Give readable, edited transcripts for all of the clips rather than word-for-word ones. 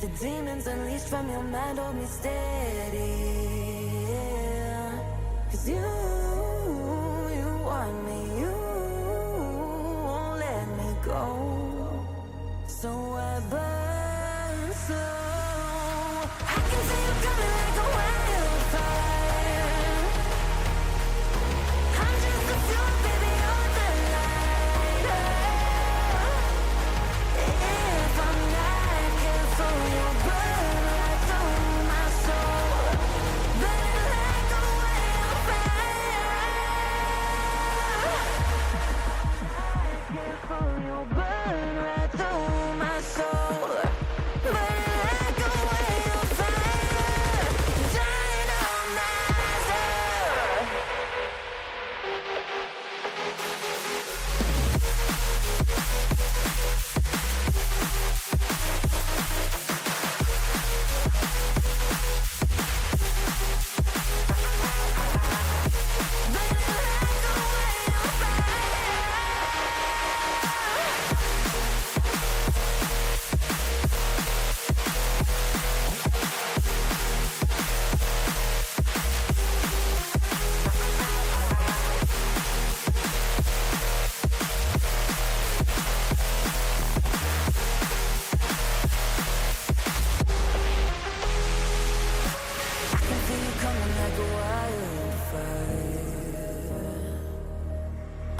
The demons unleashed from your mind hold me steady, yeah. 'Cause you want me, you won't let me go. So I burn slow. I can see you coming like a wildfire. I'm just a fuel, baby, you're the lighter. If I'm not careful, you'll burn right through my soul. Burning like a wildfire. Careful, you'll burn right through my soul. Burning like a wildfire. Dynamizer.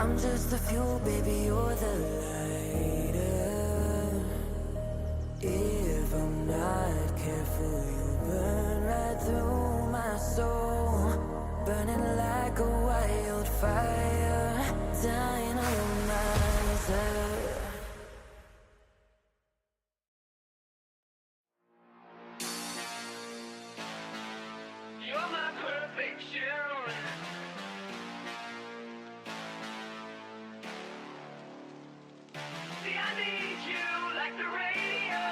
I'm just the fuel, baby, you're the lighter. If I'm not careful, you'll burn right through my soul. Burning like a wildfire. Dynamizer. You're my perfection. See, I need you like the radio.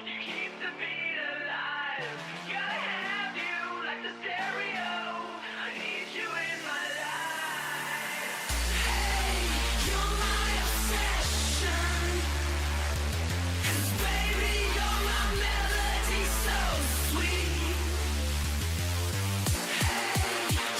You keep the beat alive. Gotta have you like the stereo. I need you in my life. Hey, you're my obsession. 'Cause baby, you're my melody so sweet. Hey,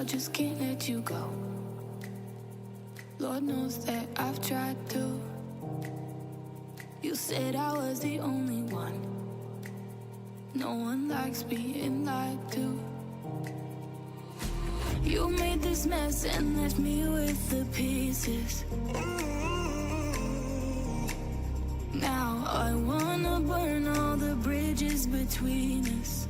I just can't let you go. Lord knows that I've tried to. You said I was the only one. No one likes being lied to. You made this mess and left me with the pieces. Now I wanna burn all the bridges between us.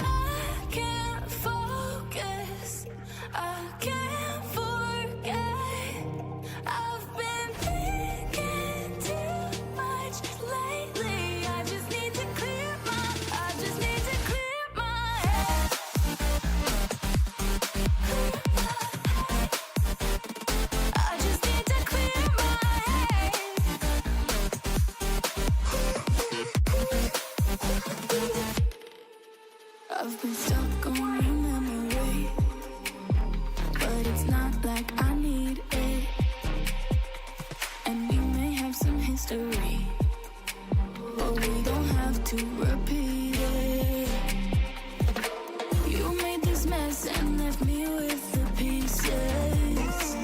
I can't focus, I can't forget. I've been thinking too much lately. I just need to clear my head. I just need to clear my head. I've been stuck on your memory, but it's not like I need it. And we may have some history, but we don't have to repeat it. You made this mess and left me with the pieces.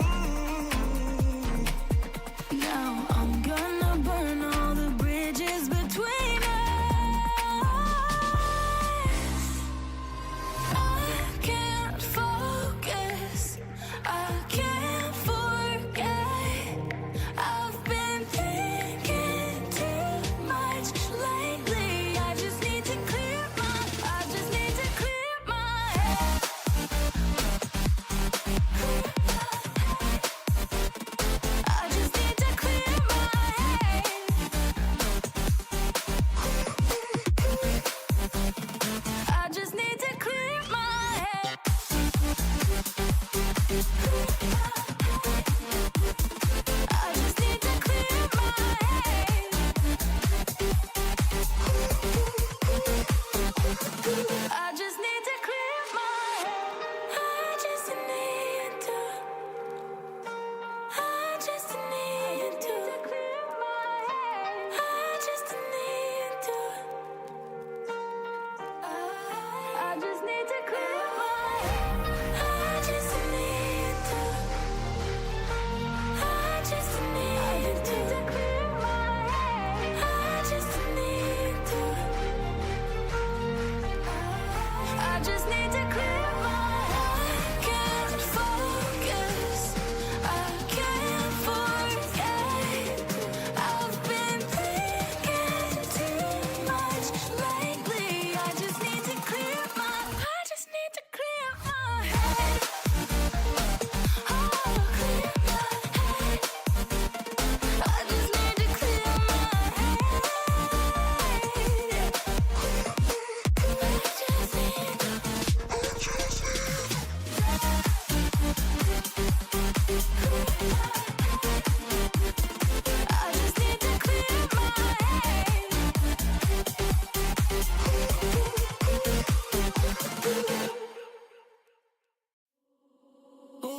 Now I'm gonna burn all the bridges between us. I can't focus, I can't forget. I've been thinking too much lately. I just need to clear my head. I just need to clear my head. I just need to clear my head. I just need to clear my head. I just need to clear my head. I just need to. I just need to clear my head. I just need to. I just need to clear my head. I just need to. I just need to clear my head. I just need to. I just need to clear my head. I can't focus, I can't forget. I've been thinking too much lately. I just need to clear my head. Oh, clear my head. I just need to clear my head. I just need to clear my head.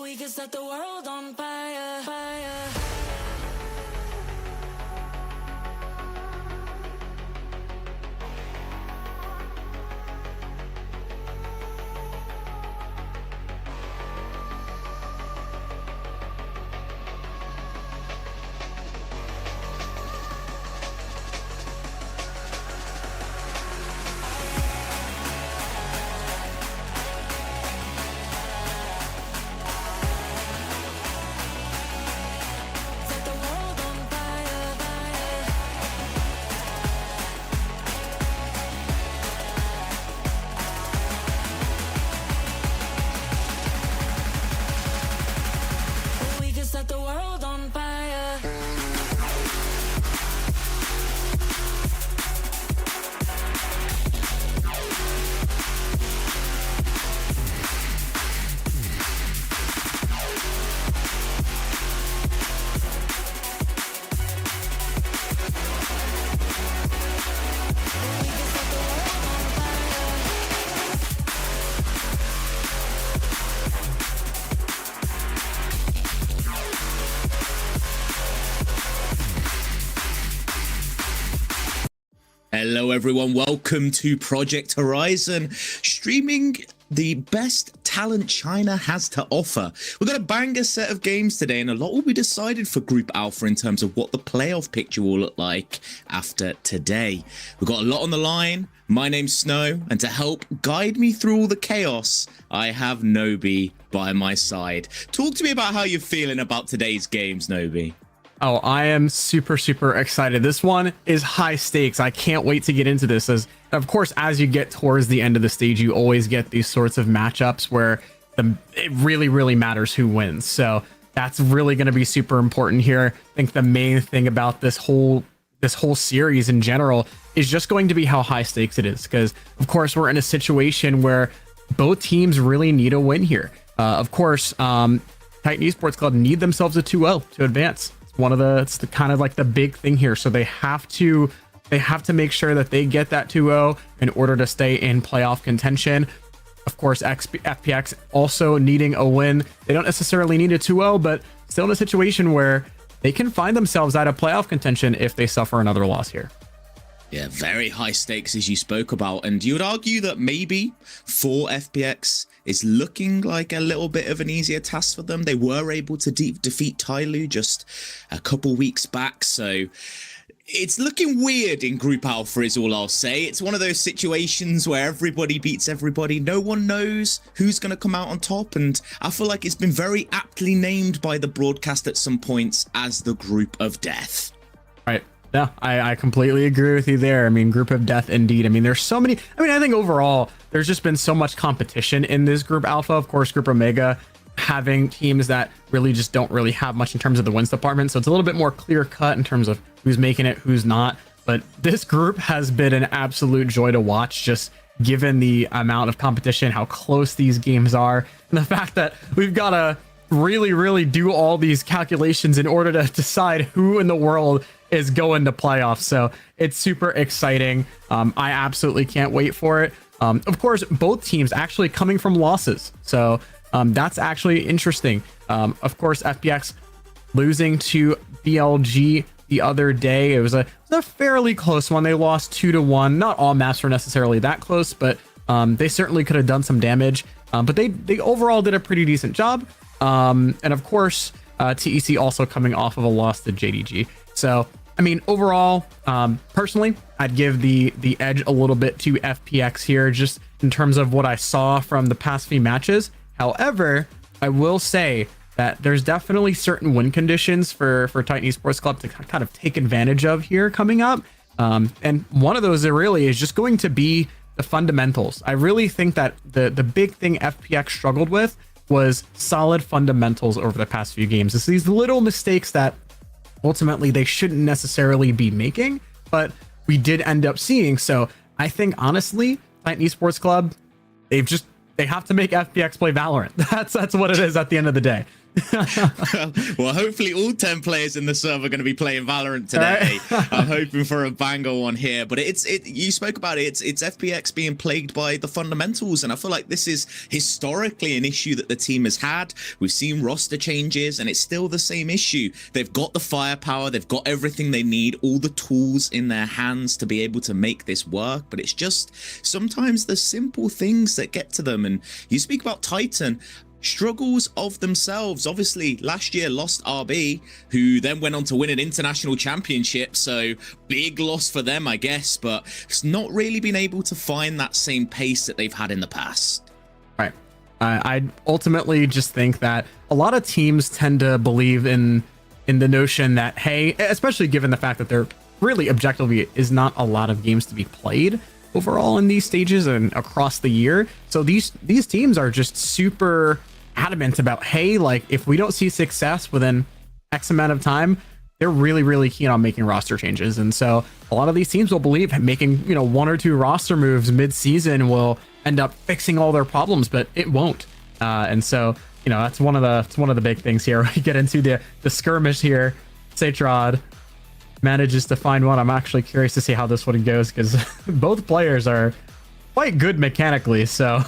We can set the world on fire, fire. Hello everyone, welcome to Project Horizon, streaming the best talent China has to offer. We've got a banger set of games today, and a lot will be decided for Group Alpha in terms of what the playoff picture will look like after today. We've got a lot on the line. My name's Snow, and to help guide me through all the chaos, I have Nobi by my side. Talk to me about how you're feeling about today's games, Nobi. Oh, I am super excited. This one is high stakes. I can't wait to get into this. As of course, as you get towards the end of the stage, you always get these sorts of matchups where it really matters who wins. So that's really going to be super important here. I think the main thing about this whole series in general is just going to be how high stakes it is, because of course we're in a situation where both teams really need a win here. Of course, Titan Esports Club need themselves a 2-0 to advance. It's the kind of like the big thing here. So they have to make sure that they get that 2-0 in order to stay in playoff contention. Of course, FPX also needing a win. They don't necessarily need a 2-0, but still in a situation where they can find themselves out of playoff contention if they suffer another loss here. Yeah, very high stakes as you spoke about, and you would argue that maybe for FPX is looking like a little bit of an easier task for them. They were able to defeat Tyloo just a couple weeks back, so it's looking weird in Group Alpha is all I'll say. It's one of those situations where everybody beats everybody. No one knows who's going to come out on top, and I feel like it's been very aptly named by the broadcast at some points as the Group of Death. Right. Yeah, I completely agree with you there. I mean, Group of Death indeed. I mean, there's so many. I mean, I think overall, there's just been so much competition in this Group Alpha. Of course, Group Omega having teams that really just don't really have much in terms of the wins department. So it's a little bit more clear cut in terms of who's making it, who's not. But this group has been an absolute joy to watch, just given the amount of competition, how close these games are, and the fact that we've got to really do all these calculations in order to decide who in the world is going to playoffs. So it's super exciting. I absolutely can't wait for it. Of course, both teams actually coming from losses, so that's actually interesting. Of course, FPX losing to BLG the other day. It was a fairly close one. They lost 2-1. Not all maps were necessarily that close, but they certainly could have done some damage. But they overall did a pretty decent job. And of course, TEC also coming off of a loss to JDG. So, I mean, overall, personally, I'd give the edge a little bit to FPX here, just in terms of what I saw from the past few matches. However, I will say that there's definitely certain win conditions for Titan Esports Club to kind of take advantage of here coming up. And one of those really is just going to be the fundamentals. I really think that the big thing FPX struggled with was solid fundamentals over the past few games. It's these little mistakes that ultimately they shouldn't necessarily be making, but we did end up seeing. So I think honestly, Titan Esports Club, they have to make FPX play Valorant. That's what it is at the end of the day. Well, hopefully all 10 players in the server are going to be playing Valorant today. I'm hoping for a banger one here, but you spoke about it. It's FPX being plagued by the fundamentals, and I feel like this is historically an issue that the team has had. We've seen roster changes, and it's still the same issue. They've got the firepower, they've got everything they need, all the tools in their hands to be able to make this work, but it's just sometimes the simple things that get to them. And you speak about Titan, struggles of themselves. Obviously last year lost RB, who then went on to win an international championship, so big loss for them, I guess, but it's not really been able to find that same pace that they've had in the past. Right. I ultimately just think that a lot of teams tend to believe in the notion that, hey, especially given the fact that there really objectively is not a lot of games to be played overall in these stages and across the year. So these teams are just super adamant about, hey, like if we don't see success within X amount of time, they're really keen on making roster changes. And so a lot of these teams will believe making, one or two roster moves mid-season will end up fixing all their problems, but it won't. And so, that's one of the big things here. We get into the skirmish here. Satrod manages to find one. I'm actually curious to see how this one goes, because both players are quite good mechanically. So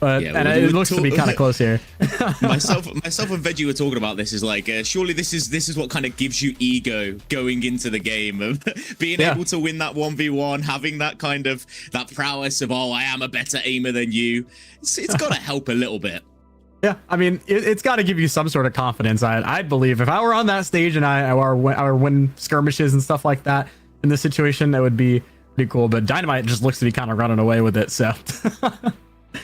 But Yeah, and we it looks to be kind of close here. myself and Veggie were talking about this. Is like, surely this is what kind of gives you ego going into the game of being able to win that 1v1, having that kind of that prowess of, oh, I am a better aimer than you. It's got to help a little bit. Yeah, I mean, it's got to give you some sort of confidence. I'd believe if I were on that stage and I win skirmishes and stuff like that in this situation, that would be pretty cool. But Dynamite just looks to be kind of running away with it. So.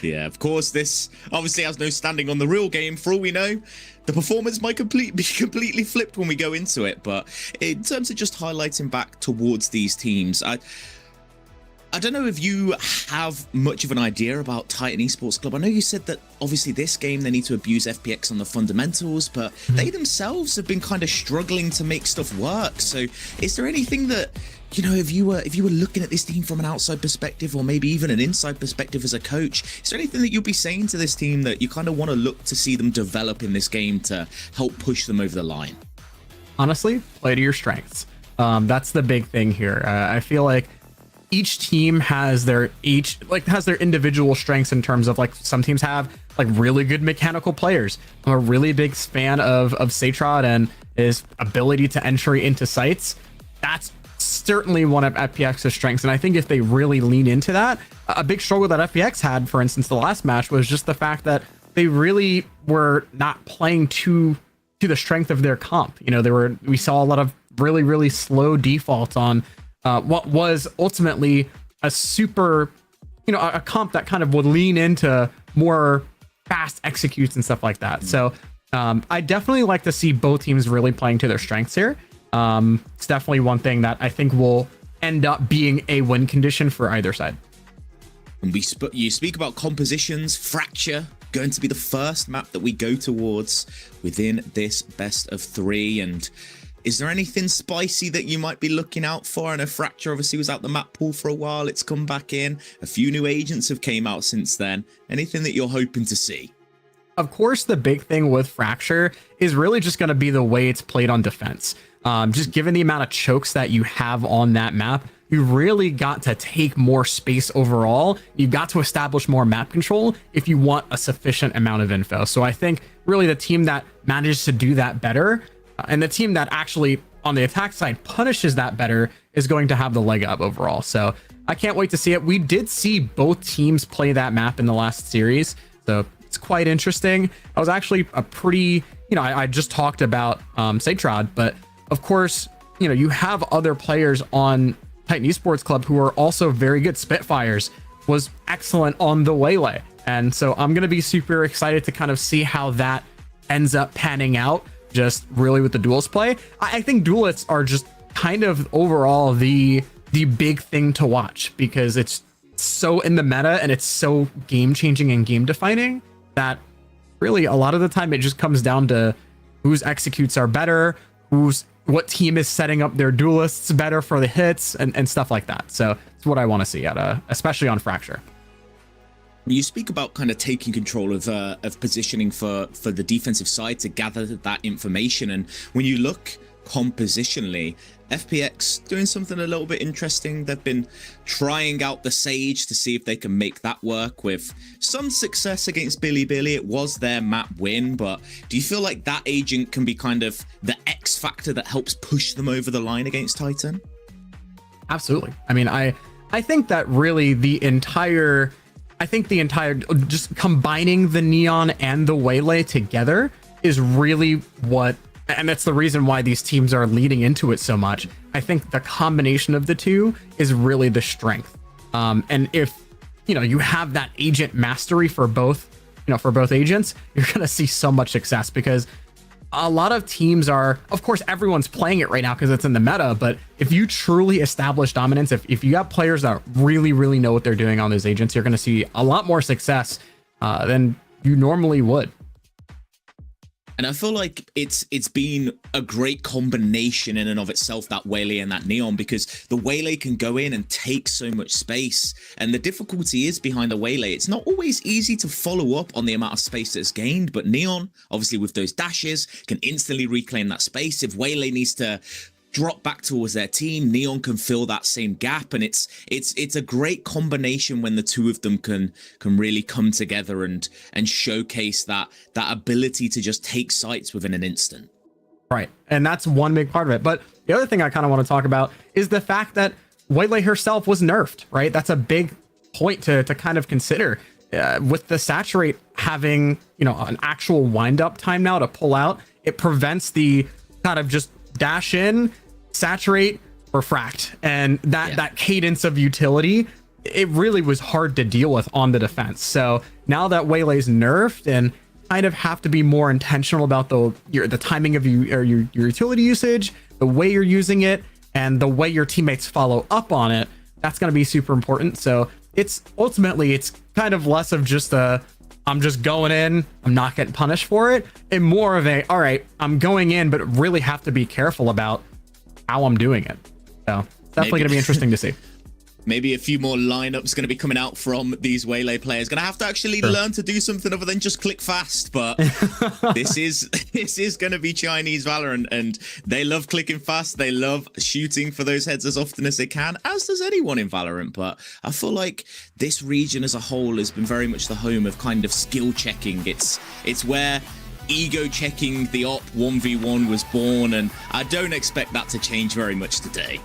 Yeah, of course, this obviously has no standing on the real game. For all we know, the performance might be completely flipped when we go into it. But in terms of just highlighting back towards these teams, I don't know if you have much of an idea about Titan Esports Club. I know you said that obviously this game they need to abuse FPX on the fundamentals, but they themselves have been kind of struggling to make stuff work. So is there anything that, you know, if you were looking at this team from an outside perspective, or maybe even an inside perspective as a coach, is there anything that you'll be saying to this team that you kind of want to look to see them develop in this game to help push them over the line? Honestly, play to your strengths. That's the big thing here. I feel like each team has their individual strengths in terms of, like, some teams have like really good mechanical players. I'm a really big fan of Satrod and his ability to entry into sites. That's certainly one of FPX's strengths, and I think if they really lean into that, a big struggle that FPX had, for instance, the last match, was just the fact that they really were not playing to the strength of their comp. You know, we saw a lot of really slow defaults on what was ultimately a super, you know, a comp that kind of would lean into more fast executes and stuff like that. So I definitely like to see both teams really playing to their strengths here. It's definitely one thing that I think will end up being a win condition for either side. And you speak about compositions. Fracture going to be the first map that we go towards within this best of 3. And is there anything spicy that you might be looking out for? I know Fracture obviously was out the map pool for a while. It's come back in. A few new agents have came out since then. Anything that you're hoping to see? Of course, the big thing with Fracture is really just going to be the way it's played on defense. Just given the amount of chokes that you have on that map, you really got to take more space overall. You've got to establish more map control if you want a sufficient amount of info. So I think really the team that manages to do that better, and the team that actually on the attack side punishes that better, is going to have the leg up overall. So I can't wait to see it. We did see both teams play that map in the last series, so it's quite interesting. I was actually a pretty, you know, I just talked about Satrod, but of course, you know, you have other players on Titan Esports Club who are also very good. Spitfires was excellent on the Waylay. And so I'm going to be super excited to kind of see how that ends up panning out, just really with the duels play. I think duelists are just kind of overall the big thing to watch, because it's so in the meta and it's so game changing and game defining that really a lot of the time it just comes down to whose executes are better, what team is setting up their duelists better for the hits and stuff like that. So it's what I want to see especially on Fracture. You speak about kind of taking control of positioning for the defensive side to gather that information, and when you look compositionally, FPX doing something a little bit interesting. They've been trying out the Sage to see if they can make that work, with some success against Billy. It was their map win, but do you feel like that agent can be kind of the X factor that helps push them over the line against Titan? Absolutely. I mean, I think that really the entire just combining the Neon and the Waylay together is really what, and that's the reason why these teams are leading into it so much. I think the combination of the two is really the strength. And if, you know, you have that agent mastery for both agents, you're going to see so much success, because a lot of teams are, of course, everyone's playing it right now because it's in the meta. But if you truly establish dominance, if you have players that really know what they're doing on those agents, you're going to see a lot more success than you normally would. And I feel like it's been a great combination in and of itself, that Waylay and that Neon, because the Waylay can go in and take so much space. And the difficulty is behind the Waylay, it's not always easy to follow up on the amount of space that's gained. But Neon, obviously with those dashes, can instantly reclaim that space. If Waylay needs to drop back towards their team. Neon can fill that same gap, and it's a great combination when the two of them can really come together and showcase that ability to just take sites within an instant. Right. And that's one big part of it. But the other thing I kind of want to talk about is the fact that Waylay herself was nerfed, right? That's a big point to kind of consider. With the Saturate having, an actual wind up time now to pull out, it prevents the kind of just dash in, saturate, refract. And that cadence of utility, it really was hard to deal with on the defense. So now that Waylay's nerfed and kind of have to be more intentional about the timing of your utility usage, the way you're using it, and the way your teammates follow up on it. That's going to be super important. So it's kind of less of just I'm just going in, I'm not getting punished for it, and more of all right, I'm going in, but really have to be careful about how I'm doing it. So it's definitely going to be interesting to see. Maybe a few more lineups going to be coming out from these Waylay players. Going to have to actually learn to do something other than just click fast. But this is going to be Chinese Valorant, and they love clicking fast. They love shooting for those heads as often as they can, as does anyone in Valorant. But I feel like this region as a whole has been very much the home of kind of skill checking. It's where ego checking the op 1v1 was born, and I don't expect that to change very much today.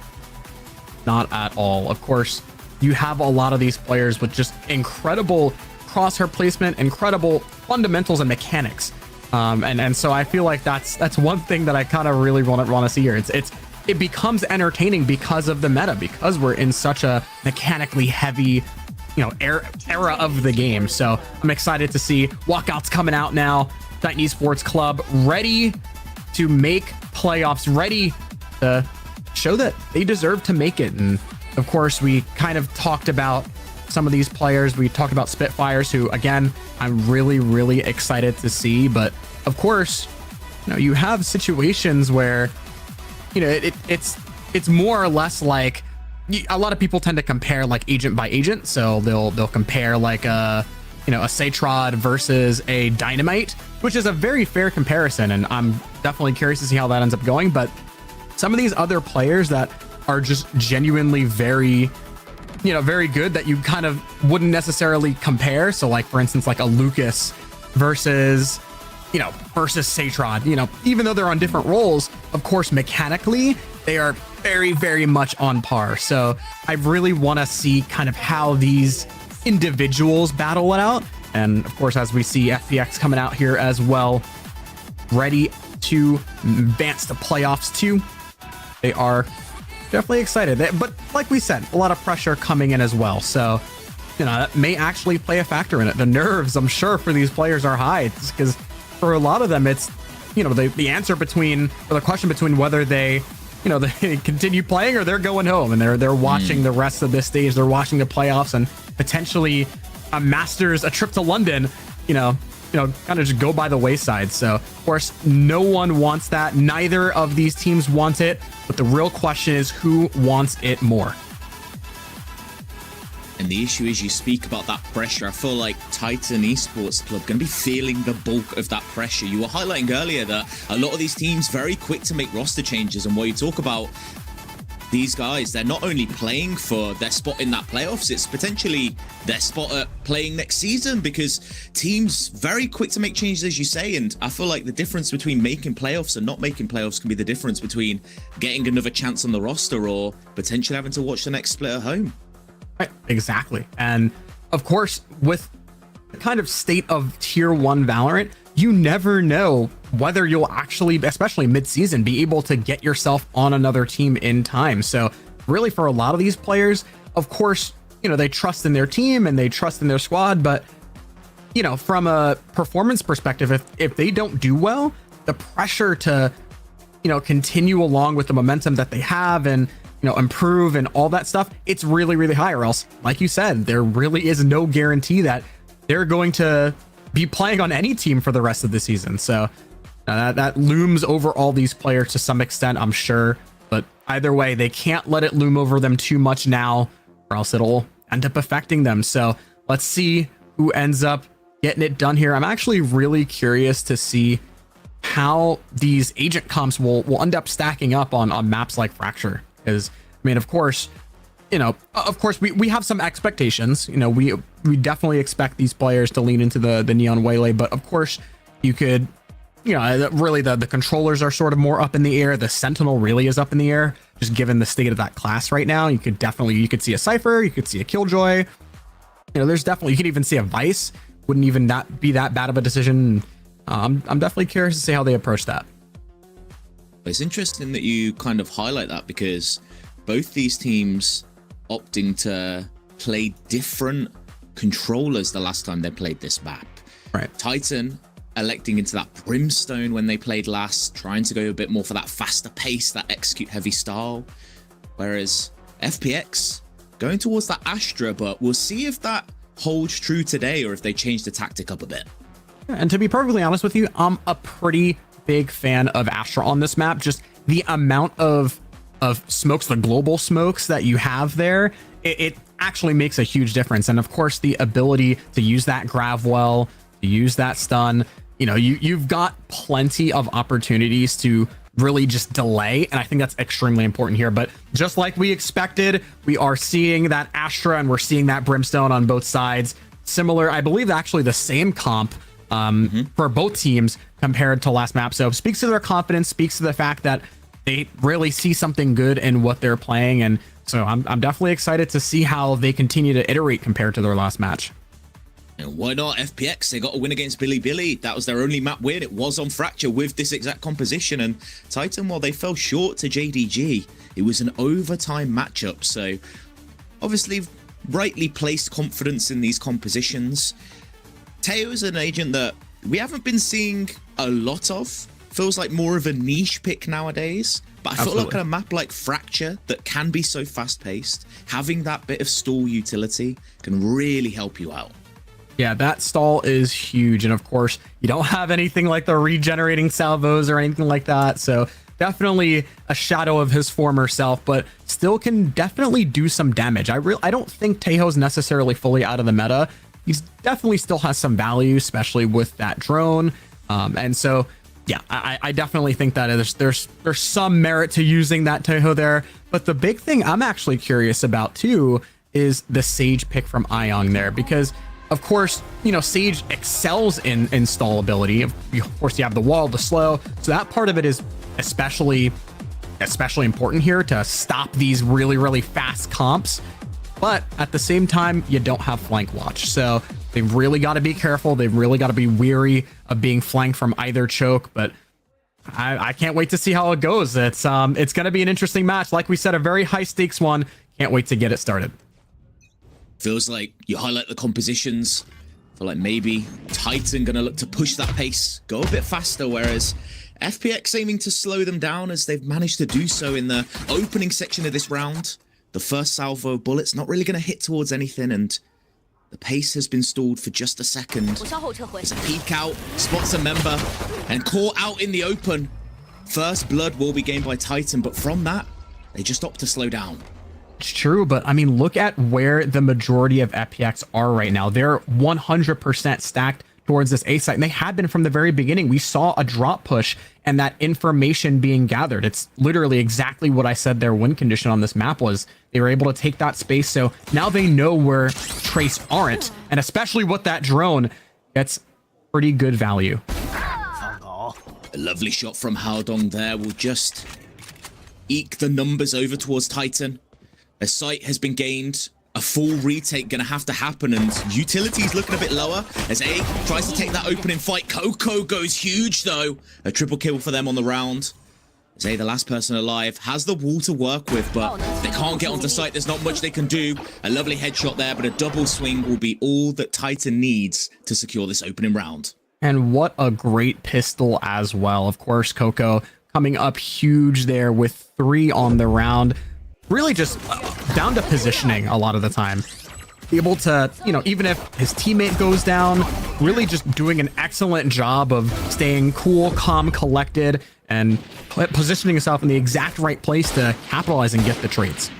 Not at all. Of course, you have a lot of these players with just incredible crosshair placement, incredible fundamentals and mechanics. And so I feel like that's one thing that I kind of really want to see here. It becomes entertaining because of the meta, because we're in such a mechanically heavy, era of the game. So I'm excited to see walkouts coming out now. Titan Esports Club ready to make playoffs, ready to show that they deserve to make it. And of course, we kind of talked about some of these players. We talked about Spitfires, who again, I'm really, really excited to see. But of course, you have situations where, it's more or less like a lot of people tend to compare like agent by agent. So they'll compare like a Satrod versus a Dynamite, which is a very fair comparison. And I'm definitely curious to see how that ends up going. But some of these other players that are just genuinely very, very good that you kind of wouldn't necessarily compare. So like, for instance, like a Lucas versus Satrod, even though they're on different roles, of course, mechanically, they are very, very much on par. So I really want to see kind of how these individuals battle it out. And of course, as we see FPX coming out here as well, ready to advance to playoffs too. They are definitely excited. But like we said, a lot of pressure coming in as well. So, that may actually play a factor in it. The nerves, I'm sure, for these players are high. It's because for a lot of them, it's, the answer between, or the question between whether they, they continue playing or they're going home and they're watching the rest of this stage. They're watching the playoffs and potentially a trip to London, kind of just go by the wayside. So, of course, no one wants that. Neither of these teams wants it. But the real question is, who wants it more? And the issue is, you speak about that pressure. I feel like Titan Esports Club going to be feeling the bulk of that pressure. You were highlighting earlier that a lot of these teams very quick to make roster changes. And what you talk about, these guys, they're not only playing for their spot in that playoffs, it's potentially their spot at playing next season, because teams very quick to make changes, as you say. And I feel like the difference between making playoffs and not making playoffs can be the difference between getting another chance on the roster or potentially having to watch the next split at home. Right, exactly. And of course, with the kind of state of tier 1 Valorant, you never know whether you'll actually, especially mid-season, be able to get yourself on another team in time. So really, for a lot of these players, of course, they trust in their team and they trust in their squad. But, from a performance perspective, if they don't do well, the pressure to, continue along with the momentum that they have and, improve and all that stuff, it's really, really high. Or else, like you said, there really is no guarantee that they're going to be playing on any team for the rest of the season. So that looms over all these players to some extent, I'm sure. But either way, they can't let it loom over them too much now, or else it'll end up affecting them. So let's see who ends up getting it done here. I'm actually really curious to see how these agent comps will end up stacking up on maps like Fracture. Because, I mean, of course, we have some expectations. We definitely expect these players to lean into the Neon Waylay, but of course you could, really the controllers are sort of more up in the air. The Sentinel really is up in the air, just given the state of that class right now. You could see a Cypher, you could see a Killjoy. There's definitely, you could even see a Vice. Wouldn't even not be that bad of a decision. I'm definitely curious to see how they approach that. It's interesting that you kind of highlight that, because both these teams opting to play different controllers the last time they played this map. Right. Titan electing into that Brimstone when they played last, trying to go a bit more for that faster pace, that execute heavy style. Whereas FPX going towards that Astra, but we'll see if that holds true today or if they change the tactic up a bit. And to be perfectly honest with you, I'm a pretty big fan of Astra on this map. Just the amount of smokes, the global smokes that you have there, it actually makes a huge difference. And of course, the ability to use that grav well, to use that stun, you've got plenty of opportunities to really just delay. And I think that's extremely important here. But just like we expected, we are seeing that Astra and we're seeing that Brimstone on both sides. Similar, I believe actually the same comp for both teams compared to last map. So speaks to their confidence, speaks to the fact that they really see something good in what they're playing. And so I'm definitely excited to see how they continue to iterate compared to their last match. And why not FPX? They got a win against Billy. That was their only map win. It was on Fracture with this exact composition. And Titan, while they fell short to JDG, it was an overtime matchup. So obviously rightly placed confidence in these compositions. Teo is an agent that we haven't been seeing a lot of. Feels like more of a niche pick nowadays. But I feel like on a map like Fracture that can be so fast-paced, having that bit of stall utility can really help you out. Yeah, that stall is huge. And of course, you don't have anything like the regenerating salvos or anything like that. So definitely a shadow of his former self, but still can definitely do some damage. I don't think Tejo's necessarily fully out of the meta. He's definitely still has some value, especially with that drone. And so, yeah, I definitely think that there's some merit to using that Tejo there. But the big thing I'm actually curious about too is the Sage pick from Ayong there, because of course, Sage excels in stall ability. Of course, you have the wall, the slow. So that part of it is especially important here to stop these really, really fast comps. But at the same time, you don't have flank watch. So they've really got to be careful. They've really got to be weary of being flanked from either choke. But I can't wait to see how it goes. It's going to be an interesting match. Like we said, a very high stakes one. Can't wait to get it started. Feels like you highlight the compositions. Feel like maybe Titan going to look to push that pace, go a bit faster, whereas FPX aiming to slow them down as they've managed to do so in the opening section of this round. The first salvo of bullets not really going to hit towards anything, and the pace has been stalled for just a second. There's a peek out, spots a member, and caught out in the open. First blood will be gained by Titan, but from that, they just opt to slow down. It's true, but I mean, look at where the majority of FPX are right now. They're 100% stacked towards this A site, and they had been from the very beginning. We saw a drop push and that information being gathered. It's literally exactly what I said their win condition on this map was. They were able to take that space, so now they know where Trace aren't, and especially with that drone, that's pretty good value. A lovely shot from Haodong there will just eke the numbers over towards Titan. A site has been gained. A full retake gonna have to happen, and utility's looking a bit lower as A tries to take that opening fight. Coco goes huge though. A triple kill for them on the round. As A, the last person alive, has the wall to work with, but they can't get onto site. There's not much they can do. A lovely headshot there, but a double swing will be all that Titan needs to secure this opening round. And what a great pistol as well. Of course, Coco coming up huge there with 3 on the round. Really just down to positioning a lot of the time. Able to, even if his teammate goes down, really just doing an excellent job of staying cool, calm, collected, and positioning himself in the exact right place to capitalize and get the traits.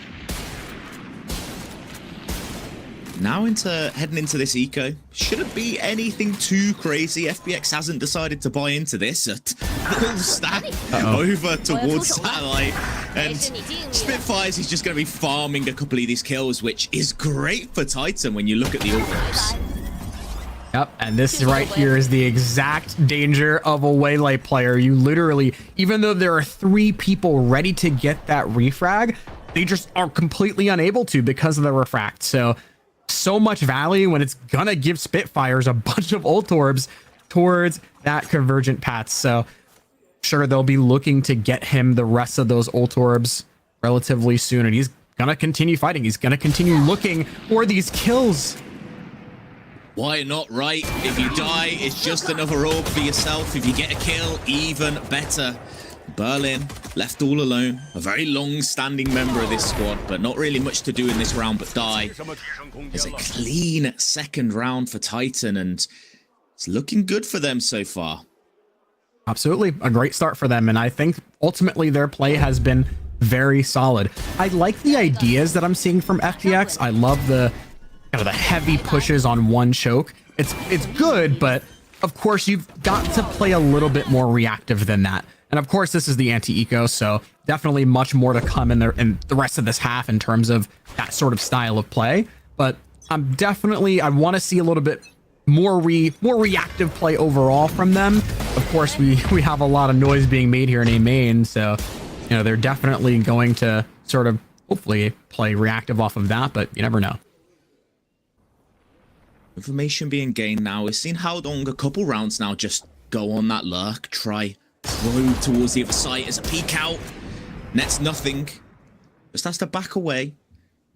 Now heading into this eco. Shouldn't be anything too crazy. FPX hasn't decided to buy into this at full stack over towards Satellite. And Spitfires, he's just going to be farming a couple of these kills, which is great for Titan when you look at the ult. Yep, and this right here is the exact danger of a waylay player. You literally, even though there are 3 people ready to get that refrag, they just are completely unable to because of the refract. So much value when it's gonna give Spitfires a bunch of ult orbs towards that convergent path. So sure, they'll be looking to get him the rest of those ult orbs relatively soon, and he's gonna continue fighting. He's gonna continue looking for these kills. Why not, right? If you die, it's just another orb for yourself. If you get a kill, even better. Berlin left all alone. A very long-standing member of this squad, but not really much to do in this round but die. It's a clean second round for Titan, and it's looking good for them so far. Absolutely. A great start for them, and I think ultimately their play has been very solid. I like the ideas that I'm seeing from FPX. I love the kind of the heavy pushes on one choke. It's good, but of course you've got to play a little bit more reactive than that. And of course this is the anti-eco, so definitely much more to come in the rest of this half in terms of that sort of style of play. But I want to see a little bit more reactive play overall from them. Of course we have a lot of noise being made here in A main, so you know they're definitely going to sort of hopefully play reactive off of that, but you never know. Information being gained now. We've seen Haodong a couple rounds now just go on that lurk, try probe towards the other side as a peek out. Nets nothing. Just has to back away.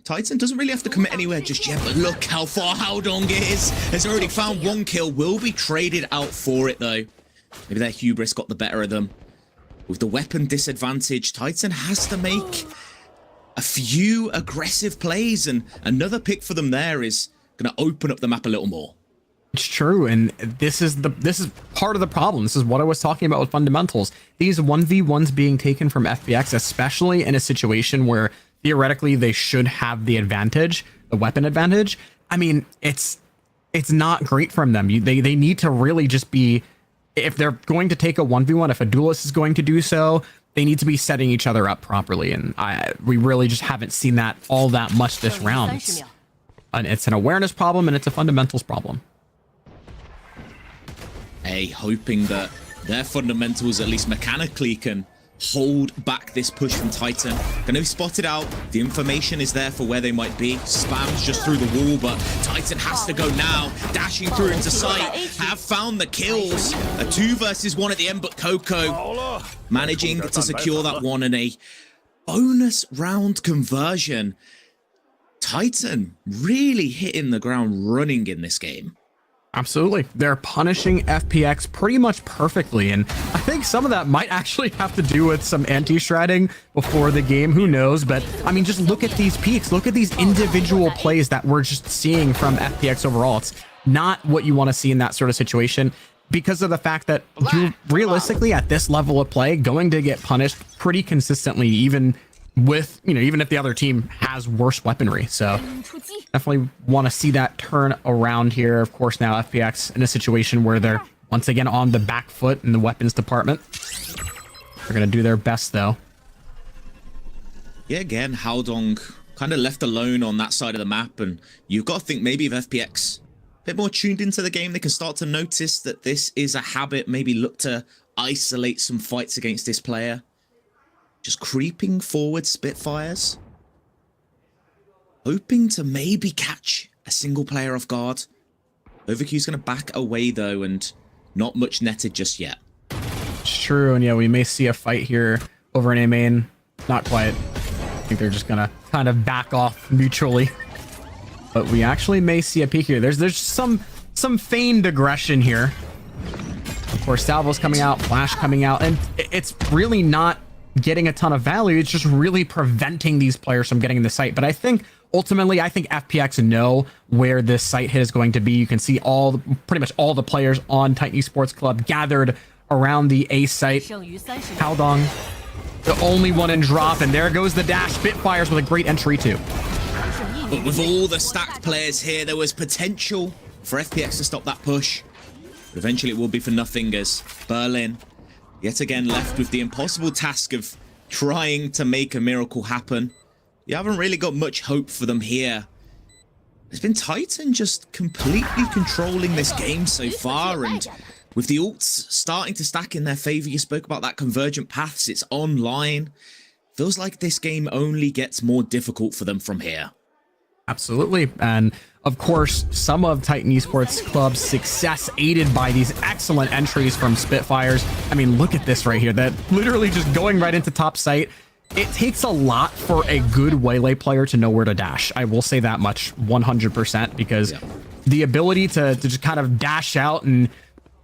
Titan doesn't really have to commit anywhere just yet, but look how far Haodong is. Has already found 1 kill. Will be traded out for it though. Maybe their hubris got the better of them. With the weapon disadvantage, Titan has to make a few aggressive plays, and another pick for them there is going to open up the map a little more. It's true, and this is part of the problem. This is what I was talking about with fundamentals. These 1v1s being taken from FPX, especially in a situation where theoretically they should have the advantage, the weapon advantage. I mean, it's not great from them. They need to really just be, if they're going to take a 1v1, if a duelist is going to do so, they need to be setting each other up properly, and we really just haven't seen that all that much this round. It's an awareness problem and it's a fundamentals problem. Hey, hoping that their fundamentals, at least mechanically, can hold back this push from Titan. Gonna be spotted out. The information is there for where they might be. Spams just through the wall, but Titan has to go now. Dashing through into sight. Have found the kills. A 2 versus 1 at the end, but Coco managing to secure that one in a bonus round conversion. Titan really hitting the ground running in this game. Absolutely. They're punishing FPX pretty much perfectly, and I think some of that might actually have to do with some anti-shredding before the game. Who knows? But I mean, just look at these peaks. Look at these individual plays that we're just seeing from FPX overall. It's not what you want to see in that sort of situation, because of the fact that you're realistically at this level of play going to get punished pretty consistently, even with, you know, even if the other team has worse weaponry. So definitely want to see that turn around here. Of course, now FPX in a situation where they're once again on the back foot in the weapons department. They're going to do their best though. Yeah, again, Haodong kind of left alone on that side of the map, and you've got to think maybe if FPX a bit more tuned into the game, they can start to notice that this is a habit, maybe look to isolate some fights against this player. Just creeping forward Spitfires. Hoping to maybe catch a single player off guard. Overq's going to back away though, and not much netted just yet. It's true, and yeah, we may see a fight here over in A main. Not quite. I think they're just going to kind of back off mutually. But we actually may see a peek here. There's some feigned aggression here. Of course, Salvo's coming out, Flash coming out, and it's really not getting a ton of value. It's just really preventing these players from getting in the site. But I think ultimately, I think FPX know where this site hit is going to be. You can see pretty much all the players on Titan Esports Club gathered around the A site. Haodong, the only one in drop, and there goes the dash. Spitfires with a great entry too. But with all the stacked players here, there was potential for FPX to stop that push. But eventually it will be for nothing as Berlin, yet again, left with the impossible task of trying to make a miracle happen. You haven't really got much hope for them here. It's been Titan just completely controlling this game so far, and with the ults starting to stack in their favor, you spoke about that convergent paths, it's online. Feels like this game only gets more difficult for them from here. Absolutely. And of course, some of Titan Esports Club's success aided by these excellent entries from Spitfires. I mean, look at this right here. That literally just going right into top site. It takes a lot for a good Waylay player to know where to dash. I will say that much 100%, because the ability to just kind of dash out and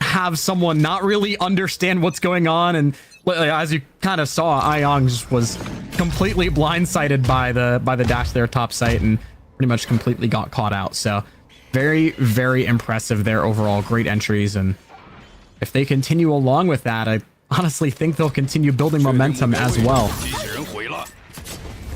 have someone not really understand what's going on, and as you kind of saw, Ayong just was completely blindsided by the dash there top site and pretty much completely got caught out. So very, very impressive there overall. Great entries, and if they continue along with that, I honestly think they'll continue building momentum as well.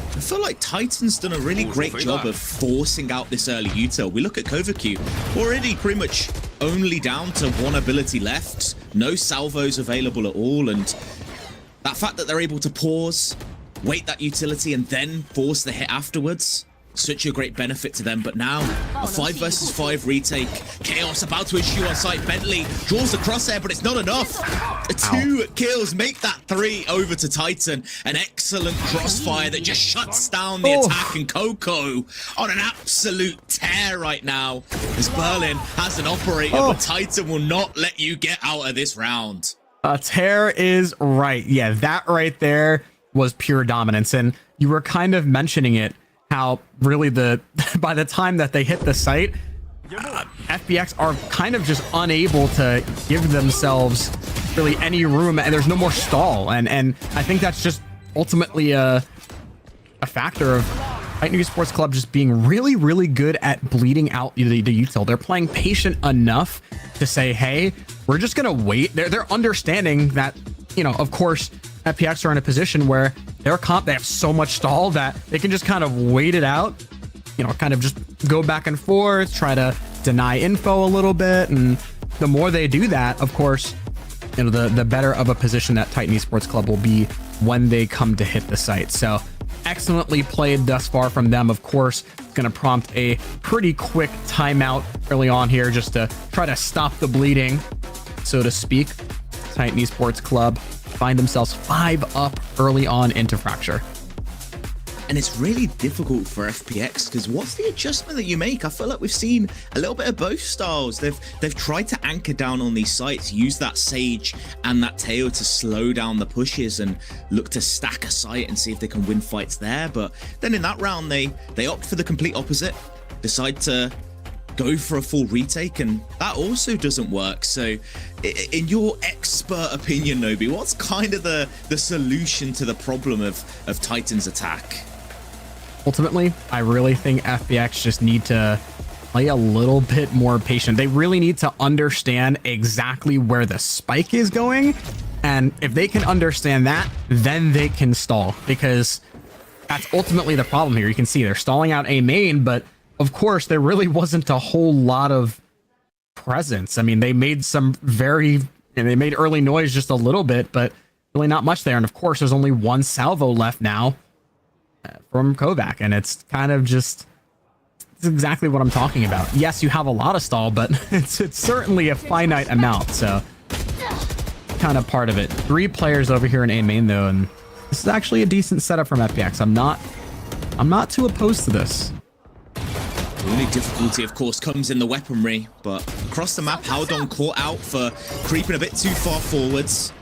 I feel like Titan's done a really great job of forcing out this early util. We look at Kovacu, already pretty much only down to one ability left, no salvos available at all, and that fact that they're able to pause, wait that utility, and then force the hit afterwards, such a great benefit to them. But now, a 5 versus 5 retake. Chaos about to issue on site. Bentley draws the crosshair, but it's not enough. 2 kills make that 3 over to Titan. An excellent crossfire that just shuts down the attack, and Coco on an absolute tear right now, as Berlin has an operator, but Titan will not let you get out of this round. A tear is right. Yeah, that right there was pure dominance. And you were kind of mentioning it, how really by the time that they hit the site, FPX are kind of just unable to give themselves really any room, and there's no more stall. And I think that's just ultimately a factor of Titan Esports Club just being really, really good at bleeding out the util. They're playing patient enough to say, hey, we're just gonna wait. They're understanding that, you know, of course, FPX are in a position where they have so much stall that they can just kind of wait it out, you know, kind of just go back and forth, try to deny info a little bit. And the more they do that, of course, you know, the better of a position that Titan Esports Club will be when they come to hit the site. So excellently played thus far from them. Of course, it's going to prompt a pretty quick timeout early on here just to try to stop the bleeding, so to speak. Titan Esports Club find themselves 5 up early on into Fracture. And it's really difficult for FPX, because what's the adjustment that you make? I feel like we've seen a little bit of both styles. They've tried to anchor down on these sites, use that Sage and that Tail to slow down the pushes and look to stack a site and see if they can win fights there. But then in that round, they opt for the complete opposite, decide to go for a full retake, and that also doesn't work. So in your expert opinion, Nobi, what's kind of the solution to the problem of Titan's attack? Ultimately, I really think FPX just need to play a little bit more patient. They really need to understand exactly where the spike is going, and if they can understand that, then they can stall, because that's ultimately the problem here. You can see they're stalling out A main, but of course, there really wasn't a whole lot of presence. I mean, they made they made early noise just a little bit, but really not much there. And of course, there's only 1 salvo left now from Kovac, and it's kind of it's exactly what I'm talking about. Yes, you have a lot of stall, but it's certainly a finite amount. So kind of part of it. 3 players over here in A main though, and this is actually a decent setup from FPX. I'm not too opposed to this. The only difficulty, of course, comes in the weaponry, but across the map, Howdong caught out for creeping a bit too far forwards.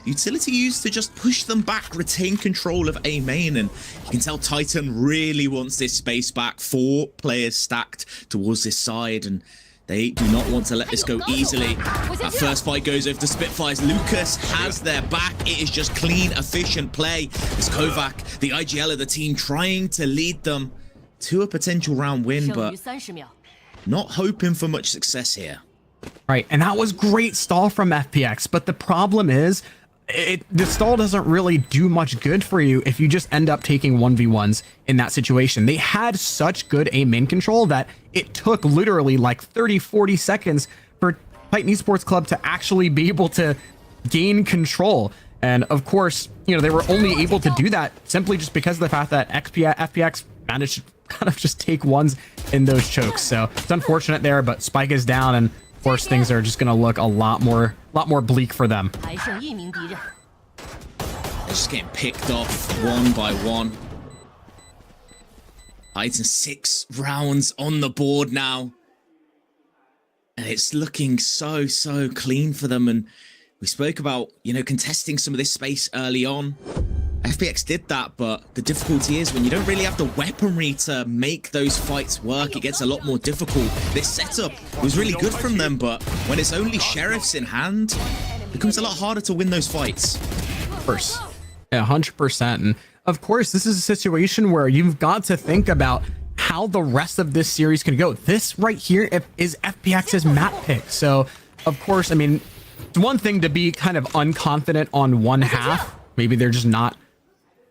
Utility used to just push them back, retain control of A main, and you can tell Titan really wants this space back. 4 players stacked towards this side, and they do not want to let this go easily. That first fight goes over to Spitfires. Lucas has their back. It is just clean, efficient play as Kovac, the IGL of the team, trying to lead them to a potential round win, but not hoping for much success here. Right, and that was great stall from FPX, but the problem is the stall doesn't really do much good for you if you just end up taking 1v1s in that situation. They had such good aim main control that it took literally like 30-40 seconds for Titan Esports Club to actually be able to gain control. And of course, you know, they were only able to do that simply just because of the fact that FPX managed to kind of just take ones in those chokes. So it's unfortunate there, but Spike is down, and of course things are just going to look a lot more bleak for them. They're just getting picked off one by one. Titan 6 rounds on the board now. And it's looking so clean for them. And we spoke about, you know, contesting some of this space early on. FPX did that, but the difficulty is when you don't really have the weaponry to make those fights work, it gets a lot more difficult. This setup was really good from them, but when it's only sheriffs in hand, it becomes a lot harder to win those fights. Of course. Yeah, 100%. And of course, this is a situation where you've got to think about how the rest of this series can go. This right here is FPX's map pick. So, of course, I mean, it's one thing to be kind of unconfident on one half. Maybe they're just not,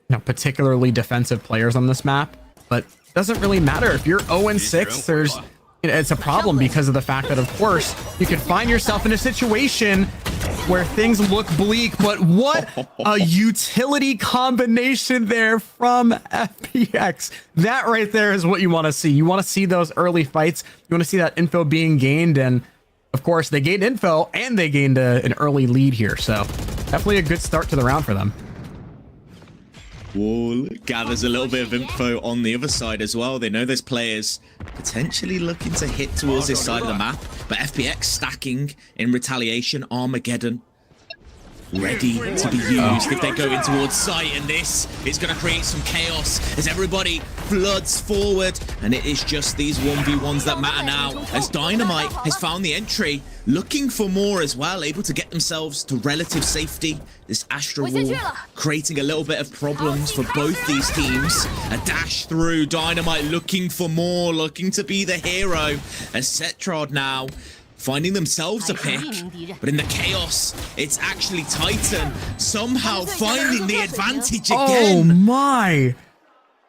you know, particularly defensive players on this map, but it doesn't really matter. If you're 0-6, there's, you know, it's a problem because of the fact that, of course, you could find yourself in a situation where things look bleak. But what a utility combination there from FPX. That right there is what you want to see. You want to see those early fights. You want to see that info being gained. And of course, they gained info and they gained an early lead here. So definitely a good start to the round for them. Wall gathers a little bit of info on the other side as well. They know there's players potentially looking to hit towards this side of the map, but FPX stacking in retaliation. Armageddon ready to be used if they go in towards site, and this is going to create some chaos as everybody floods forward, and it is just these 1v1s that matter now, as Dynamite has found the entry, looking for more as well, able to get themselves to relative safety. This Astra Wall creating a little bit of problems for both these teams. A dash through, Dynamite looking for more, looking to be the hero, as Cetrod now finding themselves a pick, but in the chaos, it's actually Titan somehow finding the advantage again. Oh my!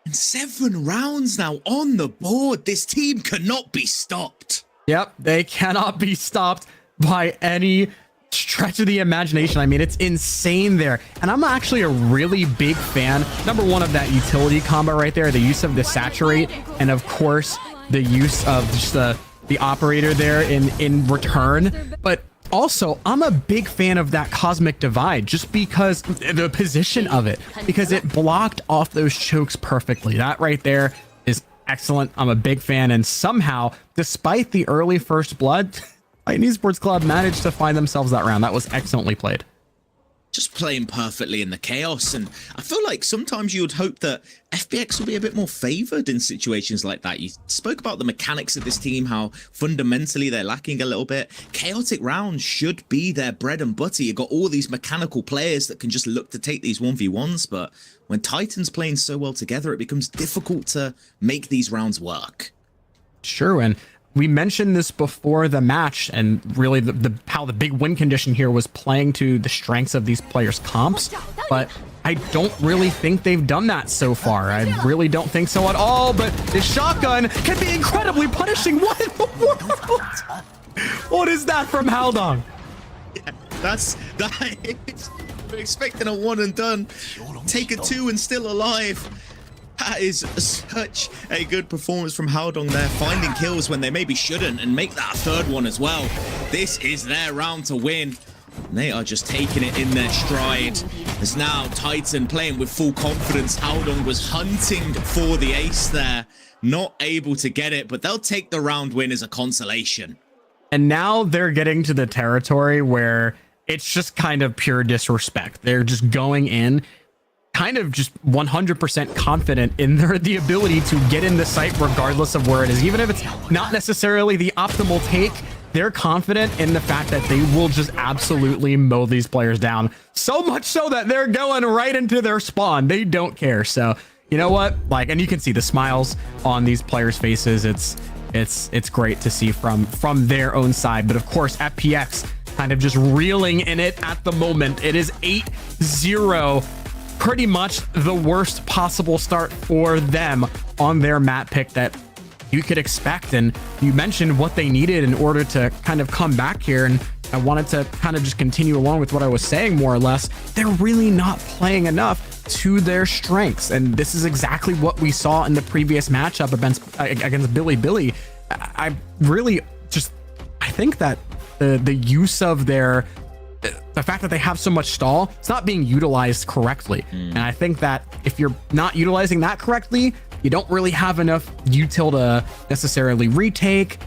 And 7 rounds now on the board. This team cannot be stopped. Yep, they cannot be stopped by any stretch of the imagination. I mean, it's insane there. And I'm actually a really big fan, number one, of that utility combo right there, the use of the saturate, and of course, the use of just the operator there in return. But also, I'm a big fan of that cosmic divide just because the position of it, because it blocked off those chokes perfectly. That right there is excellent. I'm a big fan. And somehow, despite the early first blood, Titan Esports Club managed to find themselves that round. That was excellently played. Just playing perfectly in the chaos, and I feel like sometimes you would hope that FPX will be a bit more favored in situations like that. You spoke about the mechanics of this team, how fundamentally they're lacking a little bit. Chaotic rounds should be their bread and butter. You've got all these mechanical players that can just look to take these 1v1s, but when Titan's playing so well together, it becomes difficult to make these rounds work. Sure, and we mentioned this before the match, and really how the big win condition here was playing to the strengths of these players' comps, but I don't really think they've done that so far. I really don't think so at all, but this shotgun can be incredibly punishing. What in the world? What is that from Haldong? Yeah, that is, we're expecting a one and done. Take a 2 and still alive. That is such a good performance from Haldong there, finding kills when they maybe shouldn't, and make that a 3rd one as well. This is their round to win. And they are just taking it in their stride. As now Titan playing with full confidence. Haldong was hunting for the ace there, not able to get it, but they'll take the round win as a consolation. And now they're getting to the territory where it's just kind of pure disrespect. They're just going in kind of just 100% confident in the ability to get in the site regardless of where it is. Even if it's not necessarily the optimal take, they're confident in the fact that they will just absolutely mow these players down. So much so that they're going right into their spawn. They don't care. So, you know what? Like, and you can see the smiles on these players' faces. It's great to see from their own side. But of course, FPX kind of just reeling in it at the moment. It is 8-0. Pretty much the worst possible start for them on their map pick that you could expect. And you mentioned what they needed in order to kind of come back here, and I wanted to kind of just continue along with what I was saying more or less. They're really not playing enough to their strengths, and this is exactly what we saw in the previous matchup against Billy. I really just, I think that the use of the fact that they have so much stall, it's not being utilized correctly. And I think that if you're not utilizing that correctly, you don't really have enough util to necessarily retake.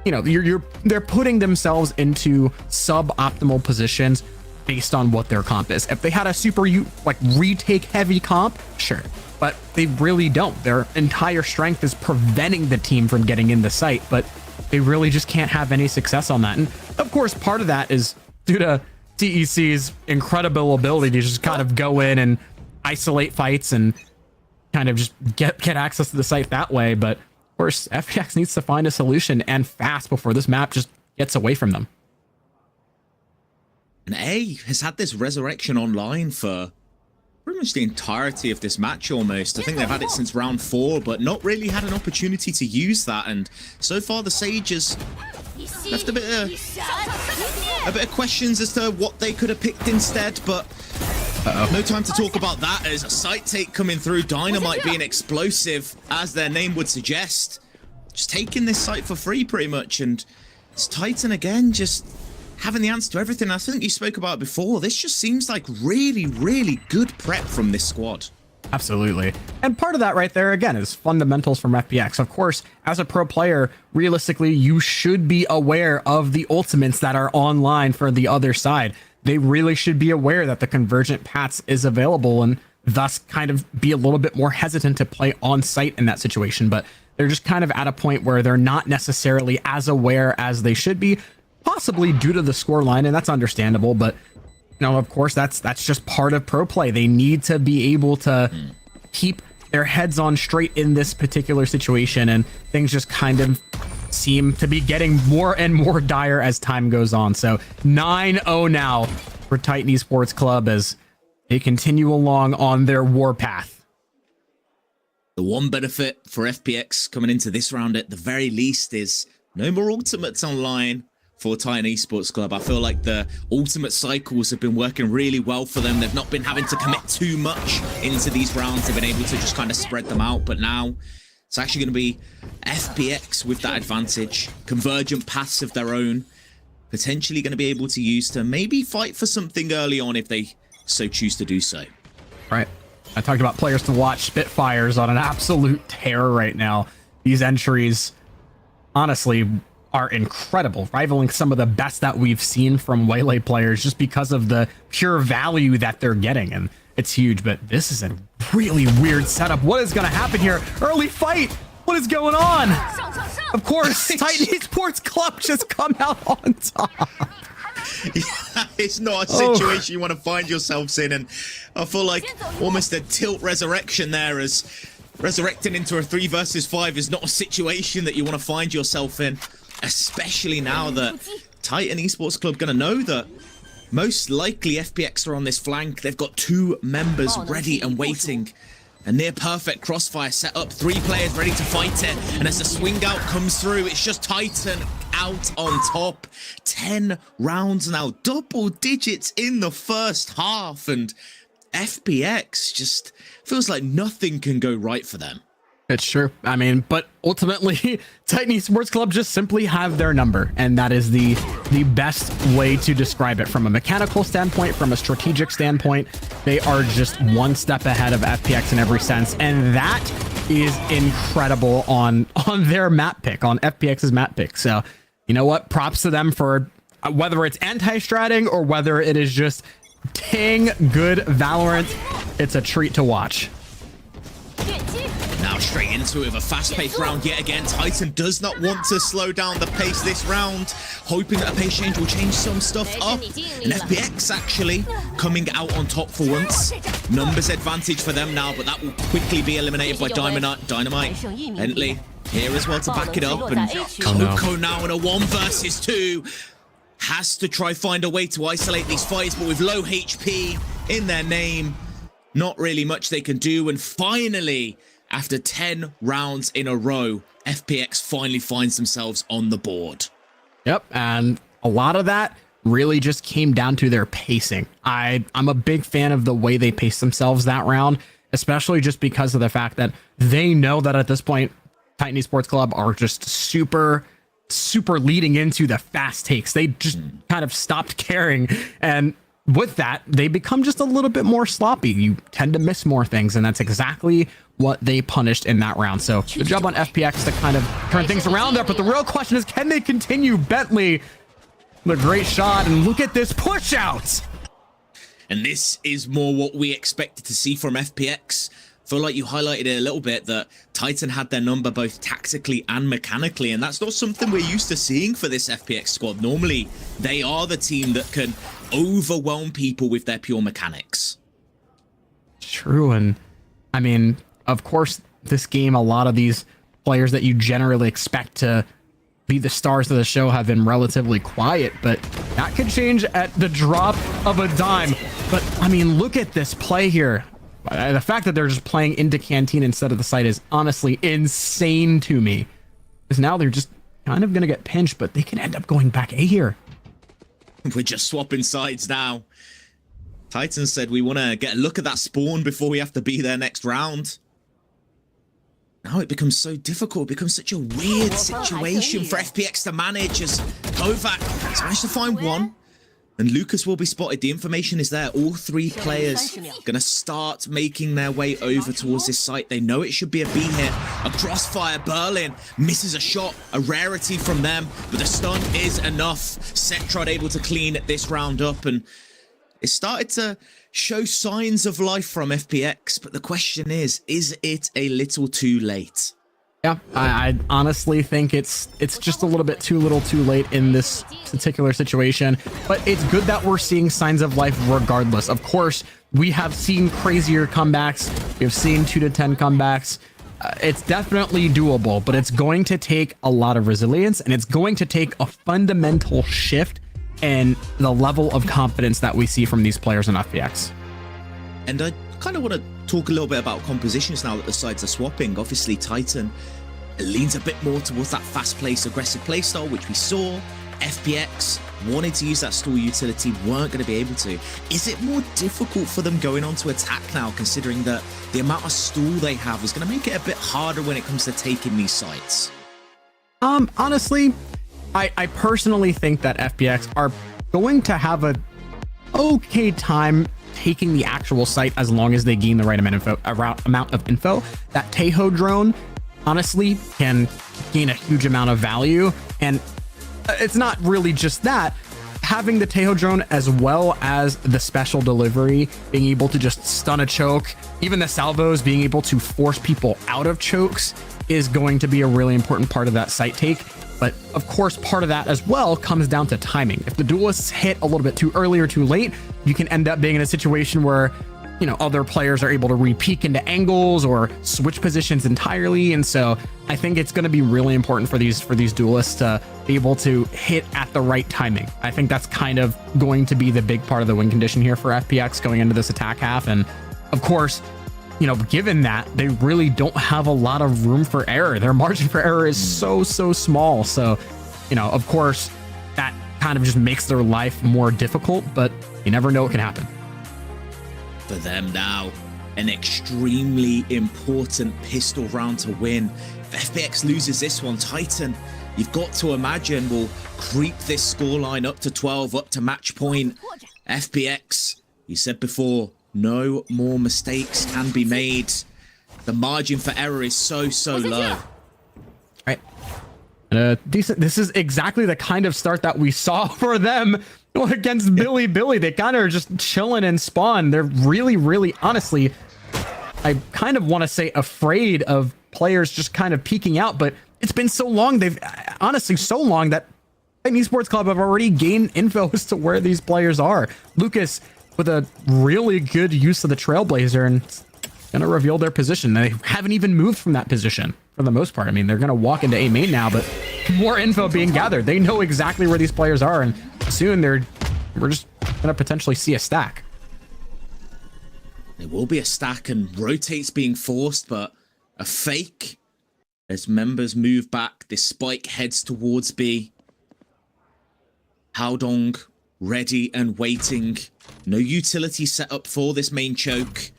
You know, they're putting themselves into suboptimal positions based on what their comp is. If they had a super retake heavy comp, sure, but they really don't. Their entire strength is preventing the team from getting in the site, but they really just can't have any success on that. And of course, part of that is due to TEC's incredible ability to just kind of go in and isolate fights and kind of just get access to the site that way. But of course, FPX needs to find a solution, and fast, before this map just gets away from them. And A has had this resurrection online for pretty much the entirety of this match almost. I think they've had it since round 4, but not really had an opportunity to use that. And so far the Sage has left a bit of questions as to what they could have picked instead, but no time to talk about that as a site take coming through. Dynamite being explosive, as their name would suggest. Just taking this site for free pretty much, and it's Titan again, just having the answer to everything. I think you spoke about it before. This just seems like really, really good prep from this squad. Absolutely. And part of that right there, again, is fundamentals from FPX. Of course, as a pro player, realistically, you should be aware of the ultimates that are online for the other side. They really should be aware that the convergent paths is available, and thus kind of be a little bit more hesitant to play on site in that situation. But they're just kind of at a point where they're not necessarily as aware as they should be, possibly due to the score line, and that's understandable. But you know, of course, that's just part of pro play. They need to be able to keep their heads on straight in this particular situation, and things just kind of seem to be getting more and more dire as time goes on. So 9-0 now for Titan Esports Club as they continue along on their war path. The one benefit for FPX coming into this round at the very least is no more ultimates online for Titan Esports Club. I feel like the ultimate cycles have been working really well for them. They've not been having to commit too much into these rounds. They've been able to just kind of spread them out. But now it's actually going to be FPX with that advantage. Convergent paths of their own. Potentially going to be able to use to maybe fight for something early on if they so choose to do so. Right. I talked about players to watch. Spitfire's on an absolute tear right now. These entries, honestly, are incredible, rivaling some of the best that we've seen from Waylay players just because of the pure value that they're getting. And it's huge, but this is a really weird setup. What is going to happen here? Early fight. What is going on? Of course, Titan Esports Club just come out on top. Yeah, it's not a situation you want to find yourselves in, and I feel like almost a tilt resurrection there, as resurrecting into a 3 versus 5 is not a situation that you want to find yourself in, especially now that Titan Esports Club going to know that most likely FPX are on this flank. They've got 2 members ready and waiting. A near perfect crossfire set up, 3 players ready to fight it, and as the swing out comes through, it's just Titan out on top. 10 rounds now, double digits in the first half, and FPX just feels like nothing can go right for them. It's true. I mean, but ultimately, Titan Esports Club just simply have their number, and that is the best way to describe it. From a mechanical standpoint, from a strategic standpoint, they are just one step ahead of FPX in every sense, and that is incredible on their map pick, on FPX's map pick. So, you know what? Props to them for whether it's anti-stratting or whether it is just dang good Valorant. It's a treat to watch. Now straight into it with a fast-paced round yet again. Titan does not want to slow down the pace this round, hoping that a pace change will change some stuff up. And FPX actually coming out on top for once. Numbers advantage for them now, but that will quickly be eliminated by Dynamite. Bentley here as well to back it up. And Coco now in a 1 versus 2. has to try find a way to isolate these fights, but with low HP in their name, not really much they can do. And finally, after 10 rounds in a row, FPX finally finds themselves on the board. Yep, and a lot of that really just came down to their pacing. I'm a big fan of the way they paced themselves that round, especially just because of the fact that they know that at this point, Titan Esports Club are just super leading into the fast takes. They just kind of stopped caring. And with that, they become just a little bit more sloppy. You tend to miss more things, and that's exactly what they punished in that round. So good job on FPX to kind of turn things around there. But the real question is, can they continue? Bentley, the great shot, and look at this push out. And this is more what we expected to see from FPX. Feel like you highlighted it a little bit that Titan had their number both tactically and mechanically, and that's not something we're used to seeing for this FPX squad. Normally, they are the team that can overwhelm people with their pure mechanics. True, and I mean, of course, this game, a lot of these players that you generally expect to be the stars of the show have been relatively quiet, but that could change at the drop of a dime. But I mean, look at this play here. The fact that they're just playing into Canteen instead of the site is honestly insane to me. Because now they're just kind of going to get pinched, but they can end up going back A here. We're just swapping sides now. Titan said we want to get a look at that spawn before we have to be there next round. Now it becomes so difficult. It becomes such a weird situation for FPX to manage as Kovac has managed to find one. And Lucas will be spotted. The information is there. All three players going to start making their way over towards this site. They know it should be a B hit. A crossfire. Berlin misses a shot. A rarity from them. But the stun is enough. Setrod able to clean this round up. And it started to show signs of life from FPX. But the question is it a little too late? Yeah, I honestly think it's just a little bit too little too late in this particular situation, but it's good that we're seeing signs of life regardless. Of course, we have seen crazier comebacks. We've seen 2 to 10 comebacks. It's definitely doable, but it's going to take a lot of resilience, and it's going to take a fundamental shift in the level of confidence that we see from these players in FPX. And I kind of want to talk a little bit about compositions now that the sides are swapping. Obviously, Titan leans a bit more towards that fast-paced, aggressive playstyle, which we saw. FPX wanted to use that stall utility, weren't going to be able to. Is it more difficult for them going on to attack now, considering that the amount of stall they have is going to make it a bit harder when it comes to taking these sites? Honestly, I personally think that FPX are going to have a okay time taking the actual site as long as they gain the right amount of info. That Tejo drone honestly can gain a huge amount of value, and it's not really just that. Having the Tejo drone as well as the special delivery, being able to just stun a choke, even the salvos being able to force people out of chokes is going to be a really important part of that site take. But of course, part of that as well comes down to timing. If the duelists hit a little bit too early or too late, you can end up being in a situation where, you know, other players are able to re-peek into angles or switch positions entirely. And so I think it's going to be really important for these duelists to be able to hit at the right timing. I think that's kind of going to be the big part of the win condition here for FPX going into this attack half. And of course, you know, given that they really don't have a lot of room for error, their margin for error is so small. So, you know, of course, that kind of just makes their life more difficult, but you never know what can happen. For them now, an extremely important pistol round to win. If FPX loses this one, Titan, you've got to imagine, will creep this scoreline up to 12, up to match point. FPX, you said before, no more mistakes can be made. The margin for error is so low. Right. Decent. This is exactly the kind of start that we saw for them against Billy. They kind of are just chilling in spawn. They're really, honestly, I kind of want to say afraid of players just kind of peeking out, but it's been so long. They've honestly so long that Titan Esports Club have already gained info as to where these players are. Lucas with a really good use of the Trailblazer and gonna reveal their position. They haven't even moved from that position for the most part. I mean, they're gonna walk into A main now, but more info being gathered. They know exactly where these players are, and soon we're just gonna potentially see a stack. There will be a stack and rotates being forced, but a fake as members move back. This spike heads towards B. Haodong ready and waiting. No utility set up for this main choke.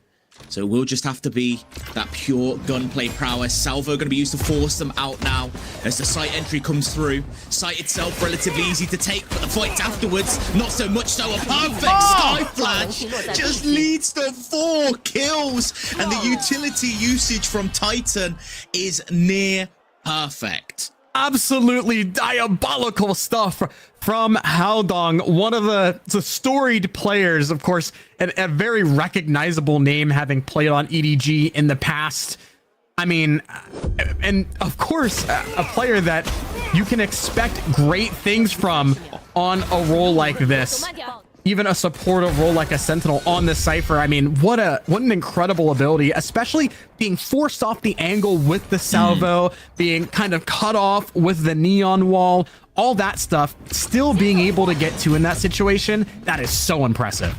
So it will just have to be that pure gunplay prowess. Salvo going to be used to force them out now as the site entry comes through. Site itself relatively easy to take, but the fights afterwards, not so much so. A perfect sky flash just leads to 4 kills. And the utility usage from Titan is near perfect. Absolutely diabolical stuff from Haodong, one of the storied players, of course, and a very recognizable name, having played on EDG in the past. I mean, and of course, a player that you can expect great things from on a role like this. Even a supportive role like a Sentinel on the Cypher. I mean, what an incredible ability, especially being forced off the angle with the salvo, being kind of cut off with the neon wall, all that stuff, still being able to get to in that situation. That is so impressive.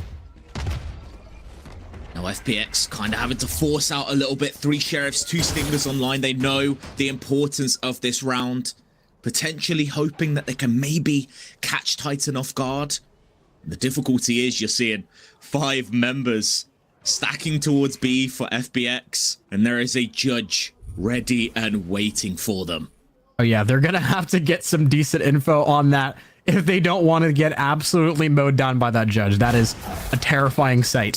Now FPX kind of having to force out a little bit. 3 sheriffs, 2 stingers online. They know the importance of this round, potentially hoping that they can maybe catch Titan off guard. The difficulty is you're seeing 5 members stacking towards B for FPX, and there is a judge ready and waiting for them. Oh yeah, they're gonna have to get some decent info on that if they don't want to get absolutely mowed down by that judge. That is a terrifying sight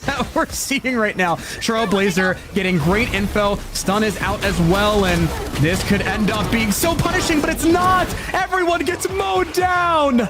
that we're seeing right now. Trailblazer getting great info. Stun is out as well, and this could end up being so punishing, but it's not. Everyone gets mowed down.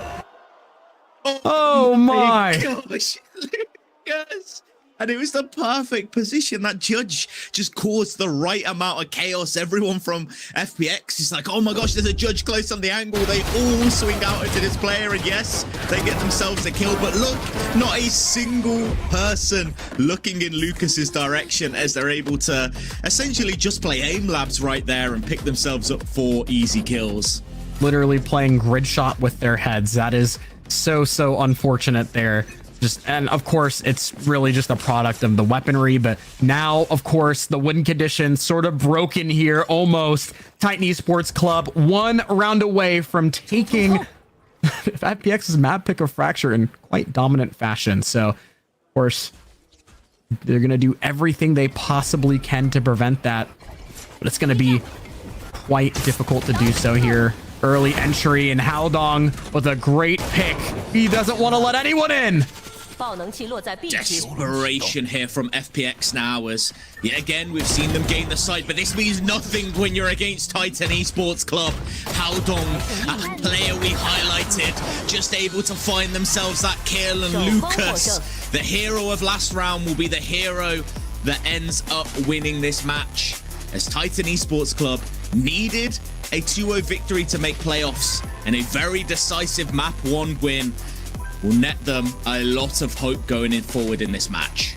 Oh my gosh, Lucas. And it was the perfect position. That judge just caused the right amount of chaos. Everyone from FPX is like, oh my gosh, there's a judge close on the angle. They all swing out into this player, and yes, they get themselves a kill. But look, not a single person looking in Lucas's direction as they're able to essentially just play aim labs right there and pick themselves up 4 easy kills. Literally playing grid shot with their heads. That is so unfortunate there. And of course, it's really just a product of the weaponry. But now, of course, the win conditions sort of broken here almost. Titan Esports Club 1 round away from taking FPX's map pick of Fracture in quite dominant fashion. So, of course, they're going to do everything they possibly can to prevent that. But it's going to be quite difficult to do so here. Early entry, and Haodong with a great pick. He doesn't want to let anyone in. Desperation here from FPX now, as yet again we've seen them gain the site, but this means nothing when you're against Titan Esports Club. Haodong, a player we highlighted, just able to find themselves that kill, and Lucas, the hero of last round, will be the hero that ends up winning this match, as Titan Esports Club needed a 2-0 victory to make playoffs, and a very decisive map 1 win will net them a lot of hope going in forward in this match.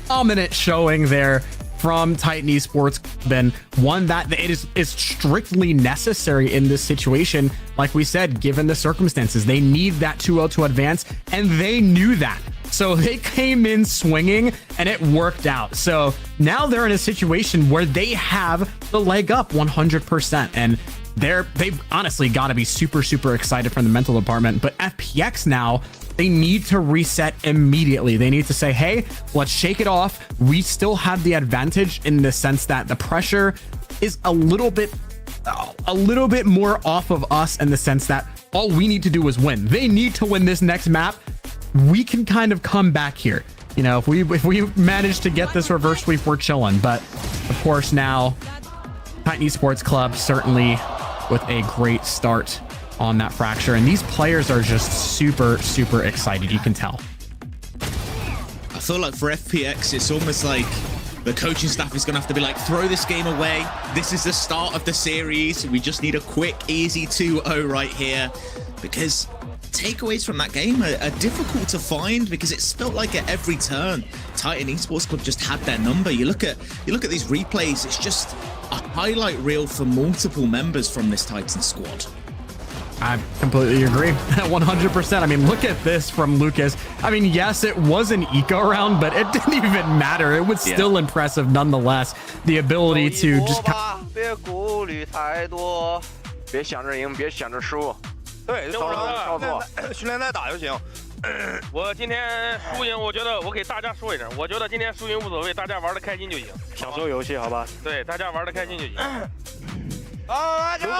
Dominant showing there from Titan Esports, then one that it is strictly necessary in this situation. Like we said, given the circumstances, they need that 2-0 to advance, and they knew that. So they came in swinging, and it worked out. So now they're in a situation where they have the leg up 100%, and they've honestly got to be super excited from the mental department. But FPX now, they need to reset immediately. They need to say, hey, let's shake it off. We still have the advantage in the sense that the pressure is a little bit more off of us, in the sense that all we need to do is win. They need to win this next map. We can kind of come back here. You know, if we manage to get this reverse sweep, we're chilling. But of course now, Titan Esports Club certainly with a great start on that Fracture, and these players are just super excited. You can tell. I feel like for FPX, it's almost like the coaching staff is going to have to be like, throw this game away. This is the start of the series. We just need a quick, easy 2-0 right here, because takeaways from that game are difficult to find, because it's felt like at every turn Titan Esports Club just had their number. You look at these replays, it's just a highlight reel for multiple members from this Titan squad. I completely agree. 100%. I mean, look at this from Lucas. I mean, yes, it was an eco round, but it didn't even matter. It was still impressive nonetheless. The ability to just 别顾虑太多，别想着赢，别想着输。对，操作，训练再打就行。我今天输赢，我觉得我给大家说一声，我觉得今天输赢无所谓，大家玩的开心就行，享受游戏，好吧？对，大家玩的开心就行。啊，加油！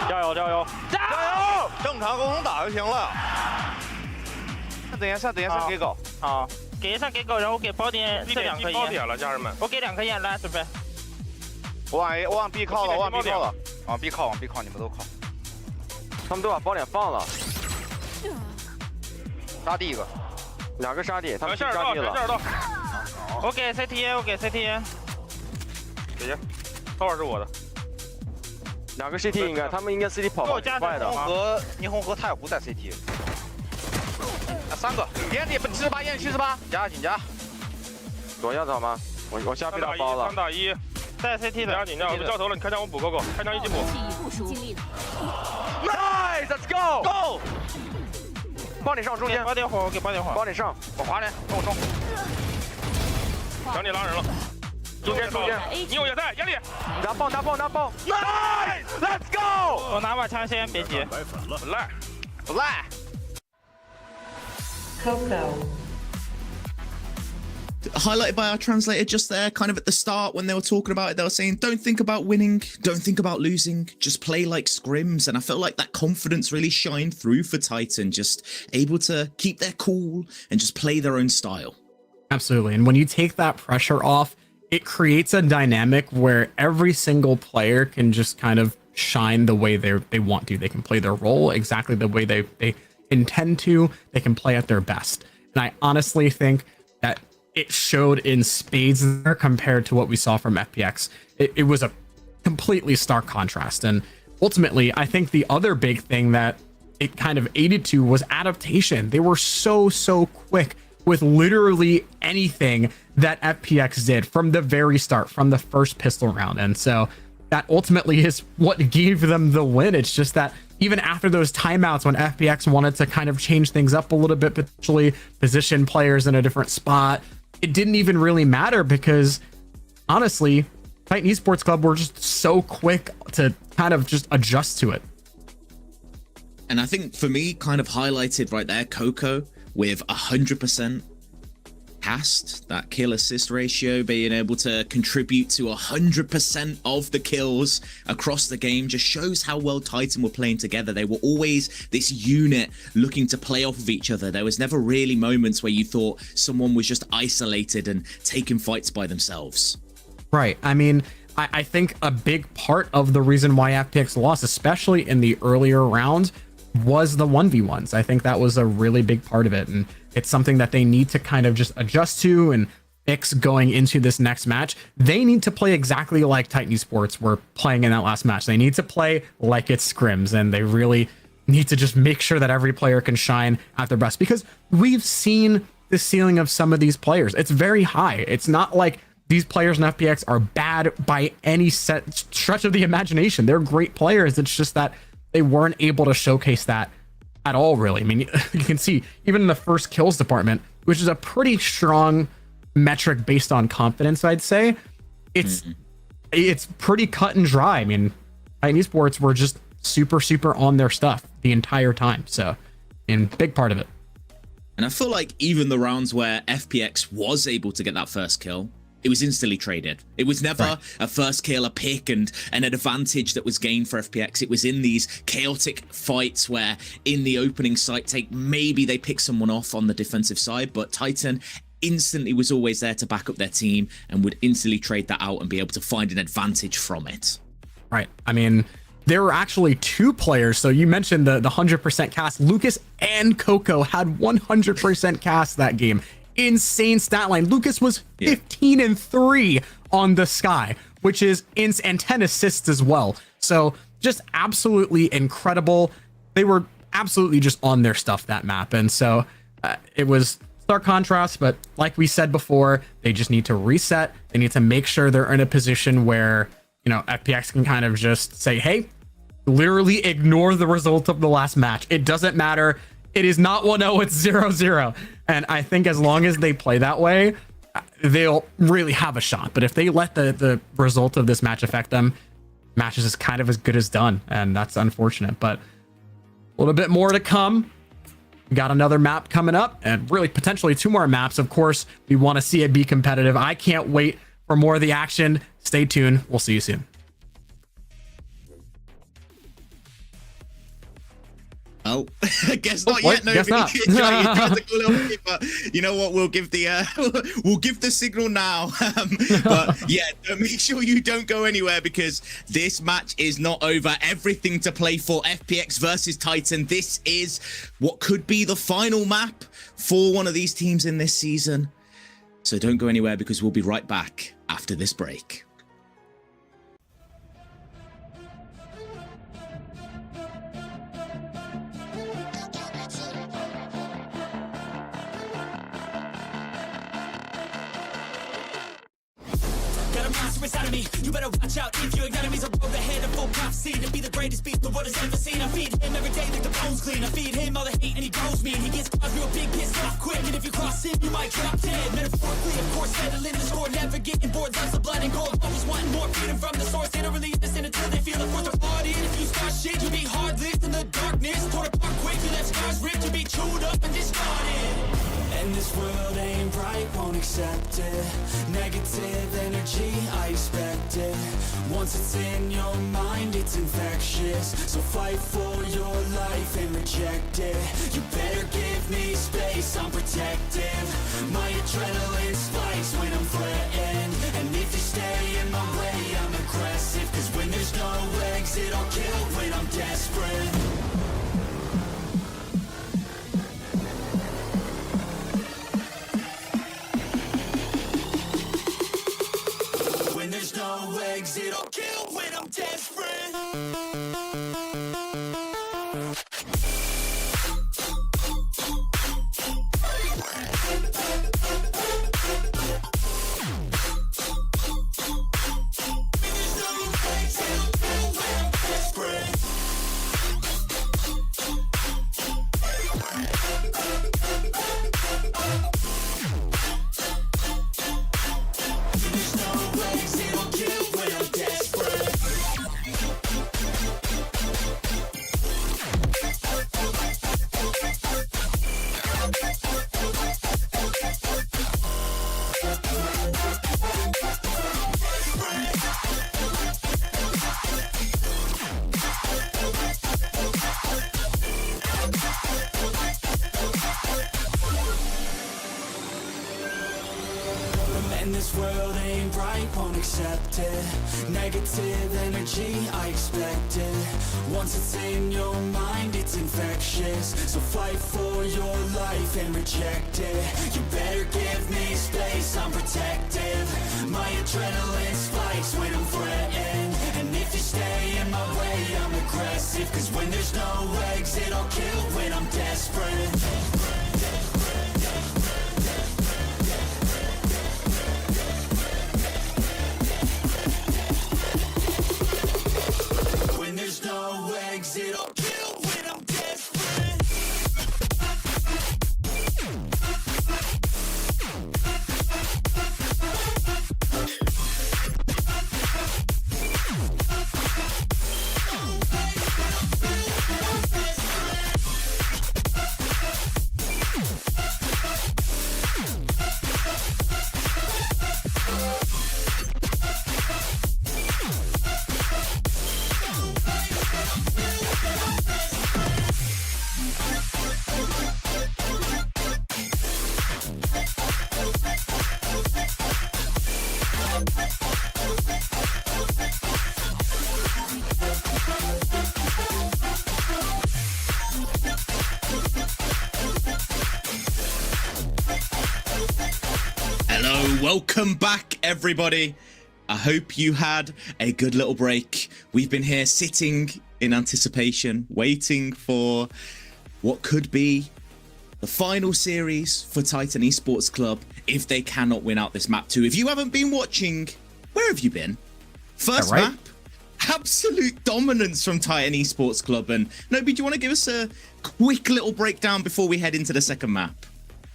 加油！加油！加油！正常沟通打就行了。等一下，给狗。好，给一下给狗，然后给宝典这2颗包烟。点了，家人们。我给2颗烟，来准备。我往 B 靠了，往 B 靠了，往 B 靠，你们都靠。他们都把宝典放了。杀第一个，2个杀地，他们杀地了。我给 CT， 我给 CT。姐姐，刀是我的。 2个 CT 应该，他们应该 CT 跑得挺快的。霓虹和太阳不在 CT。3个，烟里78，烟里78，加紧加。左下走吗？我下被他包了。3打1，在 CT 的。加紧加，我交头了，你开枪我补够，开枪一起补。Nice，let's go。帮你上中间。8点火，我给8点火。帮你上，我滑连，跟我冲。想你拉人了。 中间，你有野菜，眼里，拿爆，Nice，Let's go！ 我拿把枪先，别急，不赖。Highlighted by our translator just there, kind of at the start when they were talking about it, they were saying, don't think about winning, don't think about losing, just play like scrims. And I felt like that confidence really shined through for Titan, just able to keep their cool and just play their own style. Absolutely. And when you take that pressure off, it creates a dynamic where every single player can just kind of shine the way they want to. They can play their role exactly the way they intend to. They can play at their best. And I honestly think that it showed in spades there compared to what we saw from FPX. It was a completely stark contrast. And ultimately, I think the other big thing that it kind of aided to was adaptation. They were so quick with literally anything that FPX did from the very start, from the first pistol round. And so that ultimately is what gave them the win. It's just that even after those timeouts when FPX wanted to kind of change things up a little bit, potentially position players in a different spot, it didn't even really matter because honestly, Titan Esports Club were just so quick to kind of just adjust to it. And I think for me, kind of highlighted right there, Coco with 100% cast, that kill assist ratio, being able to contribute to 100% of the kills across the game just shows how well Titan were playing together. They were always this unit looking to play off of each other. There was never really moments where you thought someone was just isolated and taking fights by themselves. Right. I mean, I think a big part of the reason why FPX lost, especially in the earlier rounds, was the 1v1s. I think that was a really big part of it. And it's something that they need to kind of just adjust to and fix going into this next match. They need to play exactly like Titan Esports were playing in that last match. They need to play like it's scrims, and they really need to just make sure that every player can shine at their best, because we've seen the ceiling of some of these players. It's very high. It's not like these players in FPX are bad by any stretch of the imagination. They're great players. It's just that they weren't able to showcase that at all, really. I mean, you can see even in the first kills department, which is a pretty strong metric based on confidence, I'd say, it's pretty cut and dry. I mean, Titan Esports were just super on their stuff the entire time. So, in big part of it. And I feel like even the rounds where FPX was able to get that first kill, it was instantly traded. It was never a first kill, a pick, and an advantage that was gained for FPX. It was in these chaotic fights where in the opening site take, maybe they pick someone off on the defensive side, but Titan instantly was always there to back up their team and would instantly trade that out and be able to find an advantage from it. Right. I mean, there were actually 2 players. So you mentioned the 100% cast. Lucas and Coco had 100% cast that game. Insane stat line. Lucas was 15 and 3 on the Sky, which is and 10 assists as well. So just absolutely incredible. They were absolutely just on their stuff that map. And so it was stark contrast, but like we said before, they just need to reset. They need to make sure they're in a position where, you know, FPX can kind of just say, hey, literally ignore the result of the last match. It doesn't matter. It is not 1-0, it's 0-0. And I think as long as they play that way, they'll really have a shot. But if they let the result of this match affect them, match is just kind of as good as done. And that's unfortunate. But a little bit more to come. We got another map coming up, and really potentially 2 more maps. Of course, we want to see it be competitive. I can't wait for more of the action. Stay tuned. We'll see you soon. Oh, I guess not what? yet. No, Guess not. You tried to call it away, but you know what? We'll give the we'll give the signal now. But yeah, make sure you don't go anywhere, because this match is not over. Everything to play for. FPX versus Titan. This is what could be the final map for one of these teams in this season. So don't go anywhere, because we'll be right back after this break. Inside of me, you better watch out if you ignite me. So road ahead of full prophecy to be the greatest beast the world has ever seen. I feed him every day like the bones clean. I feed him all the hate and he grows me. And he gets cause real big, pissed off quick. And if you cross him, you might drop dead. Metaphorically, of course, settling the score, never getting bored. Lots of blood and gold, always wanting more freedom from the source. They don't really understand until they feel it. Forced apart. If you start shit, you'll be heartless in the darkness. Torn apart quick, you left scars ripped. You'll be chewed up and discarded. And this world ain't right, won't accept it. Negative energy, I expect it. Once it's in your mind, it's infectious. So fight for your life and reject it. You better give me space, I'm protective. My adrenaline spikes when I'm threatened. And if you stay in my way, I'm aggressive. Cause when there's no exit, I'll kill when I'm desperate. There's no exit, I'll kill when I'm desperate. And this world ain't right, won't accept it. Negative energy, I expect it. Once it's in your mind, it's infectious. So fight for your life and reject it. You better give me space, I'm protective. My adrenaline spikes when I'm threatened. And if you stay in my way, I'm aggressive. Cause when there's no exit, I'll kill when I'm desperate. There's no exit, I'll kill when I'm desperate. Welcome back, everybody. I hope you had a good little break. We've been here sitting in anticipation, waiting for what could be the final series for Titan Esports Club if they cannot win out this map 2. If you haven't been watching, where have you been? First map absolute dominance from Titan Esports Club. And Nobi, do you want to give us a quick little breakdown before we head into the second map?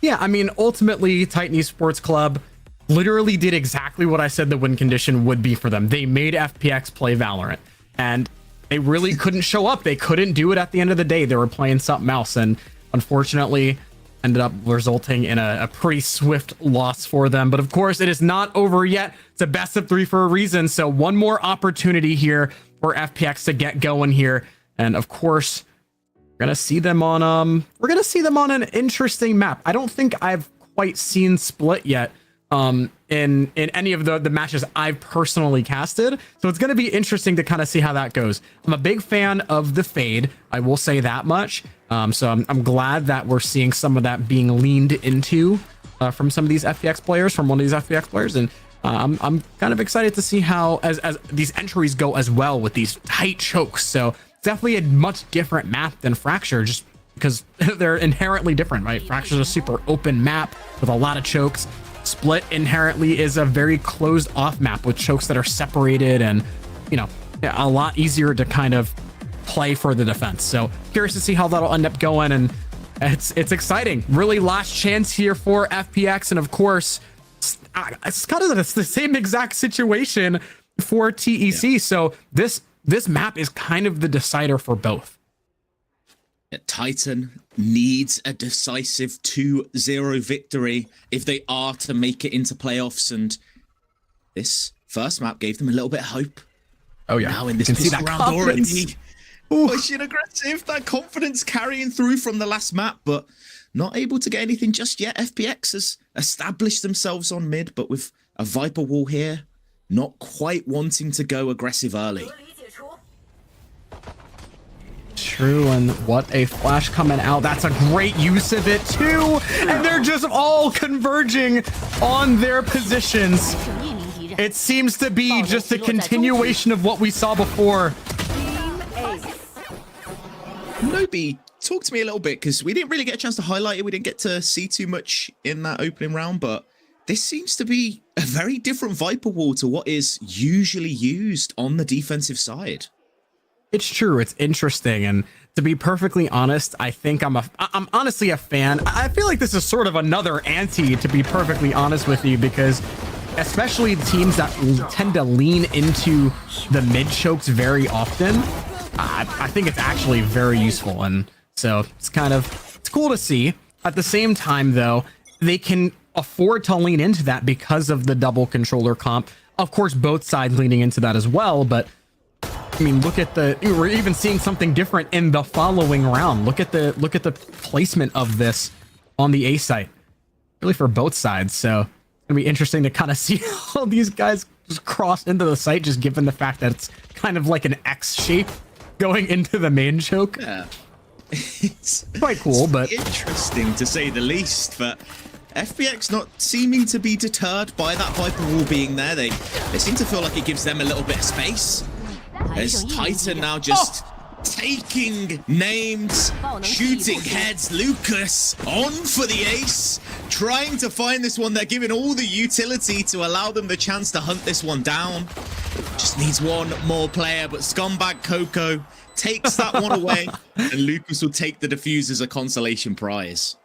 Yeah, I mean, ultimately, Titan Esports Club literally did exactly what I said the win condition would be for them. They made FPX play Valorant, and they really couldn't show up. They couldn't do it at the end of the day. They were playing something else, and unfortunately ended up resulting in a pretty swift loss for them. But of course, it is not over yet. It's a best of 3 for a reason. So one more opportunity here for FPX to get going here. And of course, we're gonna see them on an interesting map. I don't think I've quite seen Split yet in any of the matches I've personally casted. So it's going to be interesting to kind of see how that goes. I'm a big fan of the Fade. I will say that much. So I'm glad that we're seeing some of that being leaned into from some of these FPX players, from one of these FPX players. And I'm kind of excited to see how as these entries go as well with these tight chokes. So it's definitely a much different map than Fracture, just because they're inherently different, right? Fracture's a super open map with a lot of chokes. Split inherently is a very closed off map with chokes that are separated and, you know, a lot easier to kind of play for the defense. So curious to see how that'll end up going, and it's exciting. Really last chance here for FPX, and of course it's kind of the same exact situation for TEC. Yeah. So this map is kind of the decider for both. Titan needs a decisive 2-0 victory if they are to make it into playoffs, and this first map gave them a little bit of hope. Oh yeah, now in this round already pushing aggressive, that confidence carrying through from the last map, but not able to get anything just yet. FPX has established themselves on mid, but with a Viper wall here, not quite wanting to go aggressive early. True, and what a flash coming out. That's a great use of it too, and they're just all converging on their positions. It seems to be just a continuation of what we saw before. Nobi, talk to me a little bit, because we didn't really get a chance to highlight it. We didn't get to see too much in that opening round, but this seems to be a very different Viper wall to what is usually used on the defensive side. It's true. It's interesting. And to be perfectly honest, I think I'm honestly a fan. I feel like this is sort of another anti, to be perfectly honest with you, because especially teams that tend to lean into the mid chokes very often, I think it's actually very useful. And so it's cool to see. At the same time, though, they can afford to lean into that because of the double controller comp. Of course, both sides leaning into that as well, but I mean, we're even seeing something different in the following round. Look at the placement of this on the A site, really for both sides. So it's gonna be interesting to kind of see how these guys just cross into the site, just given the fact that it's kind of like an X shape going into the main choke. Yeah. It's quite cool, but interesting to say the least. But FPX not seeming to be deterred by that Viper wall being there. They seem to feel like it gives them a little bit of space. As Titan now just taking names, shooting heads. Lucas on for the ace, trying to find this one. They're giving all the utility to allow them the chance to hunt this one down. Just needs one more player, but Scumbag Coco takes that one away, and Lucas will take the defuse as a consolation prize.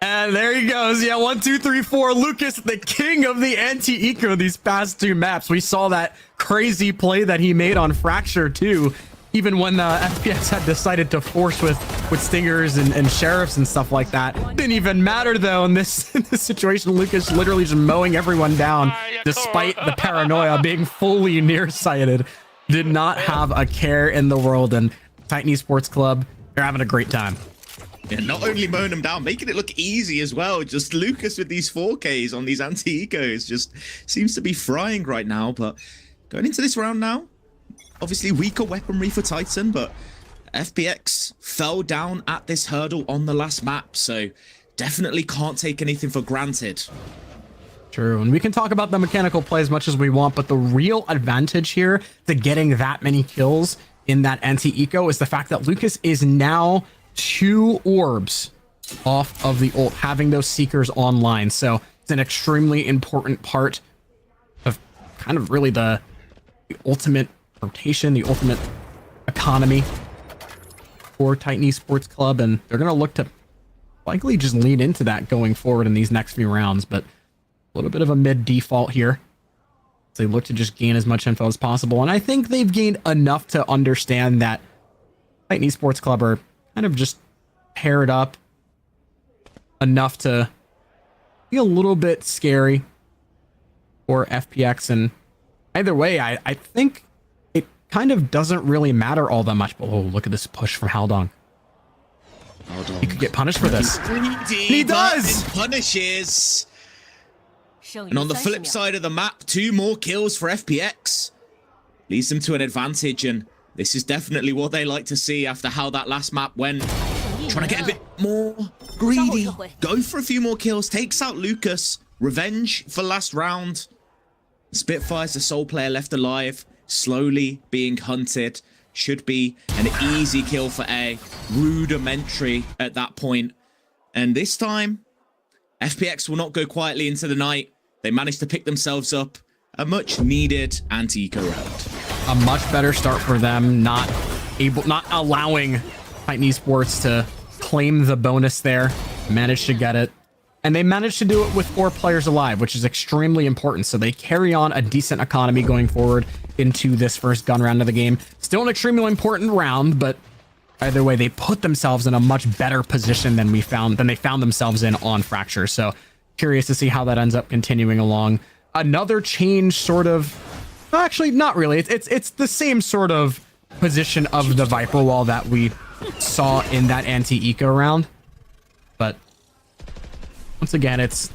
And there he goes. Yeah, 1, 2, 3, 4. Lucas, the king of the anti-eco these past 2 maps. We saw that crazy play that he made on Fracture too. Even when FPX had decided to force with stingers and sheriffs and stuff like that. Didn't even matter though in this situation. Lucas literally just mowing everyone down despite the paranoia, being fully nearsighted. Did not have a care in the world. And Titan Esports Club, they're having a great time. Yeah, not only mowing them down, making it look easy as well. Just Lucas with these 4Ks on these anti-ecos just seems to be frying right now. But going into this round now, obviously weaker weaponry for Titan, but FPX fell down at this hurdle on the last map, so definitely can't take anything for granted. True, and we can talk about the mechanical play as much as we want, but the real advantage here to getting that many kills in that anti-eco is the fact that Lucas is now 2 orbs off of the ult, having those seekers online. So it's an extremely important part of kind of really the ultimate rotation, the ultimate economy for Titan Esports Club, and they're going to look to likely just lean into that going forward in these next few rounds, but a little bit of a mid default here. They look to just gain as much info as possible, and I think they've gained enough to understand that Titan Esports Club are kind of just paired up enough to be a little bit scary for FPX, and either way, I think it kind of doesn't really matter all that much. But oh, look at this push from Haldong. He could get punished for this. He does! Punishes. And on the flip side of the map, 2 more kills for FPX. Leads them to an advantage, and this is definitely what they like to see after how that last map went. Trying to get a bit more greedy. Go for a few more kills. Takes out Lucas. Revenge for last round. Spitfire's the sole player left alive. Slowly being hunted. Should be an easy kill for A. Rudimentary at that point. And this time, FPX will not go quietly into the night. They managed to pick themselves up a much needed anti-eco round. A much better start for them, not allowing Titan Esports to claim the bonus there. Managed to get it. And they managed to do it with 4 players alive, which is extremely important. So they carry on a decent economy going forward into this first gun round of the game. Still an extremely important round, but either way, they put themselves in a much better position than they found themselves in on Fracture. So curious to see how that ends up continuing along. Another change, sort of. Actually, not really. It's the same sort of position of the Viper Wall that we saw in that anti-eco round. But once again, it's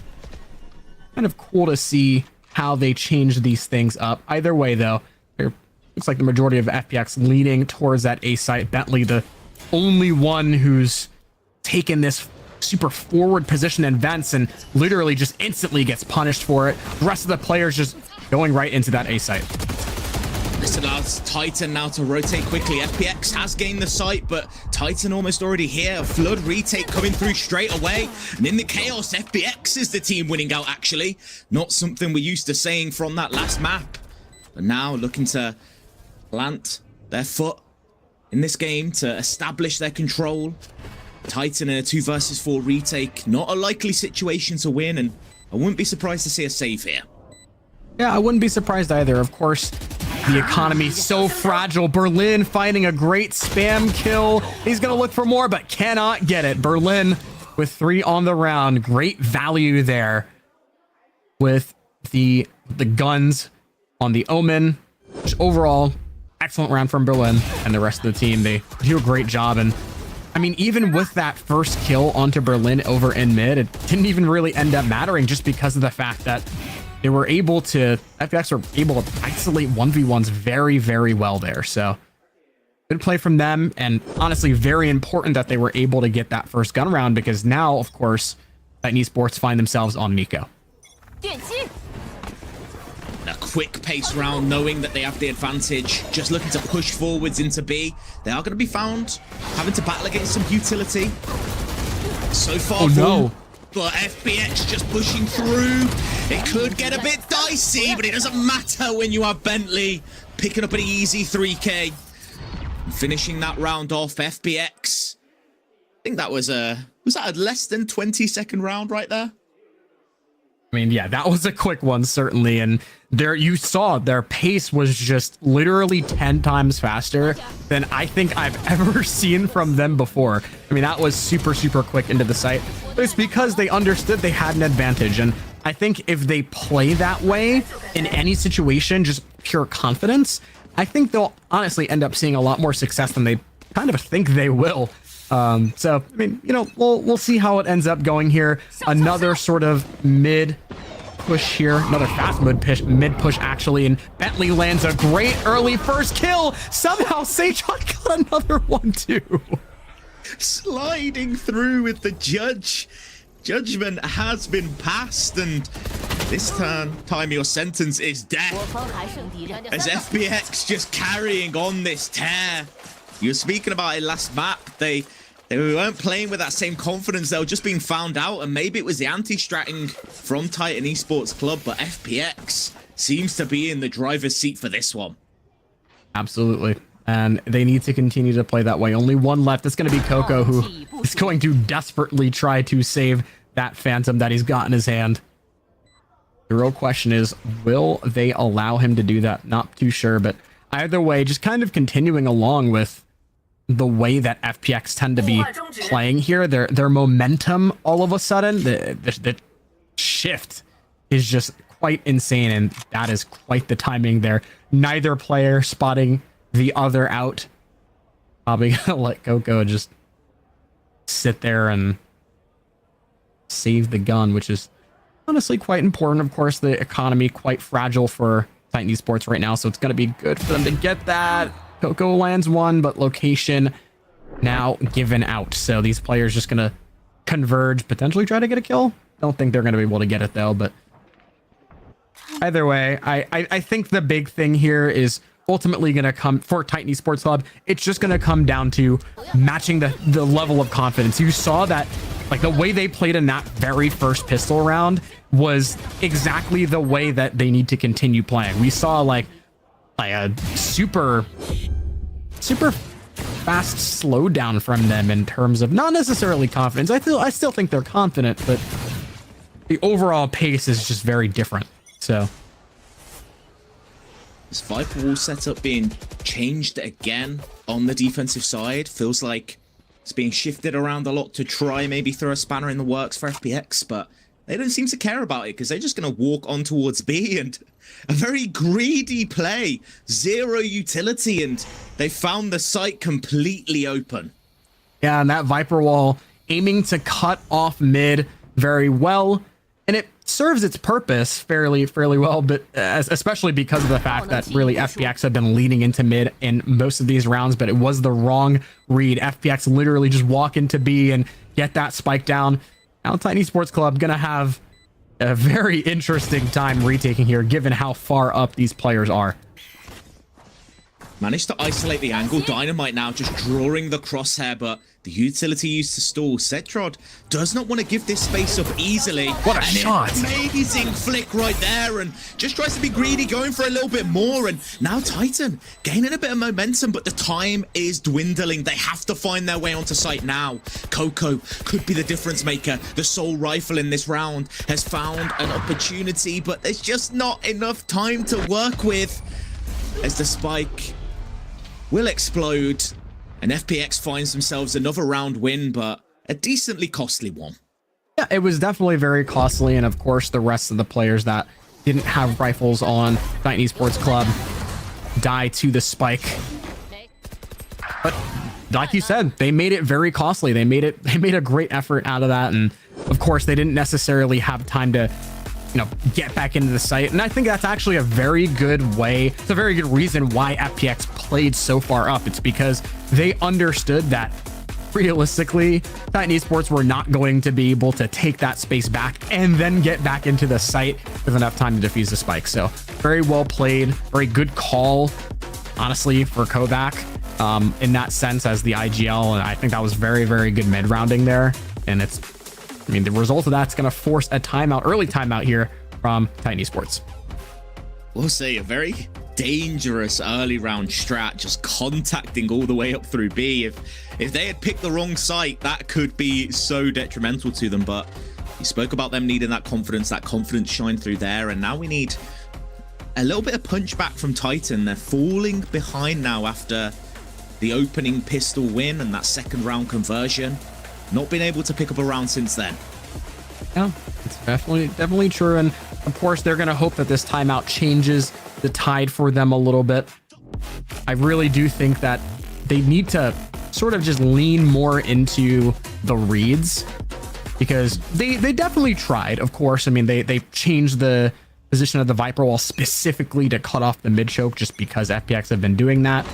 kind of cool to see how they change these things up. Either way, though, it looks like the majority of FPX leaning towards that A site. Bentley, the only one who's taken this super forward position in vents and literally just instantly gets punished for it. The rest of the players just going right into that A site. This allows Titan now to rotate quickly. FPX has gained the site, but Titan almost already here. A Flood retake coming through straight away. And in the chaos, FPX is the team winning out, actually. Not something we're used to saying from that last map. But now looking to plant their foot in this game to establish their control. Titan in a 2 versus 4 retake. Not a likely situation to win, and I wouldn't be surprised to see a save here. Yeah, I wouldn't be surprised either. Of course, the economy so fragile. Berlin finding a great spam kill. He's going to look for more, but cannot get it. Berlin with 3 on the round. Great value there with the guns on the Omen. Just overall, excellent round from Berlin and the rest of the team. They do a great job. And I mean, even with that first kill onto Berlin over in mid, it didn't even really end up mattering just because of the fact that they were able to, FPX were able to isolate 1v1s very, very well there. So good play from them, and honestly, very important that they were able to get that first gun round, because now, of course, Titan Esports find themselves on Nico. A quick pace round, knowing that they have the advantage, just looking to push forwards into B. They are going to be found having to battle against some utility. So far, but FPX just pushing through. It could get a bit dicey, but it doesn't matter when you have Bentley picking up an easy 3K. Finishing that round off, FPX. I think that was that a less than 20-second round right there? I mean, yeah, that was a quick one, certainly. And there, you saw their pace was just literally 10 times faster than I think I've ever seen from them before. I mean, that was super, super quick into the site. But it's because they understood they had an advantage. And I think if they play that way in any situation, just pure confidence, I think they'll honestly end up seeing a lot more success than they kind of think they will. So, I mean, you know, we'll see how it ends up going here. Another sort of mid push here. Another fast mid push, actually. And Bentley lands a great early first kill. Somehow, Sejong got another one, too. Sliding through with the judge. Judgment has been passed, and this time your sentence is death. As FPX just carrying on this tear. You were speaking about it last map. They weren't playing with that same confidence. They were just being found out, and maybe it was the anti-stratting from Titan Esports Club, but FPX seems to be in the driver's seat for this one. Absolutely. And they need to continue to play that way. Only one left. It's going to be Coco, who is going to desperately try to save that Phantom that he's got in his hand. The real question is, will they allow him to do that? Not too sure, but either way, just kind of continuing along with the way that FPX tend to be playing here. Their momentum all of a sudden, the shift is just quite insane, and that is quite the timing there. Neither player spotting the other out. Probably gonna let Coco just sit there and save the gun, which is honestly quite important. Of course, the economy quite fragile for Titan Esports right now, so it's gonna be good for them to get that. Coco lands one, but location now given out. So these players just gonna converge, potentially try to get a kill. Don't think they're gonna be able to get it though, but either way, I think the big thing here is ultimately going to come for Titan Esports Club. It's just going to come down to matching the level of confidence. You saw that, like, the way they played in that very first pistol round was exactly the way that they need to continue playing. We saw like a super fast slowdown from them in terms of not necessarily confidence. I still think they're confident, but the overall pace is just very different. So this Viper wall setup being changed again on the defensive side feels like it's being shifted around a lot to try maybe throw a spanner in the works for FPX, but they don't seem to care about it because they're just going to walk on towards B, and a very greedy play, zero utility, and they found the site completely open. Yeah, and that Viper wall aiming to cut off mid very well, and it serves its purpose fairly well, but especially because of the fact that really FPX have been leading into mid in most of these rounds, but it was the wrong read. FPX literally just walk into B and get that spike down. Now Titan Esports Club gonna have a very interesting time retaking here, given how far up these players are. Managed to isolate the angle. Dynamite now just drawing the crosshair, but the utility used to stall. Cetrod does not want to give this space up easily. What a shot. Amazing flick right there, and just tries to be greedy, going for a little bit more. And now Titan gaining a bit of momentum, but the time is dwindling. They have to find their way onto site now. Coco could be the difference maker. The sole rifle in this round has found an opportunity, but there's just not enough time to work with as the spike will explode, and FPX finds themselves another round win, but a decently costly one. Yeah, it was definitely very costly, and of course the rest of the players that didn't have rifles on Titan Esports Club die to the spike. But like you said, they made it very costly. They made a great effort out of that, and of course they didn't necessarily have time to, you know, get back into the site. And I think that's actually a very good way. It's a very good reason why FPX played so far up. It's because they understood that realistically, Titan Esports were not going to be able to take that space back and then get back into the site with enough time to defuse the spike. So very well played, very good call, honestly, for Kovac in that sense as the IGL. And I think that was very, very good mid rounding there. And I mean, the result of that's going to force a timeout, early timeout here from Titan Esports. We'll see, a very dangerous early round strat, just contacting all the way up through B. If they had picked the wrong site, that could be so detrimental to them. But you spoke about them needing that confidence shined through there. And now we need a little bit of punch back from Titan. They're falling behind now after the opening pistol win and that second round conversion. Not been able to pick up a round since then. Yeah, it's definitely true. And of course, they're going to hope that this timeout changes the tide for them a little bit. I really do think that they need to sort of just lean more into the reads, because they definitely tried. Of course, I mean, they changed the position of the Viper wall specifically to cut off the mid choke, just because FPX have been doing that.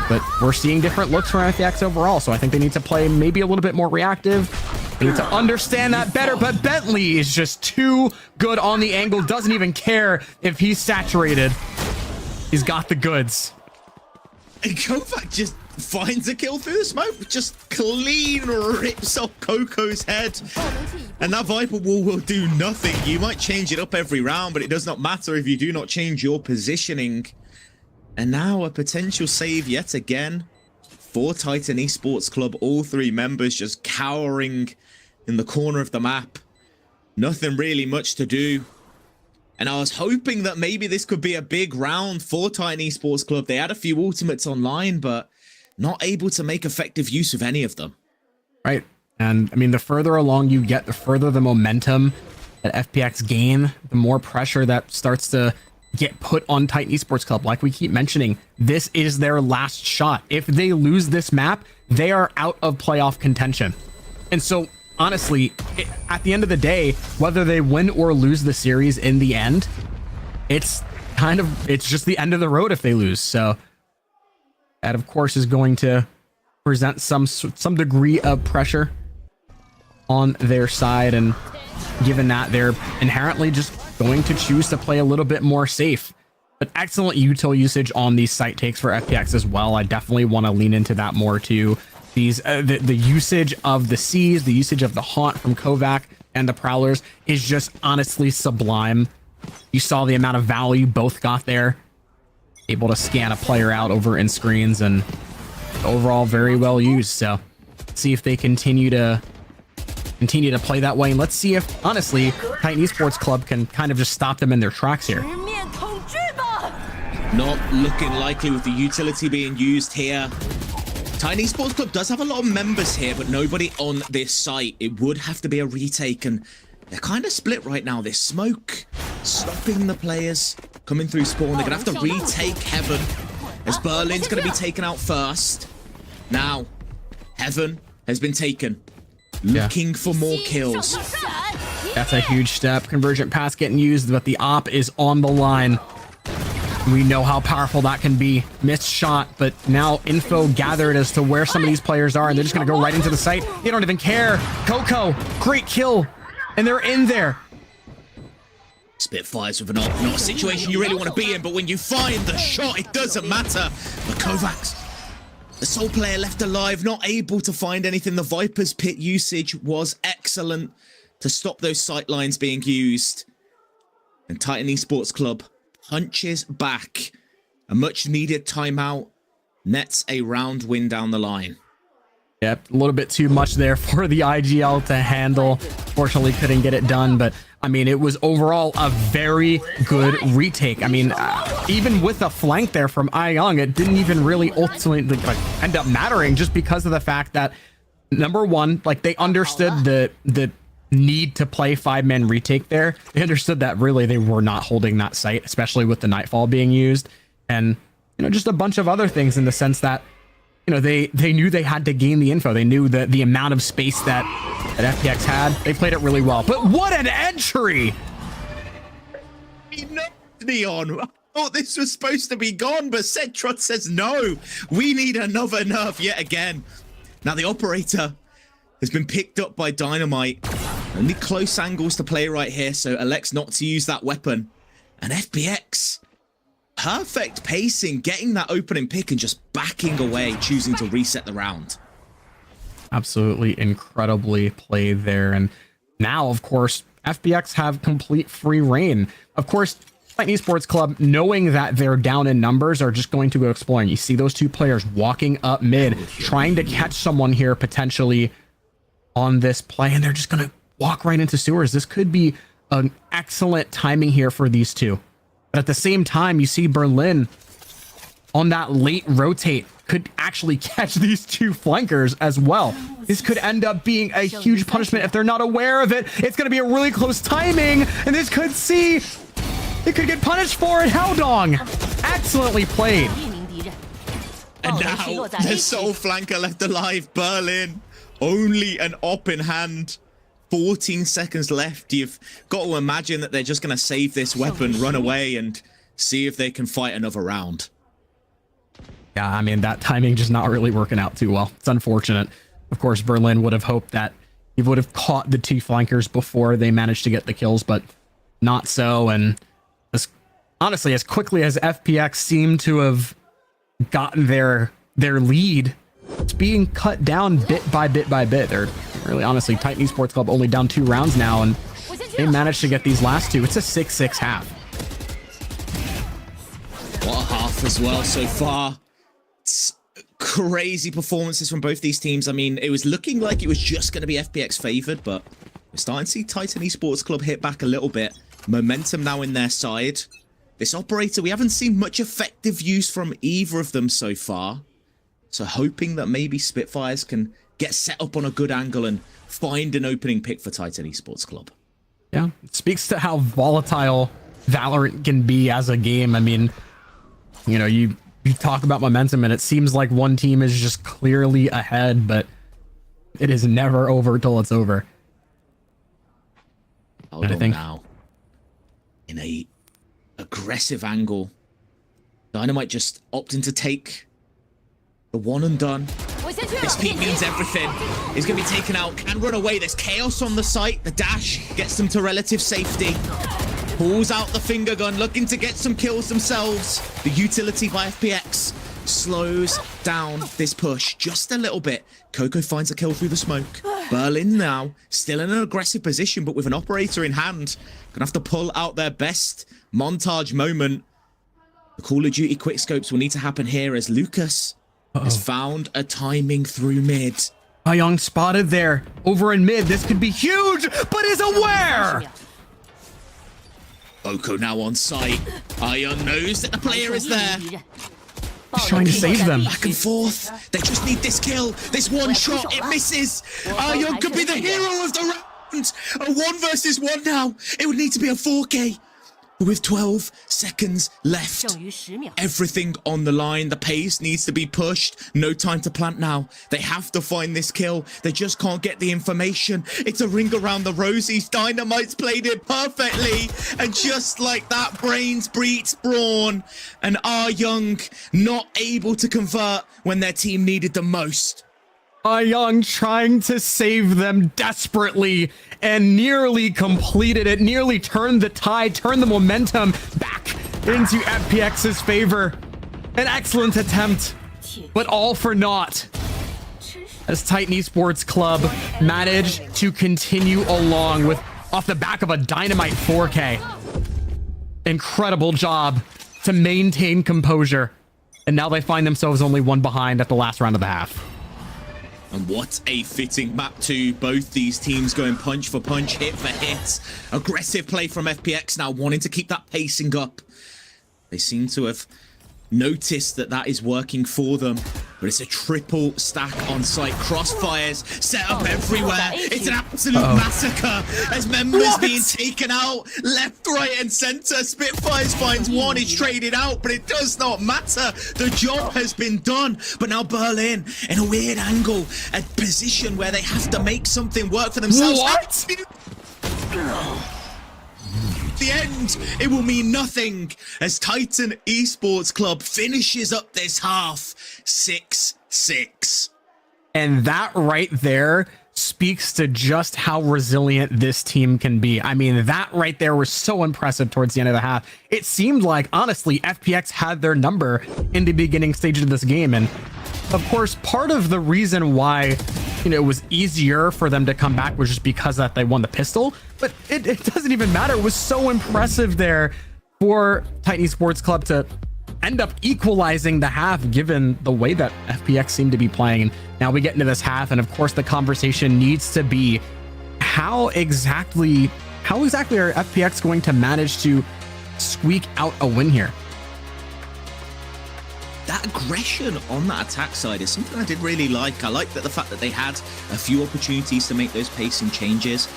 But we're seeing different looks from FPX overall, so I think they need to play maybe a little bit more reactive. They need to understand that better, but Bentley is just too good on the angle, doesn't even care if he's saturated. He's got the goods. And Kovac just finds a kill through the smoke, just clean rips off Coco's head. And that Viper wall will do nothing. You might change it up every round, but it does not matter if you do not change your positioning. And now a potential save yet again for Titan Esports Club. All 3 members just cowering in the corner of the map. Nothing really much to do. And I was hoping that maybe this could be a big round for Titan Esports Club. They had a few ultimates online, but not able to make effective use of any of them. Right. And I mean, the further along you get, the further the momentum that FPX gain, the more pressure that starts to get put on Titan Esports Club. Like we keep mentioning, this is their last shot. If they lose this map, they are out of playoff contention. And so honestly, at the end of the day, whether they win or lose the series in the end, it's just the end of the road if they lose. So that of course is going to present some degree of pressure on their side, and given that they're inherently just going to choose to play a little bit more safe. But excellent util usage on these site takes for FPX as well. I definitely want to lean into that more too. These the usage of the C's, the usage of the Haunt from Kovac and the Prowlers is just honestly sublime. You saw the amount of value both got there, able to scan a player out over in screens, and overall very well used. So see if they continue to play that way, and let's see if honestly Titan Esports Club can kind of just stop them in their tracks here. Not looking likely with the utility being used here. Titan Esports Club does have a lot of members here, but nobody on this site. It would have to be a retake, and they're kind of split right now. There's smoke stopping the players coming through spawn. They're gonna have to retake Heaven, as Berlin's gonna be taken out first. Now Heaven has been taken, looking for more kills. That's a huge step. Convergent pass getting used, but the op is on the line. We know how powerful that can be. Missed shot, but now info gathered as to where some of these players are, and they're just gonna go right into the site. They don't even care. Coco, great kill, and they're in there. Spitfires with an op, not a situation you really want to be in, but when you find the shot, it doesn't matter. But Kovacs, the sole player left alive, not able to find anything. The Viper's pit usage was excellent to stop those sight lines being used. And Titan Esports Club punches back. A much needed timeout nets a round win down the line. Yep, a little bit too much there for the IGL to handle. Fortunately, couldn't get it done, but I mean, it was overall a very good retake. I mean, even with a flank there from Young, it didn't even really ultimately end up mattering, just because of the fact that, number one, like they understood the need to play 5-man retake there. They understood that really they were not holding that site, especially with the Nightfall being used, and you know, just a bunch of other things in the sense that, you know, they knew they had to gain the info. They knew that the amount of space that FPX had. They played it really well. But what an entry! Neon, I thought this was supposed to be gone, but Centrot says no. We need another nerf yet again. Now the operator has been picked up by Dynamite. Only close angles to play right here, so elects not to use that weapon. And FPX, perfect pacing, getting that opening pick and just backing away, choosing to reset the round. Absolutely incredibly played there. And now, of course, FPX have complete free reign. Of course, Titan Esports Club, knowing that they're down in numbers, are just going to go exploring. You see those two players walking up mid, trying to catch someone here potentially on this play, and they're just going to walk right into sewers. This could be an excellent timing here for these two. But at the same time, you see Berlin on that late rotate could actually catch these two flankers as well. This could end up being a huge punishment if they're not aware of it. It's going to be a really close timing, and this could see, it could get punished for it. Heldong, excellently played. And now the sole flanker left alive. Berlin, only an op in hand. 14 seconds left. You've got to imagine that they're just going to save this weapon, run away, and see if they can fight another round. Yeah, I mean, that timing just not really working out too well. It's unfortunate. Of course, Berlin would have hoped that he would have caught the two flankers before they managed to get the kills, but not so. And honestly, as quickly as FPX seemed to have gotten their lead, it's being cut down bit by bit by bit. They're really, honestly, Titan Esports Club only down 2 rounds now, and they managed to get these last two. It's a 6-6 half. What a half off as well so far. It's crazy performances from both these teams. I mean, it was looking like it was just going to be FPX favored, but we're starting to see Titan Esports Club hit back a little bit. Momentum now in their side. This operator, we haven't seen much effective use from either of them so far. So hoping that maybe Spitfires can get set up on a good angle and find an opening pick for Titan Esports Club. Yeah, it speaks to how volatile Valorant can be as a game. I mean, you know, you talk about momentum and it seems like one team is just clearly ahead, but it is never over till it's over. Hold on now. In a aggressive angle, Dynamite just opting to take the one and done. This peak means everything. He's going to be taken out. Can run away. There's chaos on the site. The dash gets them to relative safety. Pulls out the finger gun, looking to get some kills themselves. The utility by FPX slows down this push just a little bit. Coco finds a kill through the smoke. Berlin now still in an aggressive position, but with an operator in hand. Gonna have to pull out their best montage moment. The Call of Duty quickscopes will need to happen here as Lucas has found a timing through mid. Young spotted there over in mid. This could be huge, but is aware. Coco now on site. Young knows that the player is there. He's trying to save them. Back and forth. They just need this kill. This one shot, it misses. Young could be the hero of the round. A 1 versus 1 now. It would need to be a 4K. With 12 seconds left, everything on the line. The pace needs to be pushed. No time to plant now. They have to find this kill. They just can't get the information. It's a ring around the rosies. Dynamite's played it perfectly. And just like that, brains beats brawn. And Young not able to convert when their team needed the most. Young trying to save them desperately and nearly completed it, nearly turned the tide, turned the momentum back into FPX's favor. An excellent attempt, but all for naught. As Titan Esports Club managed to continue along with off the back of a dynamite 4K. Incredible job to maintain composure. And now they find themselves only one behind at the last round of the half. And what a fitting map to both these teams going punch for punch, hit for hit. Aggressive play from FPX now wanting to keep that pacing up. They seem to have noticed that that is working for them, but it's a triple stack on site. Crossfires set up everywhere. It's an absolute massacre as members being taken out left, right, and center. Spitfires finds one, is traded out, but it does not matter. The job has been done. But now Berlin in a weird angle, a position where they have to make something work for themselves. What? The end, it will mean nothing as Titan Esports Club finishes up this half 6-6. And that right there speaks to just how resilient this team can be. I mean, that right there was so impressive towards the end of the half. It seemed like, honestly, FPX had their number in the beginning stages of this game. And of course, part of the reason why, you know, it was easier for them to come back was just because that they won the pistol. But it doesn't even matter. It was so impressive there for Titan Esports Club to end up equalizing the half, given the way that FPX seemed to be playing. And now we get into this half, and of course the conversation needs to be how exactly are FPX going to manage to squeak out a win here? That aggression on that attack side is something I did really like. I like that the fact that they had a few opportunities to make those pacing changes.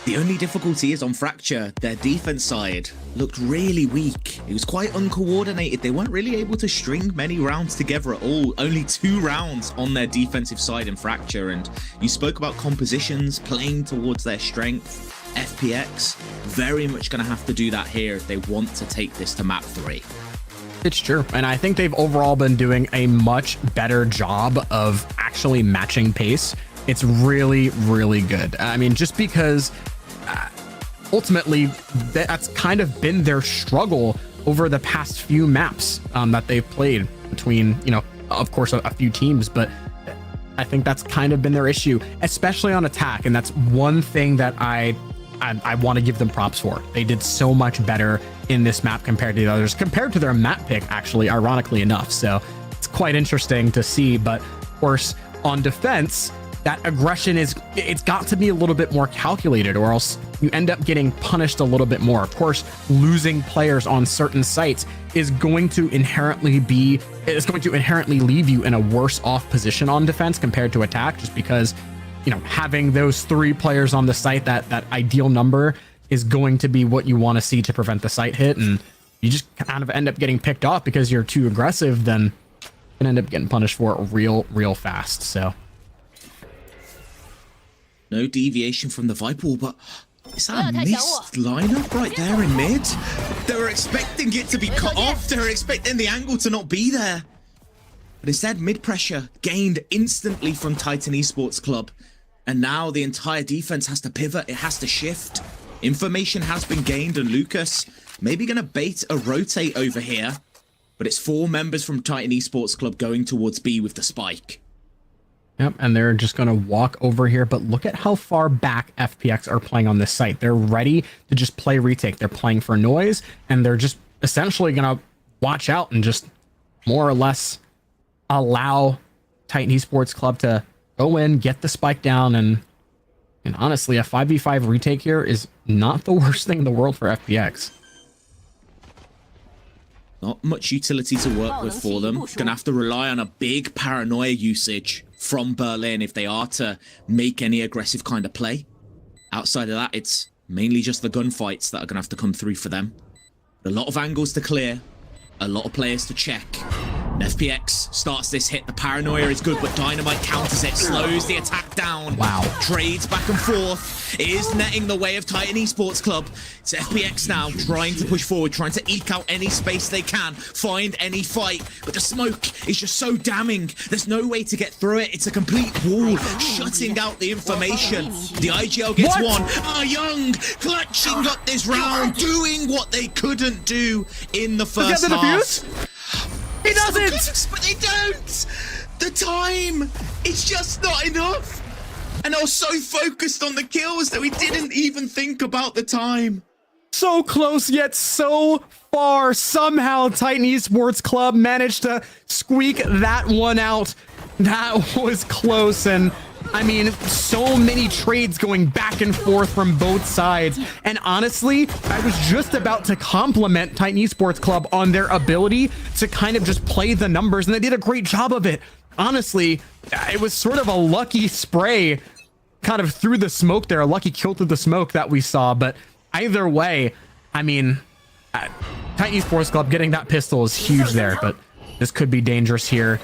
The only difficulty is on Fracture. Their defense side looked really weak. It was quite uncoordinated. They weren't really able to string many rounds together at all. Only 2 rounds on their defensive side in Fracture. And you spoke about compositions, playing towards their strength. FPX very much going to have to do that here if they want to take this to map 3. It's true. And I think they've overall been doing a much better job of actually matching pace. It's really, really good. I mean, just because ultimately that's kind of been their struggle over the past few maps that they've played between, you know, of course, a few teams, but I think that's kind of been their issue, especially on attack. And that's one thing that I I want to give them props for. They did so much better in this map compared to the others, compared to their map pick, actually, ironically enough. So it's quite interesting to see. But of course, on defense, that aggression it's got to be a little bit more calculated, or else you end up getting punished a little bit more. Of course, losing players on certain sites is going to inherently leave you in a worse off position on defense compared to attack, just because, you know, having those 3 players on the site, that ideal number is going to be what you want to see to prevent the site hit, and you just kind of end up getting picked off because you're too aggressive, then you can end up getting punished for it real fast. So no deviation from the Viper, but is that a missed lineup right there in mid? They were expecting it to be cut off. They were expecting the angle to not be there. But instead, mid pressure gained instantly from Titan Esports Club. And now the entire defense has to pivot. It has to shift. Information has been gained, and Lucas maybe going to bait a rotate over here. But it's 4 members from Titan Esports Club going towards B with the spike. Yep, and they're just going to walk over here, but look at how far back FPX are playing on this site. They're ready to just play retake. They're playing for noise, and they're just essentially going to watch out and just more or less allow Titan Esports Club to go in, get the spike down, and honestly, a 5v5 retake here is not the worst thing in the world for FPX. Not much utility to work with for them. Gonna have to rely on a big paranoia usage from Berlin if they are to make any aggressive kind of play. Outside of that, it's mainly just the gunfights that are gonna have to come through for them. A lot of angles to clear, a lot of players to check. And FPX starts this hit. The paranoia is good, but Dynamite counters it, slows the attack down. Wow. Trades back and forth. It is netting the way of Titan Esports Club. It's FPX now trying to push forward, trying to eke out any space they can, find any fight. But the smoke is just so damning. There's no way to get through it. It's a complete wall, shutting out the information. The IGL gets one. Young clutching up this round, doing what they couldn't do in the first half. He doesn't! But they don't! The time is just not enough! And I was so focused on the kills that we didn't even think about the time. So close, yet so far. Somehow Titan Esports Club managed to squeak that one out. That was close, and I mean, so many trades going back and forth from both sides. And honestly, I was just about to compliment Titan Esports Club on their ability to kind of just play the numbers, and they did a great job of it. Honestly, it was sort of a lucky spray kind of through the smoke there, a lucky kill through the smoke that we saw. But either way, I mean, Titan Esports Club getting that pistol is huge there, but this could be dangerous here.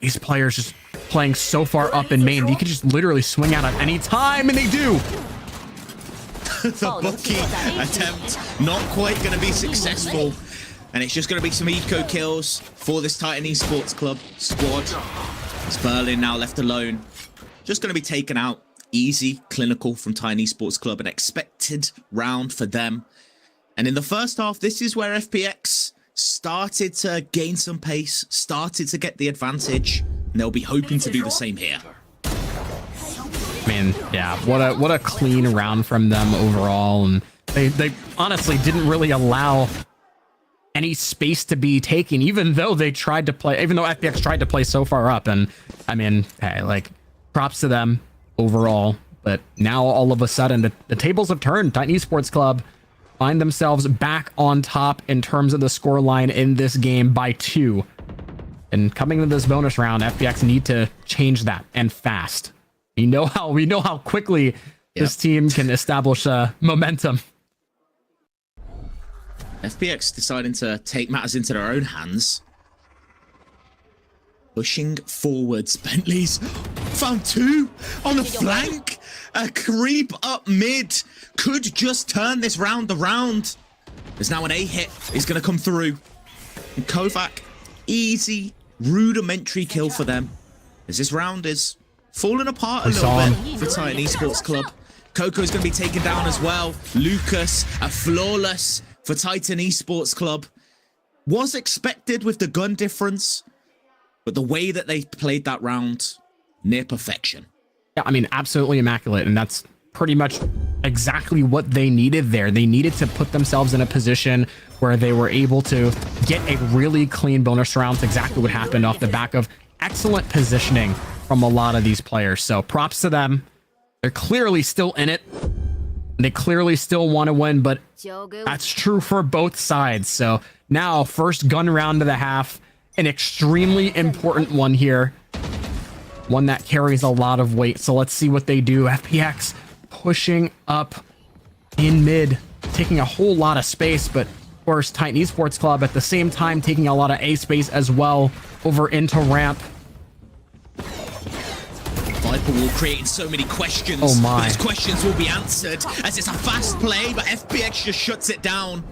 These players just playing so far up in main, you could just literally swing out at any time, and they do. The bookie attempt not quite going to be successful, and it's just going to be some eco kills for this Titan Esports Club squad. It's Berlin now left alone, just going to be taken out. Easy, clinical from Titan Esports Club, an expected round for them. And in the first half, this is where FPX started to gain some pace, started to get the advantage, and they'll be hoping to do the same here. I mean, yeah, what a clean round from them overall, and they honestly didn't really allow any space to be taken, even though FPX tried to play so far up. And I mean, hey, like, props to them overall. But now all of a sudden the tables have turned. Titan Esports Club find themselves back on top in terms of the scoreline in this game by 2. And coming into this bonus round, FPX need to change that, and fast. We know how quickly this team can establish momentum. FPX deciding to take matters into their own hands. Pushing forwards, Bentley's found 2 on the flank. A creep up mid could just turn this round around. There's now an A hit. Is going to come through. And Kovac, easy, rudimentary kill for them. As this round is falling apart a little bit for Titan Esports Club. Coco's going to be taken down as well. Lucas, a flawless for Titan Esports Club. Was expected with the gun difference, but the way that they played that round, near perfection. Yeah, I mean, absolutely immaculate, and that's pretty much exactly what they needed there. They needed to put themselves in a position where they were able to get a really clean bonus round. It's exactly what happened off the back of excellent positioning from a lot of these players. So props to them. They're clearly still in it. They clearly still want to win, but that's true for both sides. So now, first gun round of the half, an extremely important one here. One that carries a lot of weight. So let's see what they do. FPX pushing up in mid, taking a whole lot of space, but of course, Titan Esports Club at the same time taking a lot of A space as well over into ramp. Viper will create so many questions. Oh my. But those questions will be answered as it's a fast play, but FPX just shuts it down.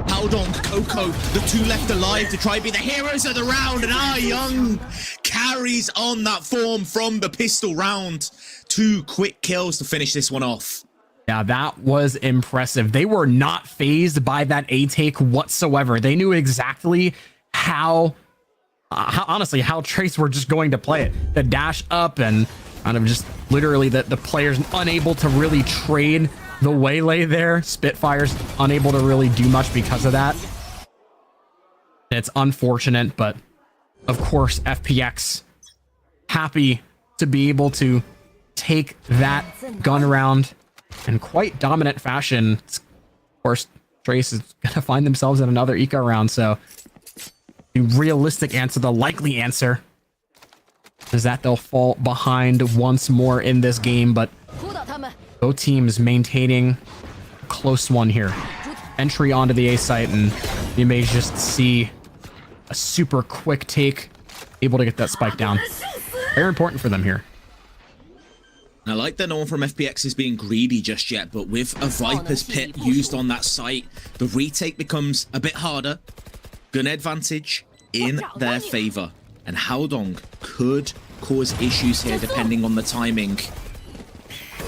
Haldong, Coco, the two left alive to try and be the heroes of the round, and Young carries on that form from the pistol round. 2 quick kills to finish this one off. Yeah, that was impressive. They were not phased by that A take whatsoever. They knew exactly how honestly, how Trace were just going to play it. The dash up and kind of just literally the players unable to really trade the waylay there. Spitfire's unable to really do much because of that. It's unfortunate, but of course, FPX happy to be able to take that gun round in quite dominant fashion. Of course, Trace is going to find themselves in another eco round, so the realistic answer, the likely answer, is that they'll fall behind once more in this game, but both teams maintaining a close one here. Entry onto the A site, and you may just see a super quick take, able to get that spike down. Very important for them here. I like that no one from FPX is being greedy just yet, but with a Viper's Pit used on that site, the retake becomes a bit harder. Gun advantage in their favor, and Haldong could cause issues here depending on the timing.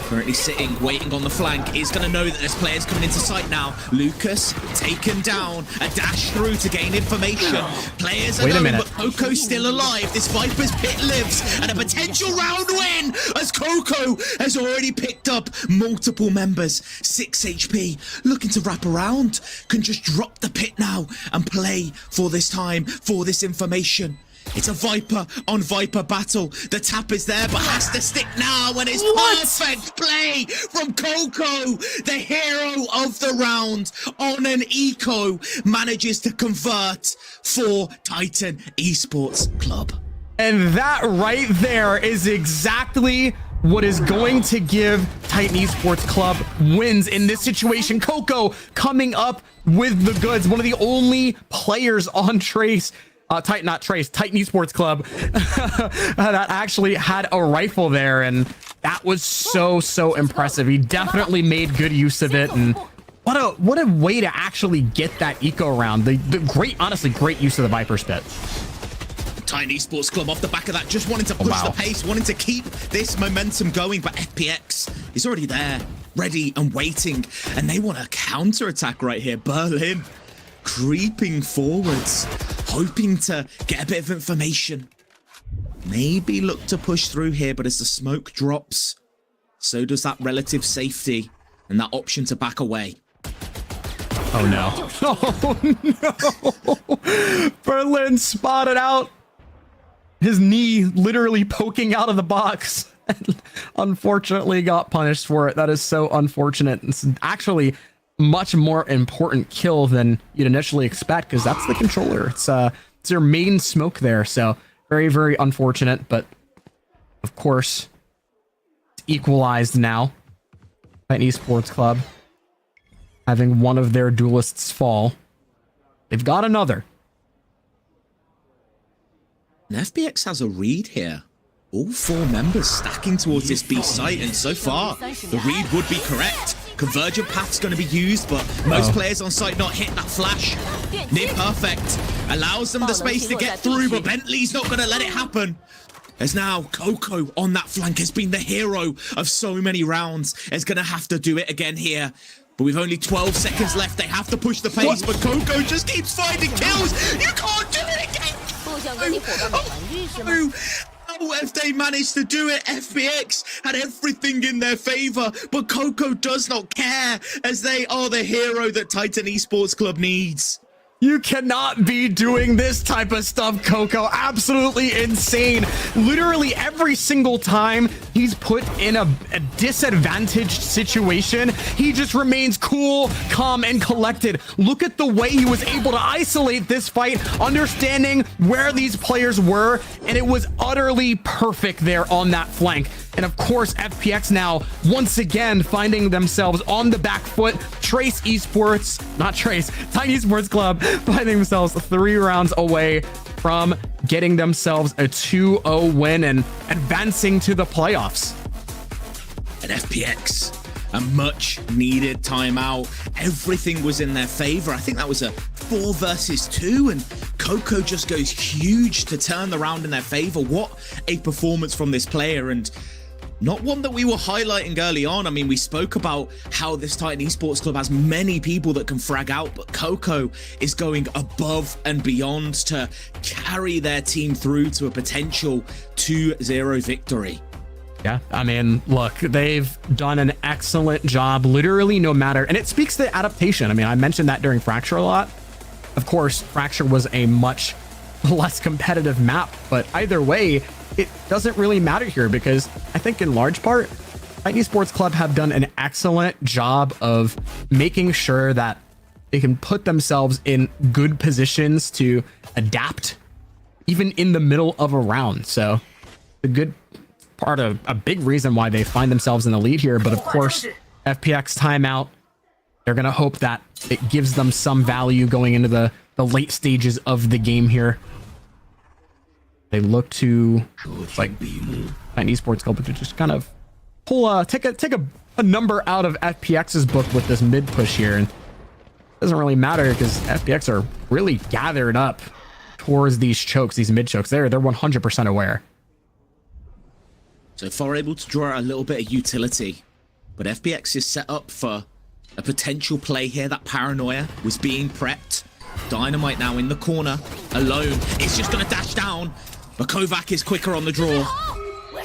Currently sitting, waiting on the flank, is going to know that there's players coming into sight now. Lucas taken down, a dash through to gain information. Players are known, but Coco's still alive. This Viper's Pit lives, and a potential round win as Coco has already picked up multiple members. 6 HP, looking to wrap around, can just drop the pit now and play for this time, for this information. It's a Viper on Viper battle. The tap is there, but has to stick now, and it's perfect play from Coco, the hero of the round, on an eco, manages to convert for Titan Esports Club. And that right there is exactly what is going to give Titan Esports Club wins in this situation. Coco coming up with the goods, one of the only players on Trace, Titan Esports Club that actually had a rifle there, and that was so impressive. He definitely made good use of it, and what a way to actually get that eco round. The honestly great use of the Viper's Pit. Titan Esports Club off the back of that, just wanting to push the pace, wanting to keep this momentum going, but FPX is already there, ready and waiting, and they want a counter-attack right here. Berlin creeping forwards, hoping to get a bit of information. Maybe look to push through here, but as the smoke drops, so does that relative safety and that option to back away. Oh no. Oh no. Berlin spotted out. His knee literally poking out of the box. And unfortunately got punished for it. That is so unfortunate. It's actually much more important kill than you'd initially expect, because that's the controller. It's your main smoke there. So very unfortunate, but of course it's equalized now. Titan Esports Club having one of their duelists fall. They've got another. And FPX has a read here. All 4 members stacking towards this B site, and so far the read would be correct. Convergent path's going to be used, but most players on site not hit that flash. Near perfect. Allows them the space to get through, but Bentley's not going to let it happen. As now Coco on that flank has been the hero of so many rounds. Is going to have to do it again here. But with only 12 seconds left, they have to push the pace, but Coco just keeps finding kills. You can't do it again! if they managed to do it. FPX had everything in their favor, but Coco does not care, as they are the hero that Titan Esports Club needs. You cannot be doing this type of stuff, Coco. Absolutely insane. Literally every single time he's put in a disadvantaged situation, he just remains cool, calm, and collected. Look at the way he was able to isolate this fight, understanding where these players were, and it was utterly perfect there on that flank. And of course, FPX now once again finding themselves on the back foot. Titan Esports Club finding themselves 3 rounds away from getting themselves a 2-0 win and advancing to the playoffs. And FPX, a much needed timeout. Everything was in their favor. I think that was a 4 versus 2, and Coco just goes huge to turn the round in their favor. What a performance from this player, and not one that we were highlighting early on. I mean, we spoke about how this Titan Esports Club has many people that can frag out, but Coco is going above and beyond to carry their team through to a potential 2-0 victory. Yeah, I mean, look, they've done an excellent job, literally no matter, and it speaks to adaptation. I mean, I mentioned that during Fracture a lot. Of course, Fracture was a much less competitive map, but either way, it doesn't really matter here, because I think in large part, Titan Esports Club have done an excellent job of making sure that they can put themselves in good positions to adapt, even in the middle of a round. So a good part of a big reason why they find themselves in the lead here. But of course, FPX timeout, they're going to hope that it gives them some value going into the late stages of the game here. They look to like Titan Esports Club to just kind of pull take a number out of FPX's book with this mid push here, and it doesn't really matter because FPX are really gathered up towards these chokes, these mid chokes. They're 100% aware. So far able to draw out a little bit of utility, but FPX is set up for a potential play here. That paranoia was being prepped. Dynamite now in the corner alone. It's just gonna dash down. But Kovac is quicker on the draw.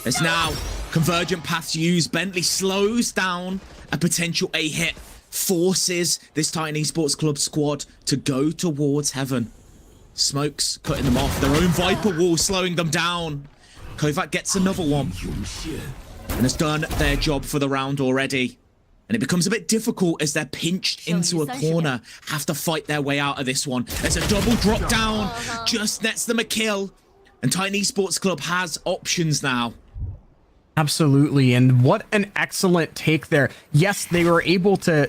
There's now convergent paths used. Bentley slows down a potential A hit, forces this Titan Esports Club squad to go towards heaven. Smokes cutting them off. Their own Viper wall slowing them down. Kovac gets another one and has done their job for the round already. And it becomes a bit difficult as they're pinched into a corner, have to fight their way out of this one. There's a double drop down, just nets them a kill. And Titan Esports Club has options now. Absolutely. And what an excellent take there. Yes, they were able to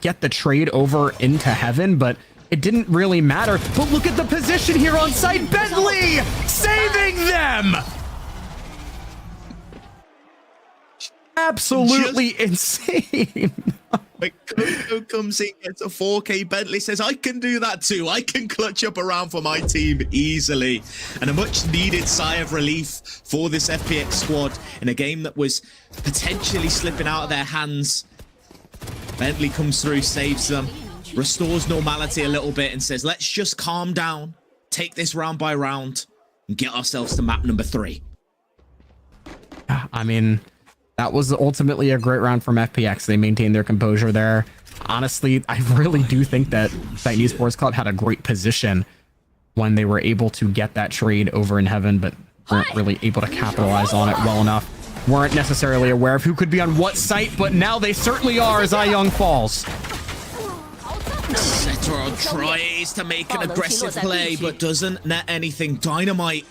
get the trade over into heaven, but it didn't really matter. But look at the position here on site. Bentley saving them. Absolutely insane. Like Coco comes in, gets a 4K. Bentley says, I can do that too. I can clutch up around for my team easily. And a much needed sigh of relief for this FPX squad in a game that was potentially slipping out of their hands. Bentley comes through, saves them, restores normality a little bit and says, let's just calm down, take this round by round and get ourselves to map number 3. I mean, that was ultimately a great round from FPX. They maintained their composure there. Honestly, I really do think that Titan Esports Club had a great position when they were able to get that trade over in heaven, but weren't really able to capitalize on it well enough. Weren't necessarily aware of who could be on what site, but now they certainly are as Young falls. Cetera tries to make an aggressive play, but doesn't net anything. Dynamite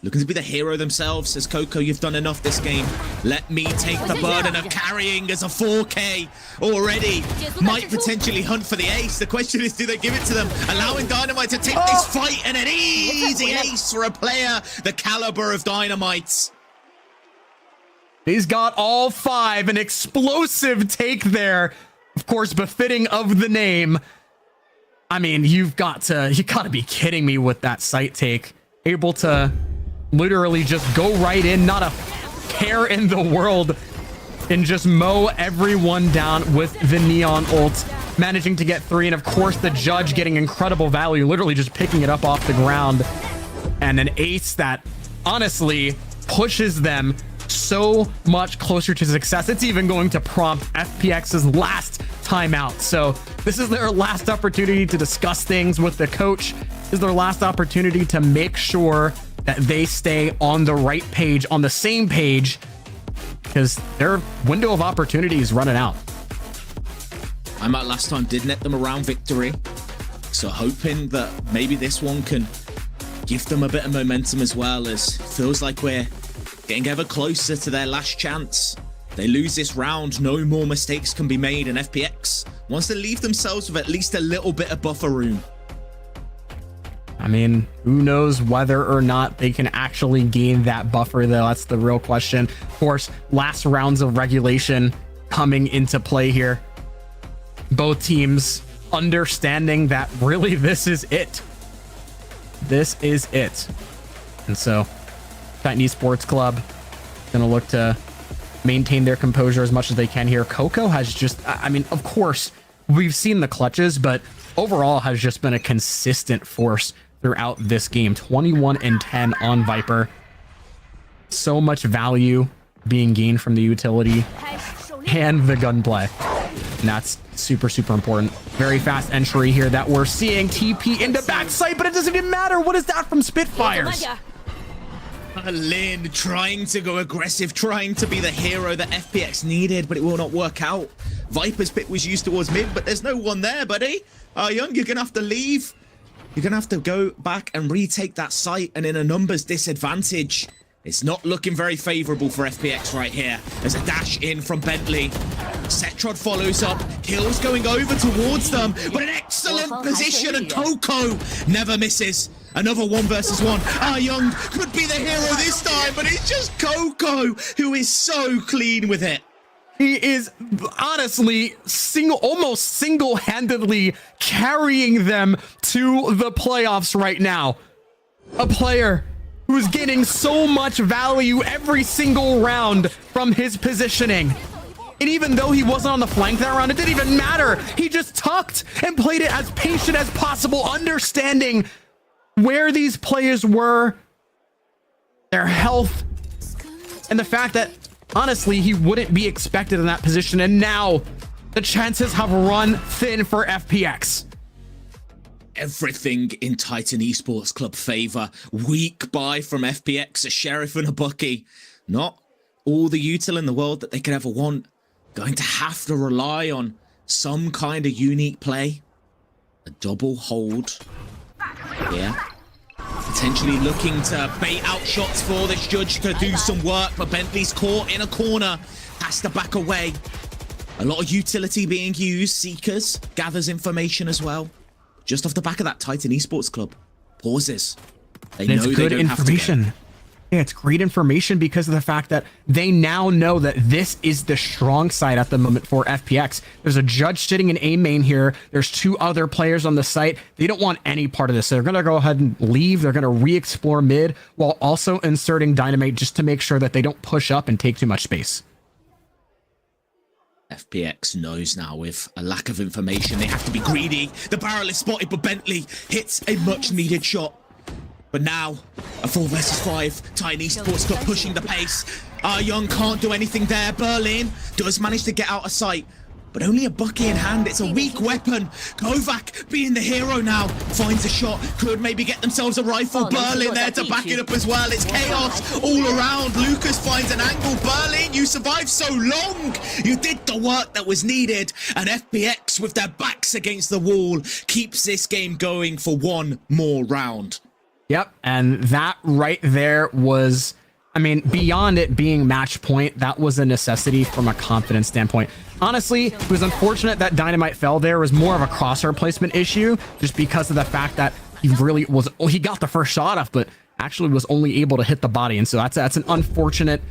looking to be the hero themselves. Says Coco, you've done enough this game. Let me take the burden of carrying as a 4K already. Might potentially hunt for the ace. The question is, do they give it to them? Allowing Dynamite to take this fight, and an easy ace for a player the caliber of Dynamite. He's got all 5. An explosive take there. Of course, befitting of the name. I mean, you gotta be kidding me with that site take. Able to literally just go right in, not a care in the world, and just mow everyone down with the Neon ult, managing to get 3. And of course, the judge getting incredible value, literally just picking it up off the ground. And an ace that honestly pushes them so much closer to success. It's even going to prompt FPX's last timeout. So this is their last opportunity to discuss things with the coach. This is their last opportunity to make sure that they stay on the right page, on the same page, because their window of opportunity is running out. I'm at last time did net them around victory. So hoping that maybe this one can give them a bit of momentum as well, as it feels like we're getting ever closer to their last chance. They lose this round, no more mistakes can be made, and FPX wants to leave themselves with at least a little bit of buffer room. I mean, who knows whether or not they can actually gain that buffer, though. That's the real question. Of course, last rounds of regulation coming into play here. Both teams understanding that really this is it. This is it. And so Titan Esports Club gonna look to maintain their composure as much as they can here. Coco has just, I mean, of course, we've seen the clutches, but overall has just been a consistent force throughout this game. 21-10 on Viper. So much value being gained from the utility and the gunplay. And that's super, super important. Very fast entry here that we're seeing. TP into backside, but it doesn't even matter. What is that from Spitfires? Lin trying to go aggressive, trying to be the hero that FPX needed, but it will not work out. Viper's pick was used towards mid, but there's no one there, buddy. Young, you're gonna have to leave. You're gonna have to go back and retake that site, and in a numbers disadvantage, it's not looking very favorable for FPX right here. There's a dash in from Bentley. Setrod follows up. Kills going over towards them, but an excellent position, and Coco never misses. Another 1 versus 1. Young could be the hero this time, but it's just Coco who is so clean with it. He is honestly almost single-handedly carrying them to the playoffs right now. A player who's getting so much value every single round from his positioning. And even though he wasn't on the flank that round, it didn't even matter. He just tucked and played it as patient as possible, understanding where these players were, their health, and the fact that honestly, he wouldn't be expected in that position. And now the chances have run thin for FPX. Everything in Titan Esports Club favor. Weak buy from FPX, a Sheriff and a Bucky. Not all the util in the world that they could ever want. Going to have to rely on some kind of unique play. A double hold. Yeah. Potentially looking to bait out shots for this judge to do some work, but Bentley's caught in a corner. Has to back away. A lot of utility being used. Seekers gathers information as well. Just off the back of that Titan Esports Club. Pauses. They know it's good they don't information. Have to Yeah, it's great information because of the fact that they now know that this is the strong side at the moment for FPX. There's a judge sitting in A main here. There's 2 other players on the site. They don't want any part of this. So they're going to go ahead and leave. They're going to re-explore mid while also inserting Dynamite just to make sure that they don't push up and take too much space. FPX knows now with a lack of information, they have to be greedy. The barrel is spotted, but Bentley hits a much needed shot. But now, a 4 versus 5, Titan Esports Club pushing the pace. Young can't do anything there. Berlin does manage to get out of sight, but only a Bucky in hand. It's a weak weapon. Kovac being the hero now, finds a shot. Could maybe get themselves a rifle. Berlin there to back it up as well. It's chaos all around. Lucas finds an angle. Berlin, you survived so long. You did the work that was needed. And FPX, with their backs against the wall, keeps this game going for 1 more round. Yep, and that right there was, I mean, beyond it being match point, that was a necessity from a confidence standpoint. Honestly, it was unfortunate that Dynamite fell there. It was more of a crosshair placement issue, just because of the fact that he really was, he got the first shot off, but actually was only able to hit the body. And so that's an unfortunate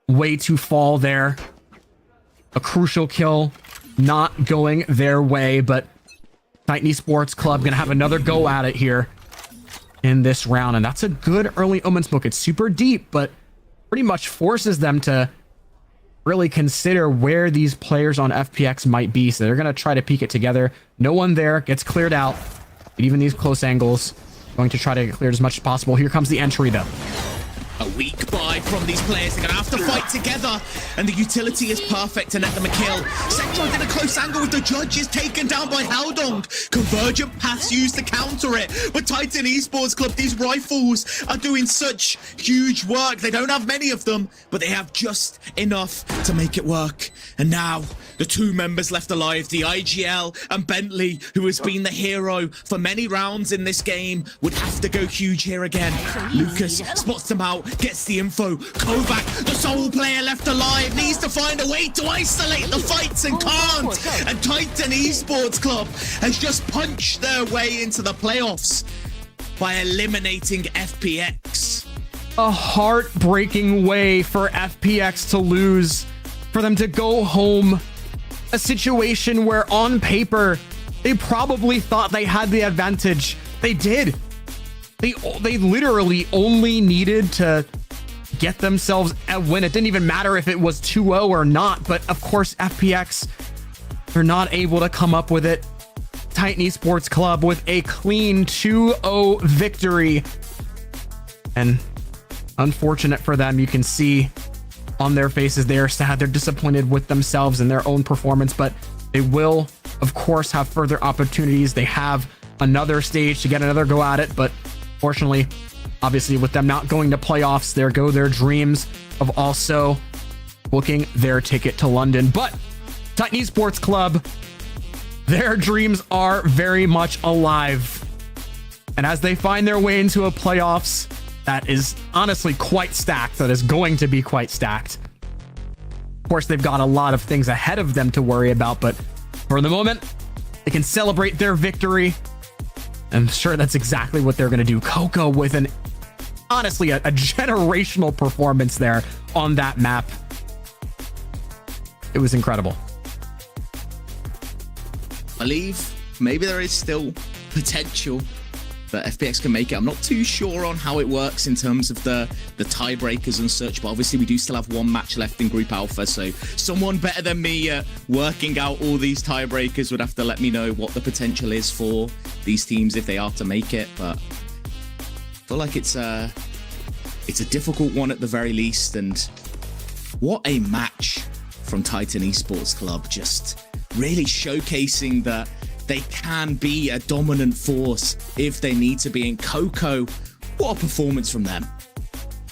way to fall there. A crucial kill, not going their way, but Titan Esports Club gonna have another go at it here in this round, and that's a good early omen smoke. It's super deep, but pretty much forces them to really consider where these players on FPX might be. So they're going to try to peek it together. No one there, gets cleared out. And even these close angles, going to try to get cleared as much as possible. Here comes the entry though. A weak buy from these players. They're going to have to fight together. And the utility is perfect to net them a kill. Sector did a close angle with the judges taken down by Haldong. Convergent paths used to counter it. But Titan Esports Club, these rifles are doing such huge work. They don't have many of them, but they have just enough to make it work. And now, the two members left alive, the IGL and Bentley, who has been the hero for many rounds in this game, would have to go huge here again. Lucas spots them out, gets the info. Kovac, the sole player left alive, needs to find a way to isolate the fights and can't. And Titan Esports Club has just punched their way into the playoffs by eliminating FPX. A heartbreaking way for FPX to lose, for them to go home. A situation where on paper, they probably thought they had the advantage. They did. They literally only needed to get themselves a win. It didn't even matter if it was 2-0 or not, but of course FPX, they're not able to come up with it. Titan Esports Club with a clean 2-0 victory. And unfortunate for them, you can see on their faces they are sad, they're disappointed with themselves and their own performance, but they will of course have further opportunities. They have another stage to get another go at it, but fortunately, obviously with them not going to playoffs, there go their dreams of also booking their ticket to London. But Titan Esports Club, their dreams are very much alive, and as they find their way into a playoffs that is honestly quite stacked, that is going to be quite stacked. Of course, they've got a lot of things ahead of them to worry about, but for the moment, they can celebrate their victory. I'm sure that's exactly what they're going to do. Coco with honestly, a generational performance there on that map. It was incredible. I believe maybe there is still potential that FPX can make it. I'm not too sure on how it works in terms of the tiebreakers and such, but obviously we do still have one match left in Group Alpha, so someone better than me working out all these tiebreakers would have to let me know what the potential is for these teams if they are to make it. But I feel like it's a difficult one at the very least, and what a match from Titan Esports Club, just really showcasing that they can be a dominant force if they need to be. In Coco, what a performance from them.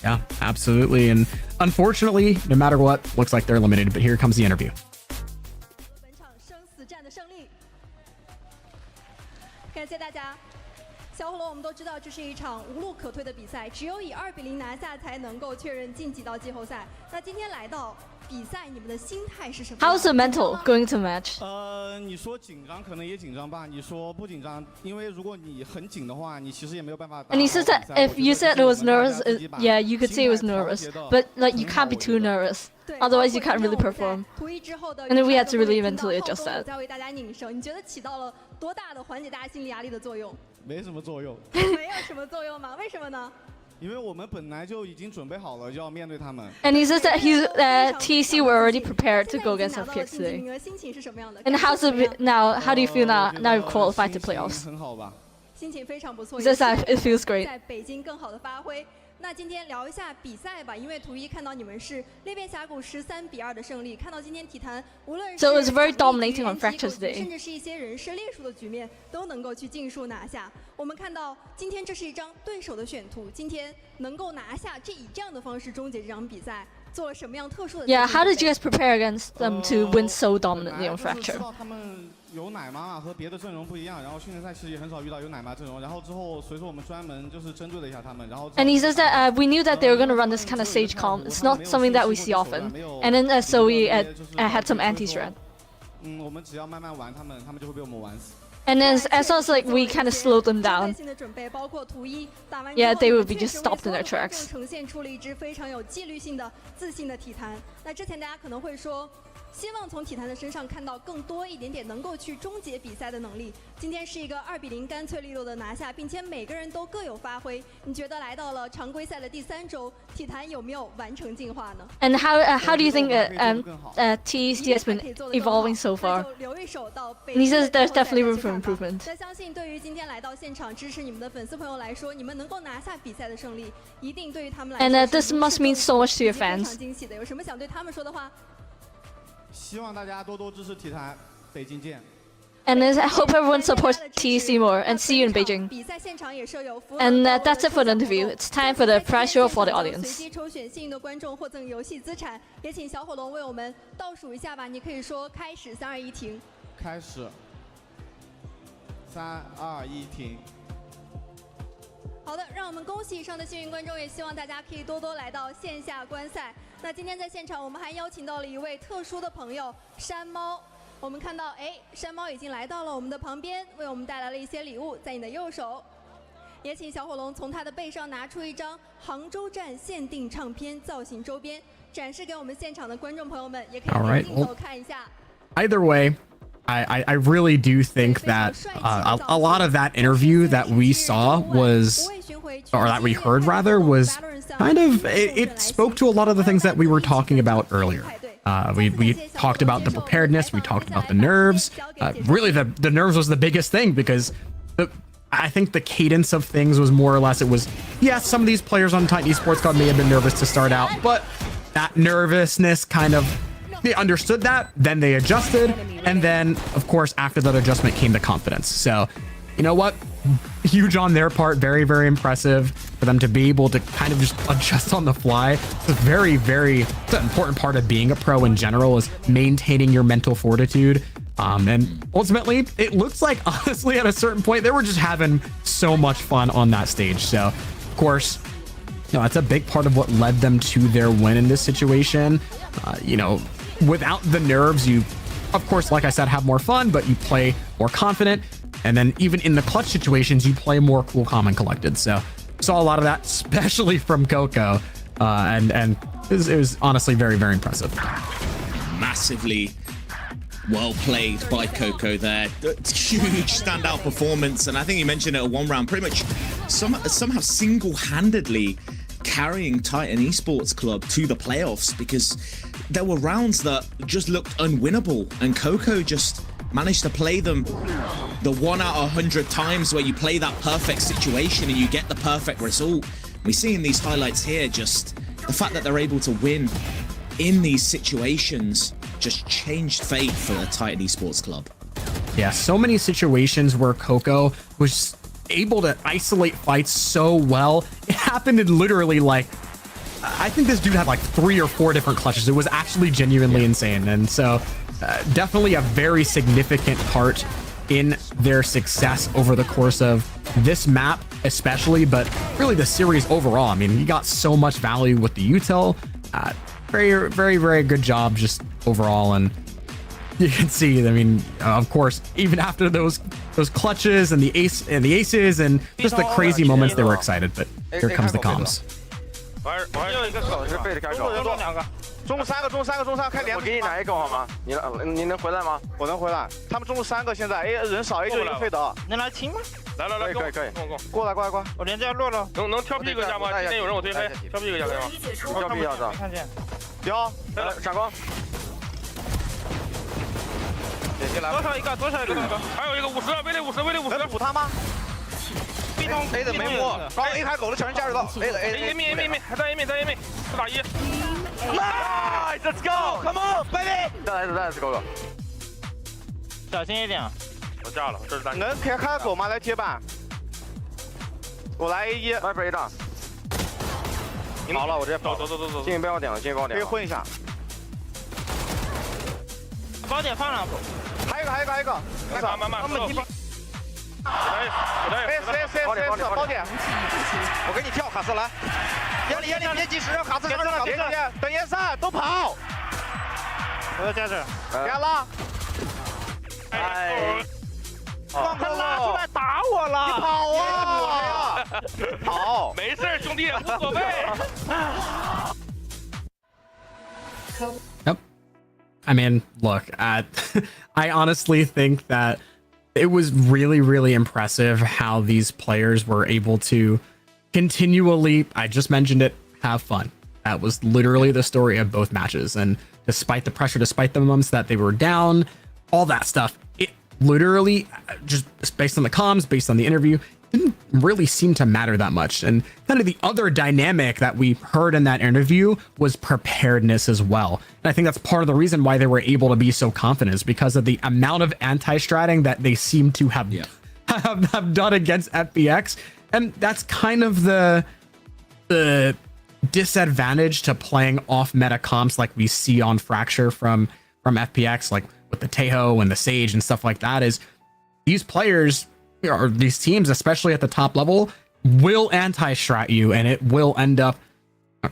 Yeah, absolutely. And unfortunately, no matter what, looks like they're eliminated, but here comes the interview. 本场生死战的胜利，感谢大家。小火龙，我们都知道这是一场无路可退的比赛，只有以2-0拿下才能够确认晋级到季后赛。那今天来到比赛，你们的心态是什么 How's the mental going to match? 你说紧张可能也紧张吧，你说不紧张，因为如果你很紧的话，你其实也没有办法。And he says that if you said it was nervous, yeah, you could say it was nervous, but like you can't be too nervous, otherwise you can't really perform. And then we had to really mentally adjust that. 再为大家拧绳，你觉得起到了多大的缓解大家心理压力的作用？没什么作用。没有什么作用吗？为什么呢？ 因为我们本来就已经准备好了，就要面对他们。And he says that TEC were already prepared to go against FPX today. And how's it now? How do you feel now? Now you've qualified to playoffs. 很好吧？ 心情非常不错。 He says that it feels great. 在北京更好的发挥。 那今天聊一下比赛吧，因为图一看到你们是裂变峡谷13-2的胜利，看到今天体坛无论是 So it was very dominating on Fractures Day. 甚至是一些人设列数的局面都能够去尽数拿下。我们看到今天这是一张对手的选图，今天能够拿下，以这样的方式终结这场比赛，做了什么样特殊的？ Yeah, how did you guys prepare against them to win so dominantly on Fracture? 他们有奶妈和别的阵容不一样，然后训练赛其实也很少遇到有奶妈阵容，然后之后所以说我们专门就是针对了一下他们，然后。And he says that we knew that they were going to run this kind of stage comp. It's not something that we see often. And then so we had some anti-strat. 我们只要慢慢玩他们就会被我们玩死。 And as long as like we kind of slowed them down, yeah, they would be just stopped in their tracks. 呈现出了一支非常有纪律性的、自信的体坛。那之前大家可能会说。希望从体坛的身上看到更多一点点能够去终结比赛的能力。今天是一个2-0干脆利落的拿下，并且每个人都各有发挥。你觉得来到了常规赛的第3周，体坛有没有完成进化呢 And how do you think TEC has been evolving so far? 留一手到北 He says there's definitely room for improvement. 那相信对于今天来到现场支持你们的粉丝朋友来说，你们能够拿下比赛的胜利，一定对于他们来说 And this must mean so much to your 非常 fans. 惊喜的。有什么想对他们说的话？希望大家多多支持体坛，北京见。 And I hope everyone supports TEC more. And see you in Beijing. 比赛现场也设有 And that's it for the interview. It's time for the prize show for the 随 audience. 机抽选幸运的观众获赠游戏资产，也请小火龙为我们倒数一下吧。你可以说开始，3、2、1，停。开始。3、2、1，停。 好的，让我们恭喜以上的幸运观众，也希望大家可以多多来到线下观赛。那今天在现场，我们还邀请到了一位特殊的朋友山猫。我们看到，山猫已经来到了我们的旁边，为我们带来了一些礼物，在你的右手。也请小火龙从他的背上拿出一张杭州站限定唱片造型周边，展示给我们现场的观众朋友们，也可以点镜头看一下。Either way, I really do think that a lot of that interview that we saw was, or that we heard rather, was kind of, it spoke to a lot of the things that we were talking about earlier. We talked about the preparedness, we talked about the nerves. Really, the nerves was the biggest thing because I think the cadence of things was more or less, it was, yes, some of these players on Titan Esports God may have been nervous to start out, but that nervousness kind of, they understood that, then they adjusted, and then, of course, after that adjustment came the confidence. So, you know what? Huge on their part, very, very impressive for them to be able to kind of just adjust on the fly. It's a very, very it's an important part of being a pro in general is maintaining your mental fortitude. And ultimately, it looks like, honestly, at a certain point, they were just having so much fun on that stage. So, of course, you know, that's a big part of what led them to their win in this situation. You know, without the nerves, you, of course, like I said, have more fun, but you play more confident. And then even in the clutch situations, you play more cool, calm, and collected. So saw a lot of that, especially from Coco. And it was honestly very, very impressive. Massively well played by Coco there. Huge standout performance. And I think you mentioned it at one round, pretty much somehow single-handedly carrying Titan Esports Club to the playoffs because there were rounds that just looked unwinnable and Coco just managed to play them the 1 out of 100 times where you play that perfect situation and you get the perfect result. We're seeing these highlights here, just the fact that they're able to win in these situations just changed fate for the Titan Esports Club. Yeah, so many situations where Coco was able to isolate fights so well. It happened in literally like, I think this dude had like 3 or 4 different clutches. It was actually genuinely insane. And so definitely a very significant part in their success over the course of this map especially, but really the series overall. I mean, you got so much value with the util. Very, very, very good job just overall. And you can see, I mean, of course, even after those clutches and the aces and just the crazy moments, they were excited. But here comes the comms. 我还有一个狗是背着开狗，中2个，中3个，中3个，中3个开连。我给你拿一个好吗？你能回来吗？我能回来。他们中3个现在，人少就一个费德。能来清吗？来，可以，过来。我连这要落了。能跳屁股下吗？今天有人我推黑，跳屁股下可以吗？跳屁下子。没看见。有，闪光。多少一个？还有一个50，威力50，能补他吗？ A 的没摸，刚 A 开狗的全是加入到 A 的 A 面，还在 A 面，4打1。Nice, let's go, come on, baby。再来狗狗，小心一点。我炸了，这是单。能开狗吗？来铁板。我来 A1，外边一张。好了，我直接跑。走。进去不要点了，可以混一下。包点放了。还有一个。慢。我包点，我给你跳卡斯来，眼里别计时，卡斯别等烟3都跑，我要加这，别了，放空拉出来打我了，你跑啊，跑，没事兄弟，无所谓。Yep. I mean, look, I honestly think that it was really, really impressive how these players were able to continually, I just mentioned it, have fun. That was literally the story of both matches. And despite the pressure, despite the months that they were down, all that stuff, it literally just based on the comms, based on the interview, didn't really seem to matter that much. And kind of the other dynamic that we heard in that interview was preparedness as well. And I think that's part of the reason why they were able to be so confident, is because of the amount of anti-stratting that they seem to have, have done against FPX. And that's kind of the disadvantage to playing off meta comps like we see on Fracture from FPX, like with the Teho and the Sage and stuff like that, is these players or these teams, especially at the top level, will anti-strat you, and it will end up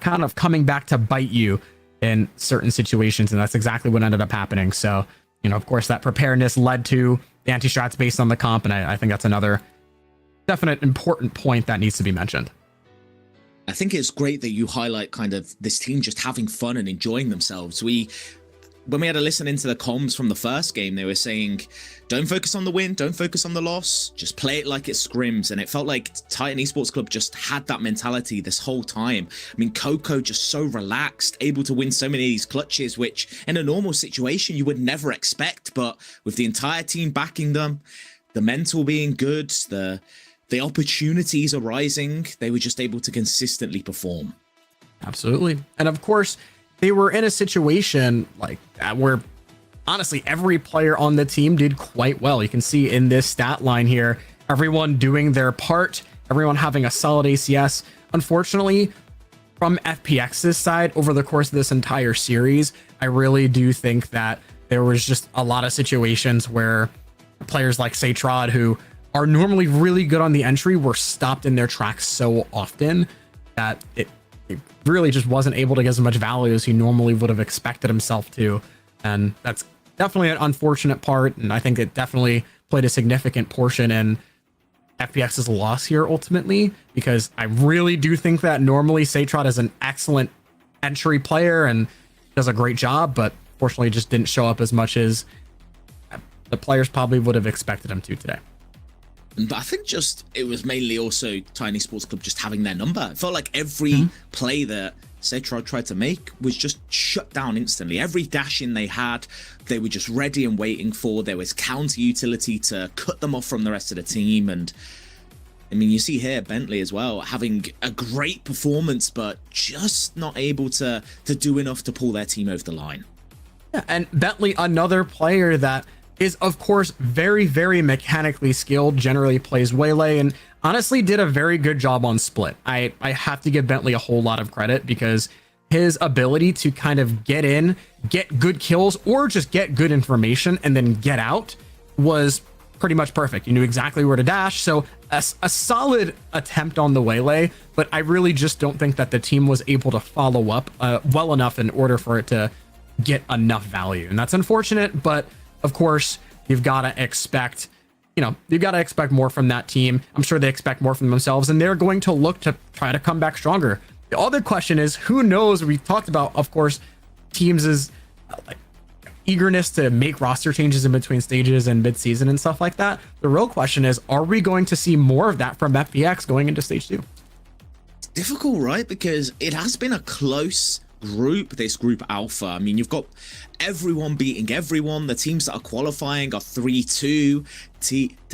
kind of coming back to bite you in certain situations. And that's exactly what ended up happening. So, you know, of course, that preparedness led to the anti-strats based on the comp. And I think that's another definite important point that needs to be mentioned. I think it's great that you highlight kind of this team just having fun and enjoying themselves. When we had to listen into the comms from the first game, they were saying, don't focus on the win, don't focus on the loss, just play it like it's scrims. And it felt like Titan Esports Club just had that mentality this whole time. I mean, Coco just so relaxed, able to win so many of these clutches, which in a normal situation you would never expect. But with the entire team backing them, the mental being good, the opportunities arising, they were just able to consistently perform. Absolutely. And of course, they were in a situation like that where honestly every player on the team did quite well. You can see in this stat line here, everyone doing their part, everyone having a solid ACS. Unfortunately, from FPX's side, over the course of this entire series, I really do think that there was just a lot of situations where players like Satrod, who are normally really good on the entry, were stopped in their tracks so often that it really just wasn't able to get as much value as he normally would have expected himself to. And that's definitely an unfortunate part. And I think it definitely played a significant portion in FPX's loss here ultimately, because I really do think that normally Satrod is an excellent entry player and does a great job, but fortunately just didn't show up as much as the players probably would have expected him to today. But I think just it was mainly also Tiny Sports Club just having their number. It felt like every play that Satrod tried to make was just shut down instantly. Every dash in they had, they were just ready and waiting for. There was counter utility to cut them off from the rest of the team. And I mean, you see here Bentley as well having a great performance, but just not able to do enough to pull their team over the line. Yeah, and Bentley, another player that is of course very, very mechanically skilled, generally plays Waylay, and honestly did a very good job on Split. I have to give Bentley a whole lot of credit, because his ability to kind of get in, get good kills, or just get good information and then get out was pretty much perfect. You knew exactly where to dash. So a solid attempt on the Waylay, but I really just don't think that the team was able to follow up well enough in order for it to get enough value. And that's unfortunate, but of course, you've got to expect, more from that team. I'm sure they expect more from themselves, and they're going to look to try to come back stronger. The other question is, who knows? We talked about, of course, teams' eagerness to make roster changes in between stages and mid-season and stuff like that. The real question is, are we going to see more of that from FPX going into stage 2? It's difficult, right? Because it has been a close group, this group alpha. I mean, you've got everyone beating everyone. The teams that are qualifying are 3-2.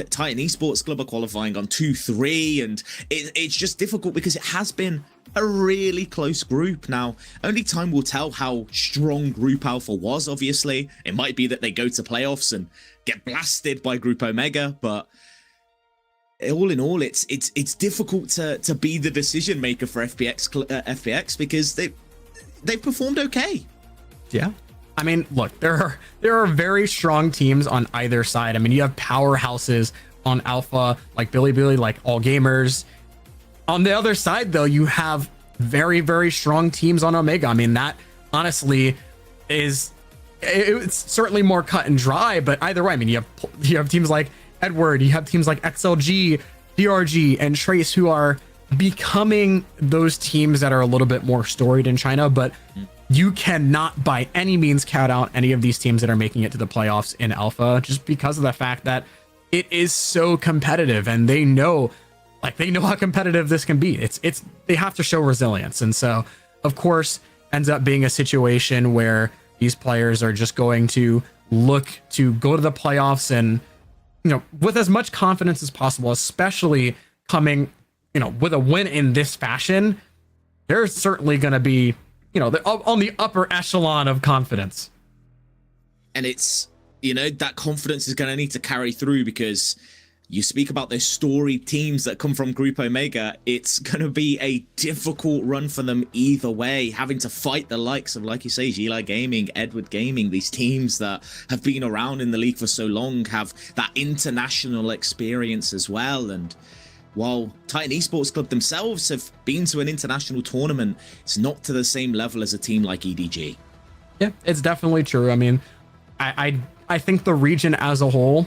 Titan Esports Club are qualifying on 2-3, and it's just difficult because it has been a really close group. Now, only time will tell how strong Group Alpha was, obviously. It might be that they go to playoffs and get blasted by Group Omega, but all in all, it's difficult to be the decision maker for FPX because they've performed okay. Yeah. I mean, look, there are very strong teams on either side. I mean, you have powerhouses on Alpha, like Billy, like All Gamers. On the other side, though, you have very, very strong teams on Omega. I mean, that honestly it's certainly more cut and dry, but either way, I mean, you have teams like Edward, you have teams like XLG, DRG, and Trace, who are becoming those teams that are a little bit more storied in China. But you cannot by any means count out any of these teams that are making it to the playoffs in Alpha, just because of the fact that it is so competitive, and they know how competitive this can be. They have to show resilience. And so, of course, ends up being a situation where these players are just going to look to go to the playoffs and, with as much confidence as possible, especially coming, with a win in this fashion. They're certainly going to be, on the upper echelon of confidence. And it's, that confidence is going to need to carry through, because you speak about those storied teams that come from Group Omega. It's going to be a difficult run for them either way, having to fight the likes of, like you say, Gila Gaming, Edward Gaming, these teams that have been around in the league for so long, have that international experience as well. And while Titan Esports Club themselves have been to an international tournament, it's not to the same level as a team like EDG. Yeah, it's definitely true. I mean, I think the region as a whole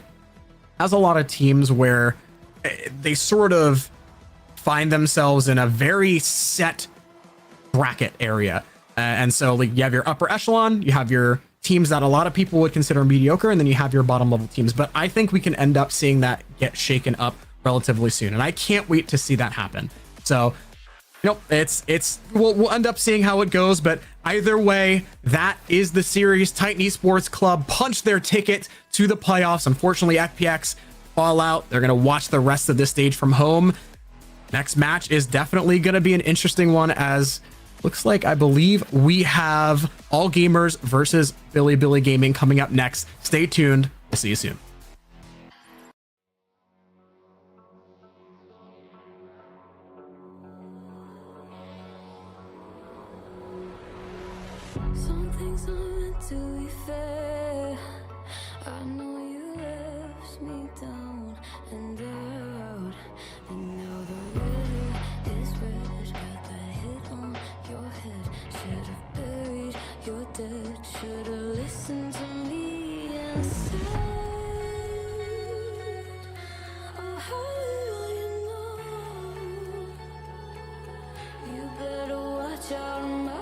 has a lot of teams where they sort of find themselves in a very set bracket area. And so like you have your upper echelon, you have your teams that a lot of people would consider mediocre, and then you have your bottom level teams. But I think we can end up seeing that get shaken up relatively soon. And I can't wait to see that happen. So, we'll end up seeing how it goes, but either way, that is the series. Titan Esports Club punched their ticket to the playoffs. Unfortunately, FPX fall out. They're going to watch the rest of this stage from home. Next match is definitely going to be an interesting one, as looks like, I believe we have All Gamers versus Billy Gaming coming up next. Stay tuned. We'll see you soon. Some things aren't meant to be fair. I know you left me down and out, and now the red is red. Got that hit on your head. Should've buried your dead. Should've listened to me and said, oh, how will you know? You better watch out, my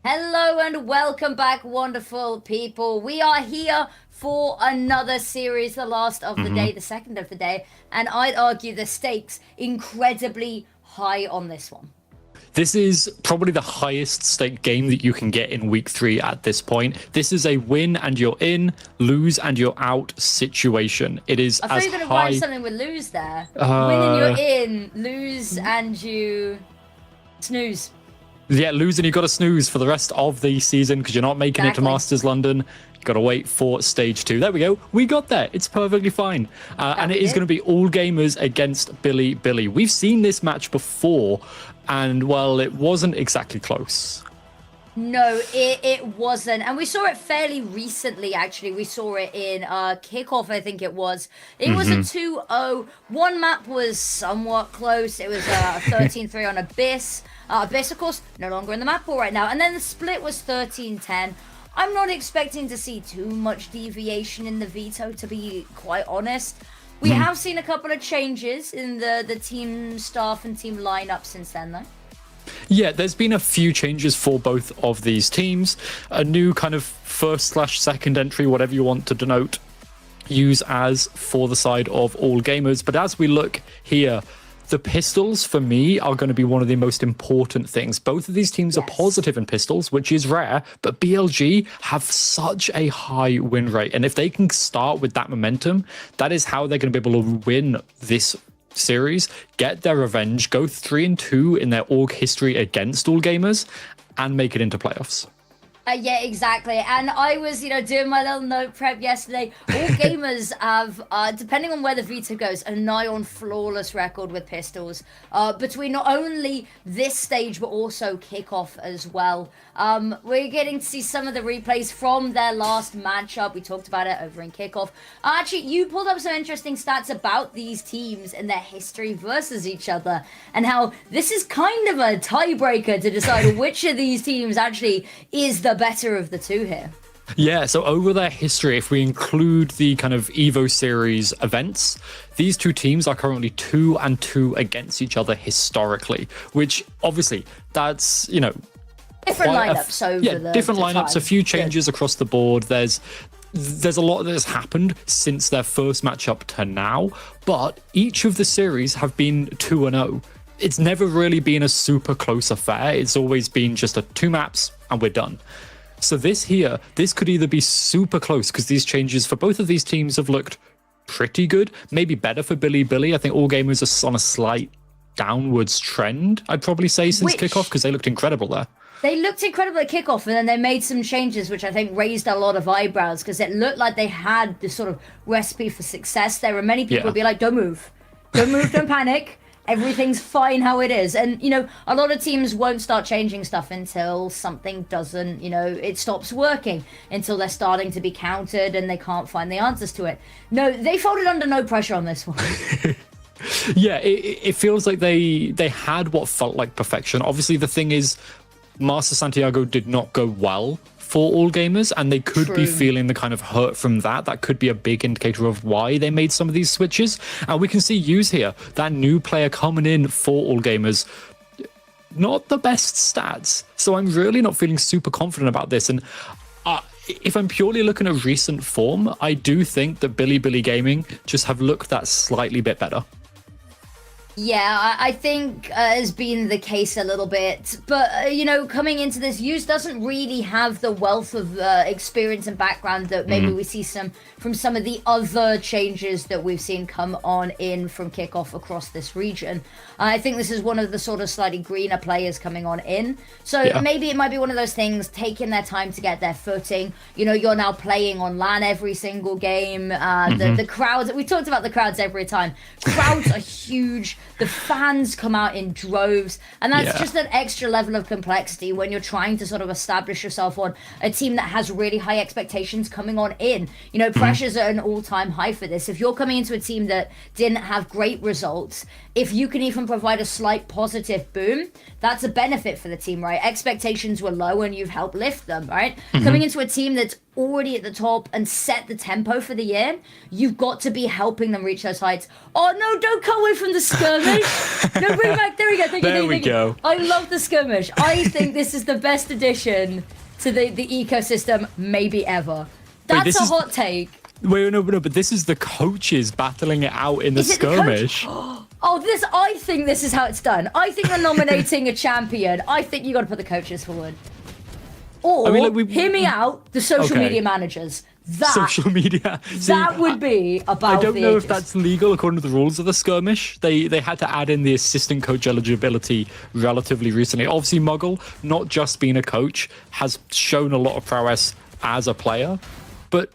Hello and welcome back, wonderful people. We are here for another series, the last of the day, the second of the day, and I'd argue the stakes incredibly high on this one. This is probably the highest stake game that you can get in week 3 at this point. This is a win and you're in, lose and you're out situation. It is I thought as you were going to high... write something with lose there. Win and you're in, lose and you snooze. Yeah, lose and you got to snooze for the rest of the season because you're not making it to Masters London. You got to wait for stage 2. There we go. We got there. It's perfectly fine. And it is going to be all gamers against Billy. We've seen this match before, and well, it wasn't exactly close. No, it wasn't. And we saw it fairly recently, actually. We saw it in kickoff, I think it was. It was a 2-0. One map was somewhat close. It was a 13-3 on Abyss. Abyss, of course, no longer in the map pool right now. And then the split was 13-10. I'm not expecting to see too much deviation in the veto, to be quite honest. We have seen a couple of changes in the team staff and team lineup since then, though. Yeah, there's been a few changes for both of these teams. A new kind of first/second entry, whatever you want to denote, use as for the side of all gamers. But as we look here, the pistols, for me, are going to be one of the most important things. Both of these teams are positive in pistols, which is rare, but BLG have such a high win rate. And if they can start with that momentum, that is how they're going to be able to win this series, get their revenge, go 3-2 in their org history against all gamers, and make it into playoffs. Yeah, exactly. And I was, doing my little note prep yesterday. All gamers have, depending on where the veto goes, a nigh on flawless record with pistols between not only this stage but also kickoff as well. We're getting to see some of the replays from their last matchup. We talked about it over in kickoff. Actually, you pulled up some interesting stats about these teams and their history versus each other, and how this is kind of a tiebreaker to decide which of these teams actually is the better of the two here. Yeah, so over their history, if we include the kind of Evo Series events, these two teams are currently 2-2 against each other historically, which obviously that's, different lineups over different lineups, time. a few changes across the board. There's a lot that has happened since their first matchup to now, but each of the series have been 2-0. It's never really been a super close affair. It's always been just a 2 maps and we're done. So this could either be super close because these changes for both of these teams have looked pretty good, maybe better for Billy. I think all gamers are on a slight downwards trend, I'd probably say, since kickoff, because they looked incredible there. They looked incredible at kickoff, and then they made some changes which I think raised a lot of eyebrows because it looked like they had this sort of recipe for success. There were many people who'd be like, don't move, don't panic. Everything's fine how it is. And, a lot of teams won't start changing stuff until something doesn't, it stops working, until they're starting to be countered and they can't find the answers to it. No, they folded under no pressure on this one. Yeah, it feels like they had what felt like perfection. Obviously, the thing is, Master Santiago did not go well for all gamers, and they could be feeling the kind of hurt from that. That could be a big indicator of why they made some of these switches. And we can see Use here, that new player coming in for all gamers, not the best stats. So I'm really not feeling super confident about this. And if I'm purely looking at recent form, I do think that Billy Gaming just have looked that slightly bit better. Yeah, I think has been the case a little bit. But, coming into this, Use doesn't really have the wealth of experience and background that maybe we see from some of the other changes that we've seen come on in from kickoff across this region. I think this is one of the sort of slightly greener players coming on in. So maybe it might be one of those things, taking their time to get their footing. You're now playing on LAN every single game. The crowds, we talked about the crowds every time. Crowds are huge. The fans come out in droves, and that's Yeah. just an extra level of complexity when you're trying to sort of establish yourself on a team that has really high expectations coming on in. You know, pressures are at an all-time high for this. If you're coming into a team that didn't have great results, if you can even provide a slight positive boom, that's a benefit for the team, right? Expectations were low and you've helped lift them, right? Coming into a team that's already at the top and set the tempo for the year, you've got to be helping them reach those heights. Oh no, don't cut away from the skirmish. No, bring back. There we go. There we go. I love the skirmish. I think this is the best addition to the ecosystem maybe ever. That's this a is- hot take. Wait, no, but this is the coaches battling it out in the Is it the coach? skirmish. I think this is how it's done. I think we're nominating a champion. I think you got to put the coaches forward. Or, I mean, like, hear me out, the social Okay. media managers. That Social media. See, that would be about I don't the know if ages. that's legal according to the rules of the skirmish. They had to add in the assistant coach eligibility relatively recently. Obviously, Muggle, not just being a coach, has shown a lot of prowess as a player. But,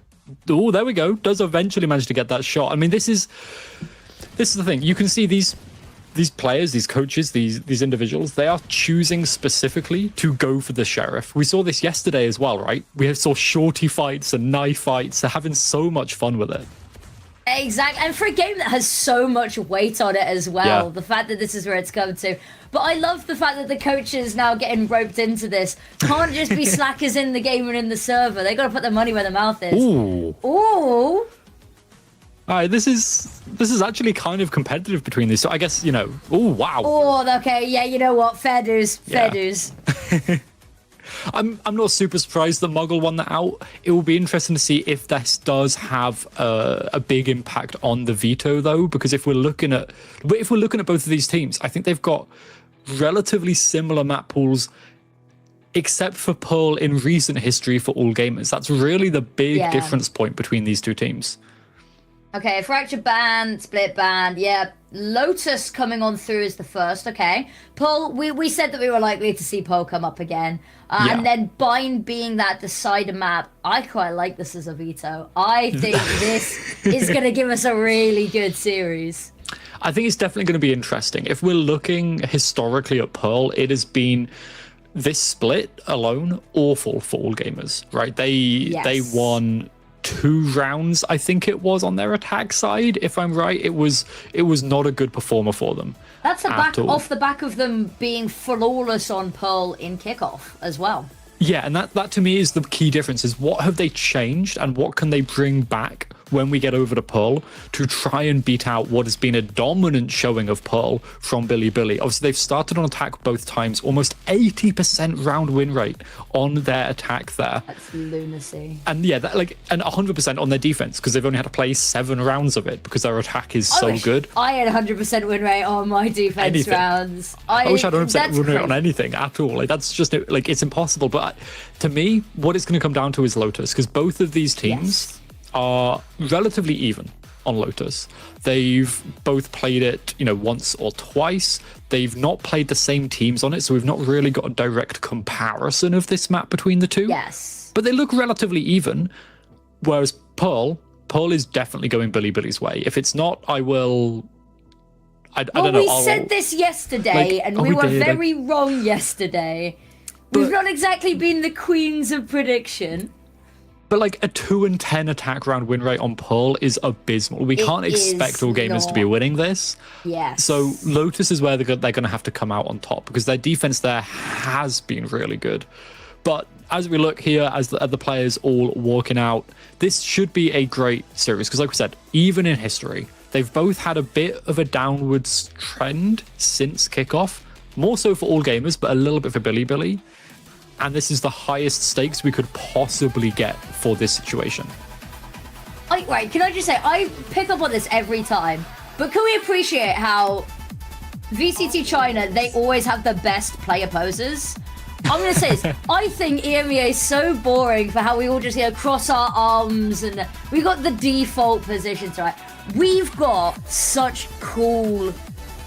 oh, there we go. Does eventually manage to get that shot. I mean, this is the thing. You can see these players, these coaches, these individuals, they are choosing specifically to go for the sheriff. We saw this yesterday as well, right? We saw shorty fights and knife fights. They're having so much fun with it. Exactly, and for a game that has so much weight on it as well, Yeah. the fact that this is where it's come to. But I love the fact that the coaches now getting roped into this can't just be slackers in the game and in the server. They got to put their money where their mouth is. Ooh. Ooh. All right, this is actually kind of competitive between these. So I guess, you know, oh, wow. Oh, okay, yeah, you know what? Fair dues, fair Yeah. dues. I'm not super surprised that Muggle won that out. It will be interesting to see if this does have a big impact on the veto, though, because if we're looking at both of these teams, I think they've got relatively similar map pools, except for Pearl in recent history for all gamers. That's really the big Yeah. difference point between these two teams. Okay, Fracture Band, Split Band, yeah. Lotus coming on through is the first, okay. Pearl, we said that we were likely to see Pearl come up again. Yeah. And then Bind being that decider map, I quite like this as a veto. I think this is going to give us a really good series. I think it's definitely going to be interesting. If we're looking historically at Pearl, it has been this split alone awful for all gamers, right? They won 2 rounds, I think it was, on their attack side. If I'm right, it was not a good performer for them. That's off all. the back of them being flawless on Pearl in kickoff as well. Yeah, and that to me is the key difference, is what have they changed and what can they bring back when we get over to Pearl to try and beat out what has been a dominant showing of Pearl from Billy. Obviously, they've started on attack both times, almost 80% round win rate on their attack there. That's lunacy. And yeah, and 100% on their defense, because they've only had to play 7 rounds of it because their attack is so good. I had 100% win rate on my defense Anything. rounds. I wish I had 100% that's win rate on crazy. anything at all. Like, that's just, like, it's impossible. But to me, what it's going to come down to is Lotus, because both of these teams are relatively even on Lotus. They've both played it, once or twice. They've not played the same teams on it, so we've not really got a direct comparison of this map between the two. Yes. But they look relatively even, whereas Pearl is definitely going Billy's way. If it's not, I don't know. We said this yesterday, and we were did. very wrong yesterday. We've not exactly been the queens of prediction. But like a 2-10 attack round win rate on Pearl is abysmal. We can't expect all gamers to be winning this. Yes. So Lotus is where they're going to have to come out on top, because their defense there has been really good. But as we look here, as the players all walking out, this should be a great series, because like we said, even in history, they've both had a bit of a downwards trend since kickoff, more so for all gamers, but a little bit for Billy. And this is the highest stakes we could possibly get for this situation. Right, can I just say, I pick up on this every time, but can we appreciate how VCT China, they always have the best player poses? I'm going to say this, I think EMEA is so boring for how we all just, cross our arms, and we got the default positions, right? We've got such cool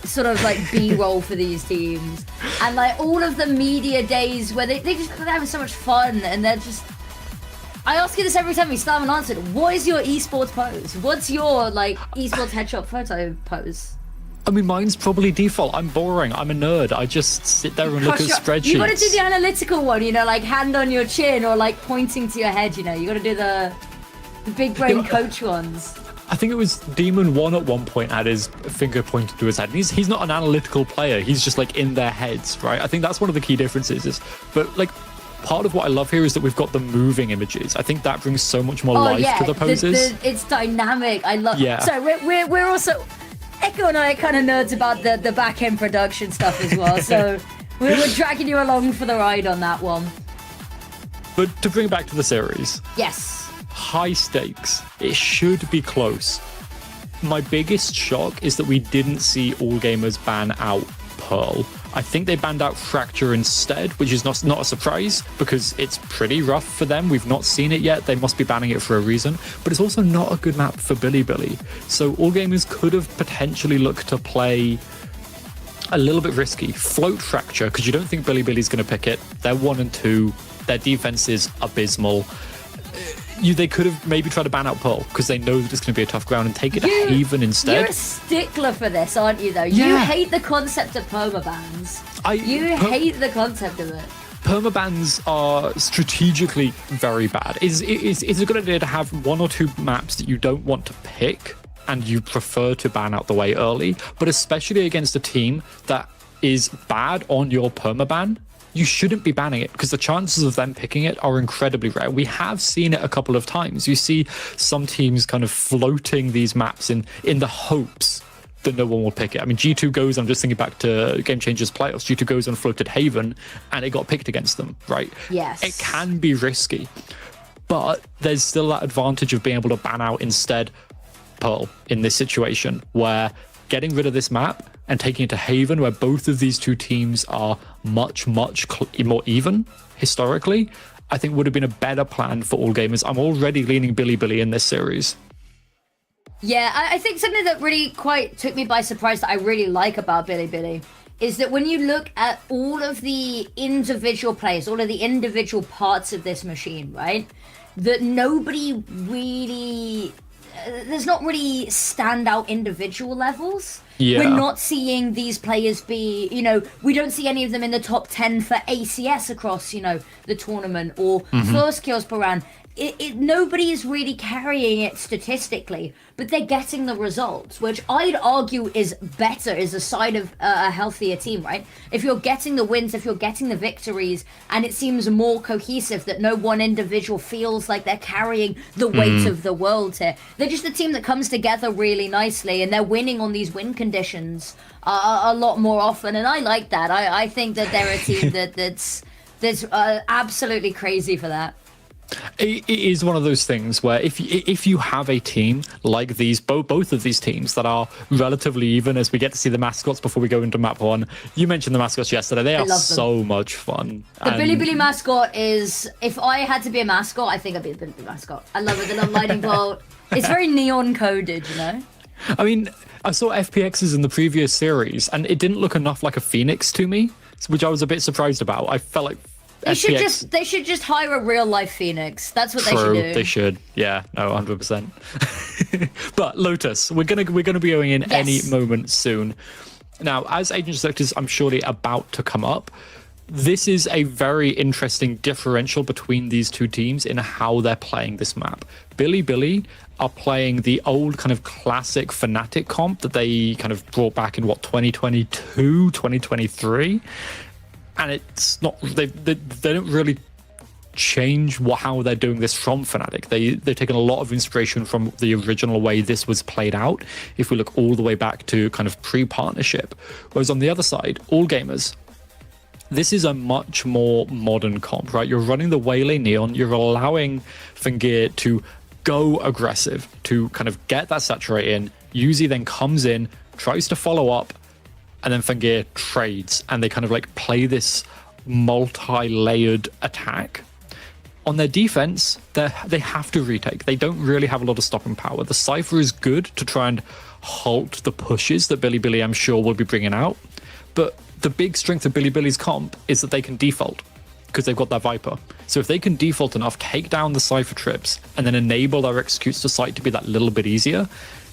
sort of like B-roll for these teams, and like all of the media days where they're having so much fun, and they're just, I ask you this every time we still haven't answered. What is your esports pose? What's your like esports headshot photo pose? mean, mine's probably default. I'm boring. I'm a nerd. I just sit there and look at spreadsheets. You got to do the analytical one, you know, like hand on your chin or like pointing to your head, you know. You got to do the big brain coach ones. I think it was Demon 1 at one point had his finger pointed to his head. And he's not an analytical player. He's just like in their heads, right? I think that's one of the key differences. But like part of what I love here is that we've got the moving images. I think that brings so much more life to the poses. It's dynamic. I love. Yeah. So we're also. Echo and I are kind of nerds about the back end production stuff as well. So we're dragging you along for the ride on that one. But to bring it back to the series. Yes. High stakes. It should be close. My biggest shock is that we didn't see All Gamers ban out Pearl. I think they banned out Fracture instead, which is not a surprise because it's pretty rough for them. We've not seen it yet. They must be banning it for a reason. But it's also not a good map for Bilibili. So All Gamers could have potentially looked to play a little bit risky. Float Fracture, because you don't think Bilibili's going to pick it. They're 1 and 2. Their defense is abysmal. They could have maybe tried to ban out Pearl because they know that it's going to be a tough ground and take it to Haven instead. You're a stickler for this, aren't you, though? Yeah. You hate the concept of permabans. You hate the concept of it. Permabans are strategically very bad. It's a good idea to have 1 or 2 maps that you don't want to pick and you prefer to ban out the way early, but especially against a team that is bad on your permaban, you shouldn't be banning it because the chances of them picking it are incredibly rare. We have seen it a couple of times. You see some teams kind of floating these maps in the hopes that no one will pick it. I mean, G2 goes, I'm just thinking back to Game Changers playoffs, G2 goes and floated Haven and it got picked against them, right? Yes. It can be risky, but there's still that advantage of being able to ban out instead Pearl in this situation where getting rid of this map and taking it to Haven, where both of these two teams are much more even historically, I think would have been a better plan for All Gamers. I'm already leaning Bilibili in this series. Yeah, I think something that really quite took me by surprise that I really like about Bilibili is that when you look at all of the individual players, all of the individual parts of this machine, right, that nobody really... there's not really standout individual levels. Yeah. We're not seeing these players be, you know, we don't see any of them in the top 10 for ACS across, you know, the tournament or first kills per round. Nobody is really carrying it statistically, but they're getting the results, which I'd argue is better, is a sign of a healthier team, right? If you're getting the wins, if you're getting the victories, and it seems more cohesive that no one individual feels like they're carrying the weight of the world here. They're just a team that comes together really nicely, and they're winning on these win conditions a lot more often, and I like that. I think that they're a team that's absolutely crazy for that. It is one of those things where if you have a team like these, both of these teams that are relatively even, as we get to see the mascots before we go into map 1. You mentioned the mascots yesterday. They are so much fun. The Bilibili mascot is, if I had to be a mascot, I think I'd be a Bilibili mascot. I love it, the little lightning bolt. It's very neon coded, you know? I mean, I saw FPXs in the previous series and it didn't look enough like a Phoenix to me, which I was a bit surprised about. I felt like They should just hire a real life Phoenix. That's what they should do. They should. Yeah, no, 100%. But Lotus, we're gonna be going in any moment soon. Now, as Agent Select is, I'm surely about to come up, this is a very interesting differential between these two teams in how they're playing this map. Bilibili are playing the old kind of classic Fnatic comp that they kind of brought back in 2022, 2023. And it's not, they don't really change how they're doing this from Fnatic. They've taken a lot of inspiration from the original way this was played out, if we look all the way back to kind of pre-partnership. Whereas on the other side, All Gamers, this is a much more modern comp, right? You're running the Waylay Neon, you're allowing Fengir to go aggressive, to kind of get that saturate in. Yuzi then comes in, tries to follow up, and then Fengir trades, and they kind of like play this multi-layered attack. On their defense, they have to retake. They don't really have a lot of stopping power. The Cypher is good to try and halt the pushes that Bilibili, I'm sure, will be bringing out. But the big strength of Bilibili's comp is that they can default, because they've got that Viper. So if they can default enough, take down the Cypher trips, and then enable their executes to site to be that little bit easier,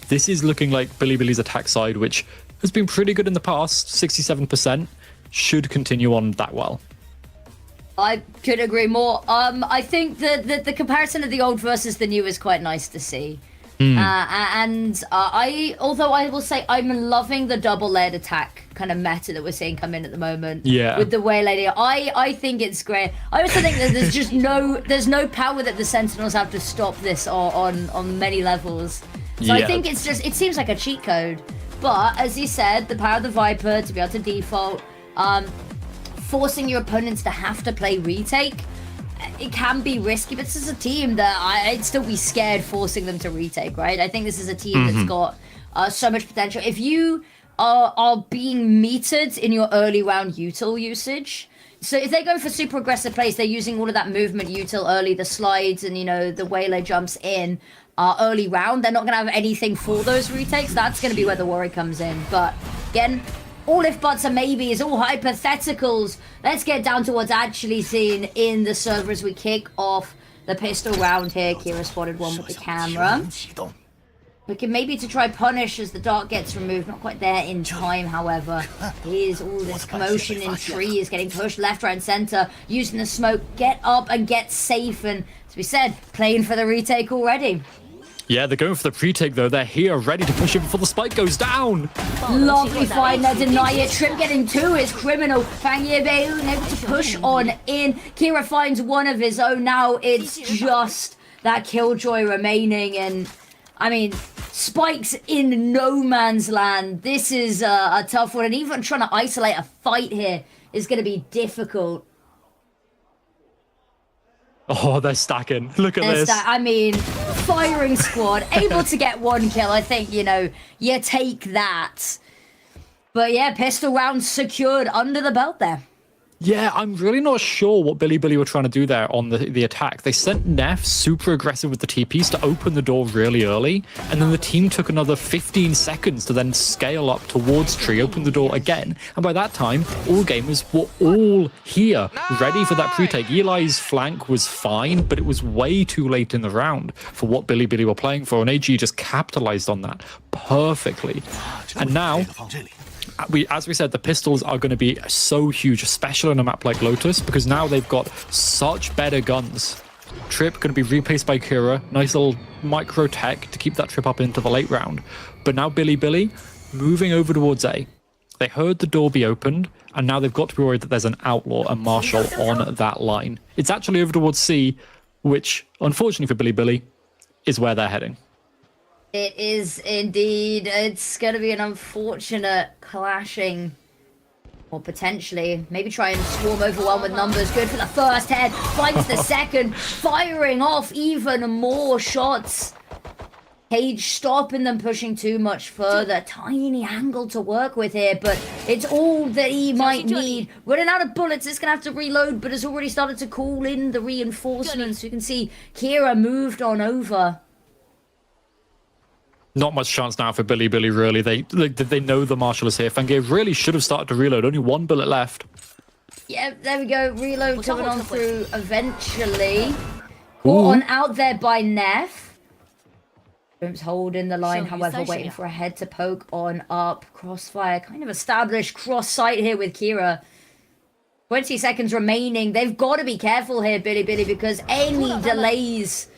this is looking like Bilibili's attack side, which has been pretty good in the past, 67%, should continue on that well. I could agree more. I think the comparison of the old versus the new is quite nice to see. Although I will say I'm loving the double layered attack kind of meta that we're seeing come in at the moment. Yeah. With the waylay, I think it's great. I also think that there's just there's no power that the Sentinels have to stop this on many levels. So I think it seems like a cheat code. But as you said, the power of the Viper to be able to default, forcing your opponents to have to play retake. It can be risky, but this is a team that I'd still be scared forcing them to retake, right? I think this is a team that's got so much potential. If you are being metered in your early round util usage, so if they go for super aggressive plays, they're using all of that movement util early, the slides and, you know, the waylay jumps in early round, they're not going to have anything for those retakes. That's going to be where the worry comes in. But again, all if buts and maybes, all hypotheticals. Let's get down to what's actually seen in the server as we kick off the pistol round here. Kira spotted one with the camera. We can maybe to try punish as the dart gets removed. Not quite there in time, however. Here's all this commotion in tree is getting pushed left, right, and center. Using the smoke, get up and get safe. And as we said, playing for the retake already. Yeah, they're going for the pre-take though. They're here, ready to push it before the spike goes down. Lovely find there, deny it. Trim getting two is criminal. Fang Yebei able to push on in. Kira finds one of his own. Now it's just that Killjoy remaining. And I mean, spikes in no man's land. This is a tough one. And even trying to isolate a fight here is going to be difficult. Oh, they're stacking. Look at this. I mean, firing squad, able to get one kill. I think, you know, you take that. But yeah, pistol round secured under the belt there. Yeah, I'm really not sure what Billy were trying to do there on the attack. They sent Neff super aggressive with the TPs to open the door really early, and then the team took another 15 seconds to then scale up towards tree, open the door again, and by that time, all gamers were all here, ready for that pre-take. Eli's flank was fine, but it was way too late in the round for what Billy were playing for, and AG just capitalized on that perfectly. And now, as we said, the pistols are going to be so huge, especially on a map like Lotus, because now they've got such better guns. Trip going to be replaced by Kira. Nice little micro tech to keep that trip up into the late round. But now Billy moving over towards A. They heard the door be opened, and now they've got to be worried that there's an outlaw, a marshal on that line. It's actually over towards C, which, unfortunately for Billy, is where they're heading. It is indeed. It's going to be an unfortunate clashing. Or potentially, maybe try and swarm over one with numbers. Good for the first head. Finds the second. Firing off even more shots. Cage stopping them pushing too much further. Tiny angle to work with here, but it's all that he might need. Running out of bullets, it's going to have to reload, but has already started to call in the reinforcements. You can see Kira moved on over. Not much chance now for Billy, really. They know the marshal is here. Fangir really should have started to reload. Only one bullet left. Yeah, there we go. Reload coming on through eventually. Caught on out there by Neff. Boom's holding the line, however, waiting for a head to poke on up. Crossfire, kind of established cross sight here with Kira. 20 seconds remaining. They've got to be careful here, Billy, because any delays...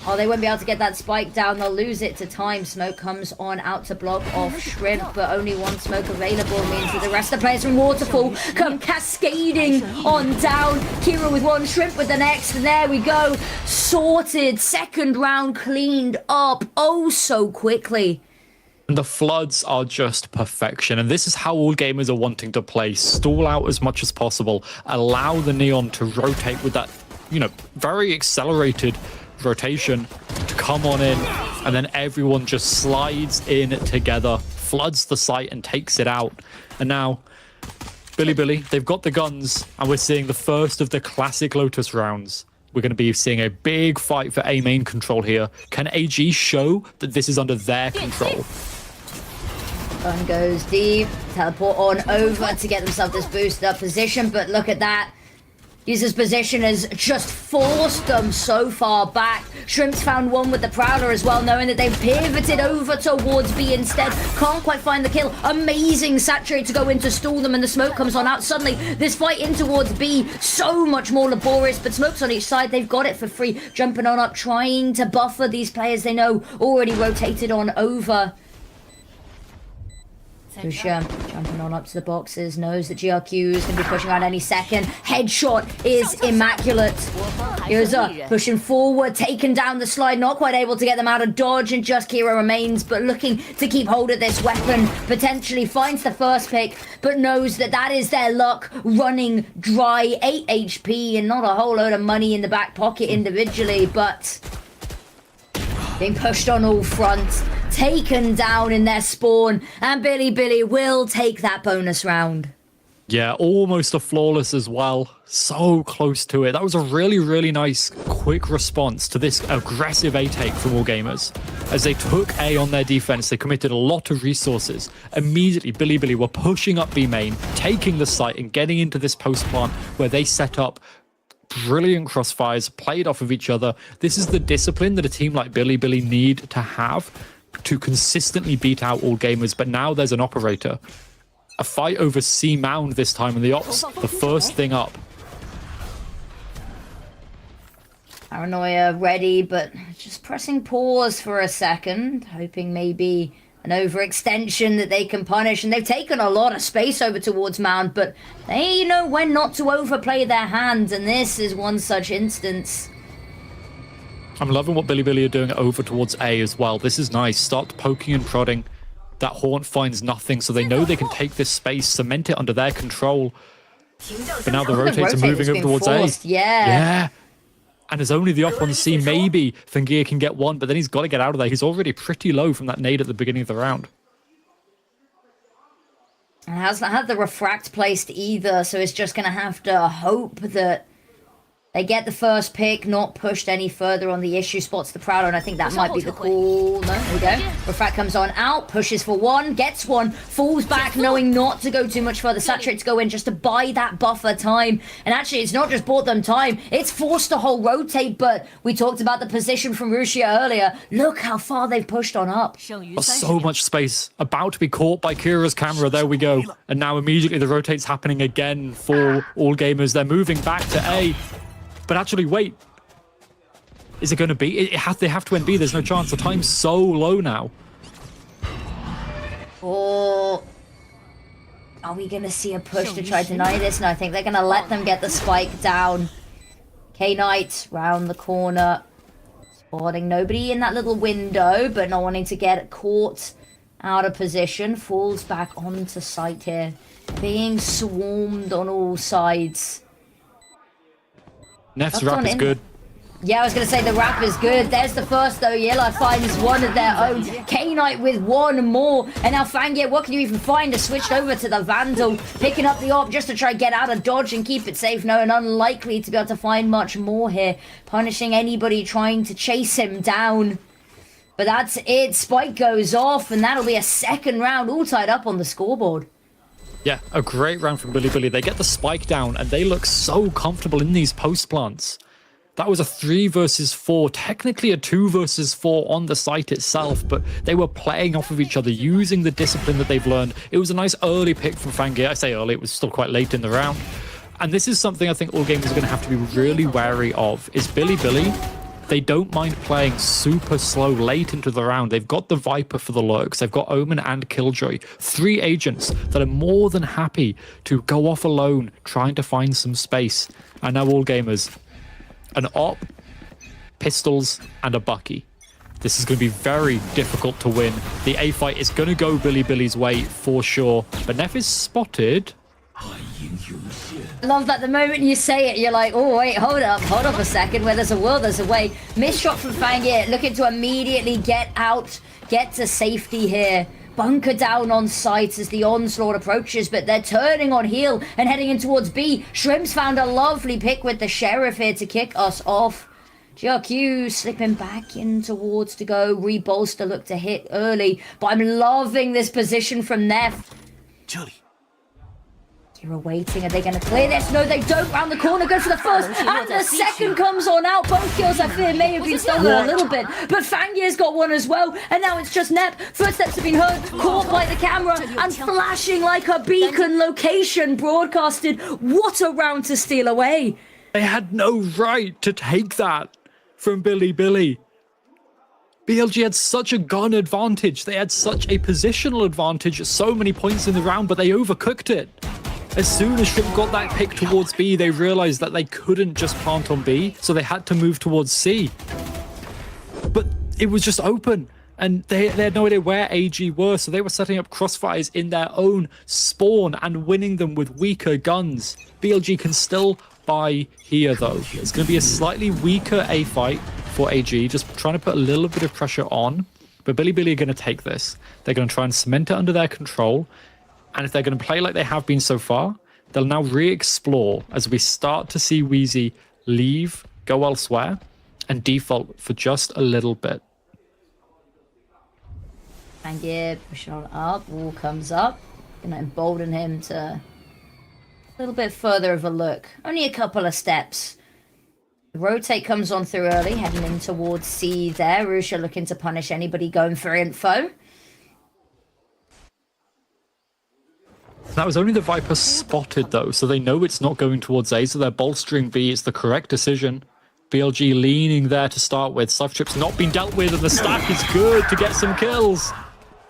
Oh, they won't be able to get that spike down. They'll lose it to time. Smoke comes on out to block off Shrimp, but only one smoke available means that the rest of the players from Waterfall come cascading on down. Kira with one, Shrimp with the next, and there we go. Sorted. Second round cleaned up oh so quickly. And the floods are just perfection. And this is how all gamers are wanting to play. Stall out as much as possible. Allow the Neon to rotate with that, you know, very accelerated rotation to come on in, and then everyone just slides in together, floods the site and takes it out. And now Billy, they've got the guns, and we're seeing the first of the classic Lotus rounds. We're going to be seeing a big fight for A main control here. Can AG show that this is under their control? Gun goes deep, teleport on over to get themselves this boosted up position, but look at that. User's position has just forced them so far back. Shrimp's found one with the Prowler as well, knowing that they've pivoted over towards B instead. Can't quite find the kill. Amazing Saturate to go in to stall them, and the smoke comes on out. Suddenly, this fight in towards B, so much more laborious, but smokes on each side. They've got it for free. Jumping on up, trying to buffer these players they know already rotated on over. Pusha jumping on up to the boxes, knows that GRQ is going to be pushing around any second. Headshot is immaculate. Yoza pushing forward, taken down the slide, not quite able to get them out of dodge, and just Kira remains, but looking to keep hold of this weapon. Potentially finds the first pick, but knows that that is their luck running dry. 8 HP and not a whole load of money in the back pocket individually, but being pushed on all fronts. Taken down in their spawn, and Billy will take that bonus round. Yeah, almost a flawless as well. So close to it. That was a really, really nice, quick response to this aggressive A take from All Gamers. As they took A on their defense, they committed a lot of resources. Immediately, Billy were pushing up B main, taking the site, and getting into this post plant where they set up brilliant crossfires, played off of each other. This is the discipline that a team like Billy need to have to consistently beat out All Gamers, but now there's an operator. A fight over C Mound this time, and the ops, the first thing up. Paranoia ready, but just pressing pause for a second, hoping maybe an overextension that they can punish, and they've taken a lot of space over towards Mound, but they know when not to overplay their hands, and this is one such instance. I'm loving what Billy are doing over towards A as well. This is nice. Start poking and prodding. That Haunt finds nothing, so they know they can take this space, cement it under their control. But now the rotates are moving over towards forced. A. Yeah. And there's only the op on C. Maybe Fangir can get one, but then he's got to get out of there. He's already pretty low from that nade at the beginning of the round. And hasn't had the refract placed either, so it's just going to have to hope that they get the first pick, not pushed any further on the issue. Spots the Prowler, and I think that might be the call. No, there we go. Refract comes on out, pushes for one, gets one, falls back, knowing not to go too much further. Saturate to go in just to buy that buffer time. And actually, it's not just bought them time, it's forced a whole rotate, but we talked about the position from Rusia earlier. Look how far they've pushed on up. So much space. About to be caught by Kira's camera. There we go. And now immediately the rotate's happening again for All Gamers. They're moving back to A. But actually, wait. Is it going to be? They have to end B. There's no chance. The time's so low now. Oh. Are we going to see a push to try to deny this? No, I think they're going to let them get the spike down. K-Knight round the corner. Spotting nobody in that little window, but not wanting to get caught out of position. Falls back onto site here. Being swarmed on all sides. Neff's wrap is good. Yeah, I was going to say the wrap is good. There's the first, though. Yella finds one of their own. K-Knight with one more. And now Fangir, what can you even find? Has switched over to the Vandal. Picking up the op just to try get out of dodge and keep it safe. No, and unlikely to be able to find much more here. Punishing anybody trying to chase him down. But that's it. Spike goes off, and that'll be a second round all tied up on the scoreboard. Yeah, a great round from Billy. They get the spike down, and they look so comfortable in these post plants. That was a 3 versus 4, technically a 2 versus 4 on the site itself, but they were playing off of each other, using the discipline that they've learned. It was a nice early pick from Fangir. I say early, it was still quite late in the round. And this is something I think all gamers are going to have to be really wary of, is Billy. They don't mind playing super slow late into the round. They've got the Viper for the lurks. They've got Omen and Killjoy. 3 agents that are more than happy to go off alone, trying to find some space. And now all gamers, an op, pistols, and a Bucky. This is going to be very difficult to win. The A fight is going to go Billy's way for sure. But Neff is spotted. I love that the moment you say it, you're like, oh, wait, hold up a second. Where there's a will, there's a way. Missed shot from Fangir, looking to immediately get out, get to safety here. Bunker down on site as the onslaught approaches, but they're turning on heel and heading in towards B. Shrimp's found a lovely pick with the Sheriff here to kick us off. GRQ slipping back in towards to go. Rebolster look to hit early, but I'm loving this position from Neff. You're waiting. Are they going to clear this? No, they don't. Round the corner, go for the first. And the second comes on out. Both kills, I fear, may have been stolen a little bit. But Fangye's got one as well. And now it's just Nep. Footsteps have been heard, caught by the camera, and flashing like a beacon. Location broadcasted. What a round to steal away. They had no right to take that from Billy. BLG had such a gun advantage. They had such a positional advantage at so many points in the round, but they overcooked it. As soon as Shrimp got that pick towards B, they realized that they couldn't just plant on B, so they had to move towards C. But it was just open, and they had no idea where AG were, so they were setting up crossfires in their own spawn and winning them with weaker guns. BLG can still buy here, though. It's going to be a slightly weaker A fight for AG, just trying to put a little bit of pressure on. But Billy are going to take this. They're going to try and cement it under their control. And if they're going to play like they have been so far, they'll now re-explore as we start to see Wheezy leave, go elsewhere, and default for just a little bit. Fangye pushing on up, wall comes up. Gonna embolden him to a little bit further of a look. Only a couple of steps. The rotate comes on through early, heading in towards C there. Rusha looking to punish anybody going for info. That was only the Viper spotted, though, so they know it's not going towards A, so they're bolstering B. It's the correct decision. BLG leaning there to start with. Cyphertrip's not been dealt with, and the stack is good to get some kills.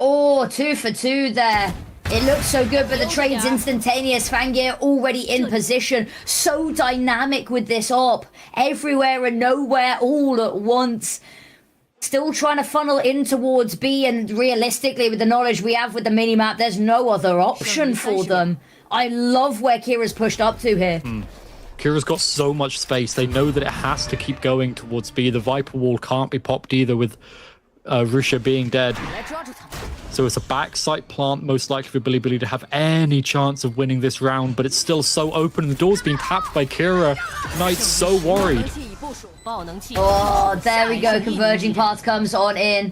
Oh, 2 for 2 there. It looks so good, but the trade's instantaneous. Fangye already in position. So dynamic with this op. Everywhere and nowhere all at once. Still trying to funnel in towards B, and realistically, with the knowledge we have with the minimap, there's no other option for them. I love where Kira's pushed up to here. Kira's got so much space. They know that it has to keep going towards B. The Viper wall can't be popped either with Rusha being dead. So it's a backside plant, most likely for Billy to have any chance of winning this round, but it's still so open. The door's being tapped by Kira. Knight's so worried. Oh, there we go. Converging path comes on in.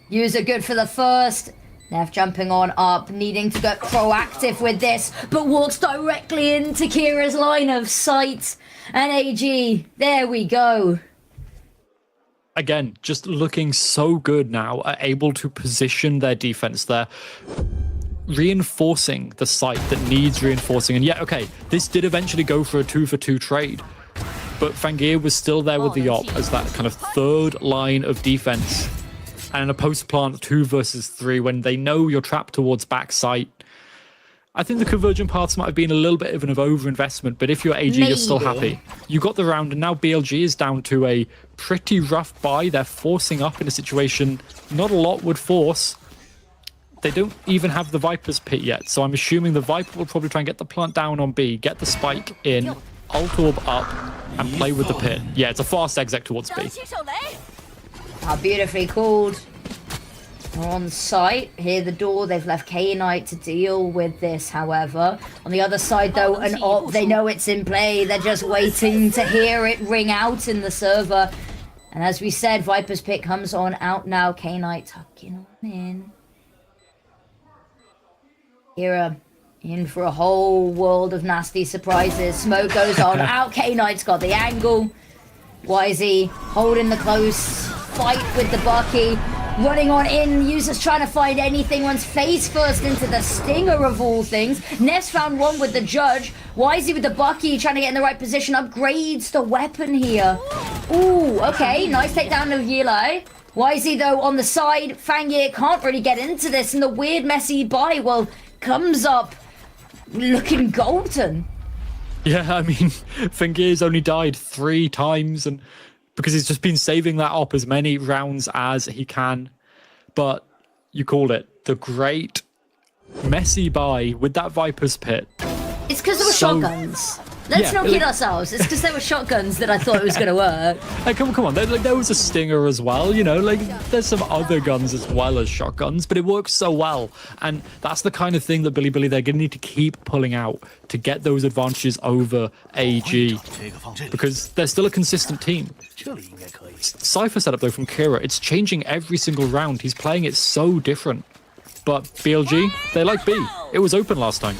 User good for the first. Nev jumping on up, needing to get proactive with this, but walks directly into Kira's line of sight. And AG, there we go. Again, just looking so good now, able to position their defense there, reinforcing the site that needs reinforcing. And yeah, okay, this did eventually go for a 2 for 2 trade, but Fangye was still there with the op as that kind of third line of defense. And in a post-plant 2 versus 3, when they know you're trapped towards back site, I think the convergent paths might have been a little bit of an overinvestment, but if you're AG, you're still happy. You got the round, and now BLG is down to a pretty rough buy. They're forcing up in a situation not a lot would force. They don't even have the Viper's pit yet, so I'm assuming the Viper will probably try and get the plant down on B, get the spike in, ult orb up, and play with the pit. Yeah, it's a fast exec towards B. How beautifully called. We're on site. Here the door. They've left K-Knight to deal with this, however. On the other side, though, an op. They know it's in play. They're just waiting to hear it ring out in the server. And as we said, Viper's pick comes on out now. K-Knight tucking on in. Kira in for a whole world of nasty surprises. Smoke goes on out. K-Knight's got the angle. YZ holding the close fight with the Bucky. Running on in, users trying to find anything, runs face first into the stinger of all things. Ness found one with the judge. YZ with the Bucky, trying to get in the right position, upgrades the weapon here. Ooh, okay, nice takedown of Yilai. YZ though on the side, Fangye can't really get into this, and the weird messy buy, well, comes up looking golden. Yeah, I mean, Fangye's only died 3 times, and because he's just been saving that op as many rounds as he can. But you called it the great messy buy with that Viper's pit. It's because there were shotguns. Let's not kid ourselves. It's because there were shotguns that I thought it was going to work. Hey, come on. There was a stinger as well, you know, like there's some other guns as well as shotguns, but it works so well. And that's the kind of thing that Billy, they're going to need to keep pulling out to get those advantages over AG, because they're still a consistent team. Cypher setup, though, from Kira, it's changing every single round. He's playing it so different. But BLG, they like B. It was open last time.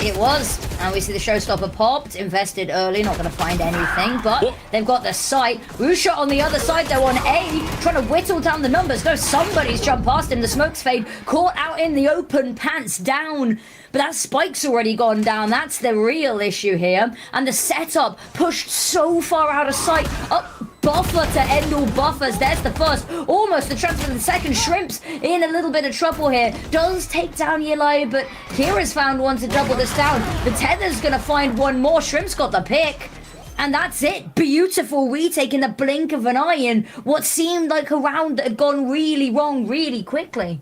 It was. And we see the showstopper popped, invested early, not going to find anything, but they've got the sight. Rusha on the other side, though, on A, trying to whittle down the numbers. No, somebody's jumped past him. The smoke's fade, caught out in the open, pants down. But that spike's already gone down. That's the real issue here. And the setup pushed so far out of sight. Up buffer to end all buffers. There's the first. Almost the transfer to the second. Shrimps in a little bit of trouble here. Does take down Eli, but Kira's found one to double this down. The Tether's going to find one more. Shrimp's got the pick. And that's it. Beautiful retake in the blink of an eye in what seemed like a round that had gone really wrong really quickly.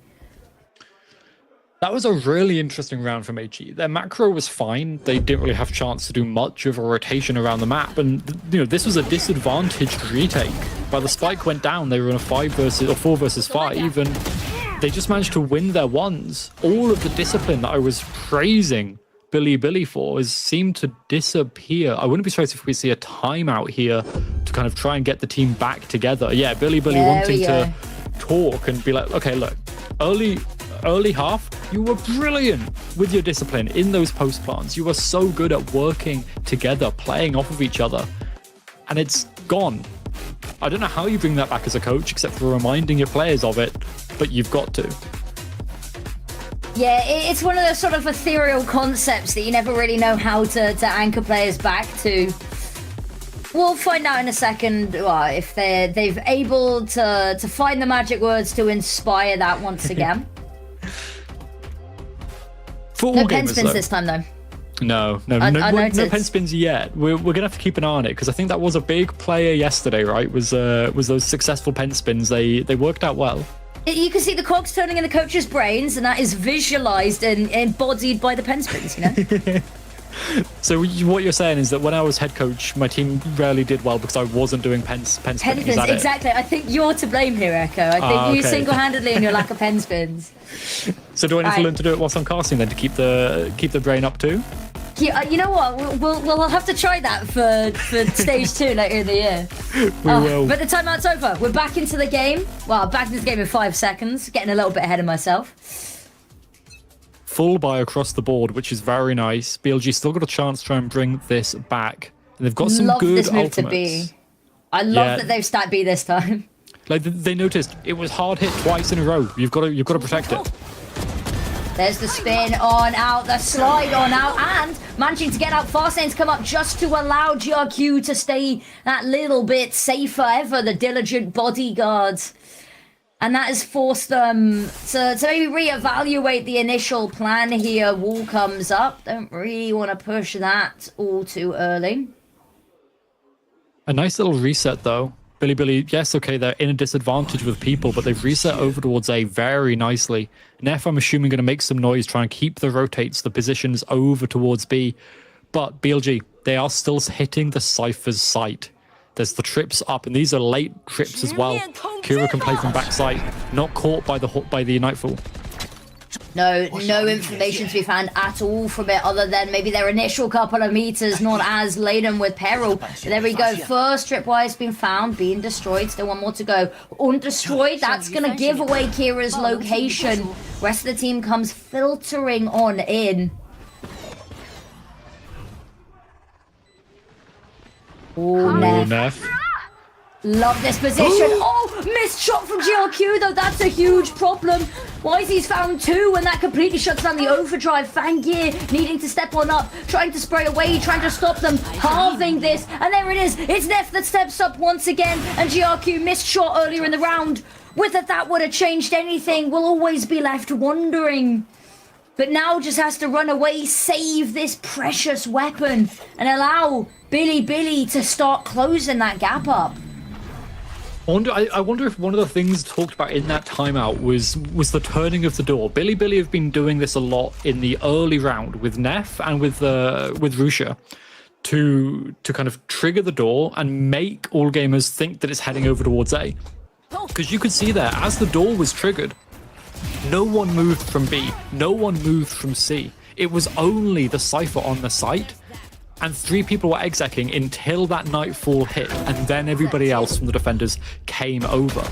That was a really interesting round from HE. Their macro was fine. They didn't really have a chance to do much of a rotation around the map. And, you know, this was a disadvantaged retake. While the spike went down, they were in a 4 versus 5, and they just managed to win their ones. All of the discipline that I was praising Billy for seemed to disappear. I wouldn't be surprised if we see a timeout here to kind of try and get the team back together. Yeah, Billy wanting to talk and be like, okay, look, early half, you were brilliant with your discipline in those post plants. You were so good at working together, playing off of each other, and it's gone. I don't know how you bring that back as a coach, except for reminding your players of it, but you've got to. Yeah, it's one of those sort of ethereal concepts that you never really know how to anchor players back to. We'll find out in a second if they've able to find the magic words to inspire that once again. No pen spins this time, though. No pen spins yet. We're gonna have to keep an eye on it, because I think that was a big player yesterday, right? Was those successful pen spins? They worked out well. You can see the cogs turning in the coach's brains, and that is visualized and embodied by the pen spins, you know? So what you're saying is that when I was head coach, my team rarely did well because I wasn't doing pen spins. Exactly. I think you're to blame here, Echo. I think you single-handedly in your lack of pen spins. So do I need to learn to do it whilst I'm casting then, to keep the brain up too? Yeah, you know what? We'll have to try that for stage 2 later in the year. We will. But the timeout's over. We're back into the game. Well, back into the game in 5 seconds. Getting a little bit ahead of myself. Full buy across the board, which is very nice. BLG still got a chance to try and bring this back. And they've got some good this move ultimates. To B. I love that they've stacked B this time. Like they noticed it was hard hit twice in a row. You've got to protect it. There's the spin on out, the slide on out, and managing to get out fast lanes come up just to allow GRQ to stay that little bit safer, ever the diligent bodyguards. And that has forced them to maybe reevaluate the initial plan here. Wall comes up. Don't really want to push that all too early. A nice little reset, though. Billy, yes, okay, they're in a disadvantage with people, but they've reset over towards A very nicely. Neff, I'm assuming, going to make some noise, trying to keep the rotates, the positions over towards B. But BLG, they are still hitting the Cypher's sight. There's the trips up, and these are late trips as well. Kira can play from backside, not caught by the Nightfall. No information to be found at all from it, other than maybe their initial couple of meters not as laden with peril. There we go, first tripwire's been found, being destroyed, still one more to go. Undestroyed, that's gonna give away Kira's location. Rest of the team comes filtering on in. Oh, Neff. Love this position. Oh, missed shot from GRQ, though. That's a huge problem. Wisey's found 2, and that completely shuts down the overdrive. Fangir needing to step on up, trying to spray away, trying to stop them, halving this. And there it is. It's Neff that steps up once again, and GRQ missed shot earlier in the round. Whether that would have changed anything, we'll always be left wondering. But now just has to run away, save this precious weapon, and allow Billy to start closing that gap up. I wonder if one of the things talked about in that timeout was the turning of the door. Billy have been doing this a lot in the early round with Neff and with Rusha to kind of trigger the door and make all gamers think that it's heading over towards A. Because you could see there, as the door was triggered, no one moved from B, no one moved from C. It was only the Cypher on the site, and 3 people were execing until that Nightfall hit, and then everybody else from the defenders came over.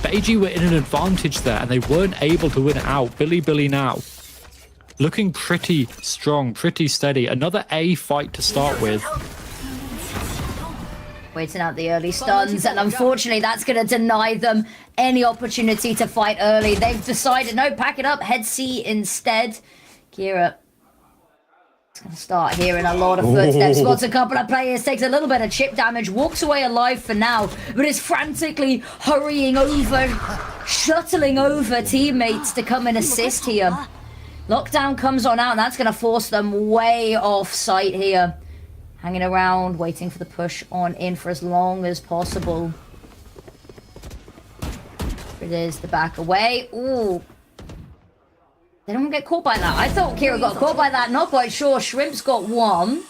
But AG were in an advantage there, and they weren't able to win it out. Billy now looking pretty strong, pretty steady. Another A fight to start with. Waiting out the early stuns, and unfortunately that's going to deny them any opportunity to fight early. They've decided, no, pack it up, head C instead. Kira is going to start hearing a lot of footsteps. Spots a couple of players, takes a little bit of chip damage, walks away alive for now, but is frantically hurrying over, shuttling over teammates to come and assist here. Lockdown comes on out, and that's going to force them way off site here. Hanging around, waiting for the push on in for as long as possible. Here it is, the back away. Ooh. They don't get caught by that. I thought Kira got caught by that, not quite sure. Shrimp's got one.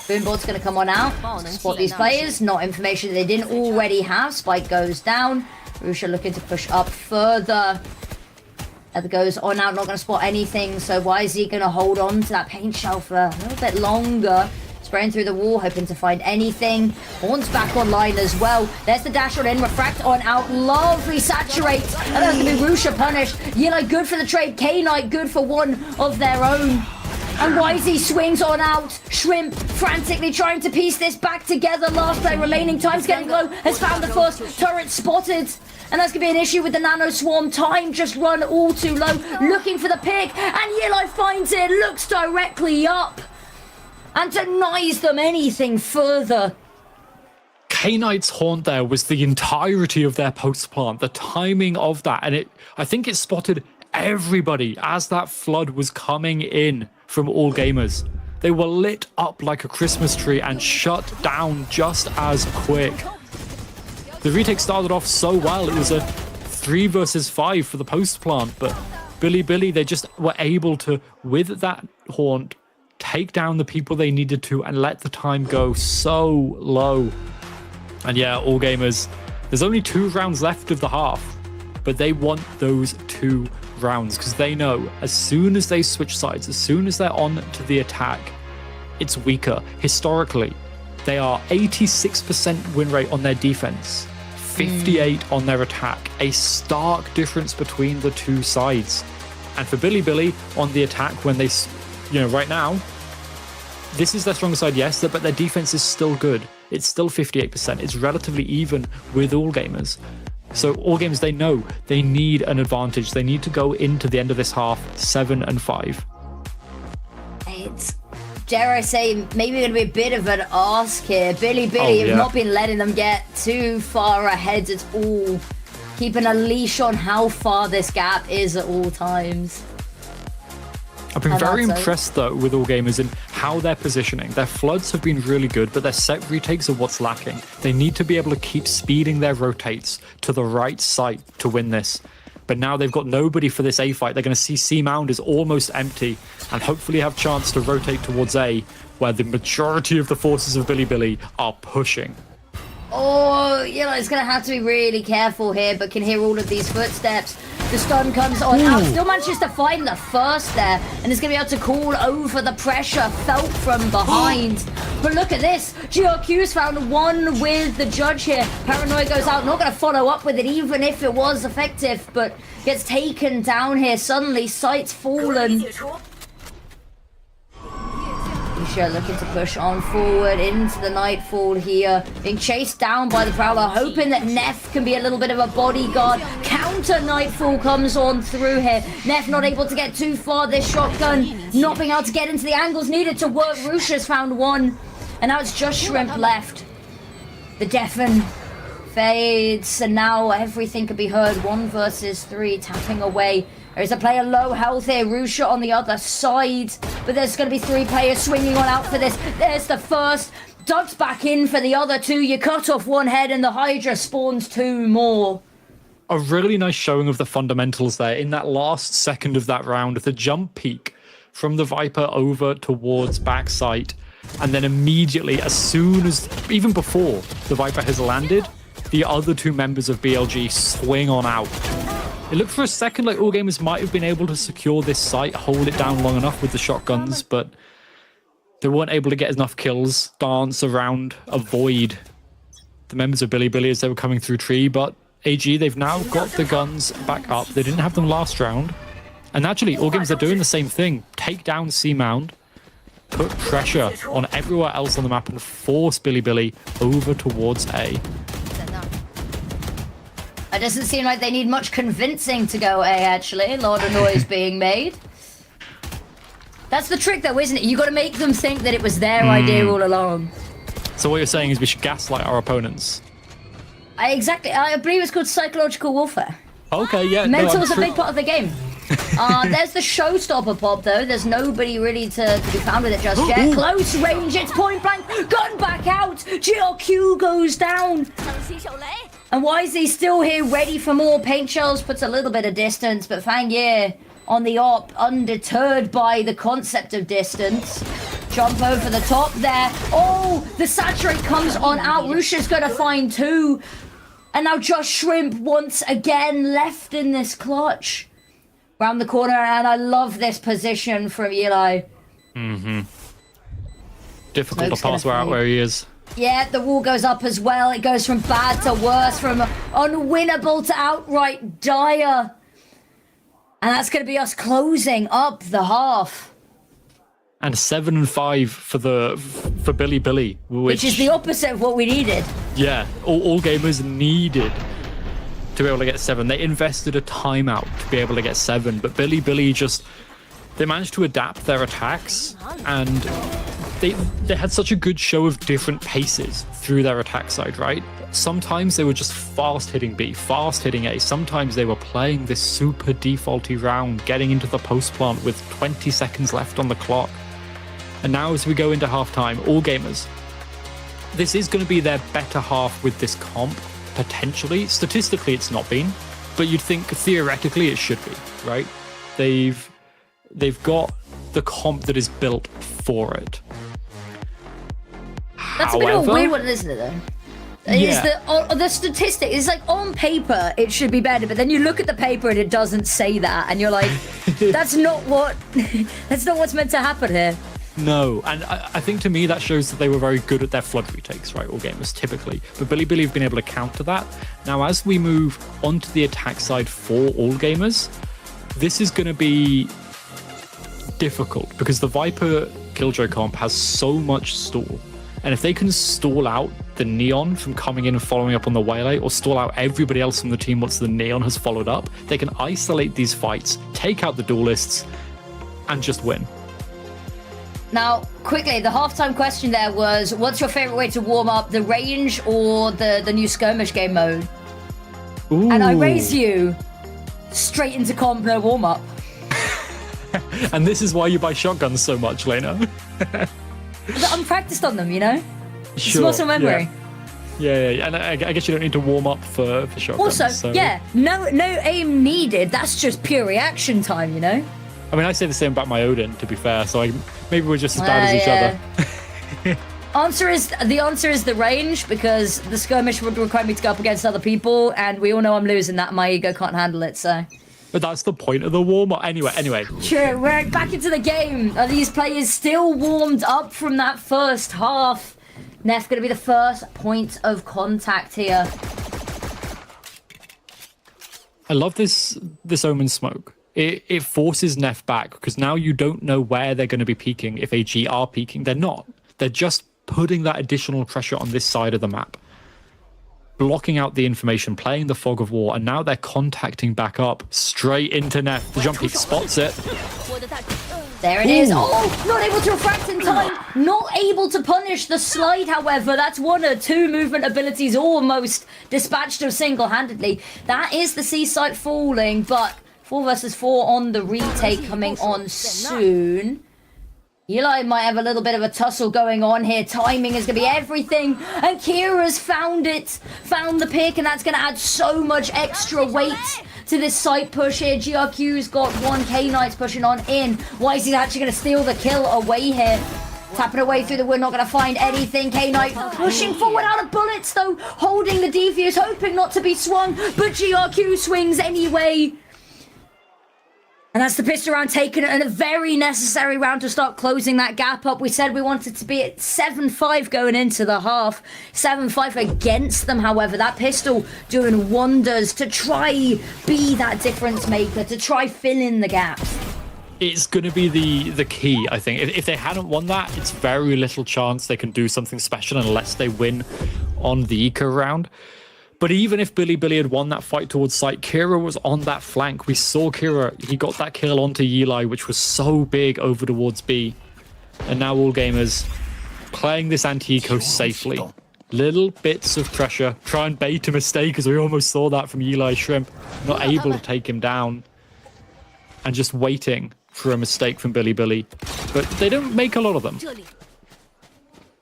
Boombot's going to come on out. Spot these players, not information they didn't already have. Spike goes down. Rusha looking to push up further. That goes on out, not going to spot anything. So why is he going to hold on to that paint shell for a little bit longer? Spraying through the wall, hoping to find anything. Horn's back online as well. There's the dash on in, refract on out. Lovely saturate. And that's going to be Rusha punished. Yellow good for the trade. K-Knight good for one of their own. And YZ swings on out. Shrimp frantically trying to piece this back together. Last play remaining. Time's getting low. Has found the first turret spotted. And that's going to be an issue with the Nano Swarm. Time just run all too low. Looking for the pick. And Yellow finds it. Looks directly up. And denies them anything further. K-Knight's haunt there was the entirety of their post plant, the timing of that, and I think it spotted everybody as that flood was coming in from All Gamers. They were lit up like a Christmas tree and shut down just as quick. The retake started off so well. It was a 3 versus 5 for the post plant, but Billy, they just were able to, with that haunt, take down the people they needed to and let the time go so low. And yeah, All Gamers, there's only 2 rounds left of the half, but they want those 2 rounds because they know as soon as they switch sides, as soon as they're on to the attack, it's weaker. Historically, they are 86% win rate on their defense, 58 on their attack, a stark difference between the 2 sides. And for Billy on the attack, when they, right now, this is their stronger side, yes, but their defense is still good. It's still 58%. It's relatively even with All Gamers. So All Gamers, they know they need an advantage. They need to go into the end of this half 7-5. It's, dare I say, maybe going to be a bit of an ask here. Billy have not been letting them get too far ahead at all. Keeping a leash on how far this gap is at all times. I've been very impressed though with All Gamers in how they're positioning. Their floods have been really good, but their set retakes are what's lacking. They need to be able to keep speeding their rotates to the right site to win this. But now they've got nobody for this A fight. They're going to see C Mound is almost empty and hopefully have chance to rotate towards A, where the majority of the forces of Billy are pushing. Oh, it's going to have to be really careful here, but can hear all of these footsteps. The stun comes on out, still manages to find the first there, and is going to be able to call over the pressure felt from behind. But look at this, GRQ's found one with the judge here. Paranoia goes out, not going to follow up with it, even if it was effective, but gets taken down here. Suddenly, sight's fallen. Isha looking to push on forward into the Nightfall here. Being chased down by the Prowler, hoping that Neff can be a little bit of a bodyguard. Counter Nightfall comes on through here. Neff not able to get too far. This shotgun not being able to get into the angles needed to work. Rusha's found one. And now it's just Shrimp left. The Deafen fades. And now everything could be heard. 1 versus 3 tapping away. There's a player low health here, Rusha on the other side. But there's going to be 3 players swinging on out for this. There's the first. Ducked back in for the other 2. You cut off 1 head and the Hydra spawns 2 more. A really nice showing of the fundamentals there. In that last second of that round, the jump peak from the Viper over towards backside. And then immediately, as soon as, even before the Viper has landed, the other 2 members of BLG swing on out. It looked for a second like All Gamers might have been able to secure this site, hold it down long enough with the shotguns, but they weren't able to get enough kills, dance around, avoid the members of Billy as they were coming through tree. But AG, they've now got the guns back up. They didn't have them last round, And actually, all games are doing the same thing. Take down C Mound, put pressure on everywhere else on the map, and force Bilibili over towards A. It doesn't seem like they need much convincing to go A, actually. A lot of noise being made. That's the trick, though, isn't it? You got to make them think that it was their idea all along. So what you're saying is we should gaslight our opponents? Exactly. I believe it's called psychological warfare. Okay, yeah. Mental is a big part of the game. There's the showstopper pop, though. There's nobody really to be found with it just yet. Close range, it's point blank. Gun back out. GRQ goes down. And why is he still here, ready for more? Paint shells puts a little bit of distance, but Fangye on the op, undeterred by the concept of distance. Jump over the top there. Oh, the saturate comes on out. Rusha's gonna find 2. And now Josh Shrimp once again left in this clutch. Round the corner, and I love this position from Eli. Difficult to pass out where he is. Yeah, the wall goes up as well. It goes from bad to worse, from unwinnable to outright dire. And that's going to be us closing up the half. And 7-5 for Bilibili, which is the opposite of what we needed. Yeah, all gamers needed to be able to get 7. They invested a timeout to be able to get 7, but Bilibili just, they managed to adapt their attacks, and they had such a good show of different paces through their attack side, right? Sometimes they were just fast hitting B, fast hitting A. Sometimes they were playing this super defaulty round, getting into the post plant with 20 seconds left on the clock. And now as we go into halftime, all gamers, this is going to be their better half with this comp, potentially. Statistically, it's not been, but you'd think theoretically it should be, right? They've got the comp that is built for it. That's a bit of a weird one, isn't it, though? Yeah. The statistic is like, on paper it should be better, but then you look at the paper and it doesn't say that, and you're like, that's not what's meant to happen here. No, and I think to me that shows that they were very good at their flood retakes, right? All gamers typically, but Bilibili have been able to counter that. Now, as we move onto the attack side for all gamers, this is going to be difficult because the Viper Killjoy comp has so much stall. And if they can stall out the Neon from coming in and following up on the Waylay, or stall out everybody else from the team once the Neon has followed up, they can isolate these fights, take out the duelists, and just win. Now, quickly, the halftime question there was, what's your favorite way to warm up, the range or the new skirmish game mode? Ooh. And I raise you straight into comp, no warm up. And this is why you buy shotguns so much, Lena. I'm practiced on them, you know? It's sure, muscle memory. Yeah, and I guess you don't need to warm up for shotguns. Also, yeah, no aim needed. That's just pure reaction time, you know? I mean, I say the same about my Odin, to be fair, so maybe we're just as bad as each other. The answer is the range, because the skirmish would require me to go up against other people, and we all know I'm losing that. My ego can't handle it, so... But that's the point of the warm-up. Anyway. Sure, we're back into the game. Are these players still warmed up from that first half? Neff going to be the first point of contact here. I love this Omen smoke. It forces Neff back, because now you don't know where they're going to be peeking. If AG are peeking, they're not. They're just putting that additional pressure on this side of the map. Blocking out the information, playing the fog of war, and now they're contacting back up straight into Neff. The jump peek spots it. There it is. Oh, not able to refract in time. Not able to punish the slide, however. That's 1 or 2 movement abilities almost dispatched of single-handedly. That is the C site falling, but 4 versus 4 on the retake coming on soon. Eli might have a little bit of a tussle going on here. Timing is going to be everything. And Kira's found the pick, and that's going to add so much extra weight to this side push here. GRQ's got 1, K-Knight's pushing on in. Wise is actually going to steal the kill away here. Tapping away through the wood, not going to find anything. K-Knight pushing forward out of bullets, though. Holding the Devious, hoping not to be swung, but GRQ swings anyway. And that's the pistol round taken, and a very necessary round to start closing that gap up. We said we wanted to be at 7-5 going into the half. 7-5 against them, however. That pistol doing wonders to try be that difference maker, to try fill in the gaps. It's going to be the key, I think. If they hadn't won that, it's very little chance they can do something special unless they win on the eco round. But even if Billy had won that fight towards site, Kira was on that flank. We saw Kira. He got that kill onto Eli, which was so big over towards B. And now All Gamers playing this anti-eco safely. Little bits of pressure. Try and bait a mistake, as we almost saw that from Eli Shrimp. Not able to take him down. And just waiting for a mistake from Billy. But they don't make a lot of them.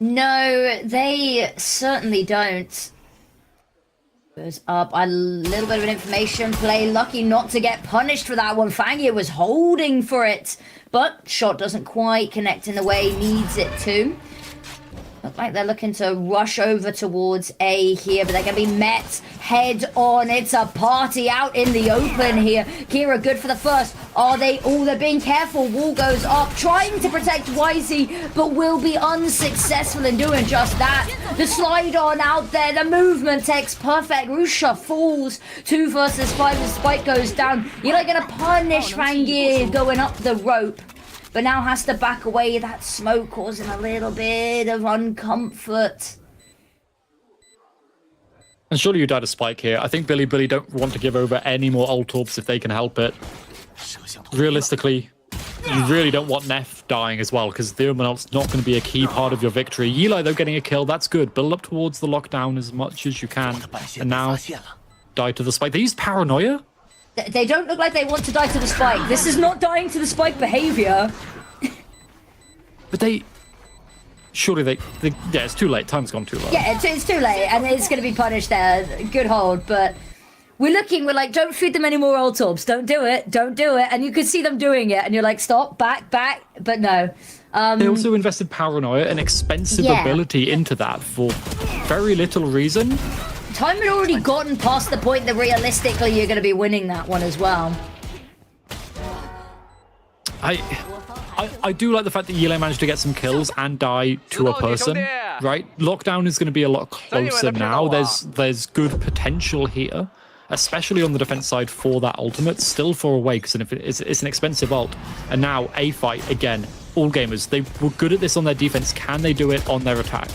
No, they certainly don't. Goes up a little bit of an information play. Lucky not to get punished for that one. Fangia was holding for it, but shot doesn't quite connect in the way he needs it to. Look like they're looking to rush over towards A here, but they're going to be met head on. It's a party out in the open here. Kira good for the first. Are they? Oh, they're being careful. Wall goes up, trying to protect YZ, but will be unsuccessful in doing just that. The slide on out there, the movement takes perfect. Rusha falls. 2 versus 5 as Spike goes down. You're like going to punish Fangir going up the rope, but now has to back away. That smoke causing a little bit of uncomfort. And surely you died a Spike here. I think Billy don't want to give over any more ult orbs if they can help it. Realistically, you really don't want Neff dying as well, because the Omen ult's not going to be a key part of your victory. Eli, though, getting a kill, that's good. Build up towards the lockdown as much as you can. And now, die to the Spike. They used Paranoia? They don't look like they want to die to the Spike. This is not dying to the Spike behavior. But they... Surely they... Yeah, it's too late. Time's gone too low. Yeah, it's too late, and it's going to be punished there. Good hold, but... we're like, don't feed them any more ult orbs. Don't do it. And you could see them doing it, and you're like, stop, back. But no. They also invested Paranoia, an expensive ability, into that for very little reason. Time had already gotten past the point that realistically you're going to be winning that one as well. I do like the fact that Yile managed to get some kills and die to a person, right? Lockdown is going to be a lot closer now. There's good potential here, especially on the defense side for that ultimate. Still far away because it's an expensive ult. And now a fight again. All Gamers, they were good at this on their defense. Can they do it on their attack?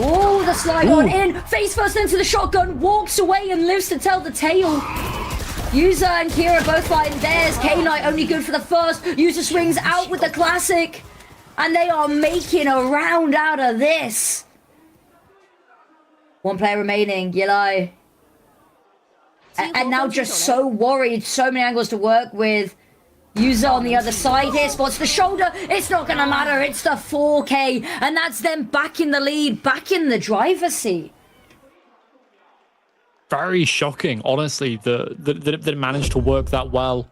Oh, the slide on in. Face first into the shotgun. Walks away and lives to tell the tale. User and Kira both fighting. There's K-Knight, only good for the first. User swings out with the classic. And they are making a round out of this. One player remaining, Yilai. And now just so worried. So many angles to work with. User on the other side here, spots the shoulder. It's not going to matter. It's the 4K. And that's them back in the lead, back in the driver's seat. Very shocking, honestly, that it managed to work that well.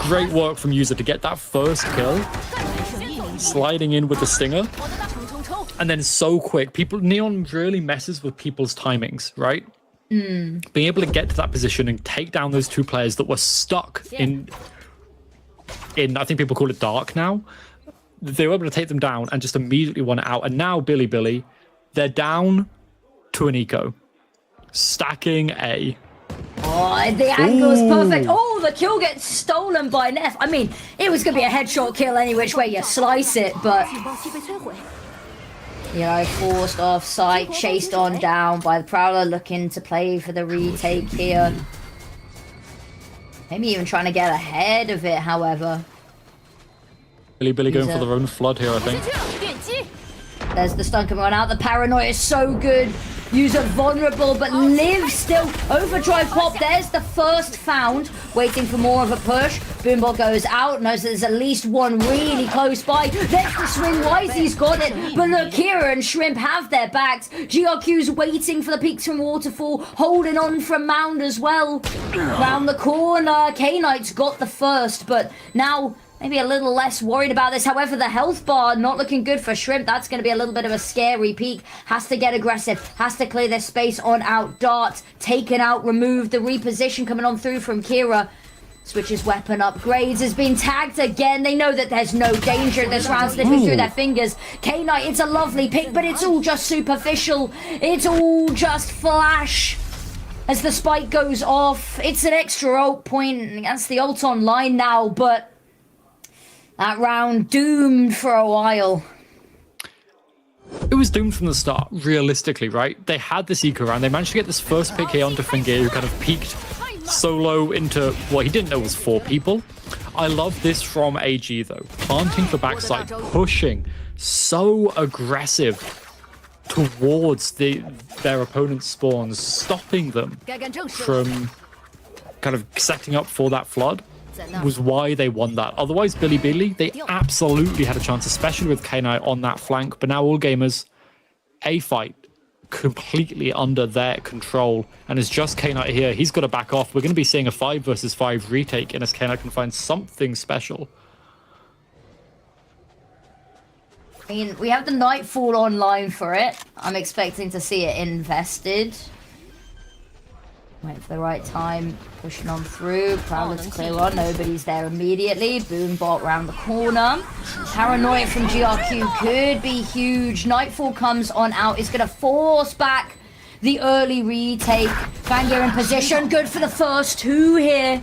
Great work from User to get that first kill. Sliding in with the stinger. And then so quick. Neon really messes with people's timings, right? Being able to get to that position and take down those two players that were stuck in I think people call it dark now. They were able to take them down and just immediately won it out. And now Billy, they're down to an eco. Stacking A. Oh, the angle's perfect. Oh, the kill gets stolen by Neff. I mean, it was going to be a headshot kill any which way you slice it, but... you know, forced off site, chased on down by the Prowler, looking to play for the retake here. Maybe even trying to get ahead of it, however. Billy going for their own flood here, I think. There's the stun coming on out. The Paranoia is so good. User vulnerable, but lives still. Overdrive pop. There's the first found. Waiting for more of a push. Boombot goes out. Knows that there's at least one really close by. There's the swing. Wisey's got it. But look, Kira and Shrimp have their backs. GRQ's waiting for the peaks from Waterfall. Holding on from Mound as well. Round the corner. K-Knight's got the first, but now maybe a little less worried about this. However, the health bar not looking good for Shrimp. That's going to be a little bit of a scary peek. Has to get aggressive. Has to clear their space on out. Dart taken out, removed. The reposition coming on through from Kira. Switches weapon upgrades, has been tagged again. They know that there's no danger this round, slipping through their fingers. K-Knight, it's a lovely pick, but it's all just superficial. It's all just flash. As the spike goes off, it's an extra ult point. That's the ult online now, but that round doomed for a while. It was doomed from the start, realistically, right? They had this eco round. They managed to get this first pick here onto Fingir, who kind of peeked solo into what he didn't know was 4 people. I love this from AG, though. Planting the backside, pushing so aggressive towards their opponent's spawns, stopping them from kind of setting up for that flood was why they won that. Otherwise, Bilibili, they absolutely had a chance, especially with K-Knight on that flank. But now All Gamers, a fight completely under their control, and it's just K-Knight here. He's got to back off. We're going to be seeing a 5 versus 5 retake, and as K-Knight can find something special. I mean, we have the Nightfall online for it. I'm expecting to see it invested. Wait for the right time. Pushing on through. Crowd looks clear on. Nobody's there immediately. Boombot round the corner. Paranoia from GRQ could be huge. Nightfall comes on out. Is going to force back the early retake. Fangir in position. Good for the first 2 here.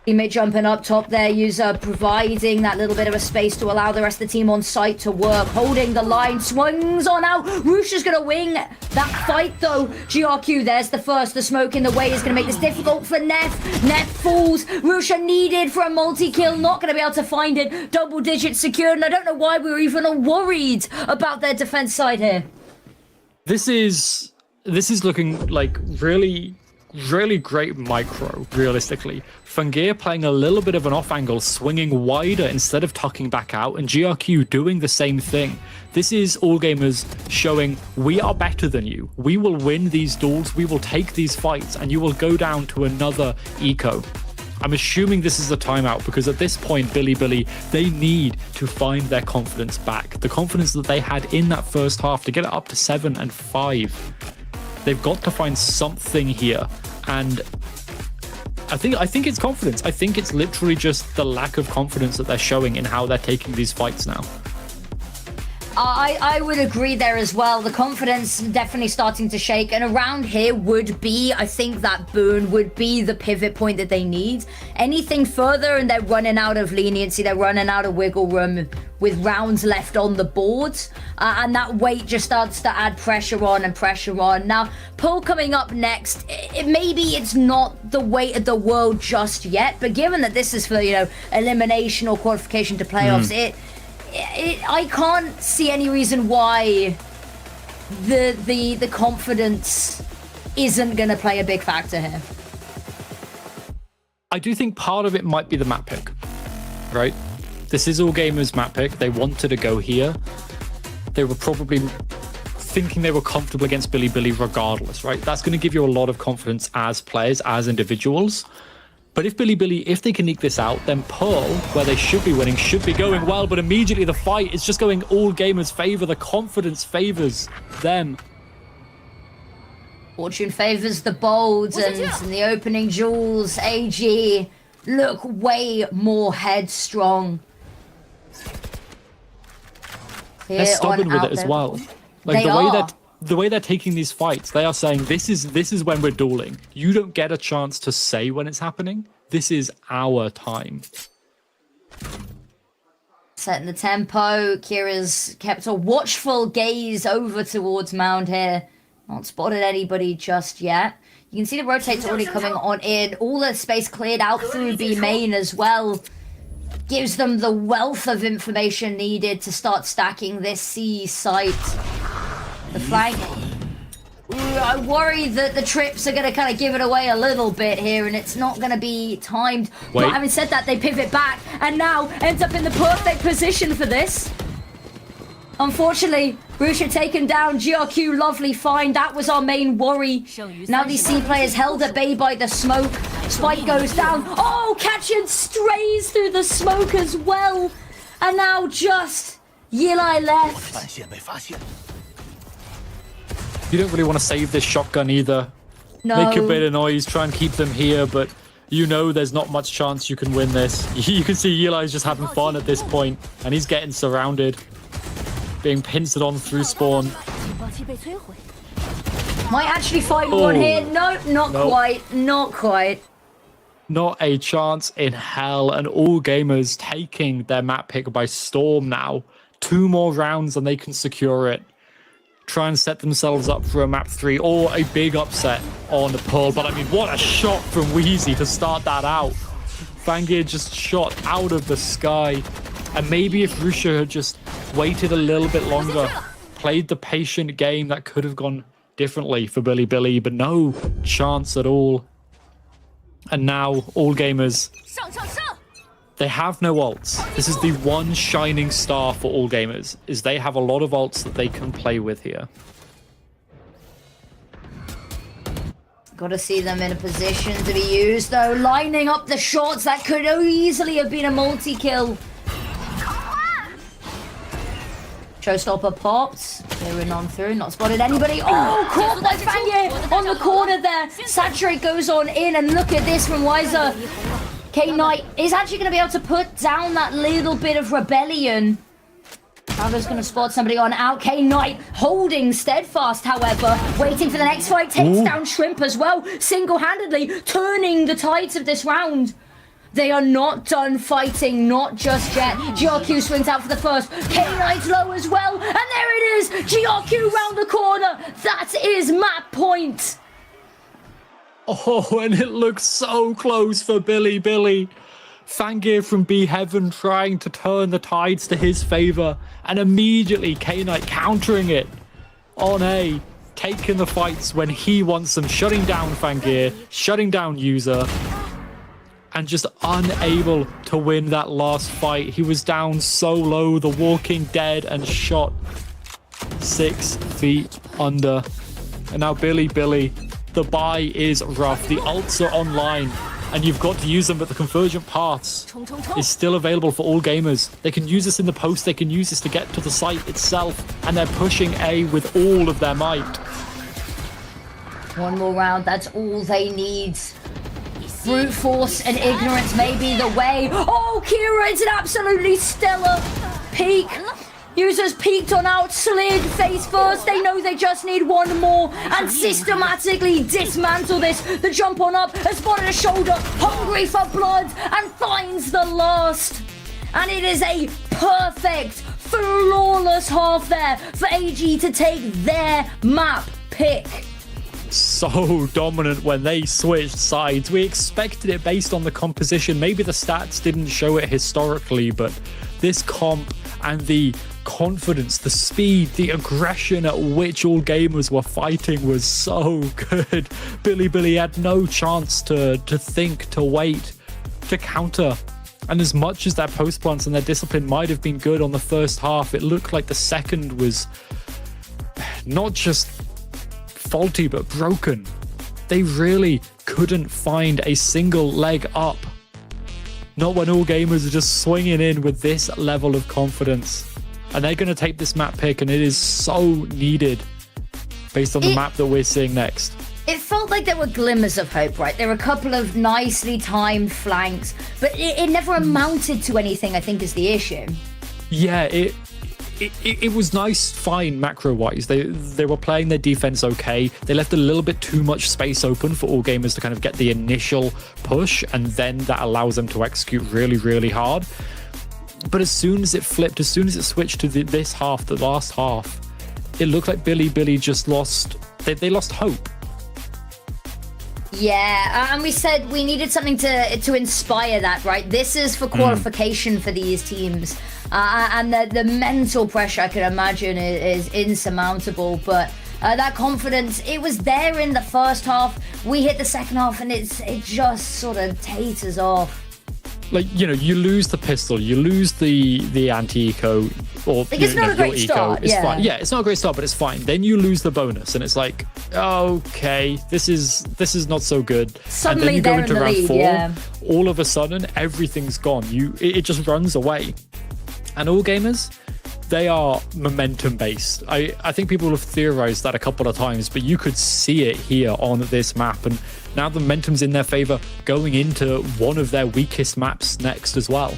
Teammate jumping up top there, user providing that little bit of a space to allow the rest of the team on site to work. Holding the line, swings on out. Roosh is going to wing that fight though. GRQ, there's the first. The smoke in the way is going to make this difficult for Neff. Neff falls. Roosh needed for a multi-kill. Not going to be able to find it. Double digits secured, and I don't know why we were even worried about their defense side here. This is looking like really great micro, realistically. Fangir playing a little bit of an off angle, swinging wider instead of tucking back out, and GRQ doing the same thing. This is All Gamers showing we are better than you. We will win these duels, we will take these fights, and you will go down to another eco. I'm assuming this is a timeout because at this point, Bilibili, they need to find their confidence back. The confidence that they had in that first half to get it up to 7 and 5. They've got to find something here, and I think it's confidence. I think it's literally just the lack of confidence that they're showing in how they're taking these fights now. I would agree there as well. The confidence definitely starting to shake, and around here would be, I think that Boone would be the pivot point that they need. Anything further and they're running out of leniency, they're running out of wiggle room with rounds left on the board, and that weight just starts to add pressure on and pressure on. Now, Pull coming up next, maybe it's not the weight of the world just yet, but given that this is for, you know, elimination or qualification to playoffs, I can't see any reason why the confidence isn't going to play a big factor here. I do think part of it might be the map pick, right? This is All Gamers map pick. They wanted to go here. They were probably thinking they were comfortable against Bilibili regardless, right? That's going to give you a lot of confidence as players, as individuals. But if Bilibili, if they can eke this out, then Pearl, where they should be winning, should be going well. But immediately the fight is just going All Gamers' favor. The confidence favors them. Fortune favors the bold, and in the opening duels, AG look way more headstrong. They're stubborn with it as well. Like the way they're taking these fights, they are saying this is when we're dueling. You don't get a chance to say when it's happening. This is our time. Setting the tempo. Kira's kept a watchful gaze over towards Mound here. Not spotted anybody just yet. You can see the rotates already coming on in. All the space cleared out through B main as well. Gives them the wealth of information needed to start stacking this C site. The flank. I worry that the trips are going to kind of give it away a little bit here, and it's not going to be timed. Wait. But having said that, they pivot back and now ends up in the perfect position for this. Unfortunately, Rusha taken down. GRQ, lovely find. That was our main worry. Now these C players held at bay by the smoke. Spike goes down. Oh, catching strays through the smoke as well. And now just Yilai left. You don't really want to save this shotgun either. No. Make a bit of noise, try and keep them here, but you know there's not much chance you can win this. You can see Yilai's just having fun at this point, and he's getting surrounded, being pincered on through spawn. Might actually find one here. Nope, not quite. Not quite. Not a chance in hell, and All Gamers taking their map pick by storm now. 2 more rounds and they can secure it. Try and set themselves up for a map 3 or a big upset on the Pearl. But I mean, what a shot from Wheezy to start that out. Fangir just shot out of the sky. And maybe if Rusha had just waited a little bit longer, played the patient game, that could have gone differently for Billy, but no chance at all. And now All Gamers, they have no ults. This is the one shining star for All Gamers, is they have a lot of ults that they can play with here. Got to see them in a position to be used though, lining up the shots that could easily have been a multi-kill. Showstopper popped. Clearing on through, not spotted anybody. Oh, caught by Fangir on the corner there. Saturate goes on in, and look at this from Wiser. K-Knight is actually going to be able to put down that little bit of rebellion. Travis going to spot somebody on out. K-Knight holding steadfast, however, waiting for the next fight. Takes down Shrimp as well, single-handedly turning the tides of this round. They are not done fighting, not just yet. GRQ swings out for the first. K-Knight's low as well. And there it is. GRQ round the corner. That is map point. Oh, and it looks so close for Billy. Fangir from B Heaven trying to turn the tides to his favor. And immediately K-Knight countering it on A. Taking the fights when he wants them. Shutting down Fangir. Shutting down User. And just unable to win that last fight. He was down so low, the Walking Dead, and shot 6 feet under. And now Billy, the buy is rough. The ults are online, and you've got to use them, but the convergent paths is still available for All Gamers. They can use this in the post, they can use this to get to the site itself, and they're pushing A with all of their might. One more round, that's all they need. Brute force and ignorance may be the way. Oh, Kira, it's an absolutely stellar peek. Users peeked on out, slid face first. They know they just need one more and systematically dismantle this. The jump on up has spotted a shoulder, hungry for blood, and finds the last. And it is a perfect, flawless half there for AG to take their map pick. So dominant when they switched sides. We expected it based on the composition. Maybe the stats didn't show it historically, but this comp and the confidence, the speed, the aggression at which All Gamers were fighting was so good. Billy had no chance to think, to wait, to counter. And as much as their post plants and their discipline might have been good on the first half, it looked like the second was not just faulty but broken. They really couldn't find a single leg up. Not when All Gamers are just swinging in with this level of confidence. And they're going to take this map pick, and it is so needed based on the map that we're seeing next. It felt like there were glimmers of hope, right? There were a couple of nicely timed flanks, but it never amounted to anything, I think, is the issue. Yeah, it was nice, fine macro-wise. They were playing their defense okay. They left a little bit too much space open for All Gamers to kind of get the initial push, and then that allows them to execute really, really hard. But as soon as it flipped, as soon as it switched to this half, the last half, it looked like Billy just lost. They lost hope. Yeah, and we said we needed something to inspire that, right? This is for qualification for these teams. And the mental pressure, I can imagine, is insurmountable. But that confidence, it was there in the first half. We hit the second half, and it just sort of taters off. Like, you know, you lose the pistol, you lose the anti-eco, or like, it's not a great start. It's fine. Yeah, it's not a great start, but it's fine. Then you lose the bonus, and it's like, okay, this is not so good. Suddenly and then they're you go into in the round lead, 4, yeah. all of a sudden everything's gone. It just runs away. And all gamers, they are momentum based. I think people have theorized that a couple of times, but you could see it here on this map, and now the momentum's in their favor going into one of their weakest maps next as well.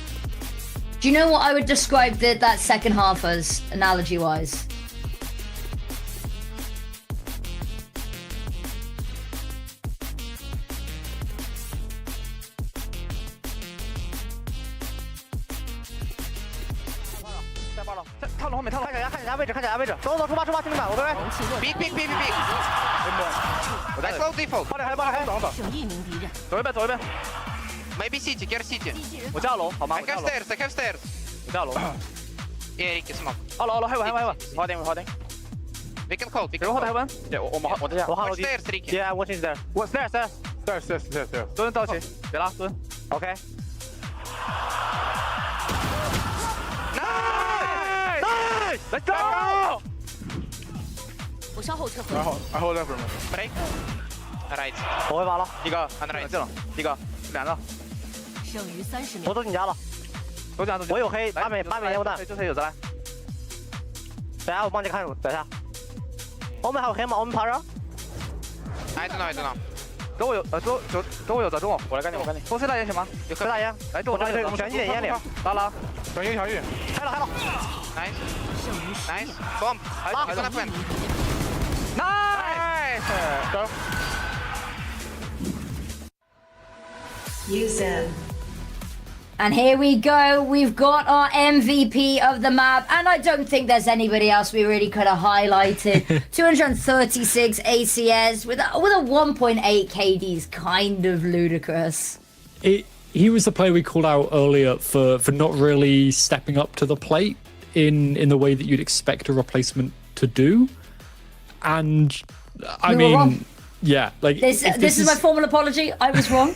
Do you know what I would describe that second half as, analogy-wise?套路后面，套路，看一下位置，看一下位置，走，出发，兄弟们，我这边。Big。我在 slow default。好点，走。剩1名敌人。走一边。Maybe CT, get CT。我下楼，好吗？I have stairs。我下楼。Erik smoke。好了，heaven。好定。We can call。如果 heaven。我这下。我下楼梯。Yeah, watching there。我 stairs。蹲到齐，别拉，蹲。OK。Let's go！ 我稍后撤回。I hold that for me。Break。Right。我会发了，一个 right 进了，一个2个。剩余30秒。我走你家了，我有黑，八枚烟雾弹，就黑有再来。等下我帮你看，等下。我们还有黑吗？我们爬着。I don't know。跟我有的中，我来干你。多吃大烟行吗？有喝大烟，来中我这里，选1点烟里。拉，选1个小玉。开了。Nice。Bomb。还在那边。Nice。Go。Use them. And here we go. We've got our MVP of the map, and I don't think there's anybody else we really could have highlighted. 236 ACS with a 1.8 KD is kind of ludicrous. He was the player we called out earlier for not really stepping up to the plate in the way that you'd expect a replacement to do. And I mean, yeah, like this is my formal apology. I was wrong.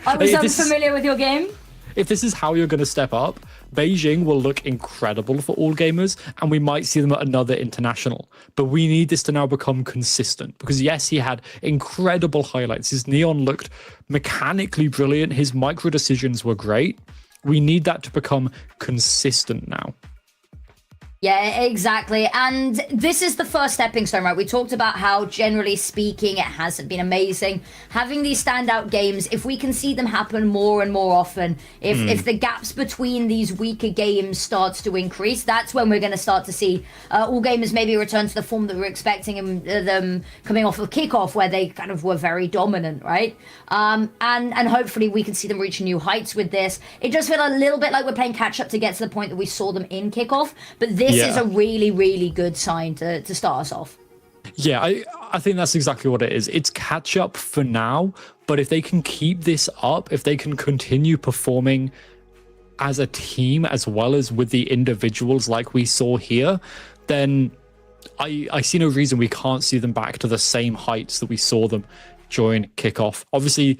I was unfamiliar with your game. If this is how you're going to step up, Beijing will look incredible for all gamers, and we might see them at another international. But we need this to now become consistent, because yes, he had incredible highlights. His neon looked mechanically brilliant. His micro decisions were great. We need that to become consistent now. Yeah, exactly. And this is the first stepping stone, right? We talked about how, generally speaking, it hasn't been amazing. Having these standout games, if we can see them happen more and more often, if the gaps between these weaker games starts to increase, that's when we're going to start to see all gamers maybe return to the form that we're expecting them coming off of kickoff, where they kind of were very dominant, right? And hopefully we can see them reach new heights with this. It does feel a little bit like we're playing catch-up to get to the point that we saw them in kickoff, but this is a really, really good sign to start us off. Yeah, I think that's exactly what it is. It's catch up for now, but if they can keep this up, if they can continue performing as a team as well as with the individuals like we saw here, then I see no reason we can't see them back to the same heights that we saw them during kickoff. Obviously,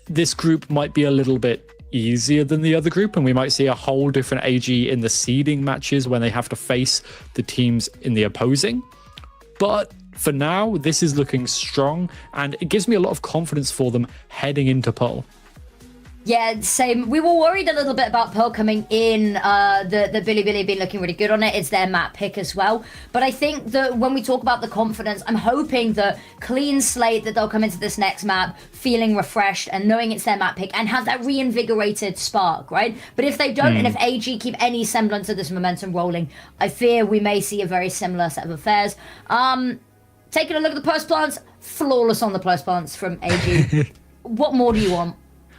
this group might be a little bit easier than the other group, and we might see a whole different AG in the seeding matches when they have to face the teams in the opposing. But for now, this is looking strong, and it gives me a lot of confidence for them heading into Pearl. Yeah, same. We were worried a little bit about Pearl coming in. The Billy been looking really good on it. It's their map pick as well. But I think that when we talk about the confidence, I'm hoping that clean slate, that they'll come into this next map feeling refreshed and knowing it's their map pick and have that reinvigorated spark, right? But if they don't, and if AG keep any semblance of this momentum rolling, I fear we may see a very similar set of affairs. Taking a look at the post plants, flawless on the post plants from AG. What more do you want?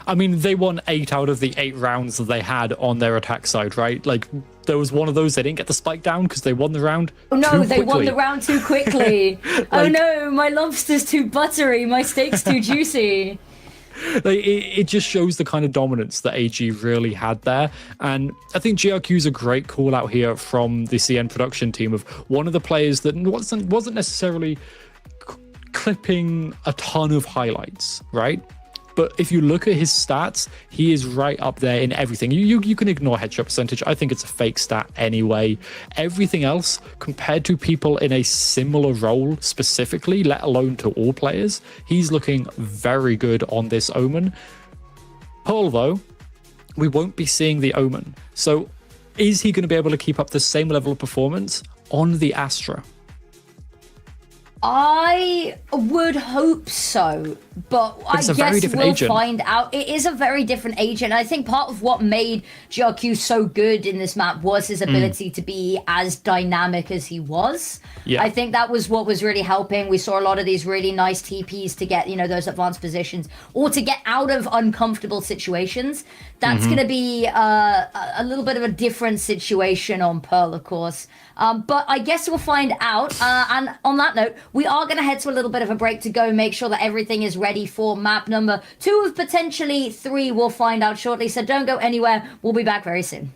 I mean, they won 8 out of the 8 rounds that they had on their attack side, right? Like, there was one of those they didn't get the spike down because they won the round Oh no, they won the round too quickly. Oh no, my lobster's too buttery, my steak's too juicy. Like, it just shows the kind of dominance that AG really had there. And I think GRQ is a great call out here from the CN production team of one of the players that wasn't necessarily clipping a ton of highlights, right? but if you look at his stats, he is right up there in everything. You can ignore headshot percentage. I think it's a fake stat anyway. Everything else, compared to people in a similar role specifically, let alone to all players, he's looking very good on this Omen. Pearl, though, we won't be seeing the Omen. So is he going to be able to keep up the same level of performance on the Astra? I would hope so, but I guess we'll find out. It is a very different agent. I think part of what made GRQ so good in this map was his ability to be as dynamic as he was. Yeah. I think that was what was really helping. We saw a lot of these really nice TPs to get, those advanced positions or to get out of uncomfortable situations. That's going to be a little bit of a different situation on Pearl, of course. But I guess we'll find out. And on that note, we are going to head to a little bit of a break to go make sure that everything is ready for map number 2 of potentially 3. We'll find out shortly. So don't go anywhere. We'll be back very soon.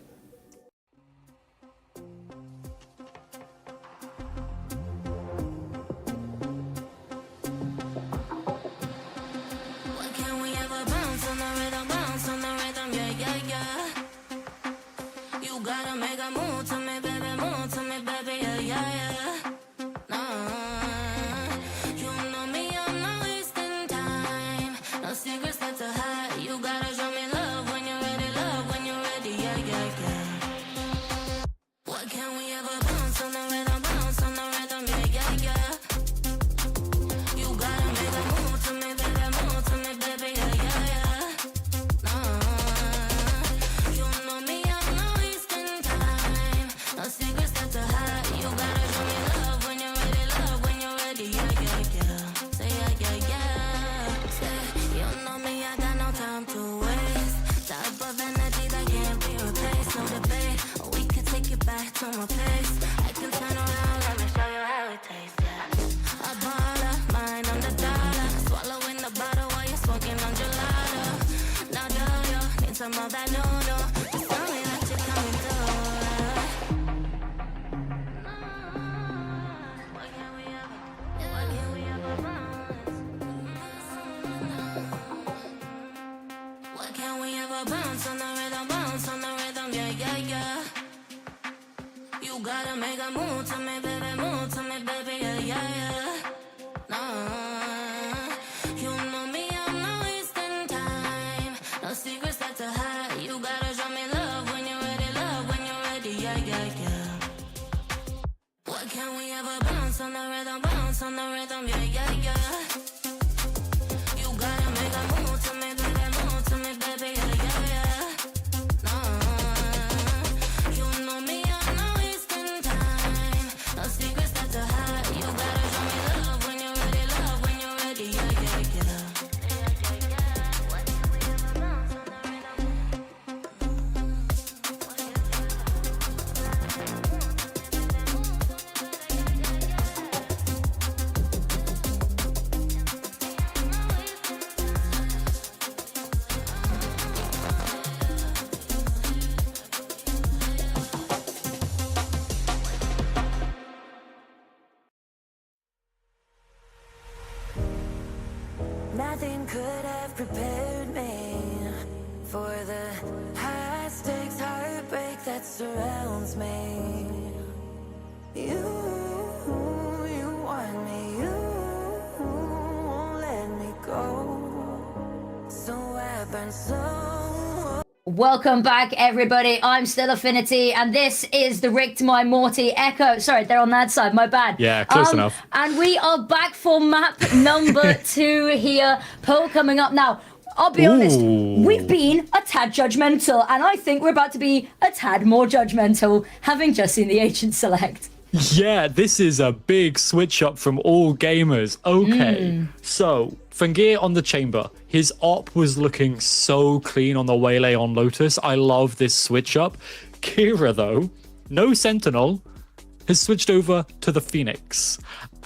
Nothing could have prepared me for the high stakes heartbreak that surrounds me. You want me, you won't let me go. So I burn so. Welcome back, everybody. I'm still Affinity, and this is the Rick to my Morty Echo. Sorry, they're on that side. My bad. Yeah, close enough. And we are back for map number 2 here. Pearl coming up now. I'll be honest, we've been a tad judgmental, and I think we're about to be a tad more judgmental, having just seen the agent select. Yeah, this is a big switch up from all gamers. Okay, so Fengir on the chamber. His op was looking so clean on the Waylay on Lotus. I love this switch up. Kira, though, no Sentinel, has switched over to the Phoenix.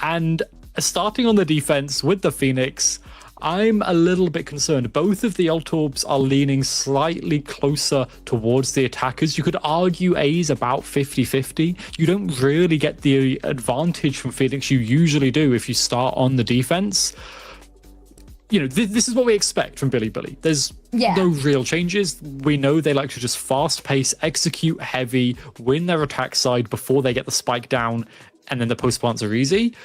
And starting on the defense with the Phoenix, I'm a little bit concerned. Both of the ult orbs are leaning slightly closer towards the attackers. You could argue A's about 50-50. You don't really get the advantage from Phoenix you usually do if you start on the defense. you know, this is what we expect from Billy. There's no real changes. We know they like to just fast pace, execute heavy, win their attack side before they get the spike down, and then the post plants are easy.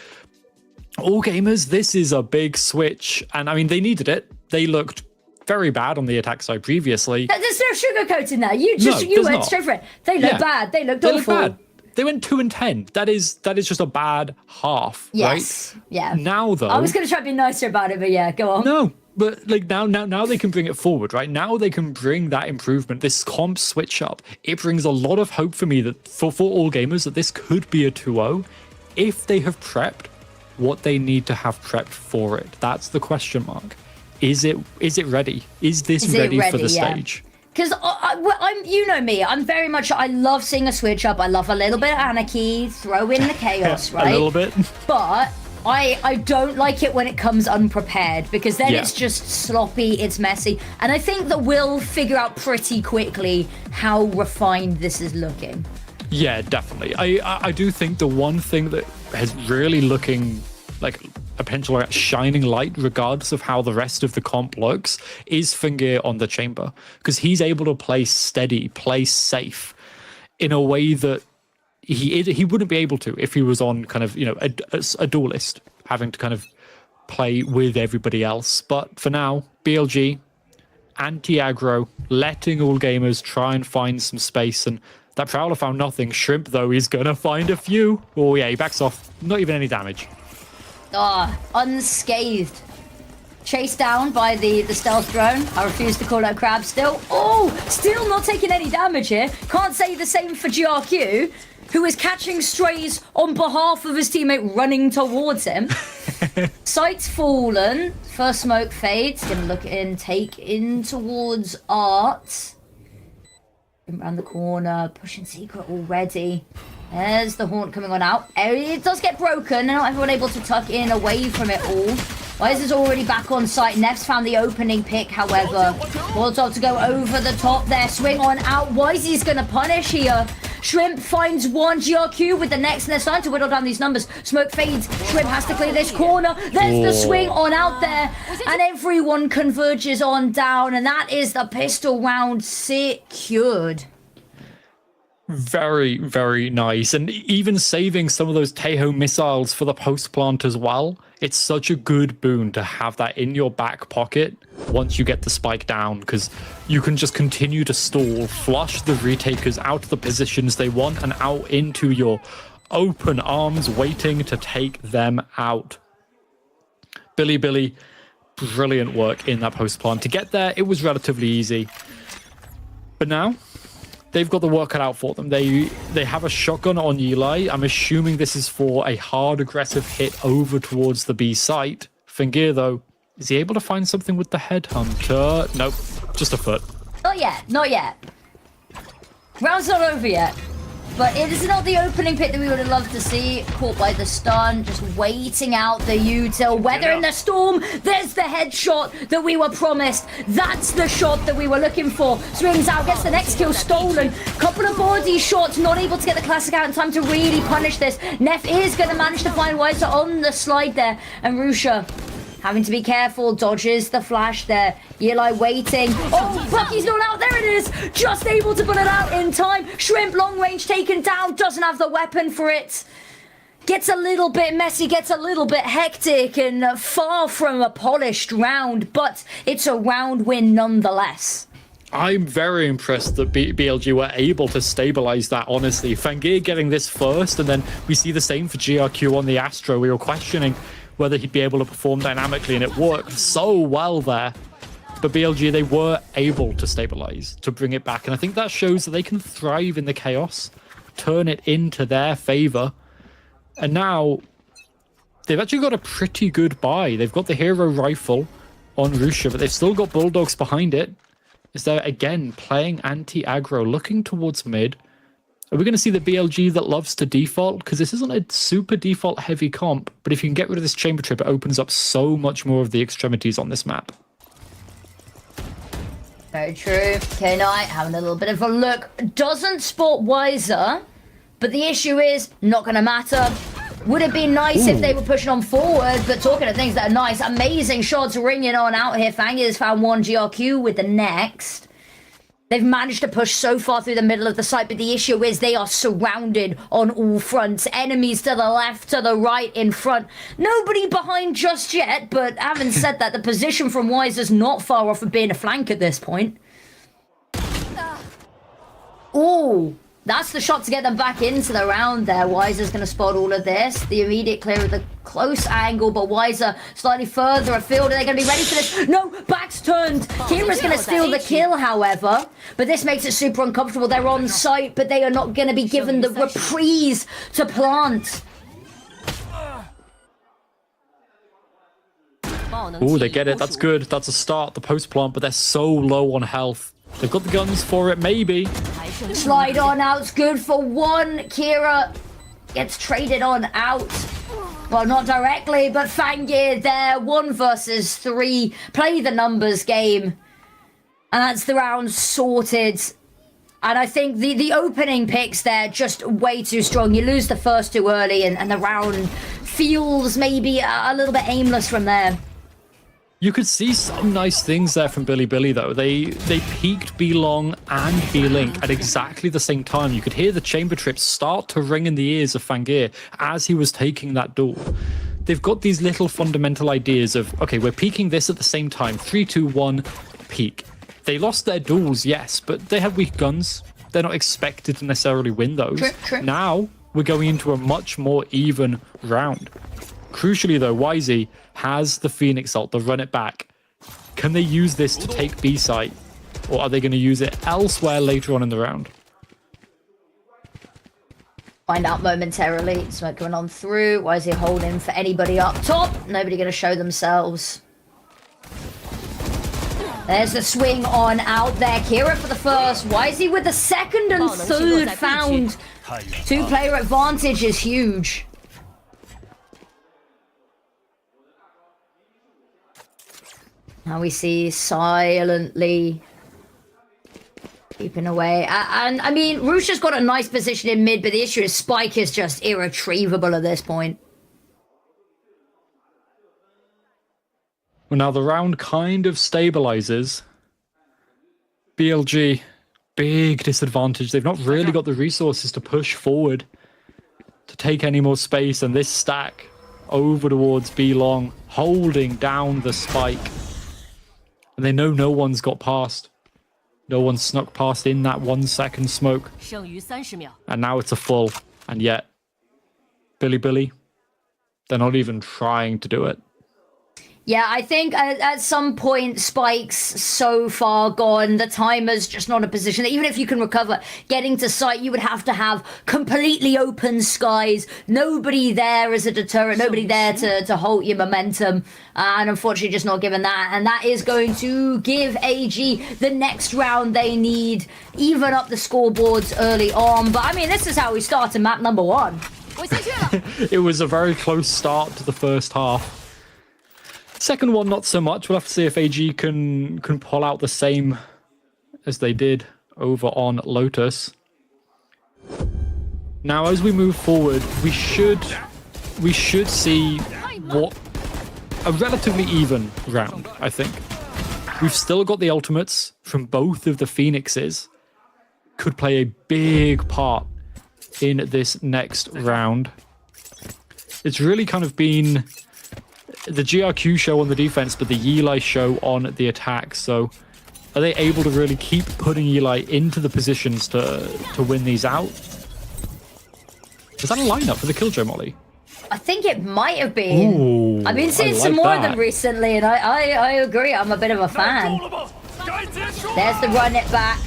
All gamers, this is a big switch, and I mean, they needed it. They looked very bad on the attack side previously. There's no sugarcoating there. You went straight for it. They look bad. They looked awful. Look bad. They went 2-10. That is just a bad half, yes. right? Yeah. Now though, I was going to try to be nicer about it, but yeah, go on. No, but like now they can bring it forward, right? Now they can bring that improvement, this comp switch up. It brings a lot of hope for me that for all gamers that this could be a 2-0 if they have prepped what they need to have prepped for it. That's the question mark. Is it ready? Is this ready for the stage? Because I'm, you know me, I'm very much, I love seeing a switch up. I love a little bit of anarchy, throw in the chaos, right? A little bit. But I don't like it when it comes unprepared, because then it's just sloppy, it's messy. And I think that we'll figure out pretty quickly how refined this is looking. Yeah, definitely. I do think the one thing that is really looking like a potential shining light, regardless of how the rest of the comp looks, is Fingir on the chamber, because he's able to play steady, play safe in a way that he wouldn't be able to if he was on kind of, you know, a duelist, having to kind of play with everybody else. But for now, BLG, anti-aggro, letting all gamers try and find some space, and that Prowler found nothing. Shrimp, though, he's gonna find a few. Oh yeah, he backs off. Not even any damage. Unscathed. Chased down by the stealth drone. I refuse to call it a crab still. Oh, still not taking any damage here. Can't say the same for GRQ, who is catching strays on behalf of his teammate running towards him. Sight's fallen. First smoke fades. Gonna look in, take in towards Art. Around the corner, pushing secret already. There's the haunt coming on out. It does get broken. Not everyone able to tuck in away from it all. Wise is already back on site. Neff's found the opening pick, however. Molotov to go over the top there. Swing on out. Wisey's going to punish here. Shrimp finds one. GRQ with the next, and they're starting to whittle down these numbers. Smoke fades. Shrimp has to clear this corner. There's the swing on out there. And everyone converges on down. And that is the pistol round secured. Very, very nice. And even saving some of those Tejo missiles for the post plant as well. It's such a good boon to have that in your back pocket once you get the spike down, because you can just continue to stall, flush the retakers out of the positions they want and out into your open arms waiting to take them out. Billy, brilliant work in that post plant. To get there, it was relatively easy. But now they've got the work cut out for them. They have a shotgun on Eli. I'm assuming this is for a hard, aggressive hit over towards the B site. Fingir, though, is he able to find something with the headhunter? Nope, just a foot. Not yet, not yet. Round's not over yet. But it is not the opening pick that we would have loved to see. Caught by the stun, just waiting out the util. Weather in the storm. There's the headshot that we were promised. That's the shot that we were looking for. Swings out, gets the next kill stolen. Couple of body shots, not able to get the classic out in time to really punish this. Neff is going to manage to find Weiser on the slide there. And Rusha having to be careful, dodges the flash there. Eli waiting. Oh, Bucky's not out. There it is. Just able to put it out in time. Shrimp long range taken down. Doesn't have the weapon for it. Gets a little bit messy, gets a little bit hectic, and far from a polished round, but it's a round win nonetheless. I'm very impressed that BLG were able to stabilize that, honestly. Fangir getting this first, and then we see the same for GRQ on the Astro. We were questioning whether he'd be able to perform dynamically, and it worked so well there. But BLG, they were able to stabilize, to bring it back, and I think that shows that they can thrive in the chaos, turn it into their favor. And now they've actually got a pretty good buy. They've got the hero rifle on Rusha, but they've still got bulldogs behind it. Is there again playing anti-aggro, looking towards mid? Are we going to see the BLG that loves to default? Because this isn't a super default heavy comp, but if you can get rid of this chamber trip, it opens up so much more of the extremities on this map. Very true. K-Knight having a little bit of a look. Doesn't spot Wiser, but the issue is not going to matter. Would have been nice if they were pushing on forward, but talking of things that are nice, amazing shots ringing on out here. Fangi has found one GRQ with the next. They've managed to push so far through the middle of the site, but the issue is they are surrounded on all fronts. Enemies to the left, to the right, in front. Nobody behind just yet, but having said that, the position from Wise is not far off of being a flank at this point. Ooh, that's the shot to get them back into the round there. Weiser's going to spot all of this. The immediate clear of the close angle, but Weiser slightly further afield. Are they going to be ready for this? No, back's turned. Kira's going to steal the kill, however, but this makes it super uncomfortable. They're on site, but they are not going to be given the reprise to plant. Oh, they get it. That's good. That's a start. The post plant, but they're so low on health. They've got the guns for it, maybe. Slide on out's good for one. Kira gets traded on out. Well, not directly, but Fangir there. 1 versus 3. Play the numbers game. And that's the round sorted. And I think the opening picks there just way too strong. You lose the first 2 early, and the round feels maybe a little bit aimless from there. You could see some nice things there from Billy, though. They peaked B-Long and B-Link at exactly the same time. You could hear the chamber trips start to ring in the ears of Fangir as he was taking that duel. They've got these little fundamental ideas of, okay, we're peaking this at the same time. 3, 2, 1, peak. They lost their duels, yes, but they had weak guns. They're not expected to necessarily win those. True. Now, we're going into a much more even round. Crucially, though, Wisey has the Phoenix ult, they'll run it back. Can they use this to take B site? Or are they going to use it elsewhere later on in the round? Find out momentarily. Smoke coming on through. Wisey holding for anybody up top. Nobody going to show themselves. There's the swing on out there. Kira for the first. Wisey with the second and third found. 2-player advantage is huge. Now we see silently keeping away. And I mean, Rusha's got a nice position in mid, but the issue is Spike is just irretrievable at this point. Well, now the round kind of stabilizes. BLG, big disadvantage. They've not really got the resources to push forward to take any more space, and this stack over towards B-Long, holding down the Spike. And they know no one's got past. No one snuck past in that 1 second smoke. And now it's a full. And yet, Billy, they're not even trying to do it. Yeah, I think at some point, Spike's so far gone, the timer's just not in a position that even if you can recover, getting to site, you would have to have completely open skies, nobody there as a deterrent, nobody there to halt your momentum, and unfortunately just not given that, and that is going to give AG the next round they need, even up the scoreboards early on. But I mean, this is how we start in map number 1. It was a very close start to the first half. Second one, not so much. We'll have to see if AG can pull out the same as they did over on Lotus. Now, as we move forward, we should see what a relatively even round, I think. We've still got the ultimates from both of the Phoenixes. Could play a big part in this next round. It's really kind of been the GRQ show on the defense, but the Eli show on the attack. So are they able to really keep putting Eli into the positions to win these out? Is that a lineup for the Killjoy Molly? I think it might have been. Ooh, I've been seeing some more of them recently, and I agree. I'm a bit of a fan. There's the run it back.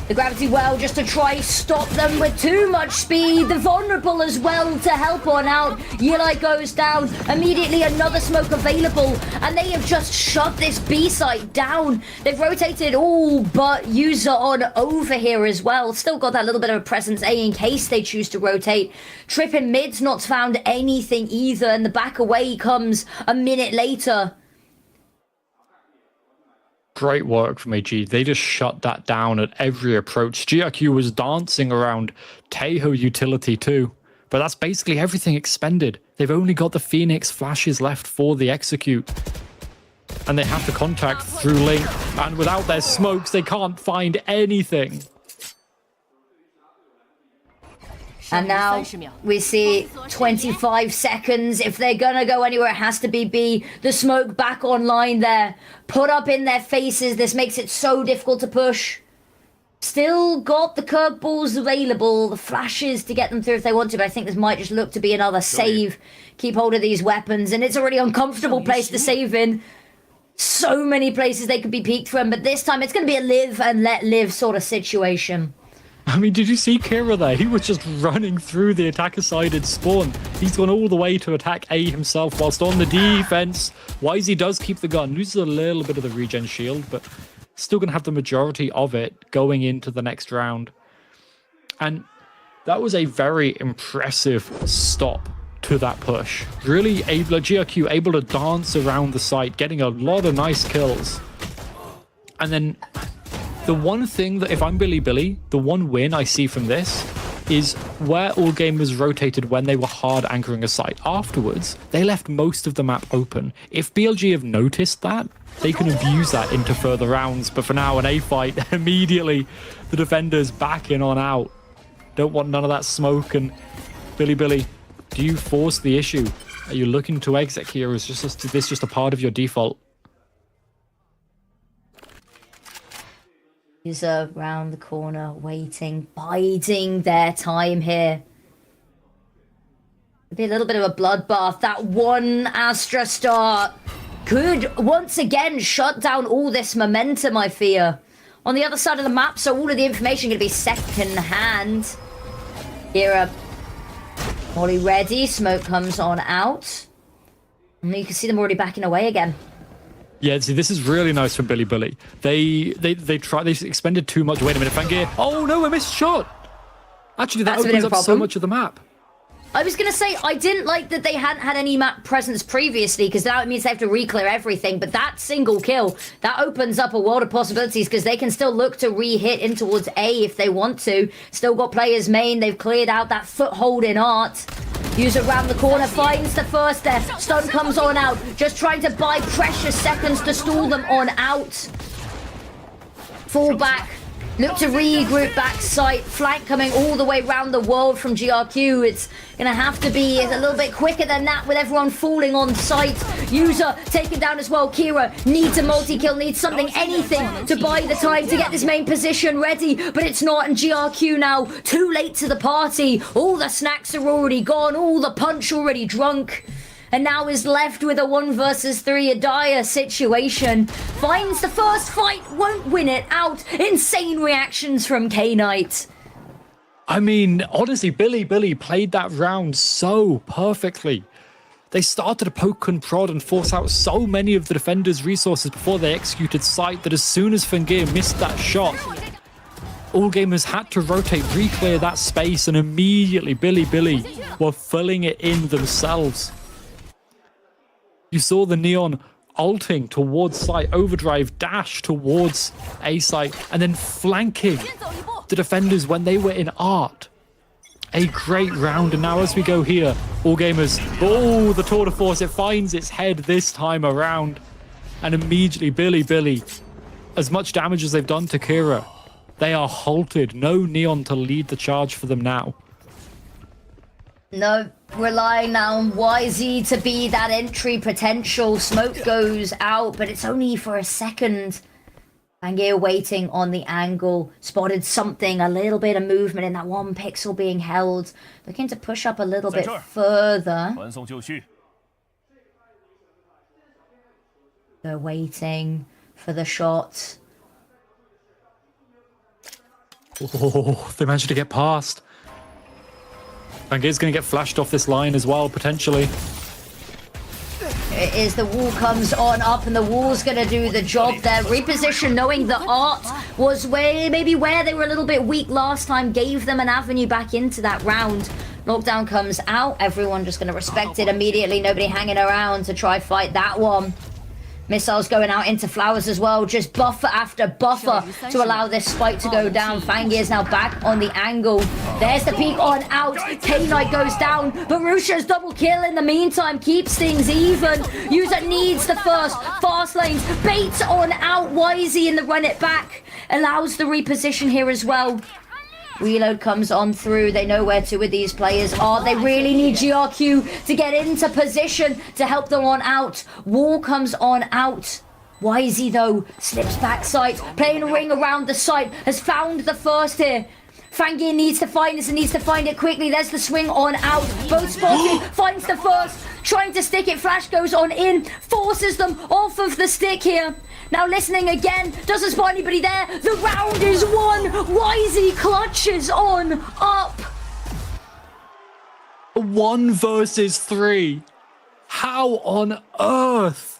The gravity well just to try stop them with too much speed. The vulnerable as well to help on out. Eli goes down. Immediately another smoke available. And they have just shut this B site down. They've rotated all but user on over here as well. Still got that little bit of a presence A in case they choose to rotate. Trip in mid's not found anything either. And the back away comes a minute later. Great work from AG. They just shut that down at every approach. GRQ was dancing around Tejo utility too. But that's basically everything expended. They've only got the Phoenix flashes left for the execute. And they have to contact through Link. And without their smokes, they can't find anything. And now we see 25 seconds. If they're gonna go anywhere, it has to be B. The smoke back online there. Put up in their faces. This makes it so difficult to push. Still got the curveballs available, the flashes to get them through if they want to, but I think this might just look to be another save. Keep hold of these weapons, and it's a really uncomfortable place to save in. So many places they could be peeked from, but this time it's going to be a live and let live sort of situation. I mean, did you see Kira there? He was just running through the attacker-sided spawn. He's gone all the way to attack A himself whilst on the defense. YZ does keep the gun, loses a little bit of the regen shield, but still going to have the majority of it going into the next round. And that was a very impressive stop to that push. Really able, GRQ able to dance around the site, getting a lot of nice kills. And then the one thing that, if I'm Billy, the one win I see from this is where all gamers rotated when they were hard anchoring a site. Afterwards, they left most of the map open. If BLG have noticed that, they can abuse that into further rounds. But for now, an A fight, immediately the defenders backing on out. Don't want none of that smoke. And Billy, do you force the issue? Are you looking to exit here? Is this just a part of your default? User round the corner, waiting, biding their time here. It'll be a little bit of a bloodbath. That one Astra start could once again shut down all this momentum, I fear. On the other side of the map, so all of the information going to be second hand. Kira, Molly ready. Smoke comes on out. And you can see them already backing away again. Yeah, see, this is really nice from Billy. They expended too much. Wait a minute, Fangir. Oh no, a missed shot. Actually, that opens up so much of the map. I was going to say, I didn't like that they hadn't had any map presence previously, because now it means they have to re-clear everything, but that single kill, that opens up a world of possibilities, because they can still look to re-hit in towards A if they want to. Still got players main, they've cleared out that foothold in Art. User around the corner, finds the first there. Stun comes on out, just trying to buy precious seconds to stall them on out. Fall back. Look to regroup back site. Flank coming all the way around the world from GRQ. It's going to have to be a little bit quicker than that with everyone falling on site. User taken down as well. Kira needs a multi-kill, needs something, anything to buy the time to get this main position ready. But it's not, and GRQ now too late to the party. All the snacks are already gone. All the punch already drunk. And now is left with a 1 versus 3, a dire situation. Finds the first fight, won't win it out. Insane reactions from K-Knight. I mean, honestly, Billy played that round so perfectly. They started to poke and prod and force out so many of the defenders' resources before they executed site that as soon as Fangir missed that shot, all gamers had to rotate, re-clear that space, and immediately Billy were filling it in themselves. You saw the Neon ulting towards site, overdrive, dash towards A site, and then flanking the defenders when they were in Art. A great round, and now as we go here, all gamers, oh, the tour de force, it finds its head this time around. And immediately Billy, as much damage as they've done to Kira, they are halted. No Neon to lead the charge for them now. No, relying now on YZ to be that entry potential. Smoke goes out, but it's only for a second. Fangir waiting on the angle. Spotted something, a little bit of movement in that 1 pixel being held. Looking to push up a little bit further. They're waiting for the shot. Oh, they managed to get past. Fangir's going to get flashed off this line as well, potentially. It is, the wall comes on up, and the wall's going to do the job there. Reposition, knowing the Art was maybe where they were a little bit weak last time, gave them an avenue back into that round. Lockdown comes out, everyone just going to respect it immediately. Nobody hanging around to try fight that one. Missiles going out into Flowers as well. Just buffer after buffer to allow this spike to go down. Fangi is now back on the angle. There's the peek on out. K-Knight goes down. Barusha's double kill in the meantime keeps things even. User needs the first. Fast lanes. Baits on out. Wisey in the run it back. Allows the reposition here as well. Reload comes on through. They know where two of these players are. They really need GRQ to get into position to help them on out. Wall comes on out. Wisey, though, slips back site. Playing a ring around the site. Has found the first here. Fangir needs to find this and needs to find it quickly. There's the swing on out. Both spotted. Finds the first. Trying to stick it. Flash goes on in. Forces them off of the stick here. Now listening again, doesn't spot anybody there. The round is won. Wisey clutches on up. 1 versus 3. How on earth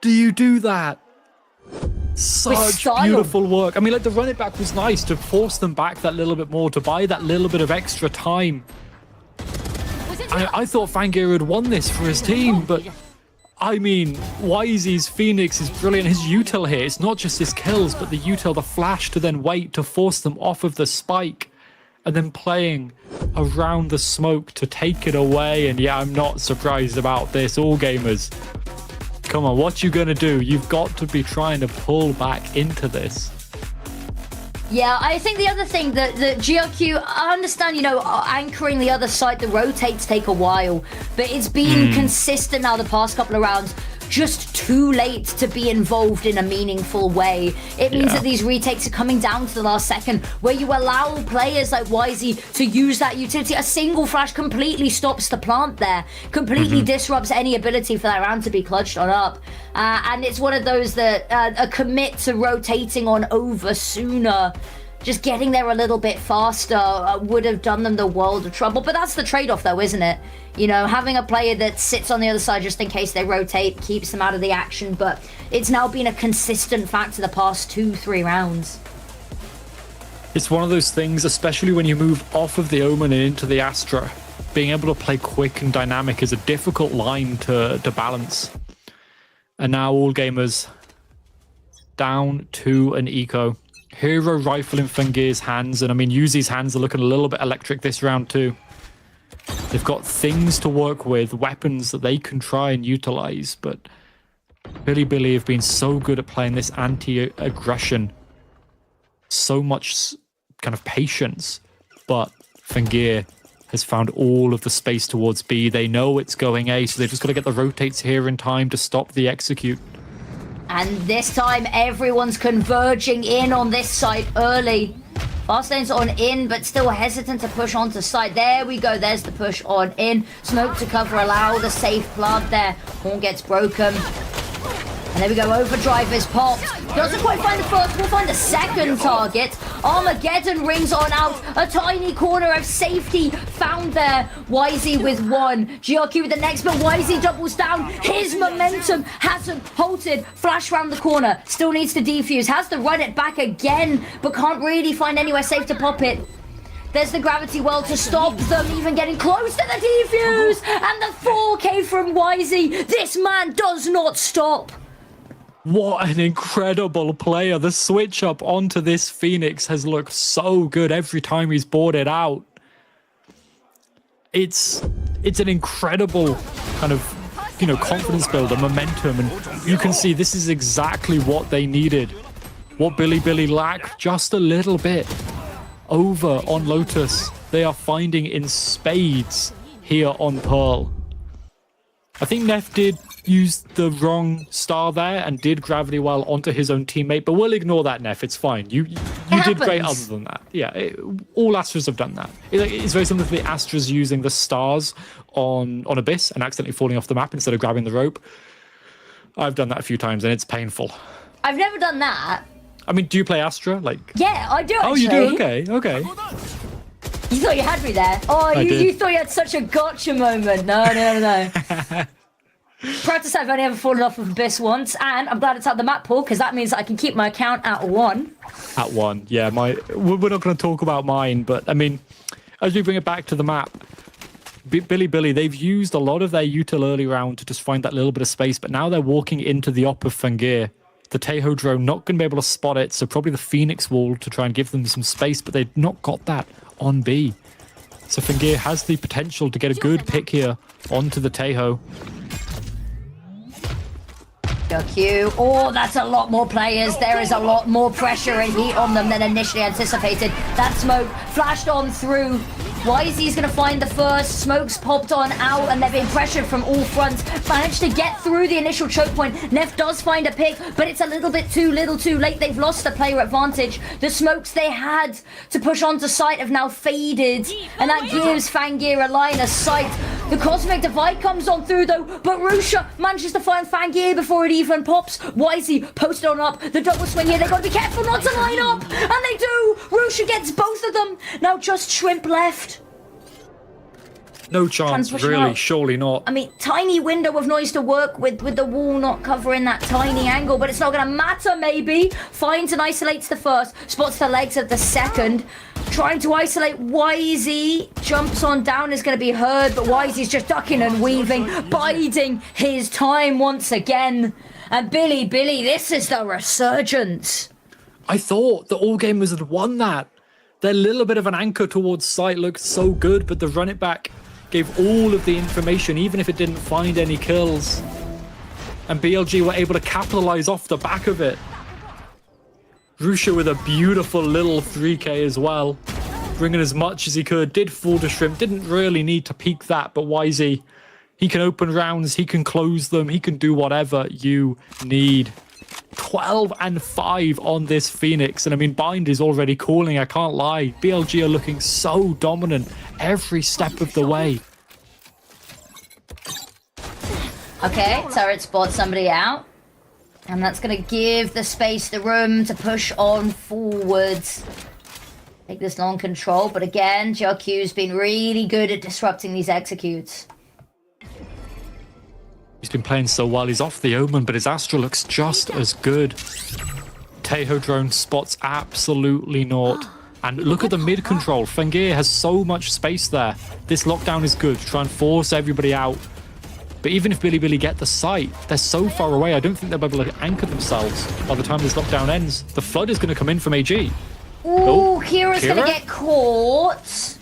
do you do that? Such beautiful work. I mean, like, the run it back was nice to force them back that little bit more, to buy that little bit of extra time. I thought Fangir had won this for his team, but I mean, Wisey's Phoenix is brilliant. His util here, it's not just his kills, but the util, the flash to then wait to force them off of the spike, and then playing around the smoke to take it away. And yeah, I'm not surprised about this. All gamers, come on, what you gonna do? You've got to be trying to pull back into this. Yeah, I think the other thing that GRQ, I understand, you know, anchoring the other side, the rotates take a while, but it's been consistent now the past couple of rounds. Just too late to be involved in a meaningful way. It means that these retakes are coming down to the last second, where you allow players like Wisey to use that utility. A single flash completely stops the plant there, completely disrupts any ability for that round to be clutched on up. And it's one of those that a commit to rotating on over sooner, just getting there a little bit faster would have done them the world of trouble. But that's the trade-off, though, isn't it? You know, having a player that sits on the other side just in case they rotate keeps them out of the action. But it's now been a consistent factor the past 2-3 rounds. It's one of those things, especially when you move off of the Omen and into the Astra. Being able to play quick and dynamic is a difficult line to balance. And now all gamers down to an eco. Hero rifle in Fangir's hands, and I mean, Yuzi's hands are looking a little bit electric this round too. They've got things to work with, weapons that they can try and utilize, but Billy have been so good at playing this anti-aggression. So much kind of patience, but Fangir has found all of the space towards B. They know it's going A, so they've just got to get the rotates here in time to stop the execute. And this time, everyone's converging in on this side early. Fastlane's on in, but still hesitant to push onto side. There we go. There's the push on in. Smoke to cover, allow the safe plant there. Horn gets broken. And there we go. Overdrive is popped. Doesn't quite find the first. We'll find the second target. Armageddon rings on out. A tiny corner of safety found there. Wisey with one. GRQ with the next, but Wisey doubles down. His momentum hasn't halted. Flash round the corner. Still needs to defuse. Has to run it back again, but can't really find anywhere safe to pop it. There's the gravity well to stop them even getting close to the defuse. And the 4K from Wisey. This man does not stop. What an incredible player. The switch up onto this Phoenix has looked so good every time he's bought it out. It's an incredible kind of, you know, confidence builder, momentum, and you can see this is exactly what they needed. What Billy lacked just a little bit. Over on Lotus, they are finding in spades here on Pearl. I think Neff did use the wrong star there and did gravity well onto his own teammate, but we'll ignore that, Neff. It's fine. You did great other than that. Yeah, all Astras have done that. It's very similar to the Astras using the stars on Abyss and accidentally falling off the map instead of grabbing the rope. I've done that a few times and it's painful. I've never done that. I mean, do you play Astra? Like, yeah, I do actually. Oh, you do? Okay. You thought you had me there. Oh, you thought you had such a gotcha moment. No. Proud to say I've only ever fallen off of Abyss once, and I'm glad it's out the map pool because that means I can keep my account at 1. At 1, yeah. We're not going to talk about mine, but I mean, as we bring it back to the map, Billy, they've used a lot of their util early round to just find that little bit of space, but now they're walking into the op of Fangir. The Taeho drone not going to be able to spot it, so probably the Phoenix wall to try and give them some space, but they've not got that on B. So Fangir has the potential to get a good pick here onto the Taeho. Q. Oh, that's a lot more players. There is a lot more pressure and heat on them than initially anticipated. That smoke flashed on through. YZ's going to find the first. Smoke's popped on out, and they're being pressured from all fronts. Managed to get through the initial choke point. Neff does find a pick, but it's a little bit too late. They've lost the player advantage. The smokes they had to push onto site have now faded, and that gives Fangir a line of sight. The Cosmic Divide comes on through though, but Rusha manages to find Fangir before it even pops. YZ posted on up. The double swing here. They've got to be careful not to line up, and they do. Rusha gets both of them. Now just Shrimp left. No chance, really, surely not. I mean, tiny window of noise to work with the wall not covering that tiny angle, but it's not going to matter, maybe. Finds and isolates the first, spots the legs of the second. Trying to isolate YZ, jumps on down, is going to be heard, but YZ's just ducking and weaving, biding his time once again. And Billy, this is the resurgence. I thought the All Gamers had won that. Their little bit of an anchor towards site looked so good, but the run it back gave all of the information, even if it didn't find any kills. And BLG were able to capitalize off the back of it. Rusha with a beautiful little 3k as well, bringing as much as he could. Did fool the Shrimp, didn't really need to peek that, but YZ, he can open rounds, he can close them, he can do whatever you need. 12 and 5 on this Phoenix, and I mean, Bind is already calling, I can't lie. BLG are looking so dominant every step of the way. Okay, Turret spots somebody out, and that's going to give the space, the room to push on forwards. Take this long control, but again, JQ's been really good at disrupting these executes. He's been playing so well. He's off the Omen, but his Astra looks just as good. Taeho drone spots absolutely naught. And look at the mid control. Fangir has so much space there. This lockdown is good. Try and force everybody out. But even if Billy get the site, they're so far away. I don't think they'll be able to anchor themselves by the time this lockdown ends. The flood is going to come in from AG. Ooh, Kira's going to get caught.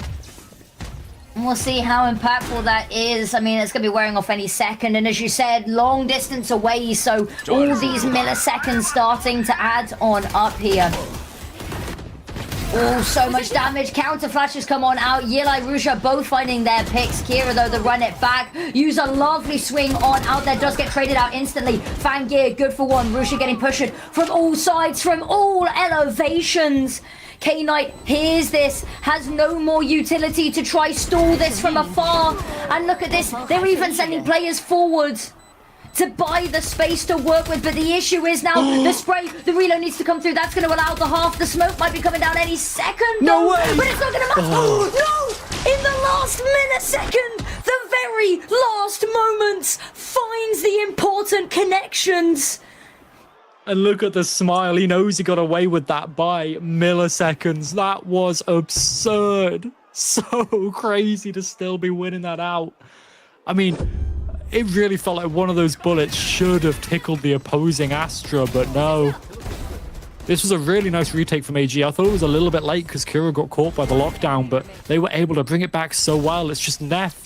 And we'll see how impactful that is. I mean, it's going to be wearing off any second. And as you said, long distance away. So all these milliseconds starting to add on up here. Oh, so much damage. Counter flashes come on out. Yilai, Rusha both finding their picks. Kira, though, the run it back. Use a lovely swing on out there. Does get traded out instantly. Fangir, good for one. Rusha getting pushed from all sides, from all elevations. K-Knight hears this, has no more utility to try stall this from afar. And look at this, they're even sending players forward to buy the space to work with. But the issue is now the spray, the reload needs to come through. That's going to allow the half. The smoke might be coming down any second. No way! But it's not going to matter. No! In the last millisecond, the very last moments, finds the important connections. And look at the smile. He knows he got away with that by milliseconds. That was absurd. So crazy to still be winning that out. I mean, it really felt like one of those bullets should have tickled the opposing Astra, but no. This was a really nice retake from AG. I thought it was a little bit late because Kira got caught by the lockdown, but they were able to bring it back so well. It's just Neff.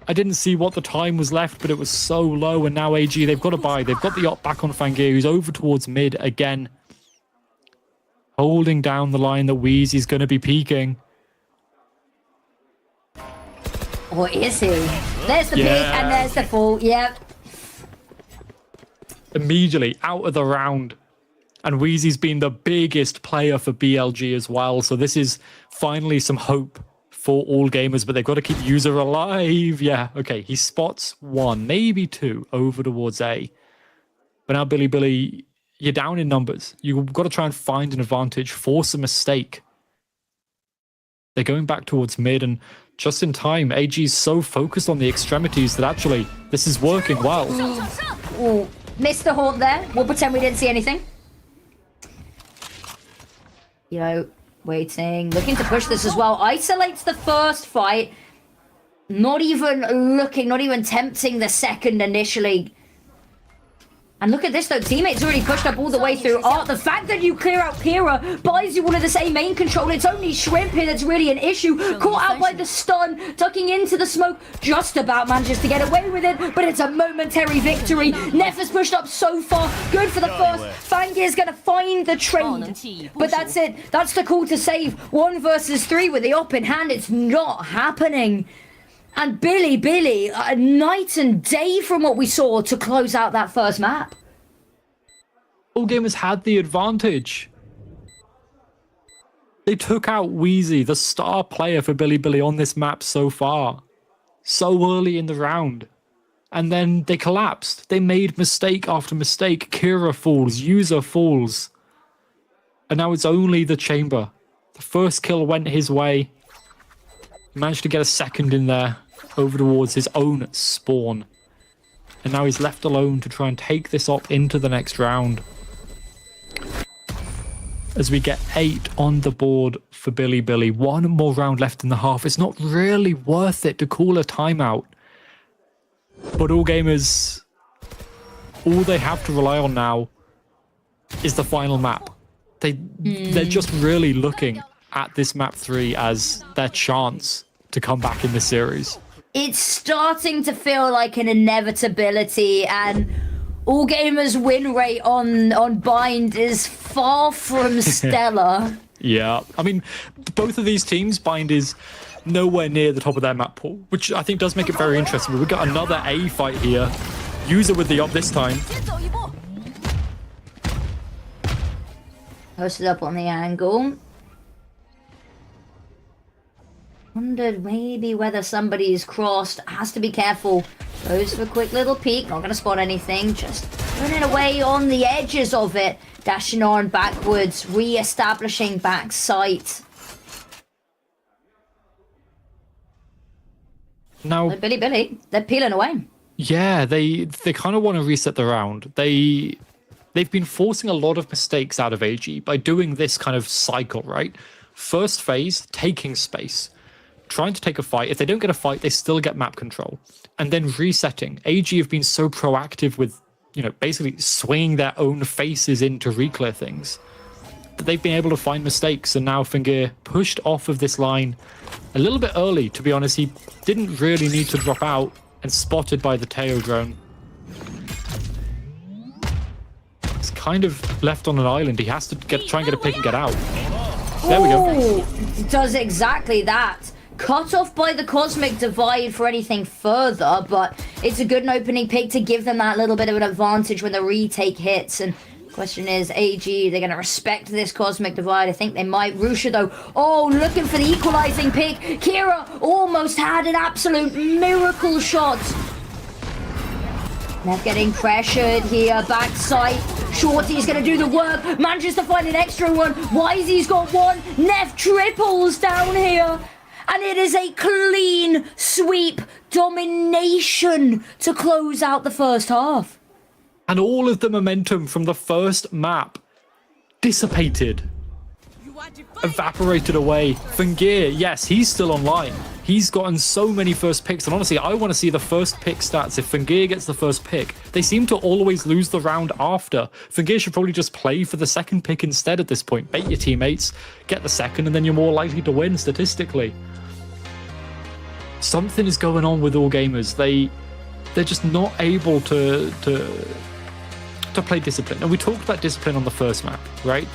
I didn't see what the time was left, but it was so low, and now AG, they've got to buy. They've got the yacht back on Fangir, who's over towards mid again. Holding down the line that Wheezy's going to be peeking. Or is he? There's the peek, and there's the fall. Yep. Immediately out of the round. And Wheezy's been the biggest player for BLG as well, so this is finally some hope for all gamers, but they've got to keep user alive. Yeah, okay, he spots one, maybe two over towards A. But now Billy, you're down in numbers. You've got to try and find an advantage, force a mistake. They're going back towards mid, and just in time, AG's so focused on the extremities that actually this is working well. Ooh, missed the haunt there. We'll pretend we didn't see anything. You know, waiting, looking to push this as well. Isolates the first fight. Not even looking, not even tempting the second initially. And look at this though, teammates already pushed up all the way through. The fact that you clear out Kira buys you one of the same main control. It's only Shrimp here that's really an issue. Caught out by the stun, ducking into the smoke. Just about manages to get away with it, but it's a momentary victory. Neff has pushed up so far. Good for the first. Fangir's gonna find the trade. But that's it. That's the call to save. 1 versus 3 with the op in hand. It's not happening. And Billy, night and day from what we saw to close out that first map. All gamers had the advantage. They took out Wheezy, the star player for Billy on this map so far. So early in the round. And then they collapsed. They made mistake after mistake. Kira falls, User falls. And now it's only the Chamber. The first kill went his way. He managed to get a second in there. Over towards his own spawn. And now he's left alone to try and take this op into the next round. As we get 8 on the board for Billy. 1 more round left in the half. It's not really worth it to call a timeout. But all gamers, all they have to rely on now is the final map. They're just really looking at this map 3 as their chance to come back in this series. It's starting to feel like an inevitability, and All Gamers' win rate on Bind is far from stellar. Yeah, I mean, both of these teams, Bind is nowhere near the top of their map pool, which I think does make it very interesting. We've got another A fight here. User with the op this time. Posted up on the angle. Wondered maybe whether somebody's crossed. Has to be careful. Goes for a quick little peek. Not going to spot anything. Just running away on the edges of it. Dashing on backwards. Re-establishing back sight. Now, Billy, they're peeling away. Yeah, they kind of want to reset the round. They've been forcing a lot of mistakes out of AG by doing this kind of cycle, right? First phase, taking space. Trying to take a fight. If they don't get a fight, they still get map control. And then resetting. AG have been so proactive with, basically swinging their own faces in to re-clear things, that they've been able to find mistakes. And now Fingir pushed off of this line a little bit early, to be honest. He didn't really need to drop out, and spotted by the Teo drone. He's kind of left on an island. He has to try and get a pick and get out. There we go. Does exactly that. Cut off by the Cosmic Divide for anything further, but it's a good opening pick to give them that little bit of an advantage when the retake hits. And question is, AG, they're going to respect this Cosmic Divide? I think they might. Rusha, though, looking for the equalizing pick. Kira almost had an absolute miracle shot. Neff getting pressured here, backside. Shorty's going to do the work. Manages to find an extra one. Wisey's got one. Neff triples down here. And it is a clean sweep domination to close out the first half. And all of the momentum from the first map dissipated. Evaporated away. Fingir, yes, he's still online. He's gotten so many first picks. And honestly, I want to see the first pick stats. If Fingir gets the first pick, they seem to always lose the round after. Fingir should probably just play for the second pick instead at this point. Bait your teammates, get the second, and then you're more likely to win statistically. Something is going on with All Gamers. They're just not able to play discipline. And we talked about discipline on the first map, right?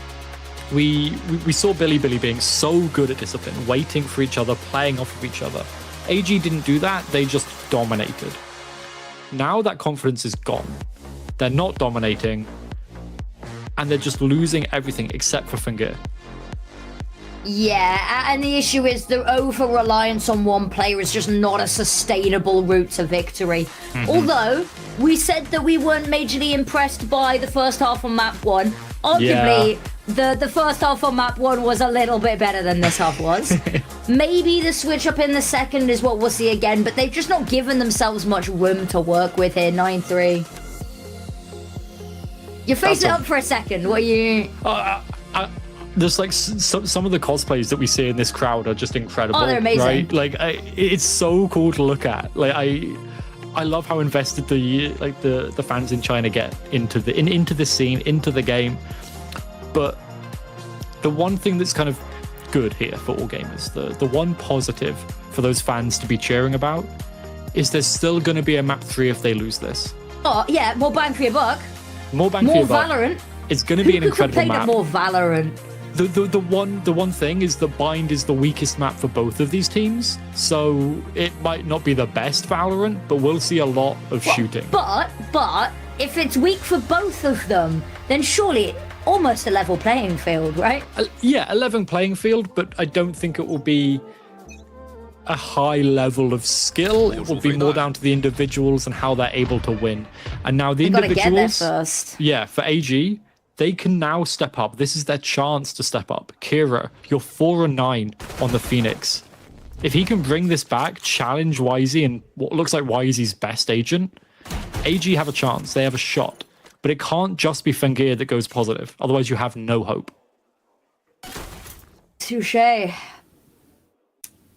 We saw Billy being so good at discipline, waiting for each other, playing off of each other. AG didn't do that. They just dominated. Now that confidence is gone. They're not dominating, and they're just losing everything except for Fingir. Yeah, and the issue is the over-reliance on one player is just not a sustainable route to victory. Although, we said that we weren't majorly impressed by the first half on map 1. Arguably, the first half on map 1 was a little bit better than this half was. Maybe the switch up in the second is what we'll see again, but they've just not given themselves much room to work with here. 9-3. You're facing up for a second. What are you... there's like some of the cosplays that we see in this crowd are just incredible. Oh, they're amazing. Right? Like it's so cool to look at. Like I love how invested the fans in China get into the scene, into the game. But the one thing that's kind of good here for all gamers, the one positive for those fans to be cheering about, is there's still going to be a map 3 if they lose this. Oh yeah, more bang for your buck. More bang for your buck. More Valorant. It's going to be an incredible map. More Valorant. The one thing is the bind is the weakest map for both of these teams, so it might not be the best Valorant, but we'll see a lot of shooting. But if it's weak for both of them, then surely almost a level playing field, right? Yeah, a level playing field, but I don't think it will be a high level of skill. It will be more down to the individuals and how they're able to win. And now the individuals, gotta get there first. Yeah, for AG, they can now step up. This is their chance to step up. Kira, you're 4-9 on the Phoenix. If he can bring this back, challenge YZ and what looks like YZ's best agent, AG have a chance. They have a shot. But it can't just be Fengir that goes positive. Otherwise, you have no hope. Touché.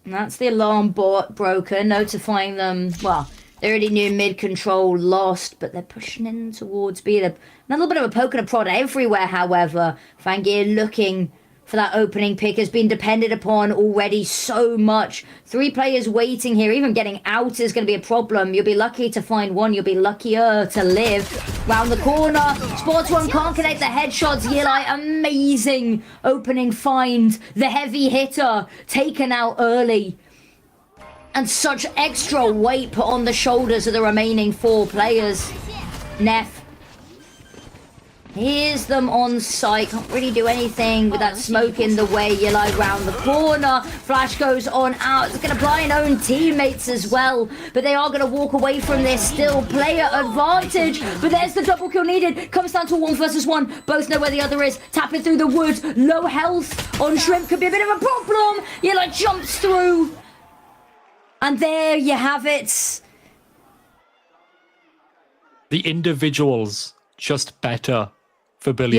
That's the alarm broker notifying them. Well, they already knew mid control lost, but they're pushing in towards B. A little bit of a poke and a prod everywhere, however. Fangir looking for that opening pick has been depended upon already so much. 3 players waiting here. Even getting out is going to be a problem. You'll be lucky to find one. You'll be luckier to live. Round the corner. Sports One can't connect the headshots. Yilai, amazing opening find. The heavy hitter taken out early. And such extra weight put on the shoulders of the remaining 4 players. Neff. Here's them on site. Can't really do anything with that smoke in the way. Yellow round the corner. Flash goes on out. It's going to blind own teammates as well. But they are going to walk away from this. Still player advantage. But there's the double kill needed. Comes down to 1 versus 1. Both know where the other is. Tapping through the woods. Low health on Shrimp. Could be a bit of a problem. Yellow jumps through. And there you have it. The individuals just better for Billy.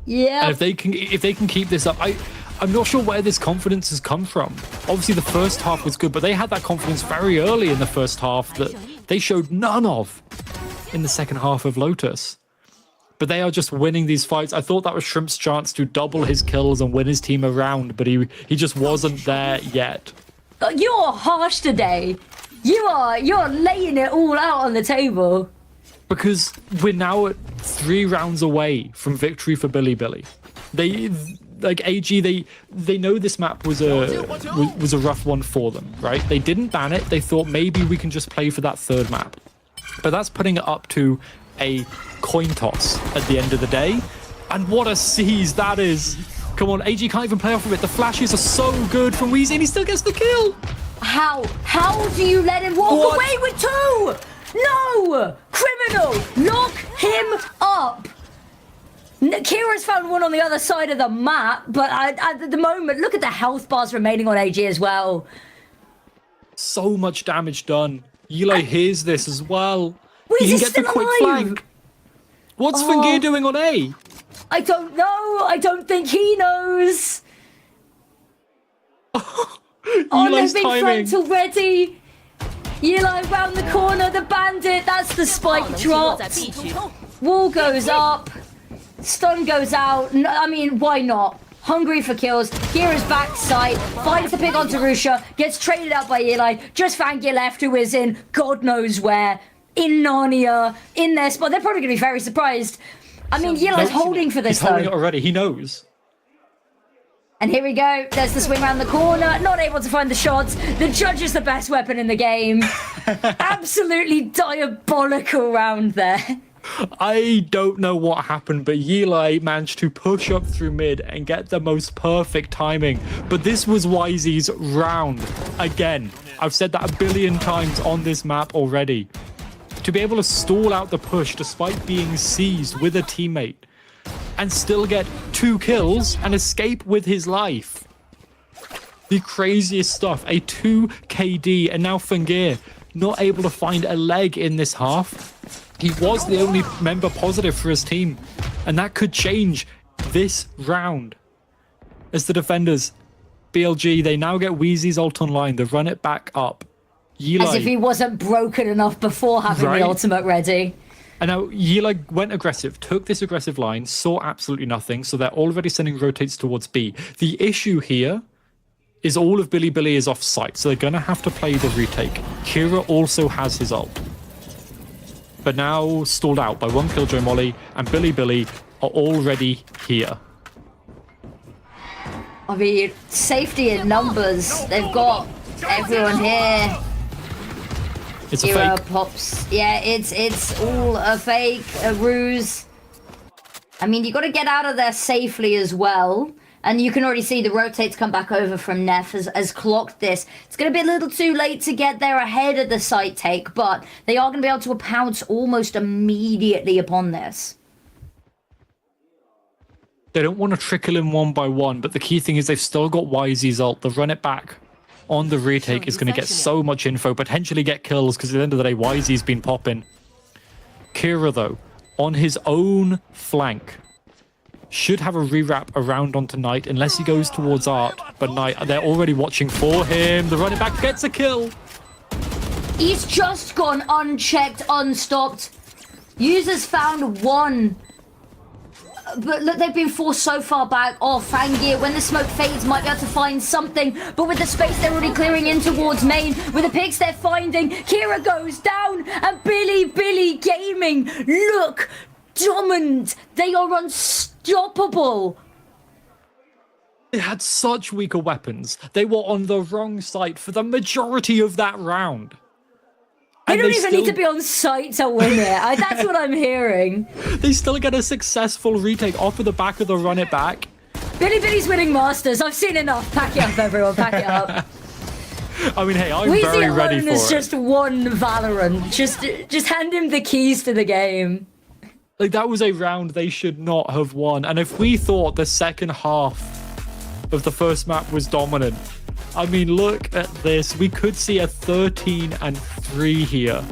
Yeah. And if they can keep this up, I'm not sure where this confidence has come from. Obviously the first half was good, but they had that confidence very early in the first half that they showed none of in the second half of Lotus. But they are just winning these fights. I thought that was Shrimp's chance to double his kills and win his team around, but he just wasn't there yet. You're harsh today. You're laying it all out on the table. Because we're now at 3 rounds away from victory for Billy. They, like AG, they know this map was a rough one for them, right? They didn't ban it. They thought maybe we can just play for that 3rd map. But that's putting it up to a coin toss at the end of the day. And what a seize that is. Come on, AG can't even play off of it. The flashes are so good from Weezy and he still gets the kill. How do you let him walk away with 2? No! Criminal! Lock him up! Kira's found one on the other side of the map, but at the moment, look at the health bars remaining on AG as well. So much damage done. Yilai hears this as well. He can get the quick flank. What's Fengir doing on A? I don't know. I don't think he knows. Yilai's they've been flanked already. Yilai round the corner, the bandit, that's the spike drop. Wall goes up, stun goes out. No, I mean, why not? Hungry for kills. Kira's backside, finds the pick onto Rusha, gets traded out by Yilai. Just Fangir left, who is in God knows where. In Narnia, in their spot. They're probably going to be very surprised. I mean, Yilai's holding for this, He's holding it already, he knows. And here we go. There's the swing around the corner. Not able to find the shots. The judge is the best weapon in the game. Absolutely diabolical round there. I don't know what happened, but Yilai managed to push up through mid and get the most perfect timing. But this was YZ's round. Again, I've said that 1 billion times on this map already. To be able to stall out the push despite being seized with a teammate and still get 2 kills and escape with his life. The craziest stuff. A 2 KD and now Fengir not able to find a leg in this half. He was the only member positive for his team and that could change this round. As the defenders, BLG, they now get Wheezy's ult online. They run it back up. Yilai, as if he wasn't broken enough before having the ultimate ready. And now Yilai went aggressive, took this aggressive line, saw absolutely nothing, so they're already sending rotates towards B. The issue here is all of Billy is off site, so they're going to have to play the retake. Kira also has his ult, but now stalled out by one Killjoy Molly, and Billy are already here. I mean, safety in numbers. They've got everyone here. It's a Kira fake. pops. Yeah, it's all a fake, a ruse. I mean, you got to get out of there safely as well. And you can already see the rotates come back over from Neff as clocked this. It's going to be a little too late to get there ahead of the site take, but they are going to be able to pounce almost immediately upon this. They don't want to trickle in one by one, but the key thing is they've still got YZ's ult. The run it back on the retake is going to get so much info, potentially get kills, because at the end of the day, YZ's been popping. Kira, though, on his own flank, should have a rewrap around onto Knight, unless he goes towards Art. But Knight, they're already watching for him. The running back gets a kill. He's just gone unchecked, unstopped. Users found one. But look, they've been forced so far back. Oh, Fangir, when the smoke fades, might be able to find something. But with the space they're already clearing in towards main, with the picks they're finding, Kira goes down, and Billy Gaming look dominant. They are unstoppable. They had such weaker weapons. They were on the wrong side for the majority of that round. They don't even need to be on site to win it. That's what I'm hearing. They still get a successful retake off of the back of the run it back. Billy's winning Masters. I've seen enough. Pack it up, everyone. Pack it up. I mean, hey, I'm Weezy very ready for it. is just one Valorant. Just hand him the keys to the game. Like, that was a round they should not have won. And if we thought the second half of the first map was dominant, I mean, look at this. We could see a 13-3 here.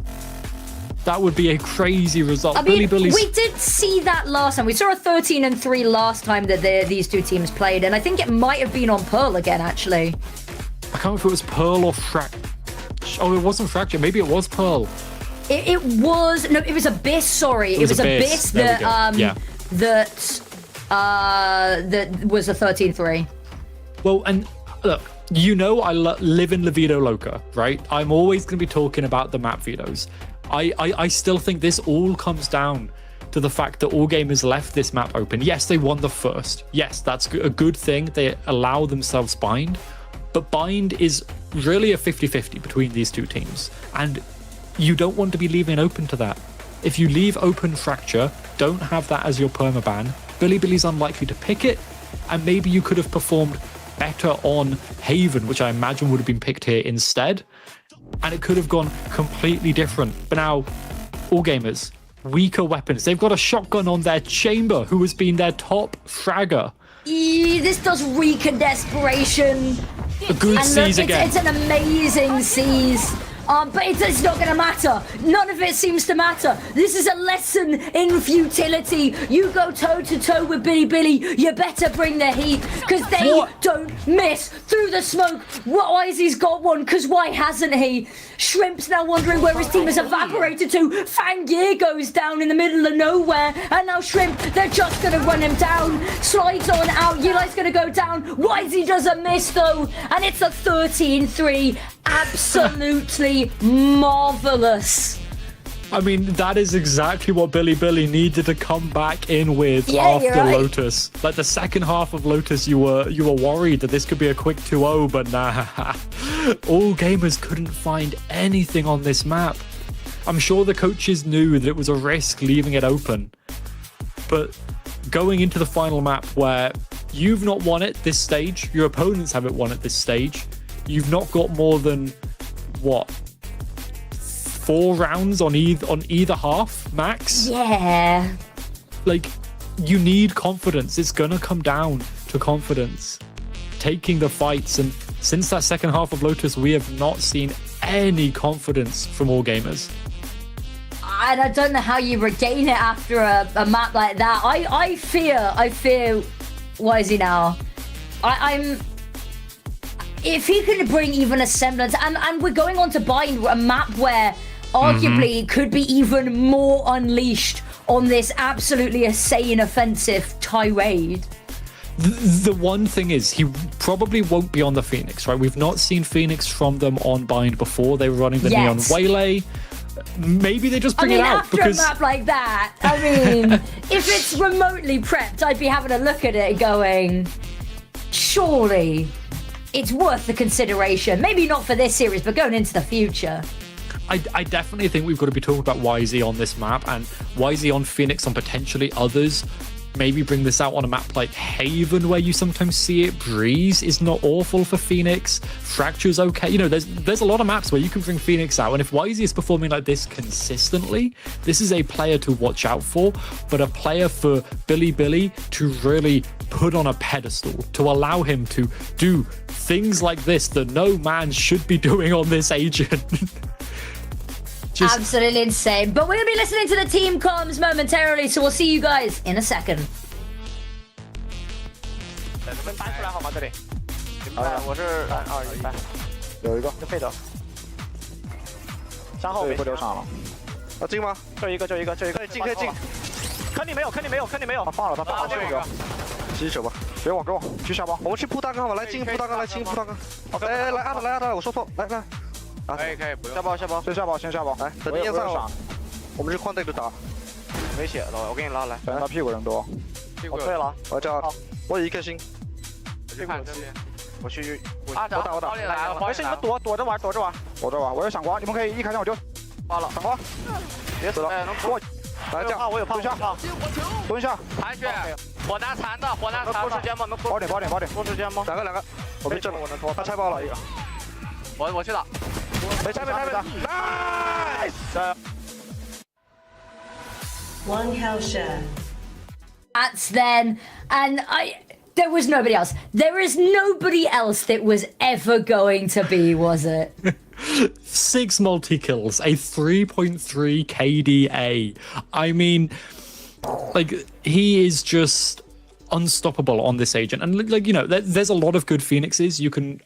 That would be a crazy result. I mean, Billy's... we did see that last time. We saw a 13-3 last time that these two teams played, and I think it might have been on Pearl again, actually. I can't remember if it was Pearl or Oh, it wasn't Fracture. Maybe it was Pearl. It was... No, it was Abyss, sorry. It was Abyss that, that was a 13-3. Well, and look, you know I live in La Vida Loca, right? I'm always going to be talking about the map vetoes. I still think this all comes down to the fact that all gamers left this map open. Yes, they won the first. Yes, that's a good thing. They allow themselves bind. But bind is really a 50-50 between these two teams. And you don't want to be leaving open to that. If you leave open Fracture, don't have that as your permaban, Billy's unlikely to pick it. And maybe you could have performed better on Haven, which I imagine would have been picked here instead, and it could have gone completely different. But now, all gamers, weaker weapons. They've got a shotgun on their Chamber, who has been their top fragger. This does reek of desperation. A good seize again. It's an amazing seize. But it's not going to matter. None of it seems to matter. This is a lesson in futility. You go toe-to-toe with Billy. You better bring the heat, because they don't miss through the smoke. Why has he got one? Because why hasn't he? Shrimp's now wondering where his team has evaporated to. Fangir goes down in the middle of nowhere. And now Shrimp, they're just going to run him down. Slides on out. Yilai's going to go down. Wisey doesn't miss, though. And it's a 13-3. Absolutely marvelous. I mean, that is exactly what Billy needed to come back in with after Lotus. Like, the second half of Lotus, you were worried that this could be a quick 2-0, but nah. All gamers couldn't find anything on this map. I'm sure the coaches knew that it was a risk leaving it open. But going into the final map where you've not won it this stage, your opponents haven't won it this stage, you've not got more than, what, 4 rounds on either half, max? Yeah. Like, you need confidence. It's gonna come down to confidence. Taking the fights, and since that second half of Lotus, we have not seen any confidence from all gamers. and I don't know how you regain it after a map like that. I fear YZ now. I'm if he can bring even a semblance, and we're going on to Bind, a map where arguably could be even more unleashed on this absolutely insane offensive tirade. The one thing is, he probably won't be on the Phoenix, right? We've not seen Phoenix from them on Bind before. They were running the Neon Waylay. Maybe they just bring it out after because a map like that, I mean, if it's remotely prepped, I'd be having a look at it going, surely it's worth the consideration. Maybe not for this series, but going into the future. I definitely think we've got to be talking about YZ on this map and YZ on Phoenix on potentially others. Maybe bring this out on a map like Haven where you sometimes see it. Breeze is not awful for Phoenix. Fracture's okay. You know, there's a lot of maps where you can bring Phoenix out, and if YZ is performing like this consistently, this is a player to watch out for, but a player for Billy to really put on a pedestal, to allow him to do things like this that no man should be doing on this agent. Absolutely insane. But we're going to be listening to the team comms momentarily, so we'll see you guys in a second. 你们搬出来好吗？这里。我是3、2、1搬。有一个，废的。山后被留场了。进吗？就一个。可以进。坑里没有。他放了，这个。继续走吧，别往，去下包。我们去铺大坑好吗？来进铺大坑，来进铺大坑。来按他，我说错，来。可以，不用。下包，先下包。来，等你验上了，我们去矿队里打。没血了，我给你拉来。他屁股人多。我退了，我叫，我有1颗星。我去看这边。我打。没事，你们躲着玩。我有闪光，你们可以一开枪我就发了。闪光，别死了。能过。来这样，我有炮。蹲下。盘血。火拿残的。拖时间吗？能拖点。拖时间吗？两个。我没震了，我能拖。他拆爆了一个。我去打。拆背 ，nice！ One hell share. That's then, and there was nobody else. There is nobody else that was ever going to be, was it? 6 multi-kills, a 3.3 KDA. I mean, like, he is just unstoppable on this agent. And, like, you know, there's a lot of good Phoenixes. You can...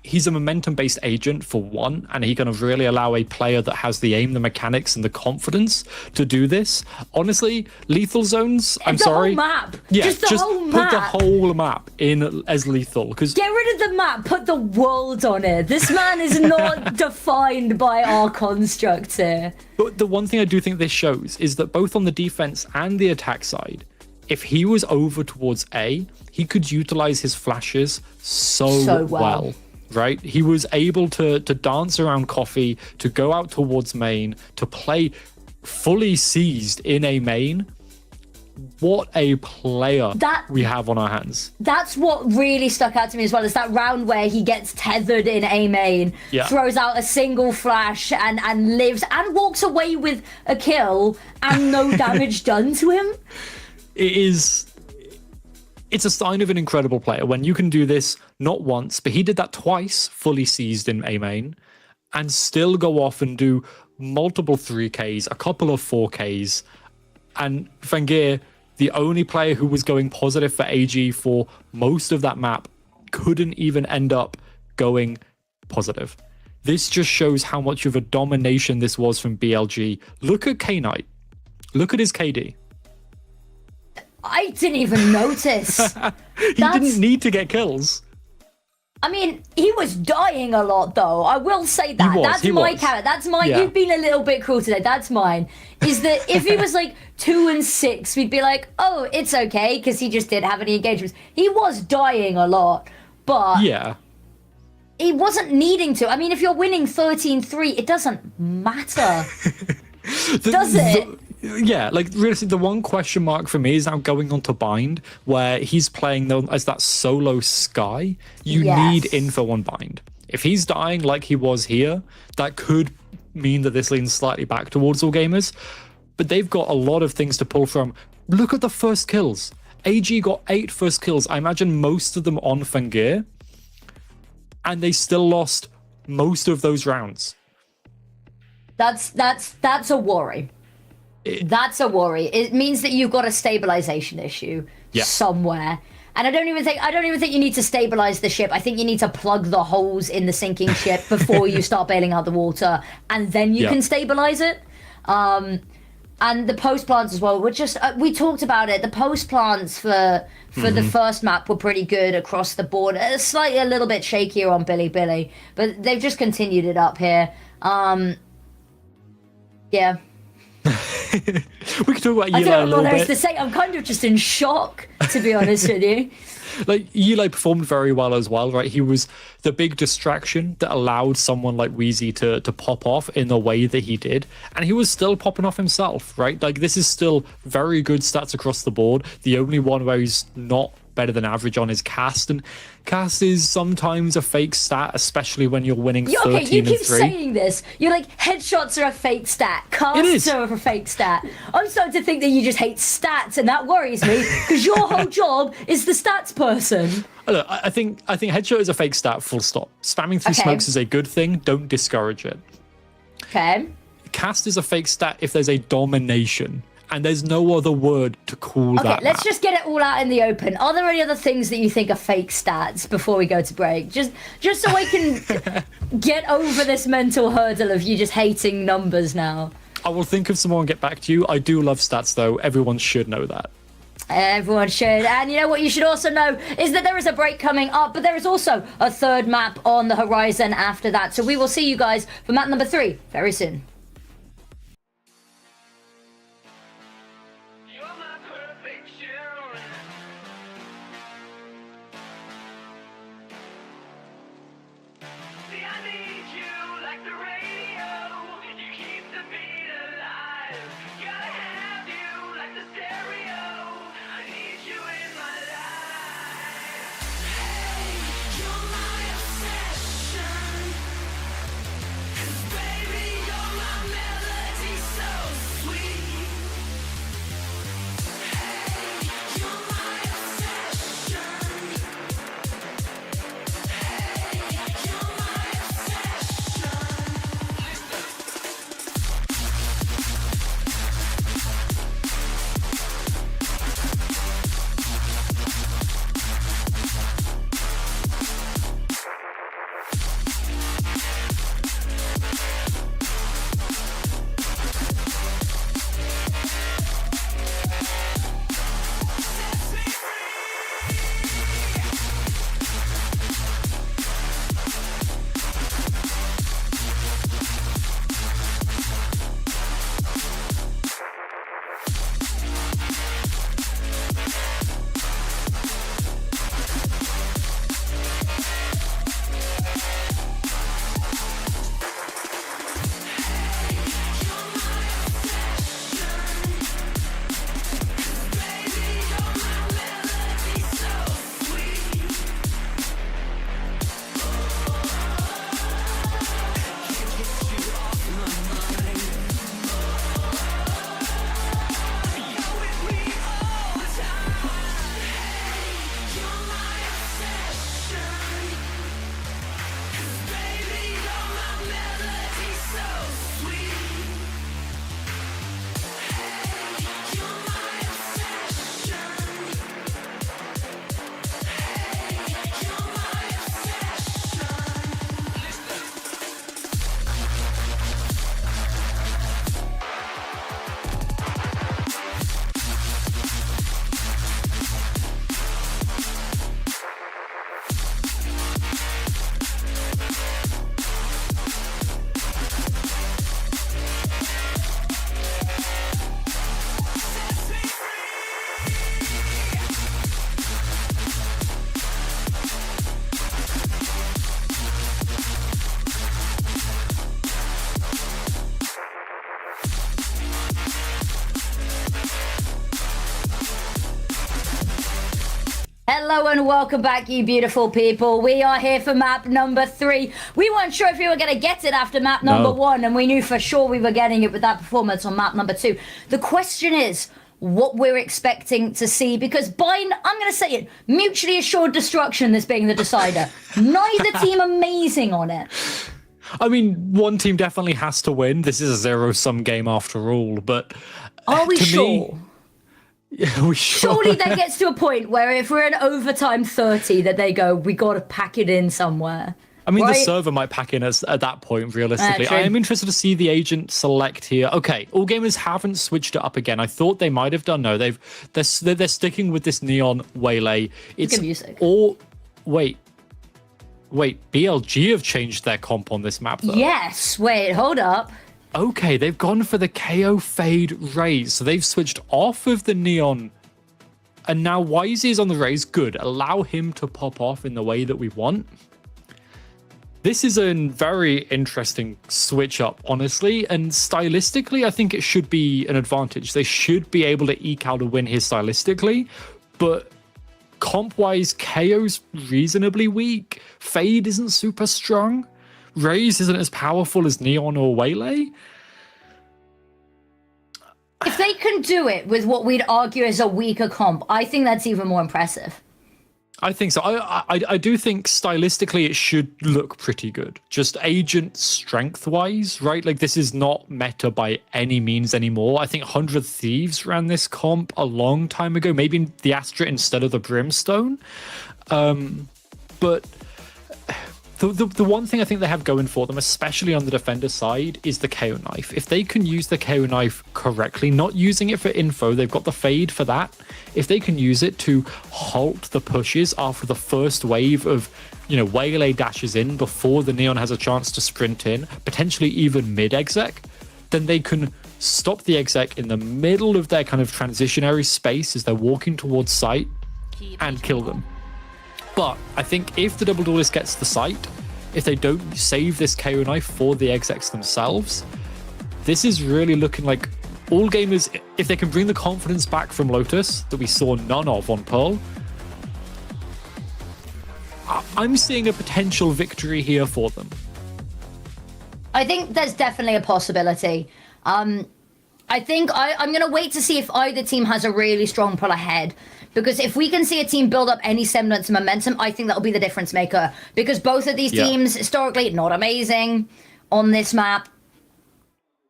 He's a momentum-based agent for one, and he can really allow a player that has the aim, the mechanics, and the confidence to do this. Honestly, lethal zones, I'm sorry. The whole map. Yeah, just whole put map. the whole map in as lethal. Because get rid of the map, put the world on it. This man is not defined by our construct here. But the one thing I do think this shows is that both on the defense and the attack side, if he was over towards A, he could utilize his flashes so well. Right? He was able to dance around Coffee, to go out towards main, to play fully seized in a main. What a player we have on our hands. That's what really stuck out to me as well, is that round where he gets tethered in A main, throws out a single flash and lives and walks away with a kill and no damage done to him. It's a sign of an incredible player when you can do this not once, but he did that twice, fully seized in A main, and still go off and do multiple 3Ks, a couple of 4Ks. And Fangir, the only player who was going positive for AG for most of that map, couldn't even end up going positive. This just shows how much of a domination this was from BLG. Look at K-Knight. Look at his KD. I didn't even notice. He didn't need to get kills. I mean, he was dying a lot, though. I will say that. That's my character. That's mine. Yeah. You've been a little bit cruel today. That's mine. Is that if he was like 2 and 6, we'd be like, oh, it's okay, because he just didn't have any engagements. He was dying a lot, but he wasn't needing to. I mean, if you're winning 13-3, it doesn't matter, does it? Yeah, like realistically, the one question mark for me is now going on to Bind, where he's playing as that solo Sky. You need info on Bind. If he's dying like he was here, that could mean that this leans slightly back towards All Gamers. But they've got a lot of things to pull from. Look at the first kills. AG got 8 first kills. I imagine most of them on Fangir. And they still lost most of those rounds. That's a worry. That's a worry. It means that you've got a stabilization issue somewhere. And I don't even think you need to stabilize the ship. I think you need to plug the holes in the sinking ship before you start bailing out the water, and then you can stabilize it. And the post plants as well. We talked about it. The post plants for the first map were pretty good across the board. Slightly a little bit shakier on Billy Billy, but they've just continued it up here. Yeah. We could talk about Eli I don't know a little what else bit. to say. I'm kind of just in shock, to be honest with you. Like, Eli performed very well as well, right? He was the big distraction that allowed someone like Wheezy to pop off in the way that he did. And he was still popping off himself, right? Like, this is still very good stats across the board. The only one where he's not better than average on is Cast, and Cast is sometimes a fake stat, especially when you're winning 13 Okay, you keep 3. saying this. You're like, headshots are a fake stat, casts are a fake stat. I'm starting to think that you just hate stats, and that worries me, because your whole job is the stats person. Look, I think headshot is a fake stat, full stop. Spamming through smokes is a good thing, don't discourage it. Okay. Cast is a fake stat if there's a domination. And there's no other word to call that. Okay, let's just get it all out in the open. Are there any other things that you think are fake stats before we go to break? Just so I can get over this mental hurdle of you just hating numbers now. I will think of someone and get back to you. I do love stats, though. Everyone should know that. Everyone should. And you know what you should also know is that there is a break coming up, but there is also a third map on the horizon after that. So we will see you guys for map number 3 very soon. Hello and welcome back, you beautiful people. We are here for map number 3. We weren't sure if we were going to get it after map number 1, and we knew for sure we were getting it with that performance on map number 2. The question is what we're expecting to see, because I'm going to say it, mutually assured destruction, this being the decider. Neither team amazing on it. I mean, one team definitely has to win. This is a zero-sum game after all, but are we to sure? Me, yeah, we sure? Surely that gets to a point where if we're in overtime 30, that they go, we got to pack it in somewhere. I mean, right? the server might pack in at that point, realistically. True. I am interested to see the agent select here. Okay, all gamers haven't switched it up again. I thought they might have done. No, they're sticking with this neon waylay. It's good music. All wait, BLG have changed their comp on this map, though. Yes, wait, hold up. Okay, they've gone for the KO Fade Raze. So they've switched off of the neon. And now Wisey is on the Raze. Good. Allow him to pop off in the way that we want. This is a very interesting switch up, honestly. And stylistically, I think it should be an advantage. They should be able to eke out a win here stylistically. But comp-wise, KO's reasonably weak. Fade isn't super strong. Raze isn't as powerful as Neon or Waylay. If they can do it with what we'd argue is a weaker comp, I think that's even more impressive. I think so. I do think stylistically it should look pretty good. Just agent strength-wise, right? Like, this is not meta by any means anymore. I think 100 Thieves ran this comp a long time ago, maybe the Astra instead of the Brimstone. But the one thing I think they have going for them, especially on the defender side, is the KO knife. If they can use the KO knife correctly, not using it for info, they've got the fade for that. If they can use it to halt the pushes after the first wave of, Waylay dashes in before the Neon has a chance to sprint in, potentially even mid-exec, then they can stop the exec in the middle of their kind of transitionary space as they're walking towards site and kill them. But I think if the double duelist gets the site, if they don't save this KO knife for the execs themselves, this is really looking like all gamers, if they can bring the confidence back from Lotus that we saw none of on Pearl, I'm seeing a potential victory here for them. I think there's definitely a possibility. I think I'm going to wait to see if either team has a really strong pull ahead. Because if we can see a team build up any semblance of momentum, I think that'll be the difference maker. Because both of these teams, historically, not amazing on this map.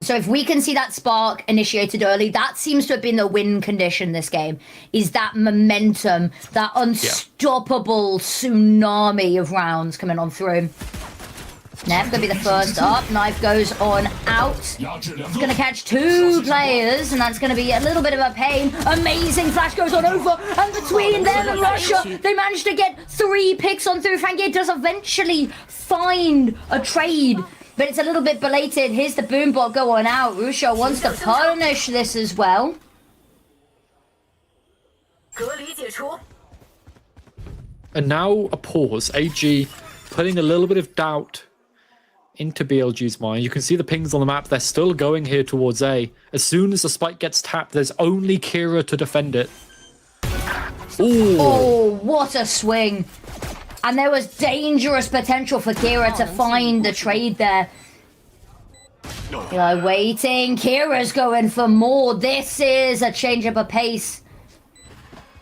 So if we can see that spark initiated early, that seems to have been the win condition this game. Is that momentum, that unstoppable tsunami of rounds coming on through. Nev gonna be the first up. Knife goes on out. It's gonna catch two players, and that's gonna be a little bit of a pain. Amazing flash goes on over, and between them and Russia, they managed to get 3 picks on through. Frankie does eventually find a trade, but it's a little bit belated. Here's the boombot going out. Russia wants to punish this as well. And now a pause. AG putting a little bit of doubt into BLG's mind. You can see the pings on the map. They're still going here towards A. As soon as the spike gets tapped, there's only Kira to defend it. Ooh. Oh, what a swing. And there was dangerous potential for Kira to find the trade there. Waiting. Kira's going for more. This is a change up of pace.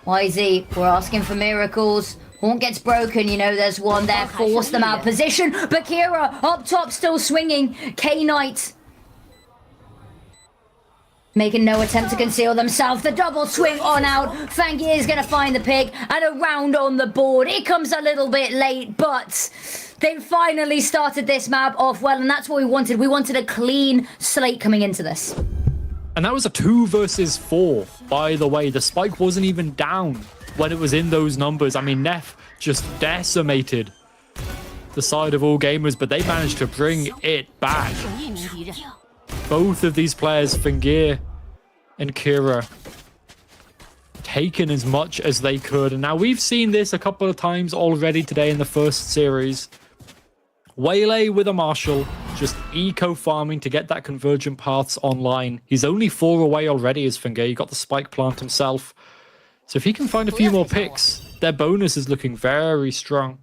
YZ, we're asking for miracles. Horn gets broken, there's one there, force them out of position, but Kira up top still swinging. K-Knight making no attempt to conceal themselves. The double swing on out. Fangi is going to find the pick and a round on the board. It comes a little bit late, but they finally started this map off well, and that's what we wanted. We wanted a clean slate coming into this. And that was a 2 versus 4, by the way. The spike wasn't even down when it was in those numbers. I mean, Neff just decimated the side of all gamers, but they managed to bring it back. Both of these players, Fengir and Kira, taken as much as they could. And now we've seen this a couple of times already today in the first series. Waylay with a Marshall, just eco-farming to get that convergent paths online. He's only 4 away already as Fengir. He got the spike plant himself. So if he can find a few more picks, their bonus is looking very strong.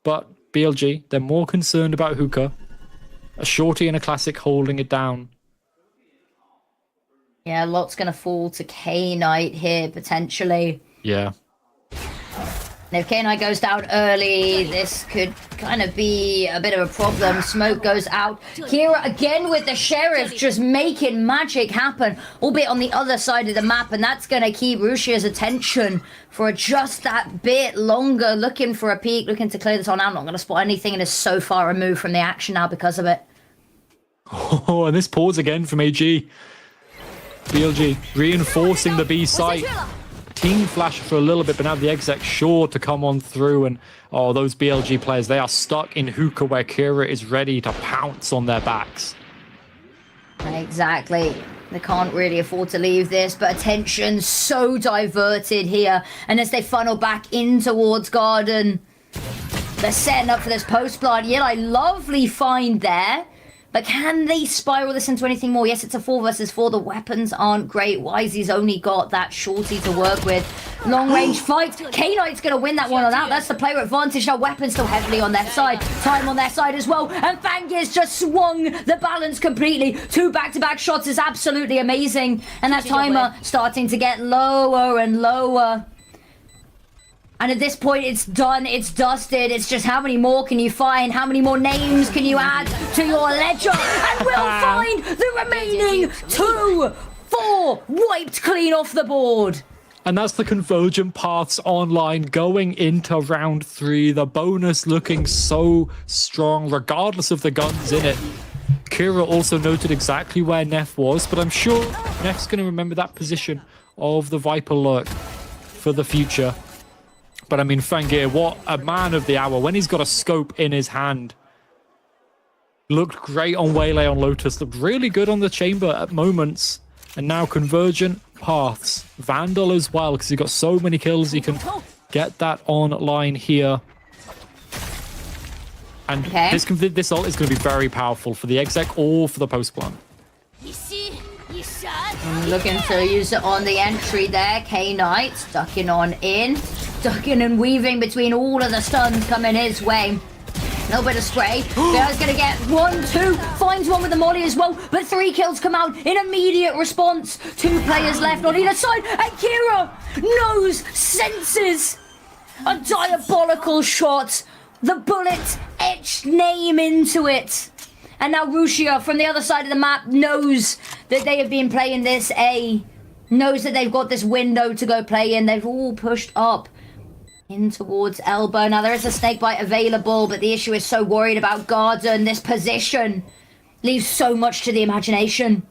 But BLG, they're more concerned about Hookah. A shorty and a classic holding it down. Yeah, a lot's going to fall to K-Knight here, potentially. Yeah. And if K9 goes down early, this could kind of be a bit of a problem. Smoke goes out. Kira again with the Sheriff just making magic happen, albeit on the other side of the map, and that's going to keep Russia's attention for just that bit longer, looking for a peek, looking to clear this on out. I'm not going to spot anything, and is so far removed from the action now because of it. Oh, and this pause again from AG. BLG reinforcing the B site. Team flash for a little bit, but now the exec sure to come on through, and oh, those BLG players, they are stuck in hookah where Kira is ready to pounce on their backs. Exactly. They can't really afford to leave this, but attention so diverted here. And as they funnel back in towards Garden, they're setting up for this post plant. Yeah, lovely find there. But can they spiral this into anything more? Yes, it's a 4 versus 4. The weapons aren't great. Wisey's only got that shorty to work with. Long range fight. K-Knight's going to win that one on out. That's the player advantage. Now weapons still heavily on their side. Time on their side as well. And Fangir's just swung the balance completely. 2 back-to-back shots is absolutely amazing. And that timer starting to get lower and lower. And at this point, it's done, it's dusted. It's just how many more can you find? How many more names can you add to your ledger? And we'll find the remaining 2, 4 wiped clean off the board. And that's the Convergent Paths Online going into round 3. The bonus looking so strong, regardless of the guns in it. Kira also noted exactly where Neff was, but I'm sure Neff's going to remember that position of the Viper lurk for the future. But I mean, Fangir, what a man of the hour. When he's got a scope in his hand. Looked great on Waylay on Lotus. Looked really good on the Chamber at moments. And now Convergent Paths. Vandal as well, because he got so many kills. He can get that online here. And this ult is going to be very powerful for the exec or for the post plant. Looking to use it on the entry there. K-Knight ducking on in. Ducking and weaving between all of the stuns coming his way. A little bit of spray. Bear's gonna get 1, 2. Finds one with the molly as well. But 3 kills come out in immediate response. 2 players left on either side. And Kira knows, senses a diabolical shot. The bullet etched name into it. And now Rusia from the other side of the map knows that they have been playing this A. Knows that they've got this window to go play in. They've all pushed up in towards Elbow. Now there is a snakebite available, but the issue is so worried about Garden. This position leaves so much to the imagination.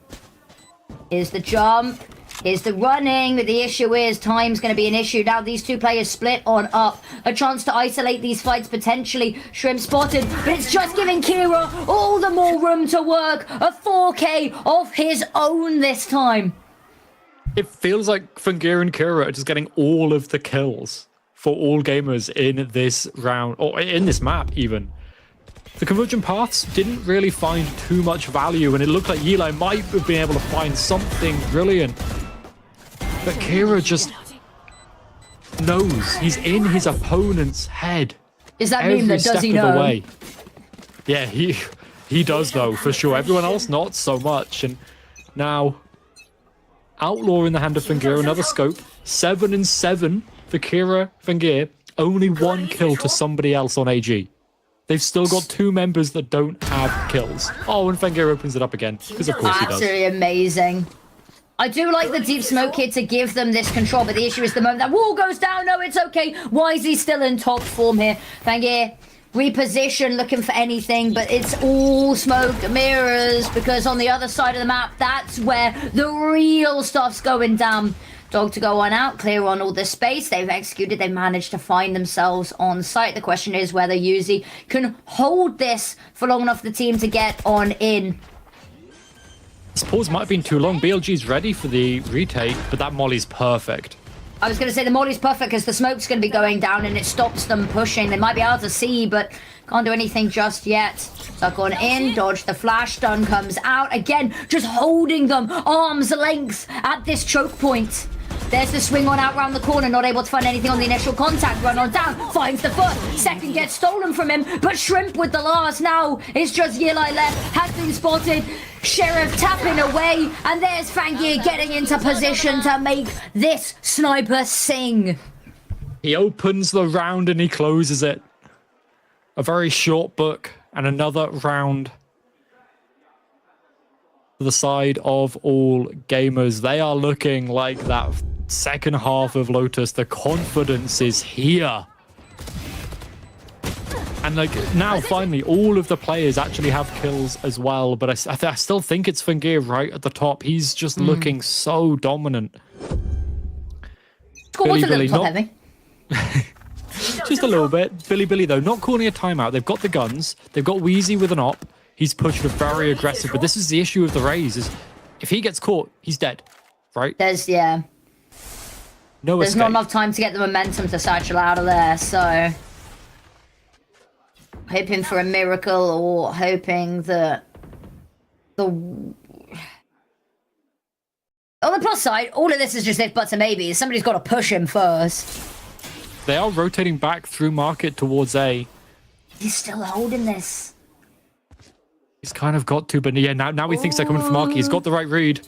Here's the jump. Here's the running, but the issue is time's going to be an issue. Now these 2 players split on up. A chance to isolate these fights potentially. Shrimp spotted, but it's just giving Kira all the more room to work. A 4K of his own this time. It feels like Fangir and Kira are just getting all of the kills for all gamers in this round, or in this map even. The Convergent Paths didn't really find too much value, and it looked like Yilai might have been able to find something brilliant. But Kira just knows he's in his opponent's head. Does that mean that does he know? Way. Yeah, he does though, for sure. Everyone else not so much. And now Outlaw in the hand of Fangir, another scope. 7 and 7 for Kira Fangir. Only 1 kill to somebody else on AG. They've still got 2 members that don't have kills. Oh, and Fangir opens it up again, because of course he does. Absolutely amazing. I do like the deep smoke here to give them this control, but the issue is the moment that wall goes down. No, it's okay. Wisey's still in top form here. Fangir, reposition, looking for anything, but it's all smoke mirrors, because on the other side of the map, that's where the real stuff's going down. Dog to go on out, clear on all this space. They've executed, they've managed to find themselves on site. The question is whether Yuzi can hold this for long enough for the team to get on in. This pause might have been too long. BLG's ready for the retake, but that molly's perfect. I was going to say the molly's perfect because the smoke's going to be going down and it stops them pushing. They might be able to see, but can't do anything just yet. Suck on in, dodge the flash, stun comes out. Again, just holding them arm's length at this choke point. There's the swing on out round the corner, not able to find anything on the initial contact. Run on down, finds the foot. Second gets stolen from him, but Shrimp with the last now. It's just Yilai left, has been spotted. Sheriff tapping away, and there's Fangir getting into position to make this sniper sing. He opens the round and he closes it. A very short book and another round to the side of All Gamers. They are looking like that second half of Lotus. The confidence is here. And like now, finally, all of the players actually have kills as well. But I still think it's Fengir right at the top. He's just looking so dominant. Billy, not heavy. Just a little bit. Billy, though, not calling a timeout. They've got the guns. They've got Wheezy with an op. He's pushed very aggressive. But this is the issue with the Raze, is if he gets caught, he's dead, right? There's escape. not enough time to get the momentum to satchel out of there, so... Hoping for a miracle, or hoping that on the plus side, all of this is just if buts and maybes. Somebody's got to push him first. They are rotating back through market towards A. He's still holding this. He's kind of got to, but yeah, now he thinks they're coming from market. He's got the right read.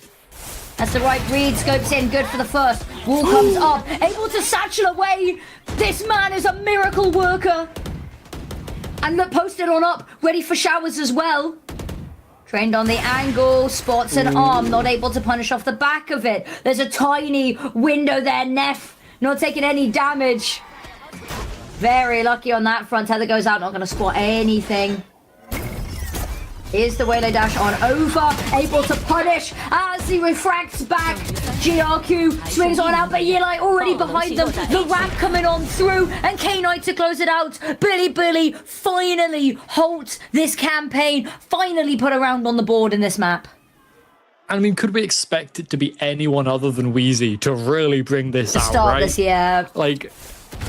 That's the right read. Scopes in, good for the first. Wall comes up, able to satchel away. This man is a miracle worker. And look, posted on up, ready for showers as well. Trained on the angle, spots an arm, not able to punish off the back of it. There's a tiny window there, Neff, not taking any damage. Very lucky on that front. Tether goes out, not going to squat anything. Here's the Waylay dash on over, able to punish as he refracts back. GRQ swings on out, but Yilai already behind them. The ramp coming on through, and K-Knight to close it out. Billy finally halts this campaign, finally put a round on the board in this map. I mean, could we expect it to be anyone other than Wheezy to really bring this out, start right? this, yeah. Like,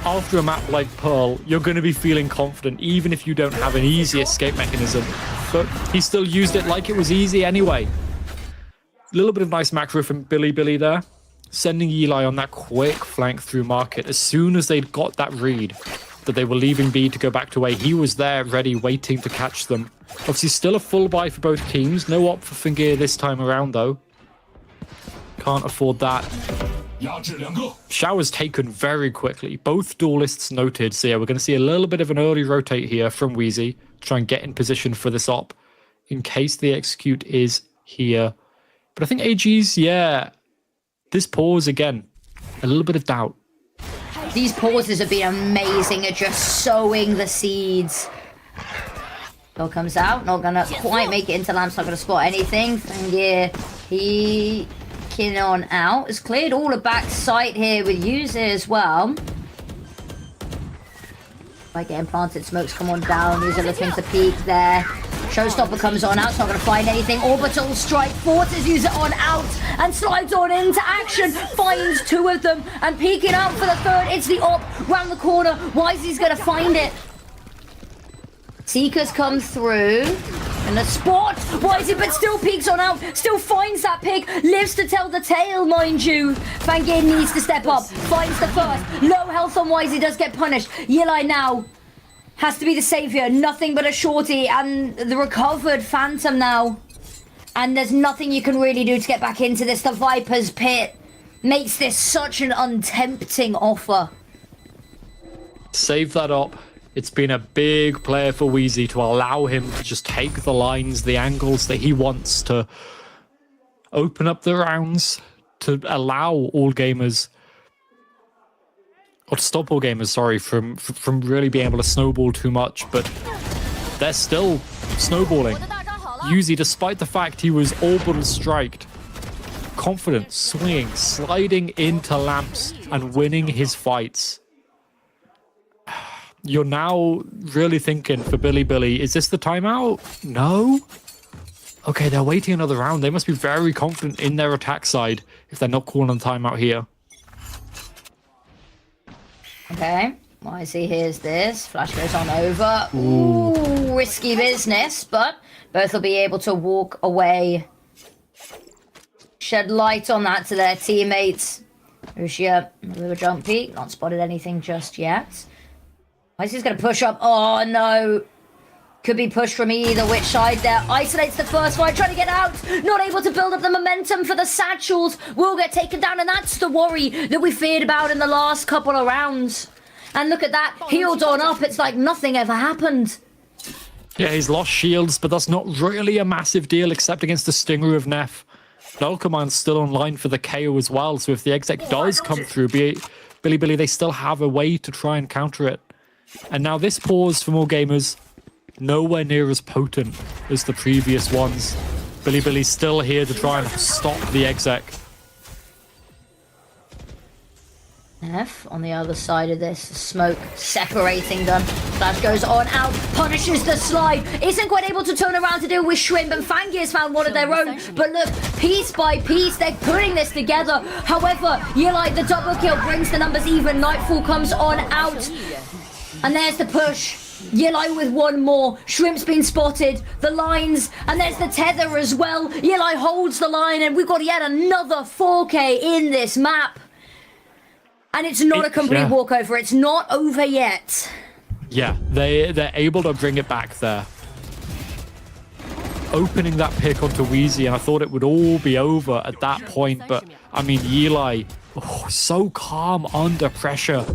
after a map like Pearl, you're going to be feeling confident, even if you don't have an easy escape mechanism. But he still used it like it was easy anyway. A little bit of nice macro from Billy there. Sending Eli on that quick flank through market. As soon as they'd got that read that they were leaving B to go back to A, he was there ready, waiting to catch them. Obviously, still a full buy for both teams. No op for Fengir this time around, though. Can't afford that. Showers taken very quickly. Both duelists noted. So yeah, we're going to see a little bit of an early rotate here from Wheezy. Try and get in position for this op in case the execute is here. But I think AG's, yeah, this pause again, a little bit of doubt. These pauses have been amazing at just sowing the seeds. Bill comes out, not gonna quite make it into Lamp's not gonna spot anything. Fengir, he on out. Has cleared all the back sight here with User as well. By getting planted, smokes come on down. User looking to peek there. Showstopper comes on out, it's not going to find anything. Orbital strike forces User on out and slides on into action. Finds two of them and peeking out for the third. It's the op round the corner. Wisey's going to find it. Seekers come through. And the spot, Wisey, but still peeks on out, still finds that pick, lives to tell the tale, mind you. Fengir needs to step up, finds the first. Low health on Wisey, does get punished. Yilai now has to be the savior, nothing but a shorty, and the recovered Phantom now. And there's nothing you can really do to get back into this. The Viper's Pit makes this such an untempting offer. Save that op. It's been a big player for Wheezy to allow him to just take the lines, the angles that he wants, to open up the rounds, to allow All Gamers, or to stop All Gamers, sorry, from really being able to snowball too much. But they're still snowballing. Wheezy, despite the fact he was orbital striked, confident, swinging, sliding into Lamps and winning his fights. You're now really thinking for Billy, is this the timeout? No? Okay, they're waiting another round. They must be very confident in their attack side if they're not calling the timeout here. Okay, Wisey hears this. Flash goes on over. Ooh, risky business, but both will be able to walk away. Shed light on that to their teammates. Lucia, a little jump peek. Not spotted anything just yet. Wisey's going to push up. Oh, no. Could be pushed from either which side there. Isolates the first fight, trying to get out. Not able to build up the momentum for the satchels. Will get taken down, and that's the worry that we feared about in the last couple of rounds. And look at that, healed on up. It's like nothing ever happened. Yeah, he's lost shields, but that's not really a massive deal except against the Stinger of Neff. Alchemind's still online for the KO as well, so if the exec does come through, Billy, they still have a way to try and counter it. And now this pause from All Gamers, nowhere near as potent as the previous ones. Billy's still here to try and stop the exec. Neff on the other side of this, smoke separating them. Flash goes on out, punishes the slide, isn't quite able to turn around to deal with Shrimp, and Fangi has found one of their own. But look, piece by piece, they're putting this together. However, Yilai, the double kill brings the numbers even. Nightfall comes on out, and there's the push. Yilai with one more. Shrimp's been spotted. The lines, and there's the tether as well. Yilai holds the line, and we've got yet another 4K in this map. And it's not a complete walkover. It's not over yet. Yeah, they're able to bring it back there. Opening that pick onto Wheezy, and I thought it would all be over at that point. But, I mean, Yilai, so calm under pressure.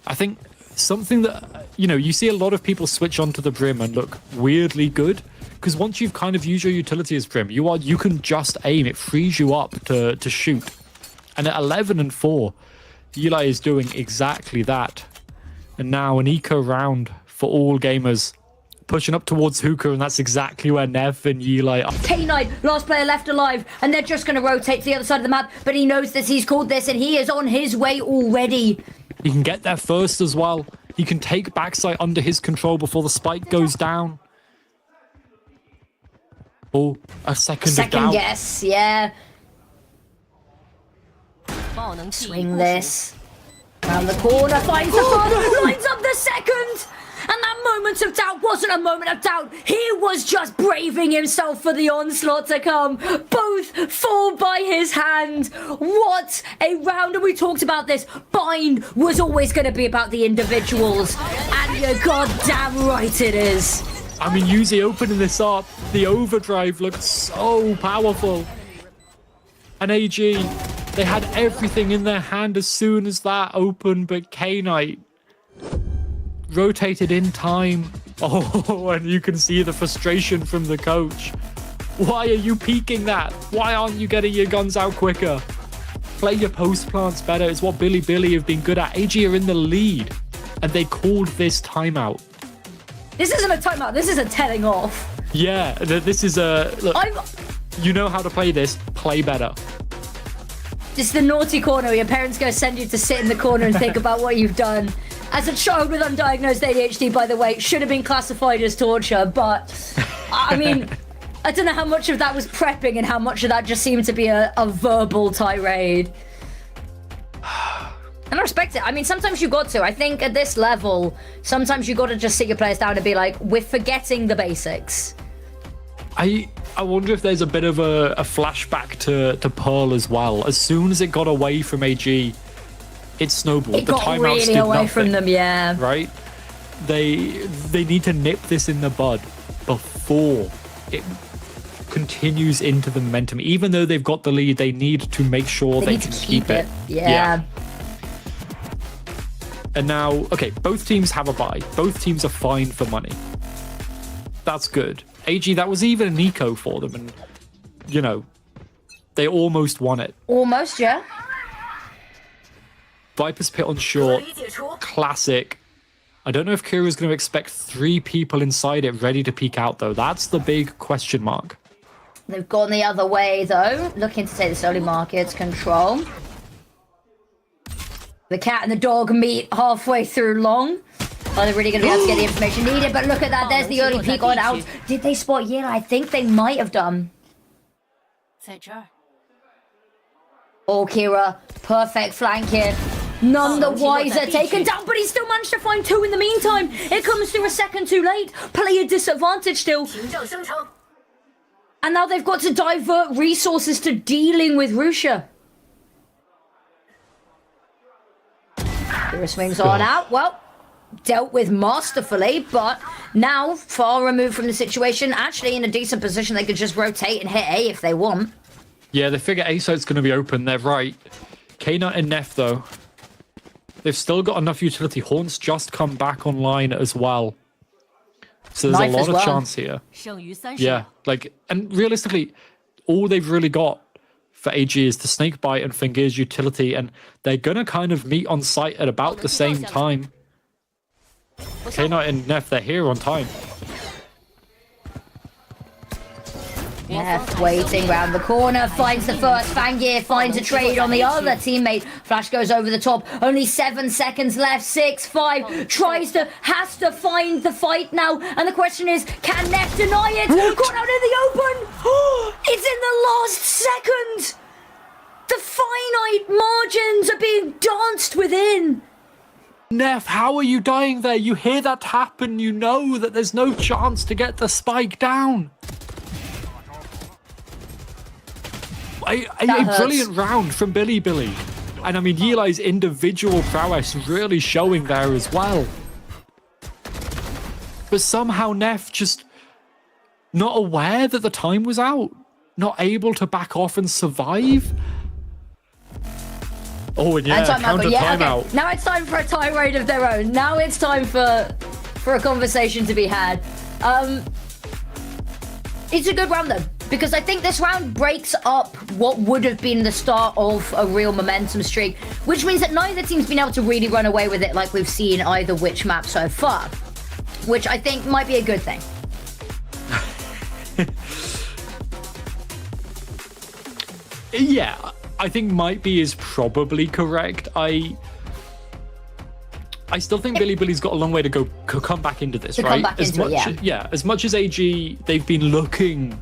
I think something that, you see a lot of people switch onto the Brim and look weirdly good. Because once you've kind of used your utility as Brim, you can just aim. It frees you up to shoot. And at 11-4, Yilai is doing exactly that. And now an eco round for All Gamers. Pushing up towards Hookah, and that's exactly where Nev and Yilai are. K9, last player left alive, and they're just going to rotate to the other side of the map. But he knows this, he's called this, and he is on his way already. He can get there first as well. He can take backside under his control before the spike goes down. Oh, a second of doubt. Guess, yeah. Swing this. Around the corner, finds the first, lines up the second! And that moment of doubt wasn't a moment of doubt. He was just braving himself for the onslaught to come. Both fall by his hand. What a round. And we talked about this. Bind was always going to be about the individuals. And you're goddamn right it is. I mean, Yuzi opening this up. The overdrive looked so powerful. And AG, they had everything in their hand as soon as that opened, but K-Knight rotated in time. Oh, and you can see the frustration from the coach. Why are you peeking that? Why aren't you getting your guns out quicker? Play your post plants better. It's what Billy have been good at. AG are in the lead, and they called this timeout. This isn't a timeout. This is a telling off. Yeah, this is a... Look, you know how to play this. Play better. It's the naughty corner where your parents go send you to sit in the corner and think about what you've done. As a child with undiagnosed ADHD, by the way, should have been classified as torture, but I mean, I don't know how much of that was prepping and how much of that just seemed to be a verbal tirade. And I respect it. I mean, sometimes you got to. I think at this level, sometimes you got to just sit your players down and be like, we're forgetting the basics. I wonder if there's a bit of a flashback to Pearl as well. As soon as it got away from AG, it snowballed. It got really away from them, yeah. Right? They need to nip this in the bud before it continues into the momentum. Even though they've got the lead, they need to make sure they can keep it. Yeah. And now, okay, both teams have a buy. Both teams are fine for money. That's good. AG, that was even an eco for them, and, you know, they almost won it. Almost, yeah. Viper's Pit on short. Classic. I don't know if Kira's going to expect 3 people inside it ready to peek out, though. That's the big question mark. They've gone the other way, though. Looking to take this early market's control. The cat and the dog meet halfway through long. Are they really going to be able to get the information needed? But look at that. There's the early peek on out. Did they spot Yin? I think they might have done. Oh, Kira. Perfect flank here. None the wiser. Taken down, but he still managed to find 2 in the meantime. It comes through a second too late. Player disadvantage still. And now they've got to divert resources to dealing with Rusha. Kira swings on out. Well, dealt with masterfully, but now far removed from the situation, actually in a decent position. They could just rotate and hit A if they want. Yeah, they figure A site's going to be open. They're right. K-Nut and Neff, though, they've still got enough utility. Horn's just come back online as well. So there's a lot of chance here. Yeah, like, and realistically, all they've really got for AG is the Snakebite and Fingir's utility, and they're going to kind of meet on site at about the same time. K-Nut and Neff, they're here on time. Neff waiting round the corner, finds the first. Fangir finds a trade on the other teammate. Flash goes over the top. Only 7 seconds left. 6-5. Has to find the fight now. And the question is, can Neff deny it? Caught out in the open. It's in the last second. The finite margins are being danced within. Neff, how are you dying there? You hear that happen, you know that there's no chance to get the spike down. A brilliant round from Billy. And I mean, Yilai's individual prowess really showing there as well. But somehow Neff just not aware that the time was out. Not able to back off and survive. Oh, and yeah, timeout. Okay. Now it's time for a tirade of their own. Now it's time for a conversation to be had. It's a good round though, because I think this round breaks up what would have been the start of a real momentum streak, which means that neither team's been able to really run away with it like we've seen either which map so far, which I think might be a good thing. Yeah, I think might be is probably correct. I still think Billy's got a long way to go to come back into this, right? As much as AG, they've been looking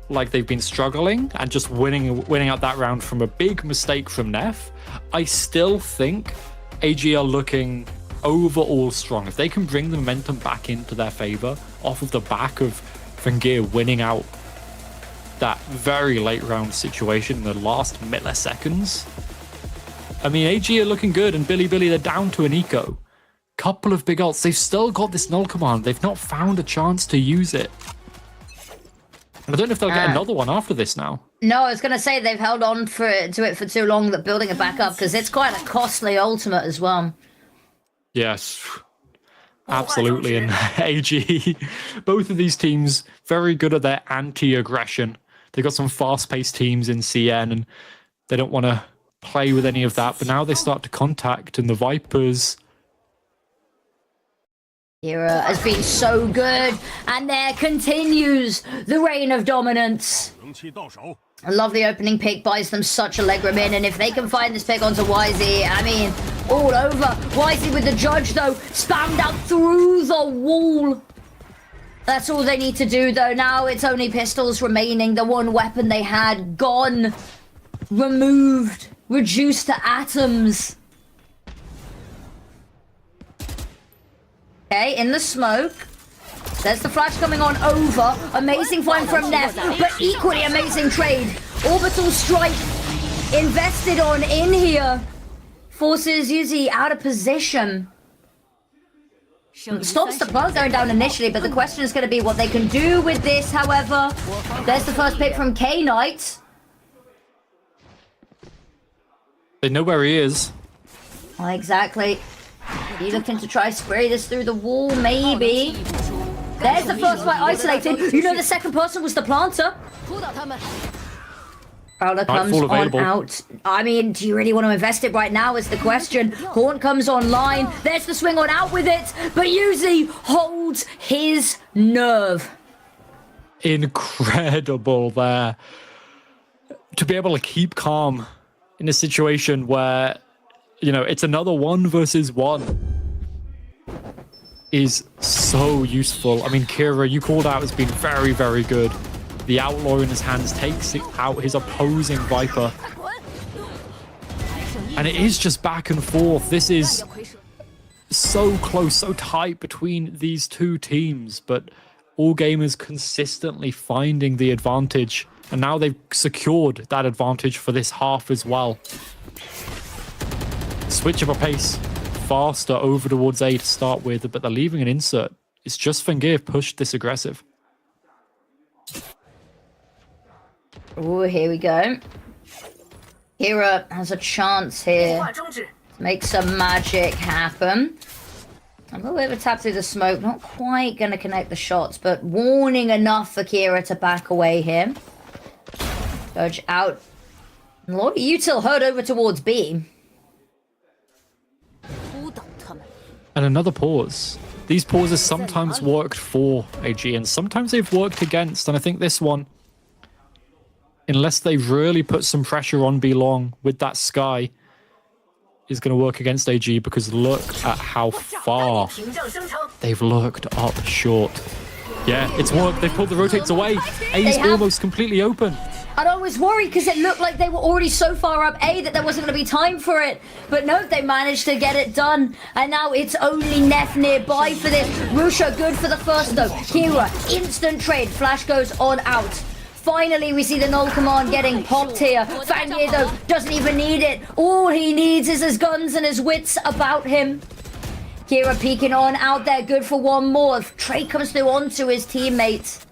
like they've been struggling and just winning out that round from a big mistake from Neff, I still think AG are looking overall strong. If they can bring the momentum back into their favor off of the back of Fingir winning out that very late round situation in the last milliseconds. I mean, AG are looking good, and Billy, they're down to an eco. Couple of big ults. They've still got this null command. They've not found a chance to use it. And I don't know if they'll get another one after this now. No, I was going to say they've held on to it for too long, that building it back up, because it's quite a costly ultimate as well. Yes, absolutely. And AG, both of these teams, very good at their anti-aggression. They've got some fast-paced teams in CN, and they don't want to play with any of that. But now they start to contact, and the Vipers... Era has been so good, and there continues the reign of dominance. I love the opening pick, buys them such a leg room in, and if they can find this pick onto YZ, I mean, all over. YZ with the judge, though, spammed out through the wall. That's all they need to do, though. Now it's only pistols remaining. The one weapon they had, gone, removed, reduced to atoms. Okay, in the smoke. There's the flash coming on over. Amazing find from Neff, but equally amazing trade. Orbital strike invested on in here. Forces Yuzi out of position. Stops the plug going down initially, but the question is going to be what they can do with this, however. There's the first pick from K-Knight. They know where he is. Exactly. Are you looking to try spray this through the wall? Maybe. There's the first fight isolated. You know the second person was the planter. Prowler comes on out. I mean, do you really want to invest it right now is the question. Horn comes online. There's the swing on out with it. But Yuzi holds his nerve. Incredible there. To be able to keep calm in a situation where, you know, it's another 1 versus 1 is so useful. I mean, Kira, you called out, has been very, very good. The Outlaw in his hands takes out his opposing Viper. And it is just back and forth. This is so close, so tight between these two teams, but all gamers consistently finding the advantage. And now they've secured that advantage for this half as well. Switch up a pace faster over towards A to start with, but they're leaving an insert It's just Fengir pushed this aggressive. Oh, here we go. Kira has a chance here to make some magic happen. A little bit of a tap through the smoke, not quite going to connect the shots, but warning enough for Kira to back away here. Dodge out. Lord Util heard over towards B. And another pause. These pauses sometimes worked for AG and sometimes they've worked against. And I think this one, unless they really put some pressure on B Long with that Sky, is going to work against AG, because look at how far they've looked up short. Yeah, it's worked. They pulled the rotates away. A is almost completely open. And I was worried because it looked like they were already so far up A that there wasn't going to be time for it. But no, they managed to get it done. And now it's only Neff nearby for this. Rusha good for the first though. Kira, instant trade. Flash goes on out. Finally, we see the null command getting popped here. Fangir, though, doesn't even need it. All he needs is his guns and his wits about him. Kira peeking on out there, good for one more. Trey comes through onto his teammate.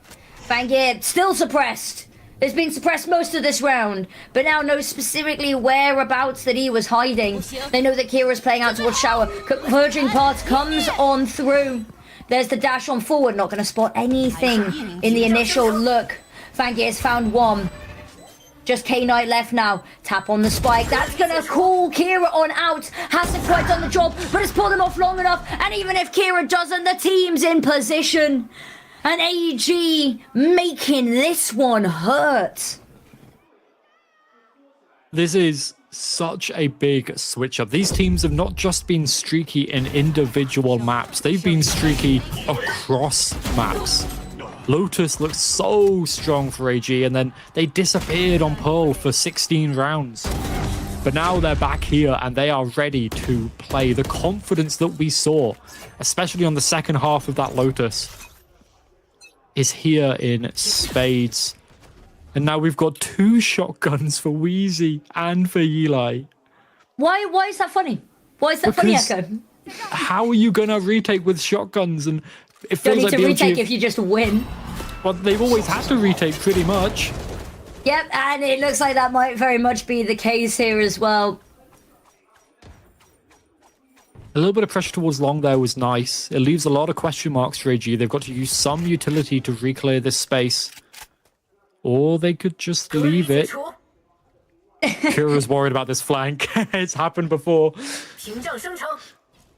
Fangir still suppressed. Has been suppressed most of this round, but now knows specifically whereabouts that he was hiding. They know that Kira's playing out towards Shower. Converging Parts comes on through. There's the dash on forward, not going to spot anything in the initial look. Fangir's found one. Just K-Knight left now. Tap on the spike. That's going to call Kira on out. Hasn't quite done the job, but it's pulled him off long enough. And even if Kira doesn't, the team's in position. And AG making this one hurt. This is such a big switch up. These teams have not just been streaky in individual maps. They've been streaky across maps. Lotus looked so strong for AG, and then they disappeared on Pearl for 16 rounds. But now they're back here, and they are ready to play. The confidence that we saw, especially on the second half of that Lotus, is here in spades. And now we've got 2 shotguns for Wheezy and for Eli. Why is that funny? Why is that funny, Echo? How are you gonna retake with shotguns? And it feels don't need like to BLG retake if you just win. Well, they've always had to retake pretty much. Yep, and it looks like that might very much be the case here as well. A little bit of pressure towards long there was nice. It leaves a lot of question marks for AG. They've got to use some utility to reclear this space. Or they could just leave it. Kira's worried about this flank. It's happened before.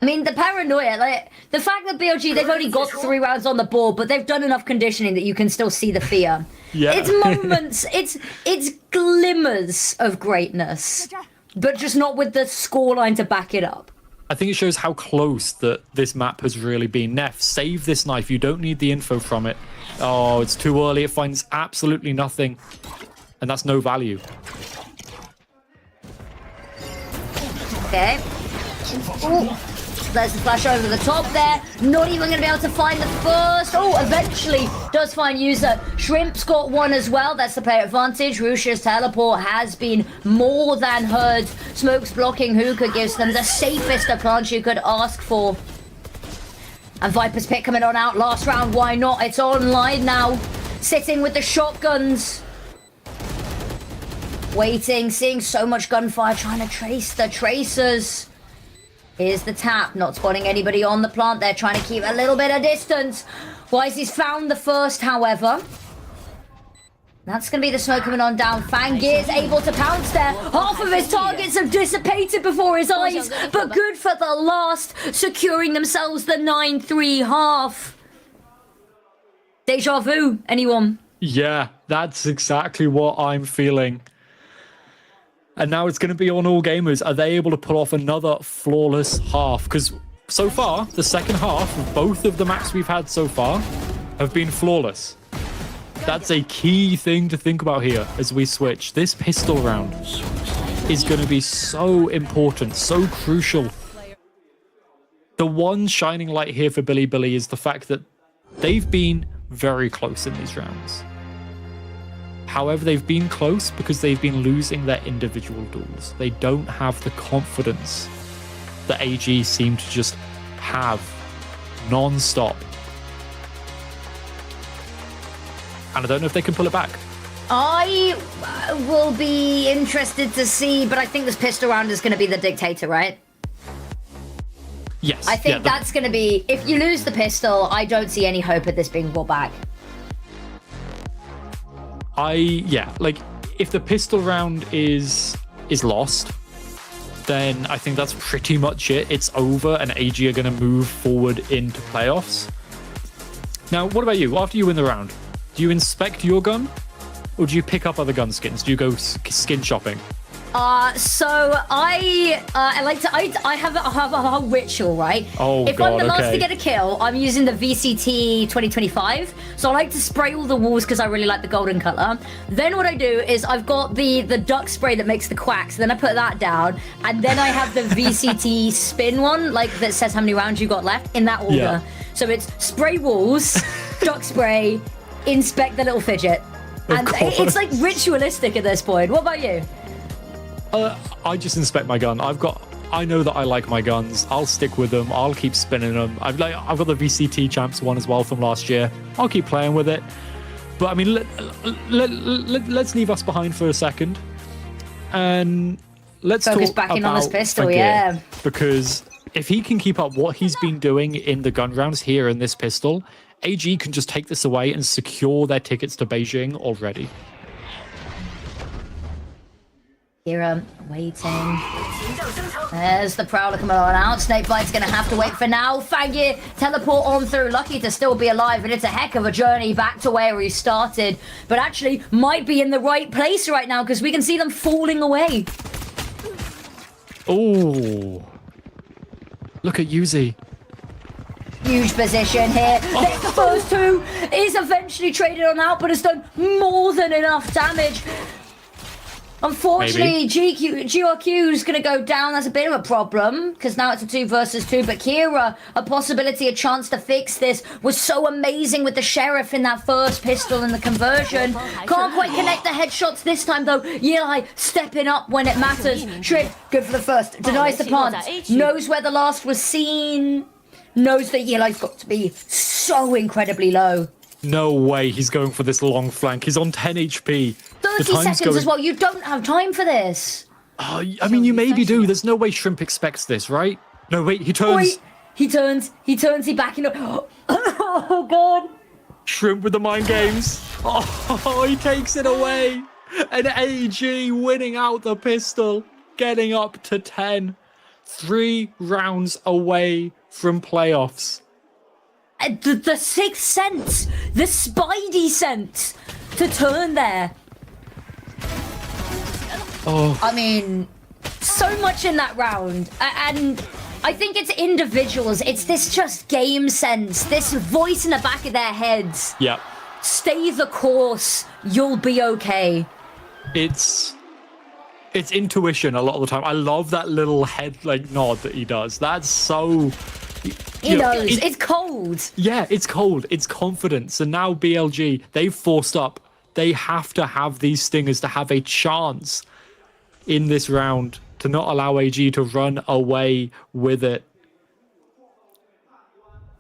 I mean, the paranoia, like, the fact that BLG, they've only got 3 rounds on the board, but they've done enough conditioning that you can still see the fear. Yeah. It's moments, it's glimmers of greatness, but just not with the scoreline to back it up. I think it shows how close that this map has really been. Neff, save this knife. You don't need the info from it. Oh, it's too early. It finds absolutely nothing. And that's no value. Okay. Ooh. There's the flash over the top there. Not even going to be able to find the first. Oh, eventually does find user. Shrimp's got one as well. That's the player advantage. Rusha's teleport has been more than heard. Smoke's blocking Hookah gives them the safest approach you could ask for. And Viper's pick coming on out last round. Why not? It's online now. Sitting with the shotguns. Waiting, seeing so much gunfire, trying to trace the tracers. Here's the tap, not spotting anybody on the plant there, trying to keep a little bit of distance. Wisey's found the first, however. That's going to be the smoke coming on down. Fangir's able to pounce there. Half of his targets have dissipated before his eyes, but good for the last, securing themselves the 9-3 half. Deja vu, anyone? Yeah, that's exactly what I'm feeling. And now it's going to be on all gamers. Are they able to pull off another flawless half? Because so far, the second half of both of the maps we've had so far have been flawless. That's a key thing to think about here as we switch. This pistol round is going to be so important, so crucial. The one shining light here for Billy is the fact that they've been very close in these rounds. However, they've been close because they've been losing their individual duels. They don't have the confidence that AG seem to just have non-stop and I don't know if they can pull it back. I will be interested to see, but I think this pistol round is going to be the dictator, right? Yes. I think that's going to be... If you lose the pistol, I don't see any hope of this being brought back. Like, if the pistol round is lost, then I think that's pretty much it. It's over, and AG are going to move forward into playoffs. Now, what about you? After you win the round, do you inspect your gun, or do you pick up other gun skins? Do you go skin shopping? So I have a ritual, right? Oh, if God, I'm the last okay. to get a kill, I'm using the VCT 2025. So I like to spray all the walls because I really like the golden color. Then what I do is I've got the duck spray that makes the quacks. Then I put that down, and then I have the VCT spin one, like that says how many rounds you got left in that order. Yeah. So it's spray walls, duck spray, inspect the little fidget, and it's like ritualistic at this point. What about you? I just inspect my gun. I know that I like my guns. I'll stick with them. I'll keep spinning them. I've got the VCT Champs one as well from last year. I'll keep playing with it. But I mean, let's leave us behind for a second, and let's focus talk back in about on this pistol. Fagir, Yeah, because if he can keep up what he's been doing in the gun rounds here in this pistol, AG can just take this away and secure their tickets to Beijing already. Kira waiting. There's the Prowler coming on out. Snakebite's going to have to wait for now. Fagir teleport on through. Lucky to still be alive, and it's a heck of a journey back to where he started. But actually might be in the right place right now because we can see them falling away. Oh, look at Yuzi. Huge position here. There's the first two. Is eventually traded on out, but has done more than enough damage. Unfortunately, GRQ is going to go down. That's a bit of a problem because now it's a 2 versus 2. But Kira, a possibility, a chance to fix this, was so amazing with the Sheriff in that first pistol and the conversion. Can't quite connect the headshots this time, though. Yilai stepping up when it matters. Shrimp, good for the first. Denies the plant. Knows where the last was seen. Knows that Yilai's got to be so incredibly low. No way he's going for this long flank. He's on 10 HP. 30 seconds as well. You don't have time for this. I mean, you maybe do. There's no way Shrimp expects this, right? No, wait, he turns. Wait, he turns. He backing up. Oh, God. Shrimp with the mind games. Oh, he takes it away. And AG winning out the pistol. Getting up to 10. 3 rounds away from playoffs. The sixth sense, the Spidey sense to turn there. Oh. I mean, so much in that round. And I think it's individuals. It's this just game sense, this voice in the back of their heads. Yeah. Stay the course. You'll be okay. It's intuition a lot of the time. I love that little head nod that he does. That's so... He knows. It's cold. Yeah, it's cold. It's confidence. And now BLG, they've forced up. They have to have these stingers to have a chance in this round to not allow AG to run away with it.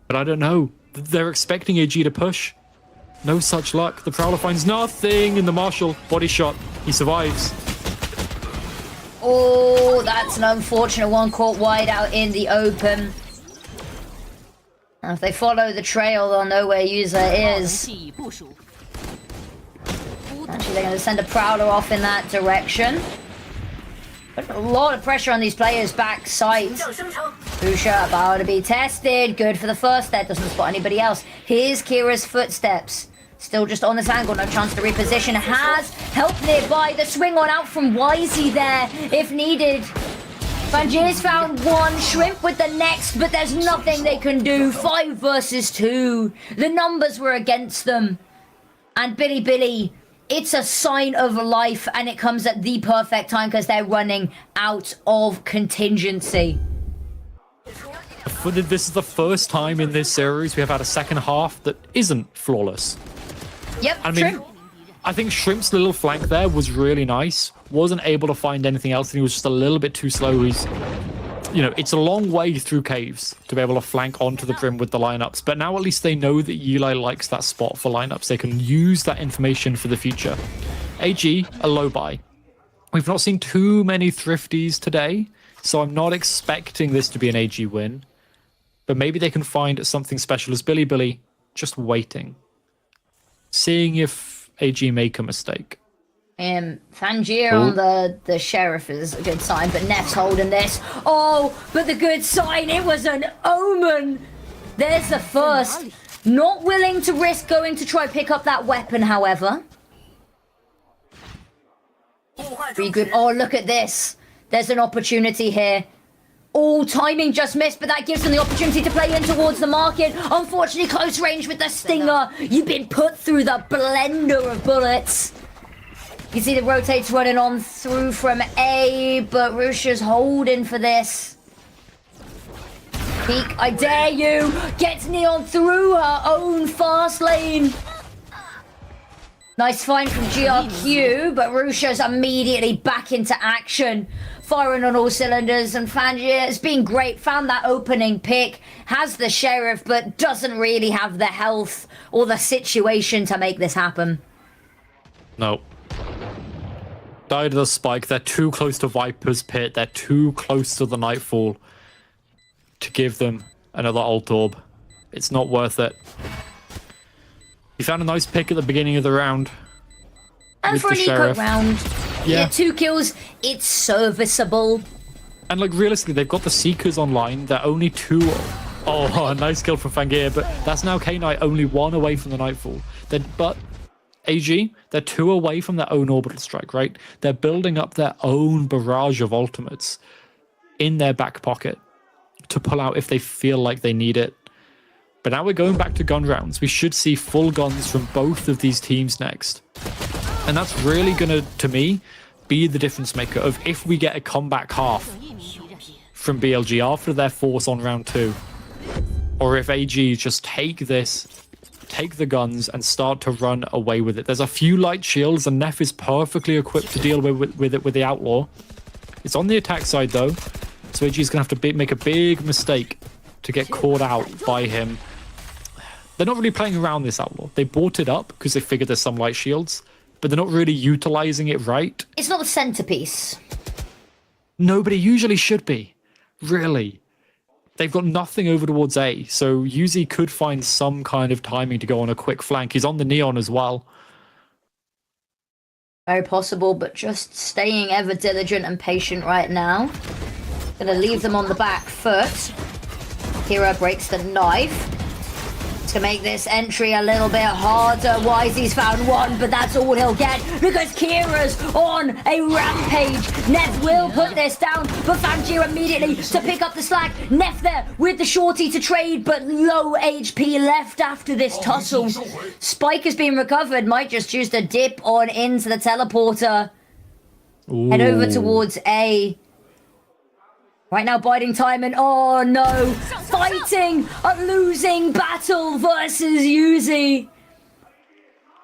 But I don't know. They're expecting AG to push. No such luck. The Prowler finds nothing in the Marshall. Body shot. He survives. Oh, that's an unfortunate one. Caught wide out in the open. If they follow the trail, they'll know where User is. Actually, they're going to send a Prowler off in that direction. But a lot of pressure on these players' back sight. Pusha about to be tested. Good for the first there. Doesn't spot anybody else. Here's Kira's footsteps. Still just on this angle. No chance to reposition. Has help nearby. The swing on out from Wisey there if needed. Fagir's found one, Shrimp with the next, but there's nothing they can do. 5 versus 2. The numbers were against them. And Billy, it's a sign of life, and it comes at the perfect time because they're running out of contingency. This is the first time in this series we have had a second half that isn't flawless. Yep, I mean, I think Shrimp's little flank there was really nice. Wasn't able to find anything else, and he was just a little bit too slow. you know, it's a long way through caves to be able to flank onto the brim with the lineups. But now at least they know that Eli likes that spot for lineups. They can use that information for the future. AG, a low buy. We've not seen too many thrifties today, so I'm not expecting this to be an AG win. But maybe they can find something special as Billy just waiting. Seeing if AG make a mistake. Fangier on the Sheriff is a good sign, but Neff's holding this. Oh, but the good sign, it was an omen. There's the first. Not willing to risk going to try pick up that weapon, however. Pretty good. Oh, look at this. There's an opportunity here. All timing just missed, but that gives them the opportunity to play in towards the market. Unfortunately, close range with the Stinger. You've been put through the blender of bullets. You see the rotates running on through from A, but Rusha's holding for this. Peek, I dare you. Gets Neon through her own fast lane. Nice find from GRQ, but Rusha's immediately back into action. Firing on all cylinders, and Fangier has been great. Found that opening pick. Has the Sheriff, but doesn't really have the health or the situation to make this happen. No. Died of the spike. They're too close to Viper's pit. They're too close to the Nightfall to give them another ult orb. It's not worth it. He found a nice pick at the beginning of the round. And for an eco round, yeah, 2 kills, it's serviceable. And like realistically, they've got the Seekers online. They're only 2. Oh, a nice kill from Fangier, but that's now K-Knight only 1 away from the Nightfall. But AG, they're 2 away from their own orbital strike, right? They're building up their own barrage of ultimates in their back pocket to pull out if they feel like they need it. But now we're going back to gun rounds. We should see full guns from both of these teams next. And that's really going to me, be the difference maker of if we get a comeback half from BLG after their force on round 2. Or if AG just take this, take the guns and start to run away with it. There's a few light shields and Neff is perfectly equipped to deal with it with the Outlaw. It's on the attack side though, so AG is going to have to make a big mistake to get caught out by him. They're not really playing around this Outlaw. They bought it up because they figured there's some light shields, but they're not really utilizing it right. It's not the centerpiece. No, but it usually should be. Really. They've got nothing over towards A, so Yuzi could find some kind of timing to go on a quick flank. He's on the Neon as well. Very possible, but just staying ever diligent and patient right now. Gonna leave them on the back foot. Kira breaks the knife to make this entry a little bit harder. Wisey's found one, but that's all he'll get because Kira's on a rampage. Neff will put this down, but Fangier immediately to pick up the slack. Neff there with the shorty to trade, but low HP left after this tussle. Spike has been recovered. Might just choose to dip on into the teleporter. Ooh. Head over towards A. Right now, biding time, and oh no, fighting a losing battle versus Yuzi.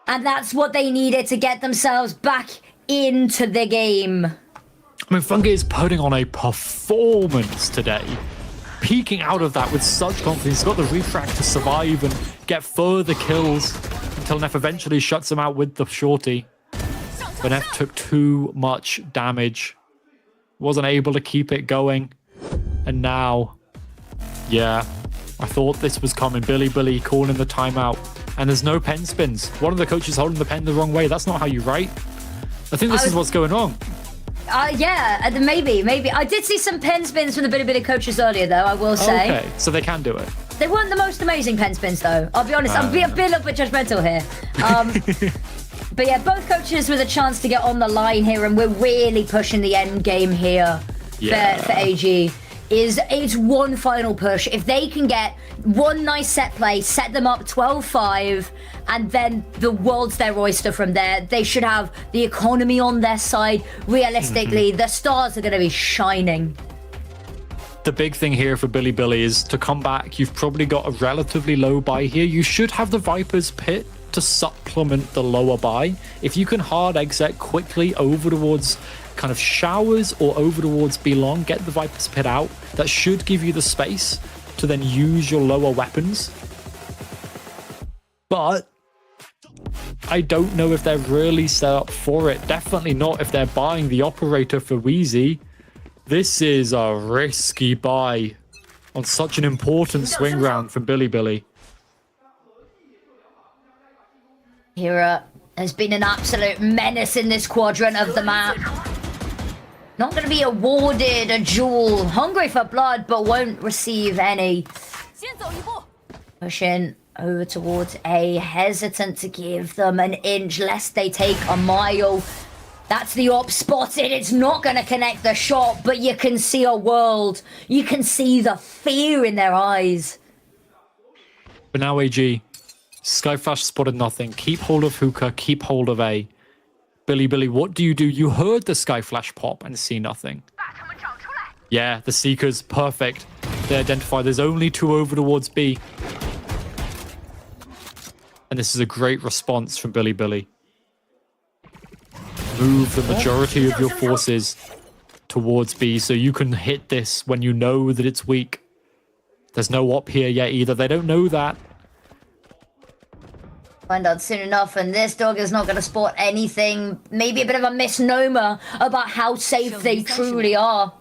And that's what they needed to get themselves back into the game. I mean, Fungi is putting on a performance today. Peeking out of that with such confidence. He's got the refract to survive and get further kills until Neff eventually shuts him out with the shorty. But Neff took too much damage. Wasn't able to keep it going. And now, yeah, I thought this was coming. Billy calling the timeout. And there's no pen spins. One of the coaches holding the pen the wrong way. That's not how you write. I think this is what's going on. Yeah, maybe. I did see some pen spins from the Billy coaches earlier, though, I will say. Okay, so they can do it. They weren't the most amazing pen spins, though. I'll be honest, I'm being a little bit judgmental here. But yeah, both coaches with a chance to get on the line here, and we're really pushing the end game here for AG. It's one final push. If they can get one nice set play, set them up 12-5, and then the world's their oyster from there, they should have the economy on their side. Realistically, the stars are going to be shining. The big thing here for Billy is to come back. You've probably got a relatively low buy here. You should have the Viper's Pit to supplement the lower buy. If you can hard exit quickly over towards kind of showers or over towards B long, get the Viper's Pit out. That should give you the space to then use your lower weapons. But I don't know if they're really set up for it. Definitely not if they're buying the operator for Wheezy. This is a risky buy on such an important swing round from Billy. Hira has been an absolute menace in this quadrant of the map. Not going to be awarded a jewel. Hungry for blood, but won't receive any. Pushing over towards A, hesitant to give them an inch lest they take a mile. That's the op spotted. It's not going to connect the shot, but you can see a world. You can see the fear in their eyes. But now AG, Skyflash spotted nothing. Keep hold of Hookah, keep hold of A. Billy, what do? You heard the Skyflash pop and see nothing. Yeah, the Seekers, perfect. They identify there's only 2 over towards B. And this is a great response from Billy. Move the majority of your forces towards B so you can hit this when you know that it's weak. There's no op here yet either. They don't know that. Find out soon enough, and this dog is not going to spot anything. Maybe a bit of a misnomer about how safe they truly are.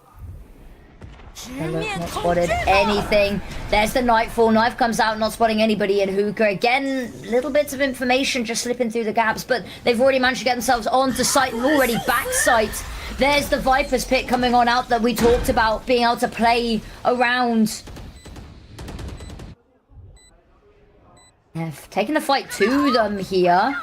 Not spotted anything. There's the Nightfall. Knife comes out, not spotting anybody in Hookah. Again, little bits of information just slipping through the gaps, but they've already managed to get themselves onto site and already back site. There's the Viper's Pit coming on out that we talked about, being able to play around. Taking the fight to them here.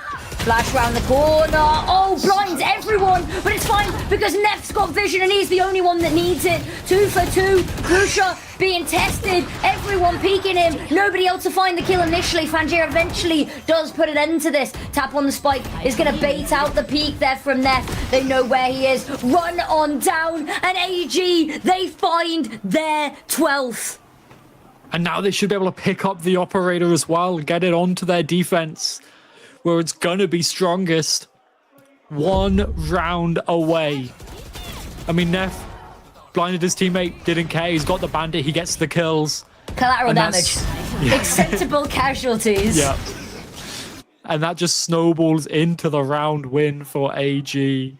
Flash round the corner. Oh, blinds everyone, but it's fine because Neff's got vision and he's the only one that needs it. 2 for 2. Kusha being tested. Everyone peeking him. Nobody else to find the kill initially. Fangir eventually does put an end to this. Tap on the spike is going to bait out the peek there from Neff. They know where he is. Run on down. And AG, they find their 12th. And now they should be able to pick up the operator as well, get it onto their defense, where it's going to be strongest. 1 round away. I mean, Neff blinded his teammate, didn't care. He's got the bandit, he gets the kills. Collateral damage. Acceptable casualties. Yeah. And that just snowballs into the round win for AG.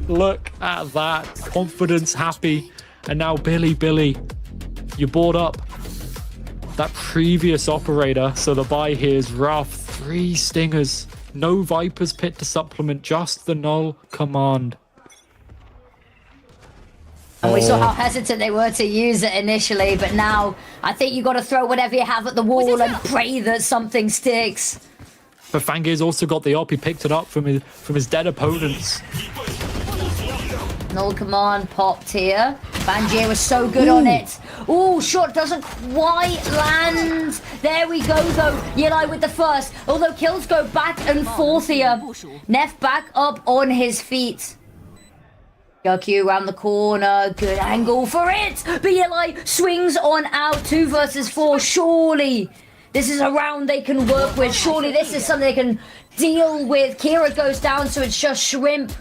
Look at that. Confidence, happy. And now Billy. You bought up that previous operator, so the buy here is rough. 3 stingers, no Viper's Pit to supplement, just the null command. And we saw how hesitant they were to use it initially, but now I think you got to throw whatever you have at the wall and pray that something sticks. But Fangir's also got the op. He picked it up from his dead opponents. Null command popped here. Fangir was so good on it. Ooh, shot doesn't quite land. There we go, though. Yelai with the first. Although kills go back and forth here. Neff back up on his feet. Yaku around the corner. Good angle for it. But Yelai swings on out. 2 versus 4. Surely this is a round they can work with. Surely this is something they can deal with. Kira goes down, so it's just Shrimp.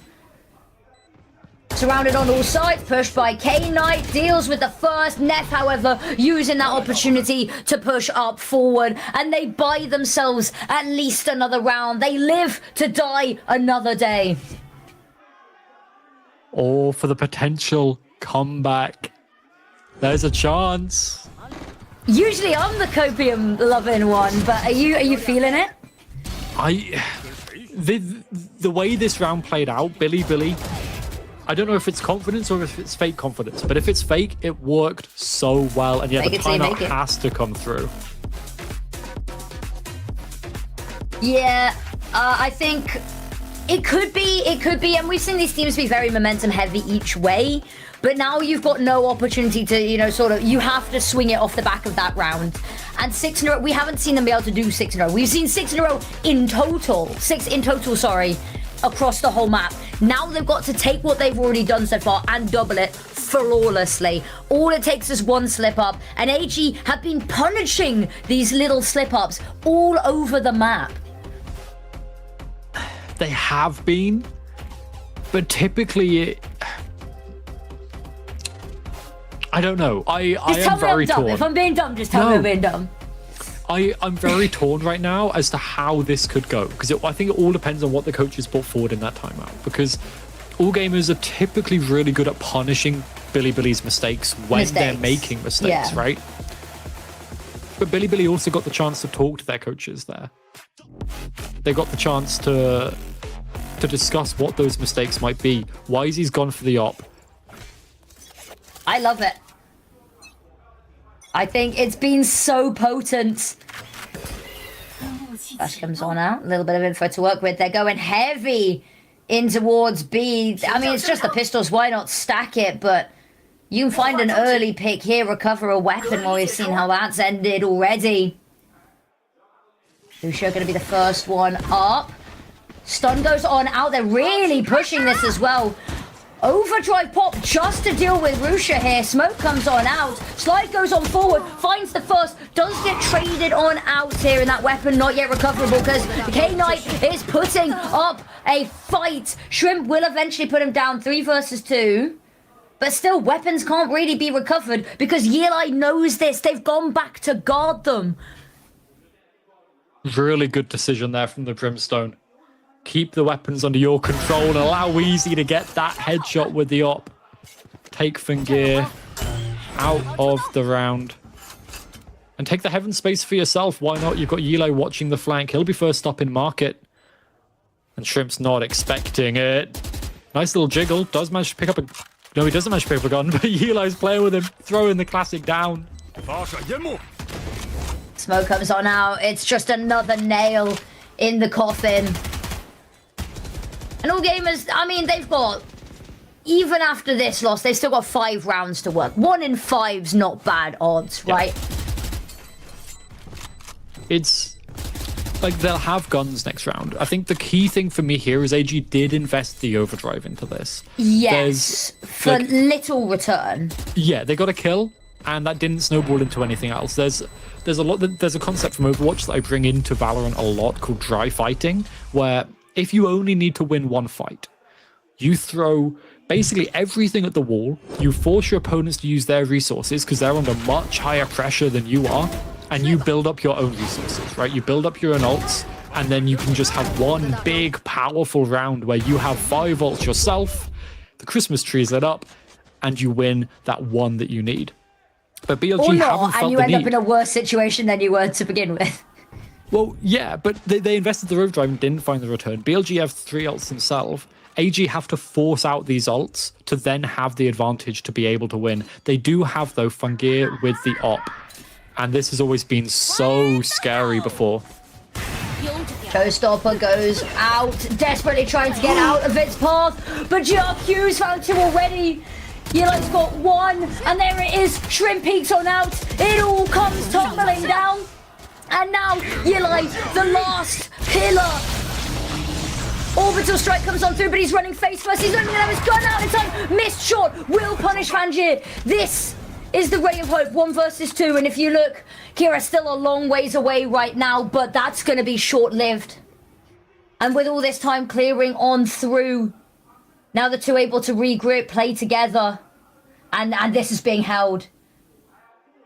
Surrounded on all sides, pushed by K-Knight, deals with the first. Neff, however, using that opportunity to push up forward, and they buy themselves at least another round. They live to die another day. Or for the potential comeback. There's a chance. Usually I'm the copium-loving one, but are you feeling it? The way this round played out, Billy, I don't know if it's confidence or if it's fake confidence, but if it's fake, it worked so well, and yet the timeout has to come through. Yeah, I think it could be, and we've seen these teams be very momentum heavy each way, but now you've got no opportunity to, you have to swing it off the back of that round. And 6 in a row, we haven't seen them be able to do 6 in a row. We've seen 6 in a row in total, 6 in total, sorry, across the whole map. Now they've got to take what they've already done so far and double it flawlessly. All it takes is 1 slip up, and AG have been punishing these little slip ups all over the map. They have been, but typically I don't know. I am very torn. If I'm being dumb, just tell me I'm being dumb. I'm very torn right now as to how this could go, because I think it all depends on what the coaches put forward in that timeout, because all gamers are typically really good at punishing Billy's mistakes when they're making mistakes, right? But Billy also got the chance to talk to their coaches there. They got the chance to discuss what those mistakes might be. Wisey's gone for the op. I love it. I think it's been so potent. Flash comes on out. A little bit of info to work with. They're going heavy in towards B. I mean, it's just the pistols. Why not stack it? But you can find an early pick here, recover a weapon. Well, we've seen how that's ended already. Lucio going to be the first one up. Stun goes on out. They're really pushing this as well. Overdrive pop just to deal with Rusha here. Smoke comes on out. Slide goes on forward. Finds the first. Does get traded on out here. And that weapon not yet recoverable because K-Knight is putting up a fight. Shrimp will eventually put him down 3 versus 2. But still, weapons can't really be recovered because Yeli knows this. They've gone back to guard them. Really good decision there from the Brimstone. Keep the weapons under your control and allow Weezy to get that headshot with the op. Take Fangir out of the round. And take the heaven space for yourself. Why not? You've got Yilo watching the flank. He'll be first up in market. And Shrimp's not expecting it. Nice little jiggle. Does manage to pick up a... No, he doesn't manage to pick up a gun, but Yilo's playing with him. Throwing the classic down. Smoke comes on out. It's just another nail in the coffin. And all gamers, I mean, they've got, even after this loss, they've still got 5 rounds to work. 1 in 5's not bad odds, right? It's like they'll have guns next round. I think the key thing for me here is AG did invest the overdrive into this. Yes, for like, little return. Yeah, they got a kill, and that didn't snowball into anything else. There's a concept from Overwatch that I bring into Valorant a lot called dry fighting, where if you only need to win 1 fight, you throw basically everything at the wall, you force your opponents to use their resources because they're under much higher pressure than you are, and you build up your own resources, right? You build up your own ults, and then you can just have one big, powerful round where you have 5 ults yourself, the Christmas tree is lit up, and you win that one that you need. But BLG or haven't not, felt and you the end need. up in a worse situation than you were to begin with. Well, yeah, but they invested the overdrive and didn't find the return. BLG have 3 ults themselves. AG have to force out these ults to then have the advantage to be able to win. They do have, though, Fangir with the op. And this has always been so scary before. Showstopper goes out, desperately trying to get out of its path. But GRQ's found 2 already. Yellow's got 1, and there it is. Shrimp peeks on out. It all comes tumbling down. And now, Yili, the last pillar. Orbital strike comes on through, but he's running face first. He's only going to have his gun out in time. Missed shot will punish Fangir. This is the ray of hope, 1 versus 2. And if you look, Kira's still a long ways away right now, but that's going to be short-lived. And with all this time clearing on through, now the 2 able to regroup, play together. And this is being held.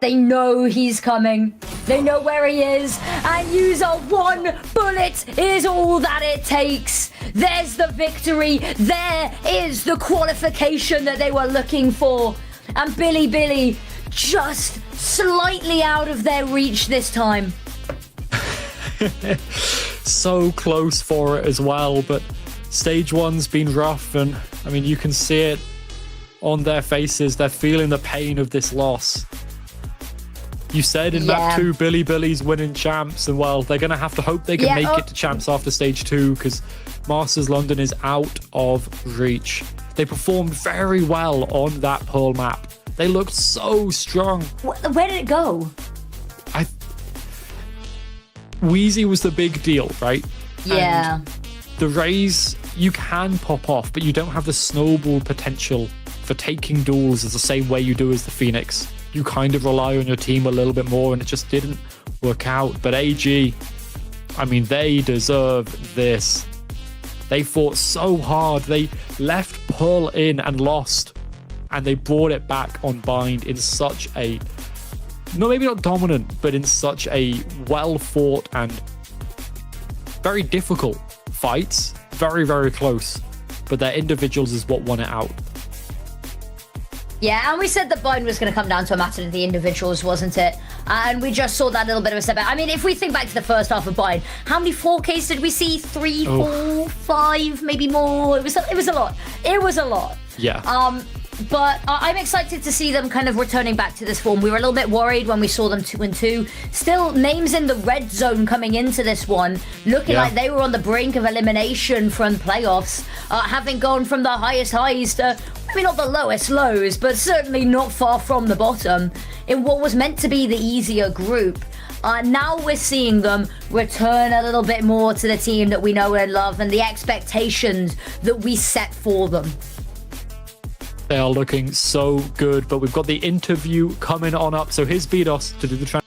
They know he's coming. They know where he is. And use a 1 bullet is all that it takes. There's the victory. There is the qualification that they were looking for. And Billy just slightly out of their reach this time. So close for it as well, but stage 1's been rough, and I mean, you can see it on their faces. They're feeling the pain of this loss. You said in map 2, Billy's winning champs, and well, they're going to have to hope they can make it to champs after stage 2, because Masters London is out of reach. They performed very well on that Pearl map. They looked so strong. Where did it go? Wheezy was the big deal, right? Yeah. And the Rays, you can pop off, but you don't have the snowball potential for taking duels as the same way you do as the Phoenix. You kind of rely on your team a little bit more, and it just didn't work out. But AG, I mean, they deserve this. They fought so hard. They left Pearl in and lost, and they brought it back on Bind in such a, no, maybe not dominant, but in such a well fought and very difficult fights. Very, very close, but their individuals is what won it out. Yeah, and we said that Bind was going to come down to a matter of the individuals, wasn't it? And we just saw that little bit of a step back. I mean, if we think back to the first half of Bind, how many 4Ks did we see? 3, 4, 5, maybe more? It was a lot. It was a lot. Yeah. But I'm excited to see them kind of returning back to this form. We were a little bit worried when we saw them 2-2. Still, names in the red zone coming into this one, looking like they were on the brink of elimination from playoffs, having gone from the highest highs to maybe not the lowest lows, but certainly not far from the bottom in what was meant to be the easier group. Now we're seeing them return a little bit more to the team that we know and love and the expectations that we set for them. They are looking so good, but we've got the interview coming on up. So here's Vidos to do the transfer.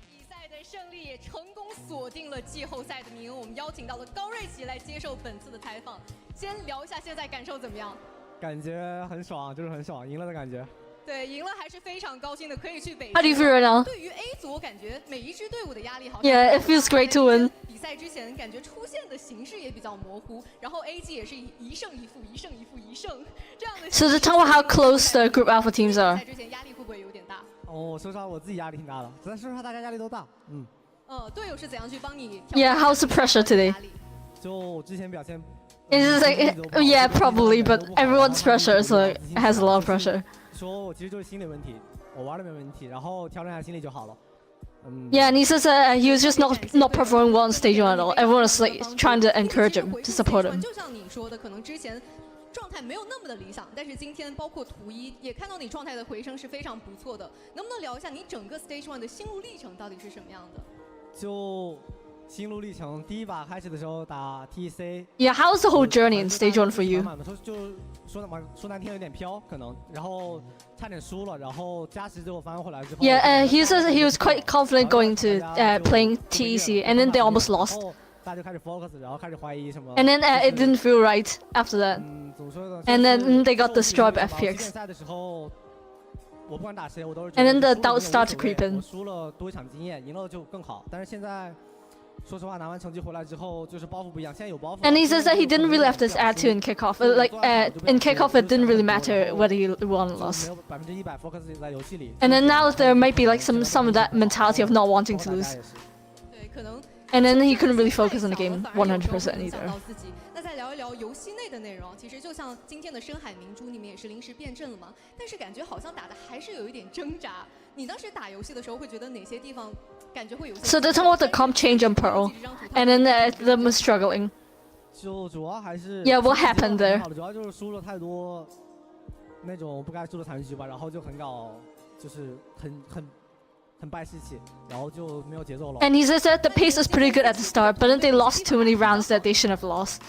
比赛的胜利也成功锁定了季后赛的名额。我们邀请到了高瑞奇来接受本次的采访。先聊一下现在感受怎么样？感觉很爽，就是很爽，赢了的感觉。对，赢了还是非常高兴的，可以去北京。How do you feel right now? 对于 A 组，我感觉每一支队伍的压力好像 Yeah, it feels great to win. 比赛之前感觉出现的形式也比较模糊，然后 AG 也是一胜一负，一胜一负，一胜这样的。So to tell me how close the group alpha teams are. 比赛之前压力会不会有点大？哦，说实话，我自己压力挺大的，但说实话，大家压力都大。队友是怎样去帮你？ Yeah, how's the pressure today? 就之前表现。 It's just like, yeah, probably, but everyone's pressure, so it has a lot of pressure. 说我其实就是心理问题，我玩的没问题，然后调整一下心理就好了。Yeah, and he says he was just not performing well on stage one at all. Everyone was like trying to encourage him, to support him. 就像你说的，可能之前状态没有那么的理想，但是今天包括图一也看到你状态的回升是非常不错的。能不能聊一下你整个 stage one 的心路历程到底是什么样的？就。 心路历程，第一把开始的时候打 TEC。Yeah, how's the whole journey in stage one for you? 就说难听有点飘，可能，然后差点输了，然后加时之后翻回来之后。Yeah, he says he was quite confident going to playing TEC, and then they almost lost. 大家就开始 focus， 然后开始怀疑什么。And then it didn't feel right after that. And then they got destroyed by FPX. 赛的时候，我不管打谁，我都是。And then the doubts start to creep in. 我输了多一场经验，赢了就更好。但是现在。 说实话，拿完成绩回来之后，就是包袱不一样。现在有包袱。And he says that he didn't really have this attitude in kickoff. Like in kickoff, it didn't really matter whether he won or lost. 100% focus 在游戏里。And then now there might be like some of that mentality of not wanting to lose. 对，可能。And then he couldn't really focus on the game 100% either. 那再聊一聊游戏内的内容，其实就像今天的深海明珠，你们也是临时变阵了嘛？但是感觉好像打的还是有一点挣扎。你当时打游戏的时候会觉得哪些地方？ So they talk about the comp change on Pearl, and then them struggling. Yeah, what happened there? 主要就是输了太多那种不该输的残局吧，然后就很搞，就是很败士气，然后就没有节奏了。 And he says that the pace was pretty good at the start, but then they lost too many rounds that they shouldn't have lost.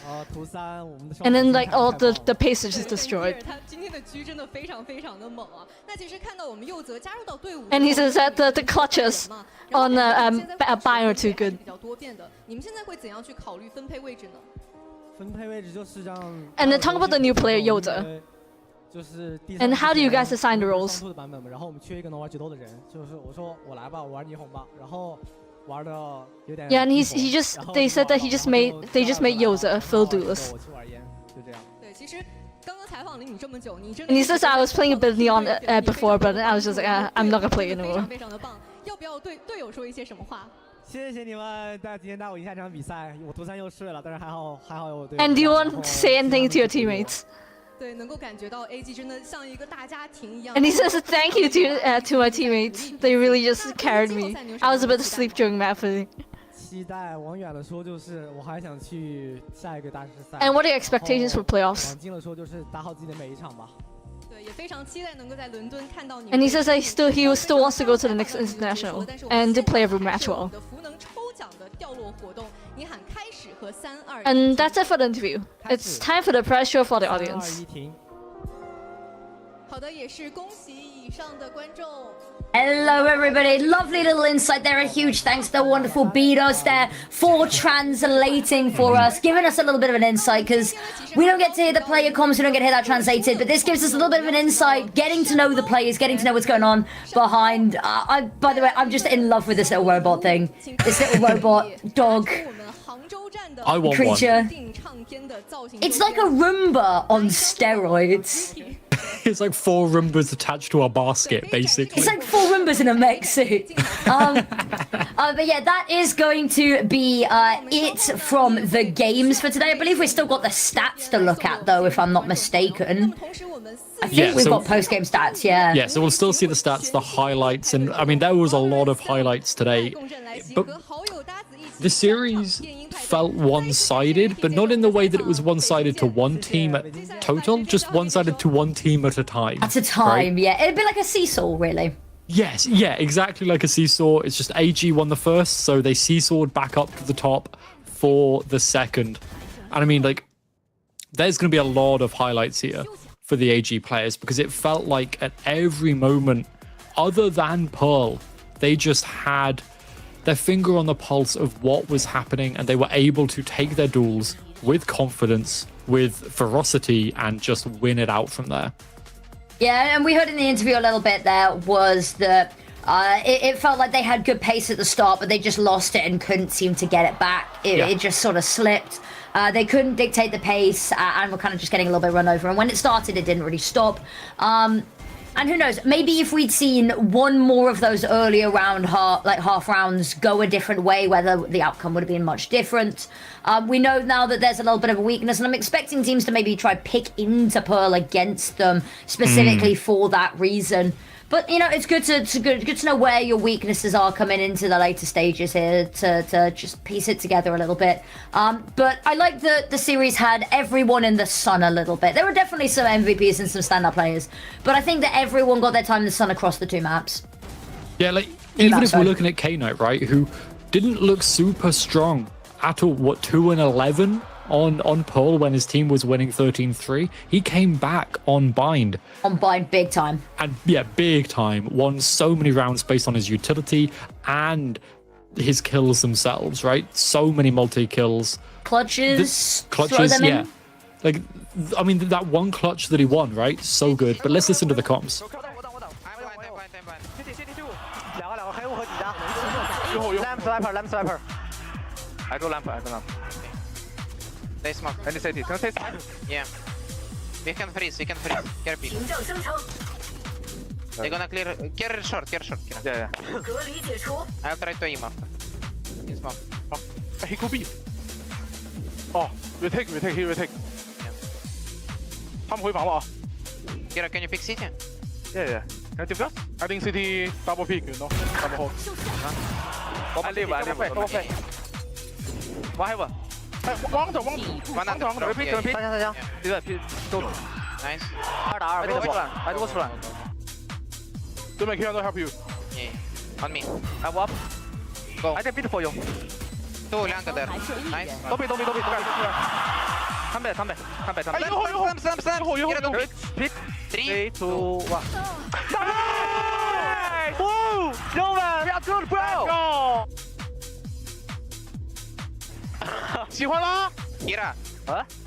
And then like all the pace is just destroyed. 他今天的狙真的非常非常的猛啊！那其实看到我们佑泽加入到队伍 ，And he says that the clutches on a buy are too good. 比较多变的，你们现在会怎样去考虑分配位置呢？分配位置就是让。And then talk about the new player Yoda. And how do you guys assign the roles? 然后我们缺一个能玩决斗的人，就是我说我来吧，我玩霓虹吧，然后玩的有点。Yeah, and they said that they just made Yoda full duelist. 我去玩烟，就这样。对，其实刚刚采访了你这么久，你真的。 And he says I was playing a bit Neon before, but I was just like I'm not gonna play anymore. 非常的棒，要不要对队友说一些什么话？ 谢谢你们，今天带我赢下这场比赛。我图3又睡了，但是还好有我队。 And do you want to say anything to your teammates? 对，能够感觉到 AG 真的像一个大家庭一样。 And he says thank you to my teammates. They really just carried me. I was a bit asleep during map play. 期待往远了说就是我还想去下一个大师赛。 And what are your expectations for playoffs? 往近了说就是打好自己的每一场吧。 对，也非常期待能够在伦敦看到你。 And he says that he still wants to go to the next international and to play every match well. And that's it for the interview. It's time for the press show for the audience. 好的，也是恭喜以上的观众。Hello, everybody. Lovely little insight there. A huge thanks to the wonderful Beatos there for translating for us, giving us a little bit of an insight, because we don't get to hear the player comms, we don't get to hear that translated, but this gives us a little bit of an insight, getting to know the players, getting to know what's going on behind. By the way, I'm just in love with this little robot thing. This little robot dog. I want creature. one. It's like a Roomba on steroids. It's like 4 Roombas attached to a basket, basically. It's like 4 Roombas in a mech suit. But yeah, that is going to be it from the games for today. I believe we've still got the stats to look at, though, if I'm not mistaken. I think we've got post-game stats, yeah. Yeah, so we'll still see the stats, the highlights, and I mean, there was a lot of highlights today. But the series felt one-sided, but not in the way that it was one-sided to one team at total, just one-sided to one team at a time. At a time, right? Yeah. It'd be like a seesaw, really. Yes, yeah, exactly like a seesaw. It's just AG won the first, so they seesawed back up to the top for the second. And I mean, like, there's going to be a lot of highlights here for the AG players, because it felt like at every moment, other than Pearl, they just had their finger on the pulse of what was happening, and they were able to take their duels with confidence, with ferocity, and just win it out from there. Yeah, and we heard in the interview a little bit there was that it felt like they had good pace at the start, but they just lost it and couldn't seem to get it back. It just sort of slipped. They couldn't dictate the pace, and were kind of just getting a little bit run over. And when it started, it didn't really stop. And who knows, maybe if we'd seen one more of those earlier half rounds go a different way, whether the outcome would have been much different. We know now that there's a little bit of a weakness, and I'm expecting teams to maybe try pick into Pearl against them specifically for that reason. But, you know, it's good to know where your weaknesses are coming into the later stages here to just piece it together a little bit. But I like that the series had everyone in the sun a little bit. There were definitely some MVPs and some stand-up players, but I think that everyone got their time in the sun across the 2 maps. Yeah, like, even if we're looking at K-Knight, right, who didn't look super strong at all, 2-11 on Pearl when his team was winning 13-3. He came back on Bind. On Bind, big time. And yeah, big time. Won so many rounds based on his utility and his kills themselves, right? So many multi-kills. Clutches, yeah. Like, I mean, that one clutch that he won, right? So good. But let's listen to the comms. I go lamp. They smoke. Any city. Can I say? Yeah. We can freeze. Care peek. They're gonna clear. Care short. Yeah. I'll try to aim after. In smoke. Oh, he could be. Oh, we take. He will take. Yeah. 他们回防了啊。Kira, can you pick city? Yeah. Can I take that? I think city double pick, you know. Double hold. I leave. Double pick. What happened? 哎，王者 repeat， nice。2打2，白多出来。对面 Q 都 help you。Yeah, on me. I walk. Go. I take beat for you. 2两个 there. Nice. 都背。3倍。哎，右后。Pick. 3, 2, 1. Nice! Woo! Novan, we are good, bro. 喜欢啦 Kira.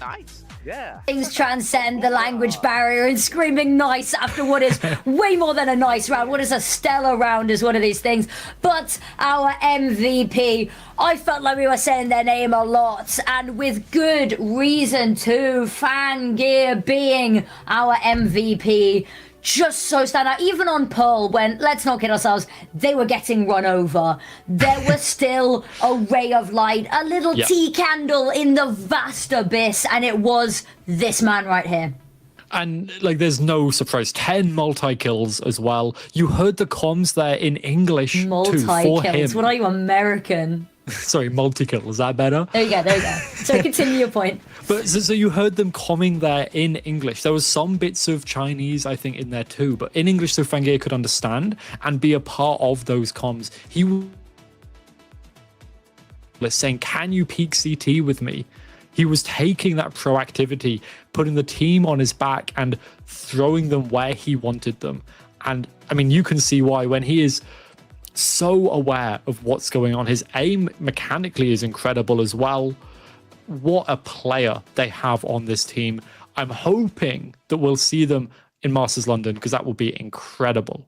Nice. Yeah. Things transcend the language barrier, and screaming nice after what is way more than a nice round. What is a stellar round is one of these things. But our MVP, I felt like we were saying their name a lot, and with good reason too. Fangear being our MVP. Just so stand out, even on Pearl, when, let's not kid ourselves, they were getting run over. There was still a ray of light, a little tea candle in the vast abyss, and it was this man right here. And, like, there's no surprise. 10 multi-kills as well. You heard the comms there in English, too, for him. What are you, American? Sorry, multi-kill. Is that better? There you go. So continue your point. But so you heard them coming there in English. There was some bits of Chinese, I think, in there too, but in English so Fangear could understand and be a part of those comms. He was saying, can you peek CT with me? He was taking that proactivity, putting the team on his back and throwing them where he wanted them. And I mean, you can see why when he is so aware of what's going on. His aim mechanically is incredible as well. What a player they have on this team. I'm hoping that we'll see them in Masters London, because that will be incredible.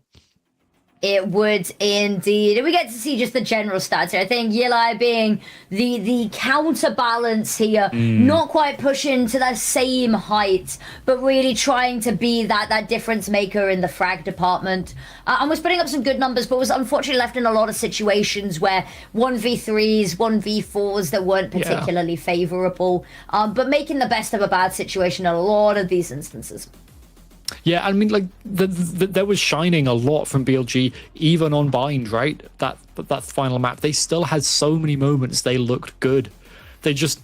It would indeed. We get to see just the general stats here. I think Yilai being the counterbalance here, not quite pushing to the same height, but really trying to be that difference maker in the frag department. And was putting up some good numbers, but was unfortunately left in a lot of situations where 1v3s, 1v4s that weren't particularly favorable, but making the best of a bad situation in a lot of these instances. Yeah, I mean, like, there was shining a lot from BLG, even on Bind, right? That final map. They still had so many moments they looked good. They just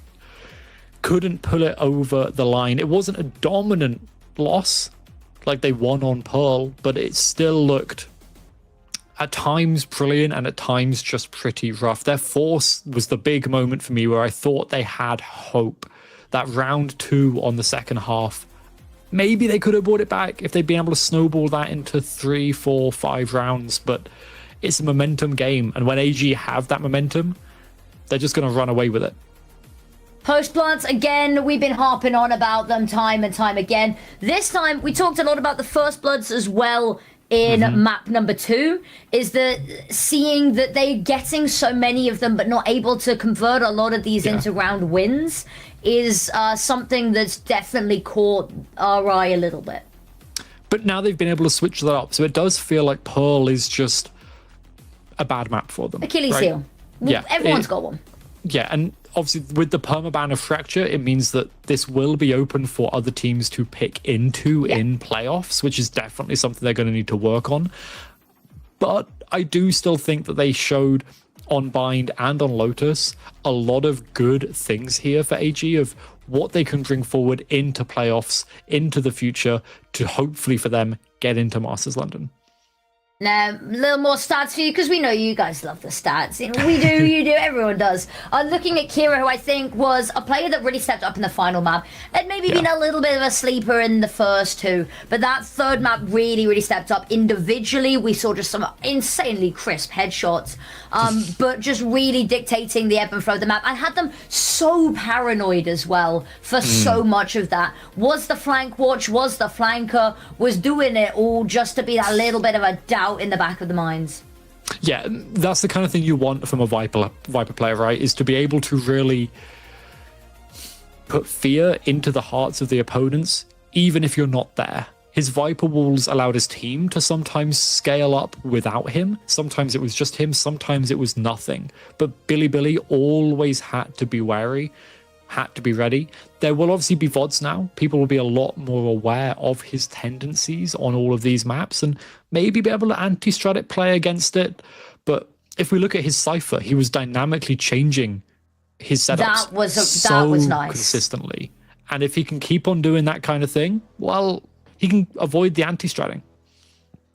couldn't pull it over the line. It wasn't a dominant loss, like they won on Pearl, but it still looked at times brilliant and at times just pretty rough. Their force was the big moment for me where I thought they had hope. That round 2 on the second half, maybe they could have brought it back if they'd been able to snowball that into 3, 4, 5 rounds, but it's a momentum game, and when AG have that momentum, they're just going to run away with it. Post plants, again, we've been harping on about them time and time again. This time, we talked a lot about the First Bloods as well in map number 2, is that seeing that they're getting so many of them but not able to convert a lot of these into round wins is something that's definitely caught our eye a little bit. But now they've been able to switch that up, so it does feel like Pearl is just a bad map for them. Achilles heel. Yeah, Everyone's got one. Yeah, and obviously with the permaban of Fracture, it means that this will be open for other teams to pick into in playoffs, which is definitely something they're going to need to work on. But I do still think that they showed on Bind and on Lotus a lot of good things here for AG, of what they can bring forward into playoffs, into the future, to hopefully for them get into Masters London. Now, a little more stats for you, because we know you guys love the stats. We do, you do, everyone does. Looking at Kira, who I think was a player that really stepped up in the final map. Had maybe been a little bit of a sleeper in the first 2, but that third map really, really stepped up. Individually, we saw just some insanely crisp headshots, but just really dictating the ebb and flow of the map. I had them so paranoid as well for so much of that. Was the flank watch, was the flanker, was doing it all just to be that little bit of a doubt in the back of the minds. Yeah, that's the kind of thing you want from a Viper player, right? Is to be able to really put fear into the hearts of the opponents, even if you're not there. His Viper walls allowed his team to sometimes scale up without him. Sometimes it was just him, sometimes it was nothing. But Billy always had to be wary, had to be ready. There will obviously be VODs now. People will be a lot more aware of his tendencies on all of these maps and maybe be able to anti-strat it, play against it. But if we look at his Cypher, he was dynamically changing his setups That was nice. Consistently. And if he can keep on doing that kind of thing, well, he can avoid the anti-stratting.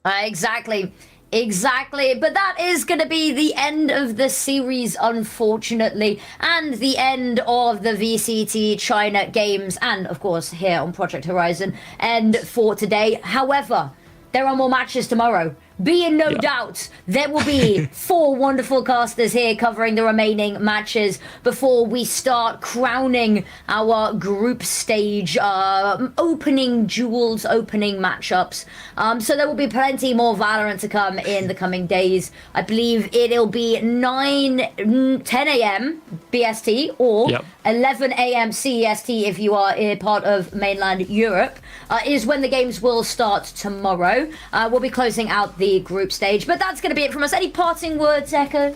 Exactly. But that is going to be the end of the series, unfortunately, and the end of the VCT China games, and of course here on Project Horizon, and for today. However, there are more matches tomorrow. Be in no doubt there will be 4 wonderful casters here covering the remaining matches before we start crowning our group stage opening duels, opening matchups. So there will be plenty more Valorant to come in the coming days. I believe it'll be 10 a.m. BST or 11 a.m. CEST if you are a part of mainland Europe, is when the games will start tomorrow. We'll be closing out the group stage, but that's going to be it from us. Any parting words, Echo?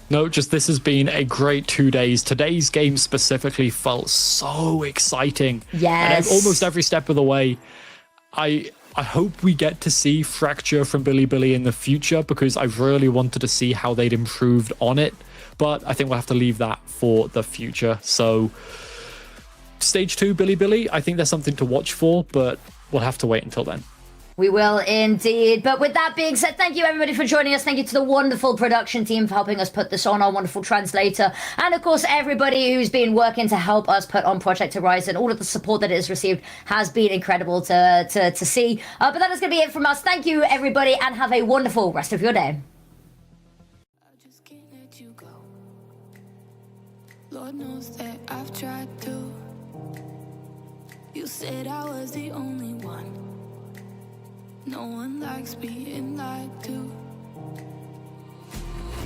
No, just this has been a great 2 days. Today's game specifically felt so exciting. Yes. And almost every step of the way. I hope we get to see Fracture from Billy in the future, because I really wanted to see how they'd improved on it. But I think we'll have to leave that for the future. So stage 2, Billy, I think there's something to watch for, but we'll have to wait until then. We will indeed. But with that being said, thank you everybody for joining us. Thank you to the wonderful production team for helping us put this on, our wonderful translator, and of course everybody who's been working to help us put on Project Horizon. All of the support that it has received has been incredible to see. But that is going to be it from us. Thank you everybody, and have a wonderful rest of your day. Lord knows that I've tried to. You said I was the only one. No one likes being lied to.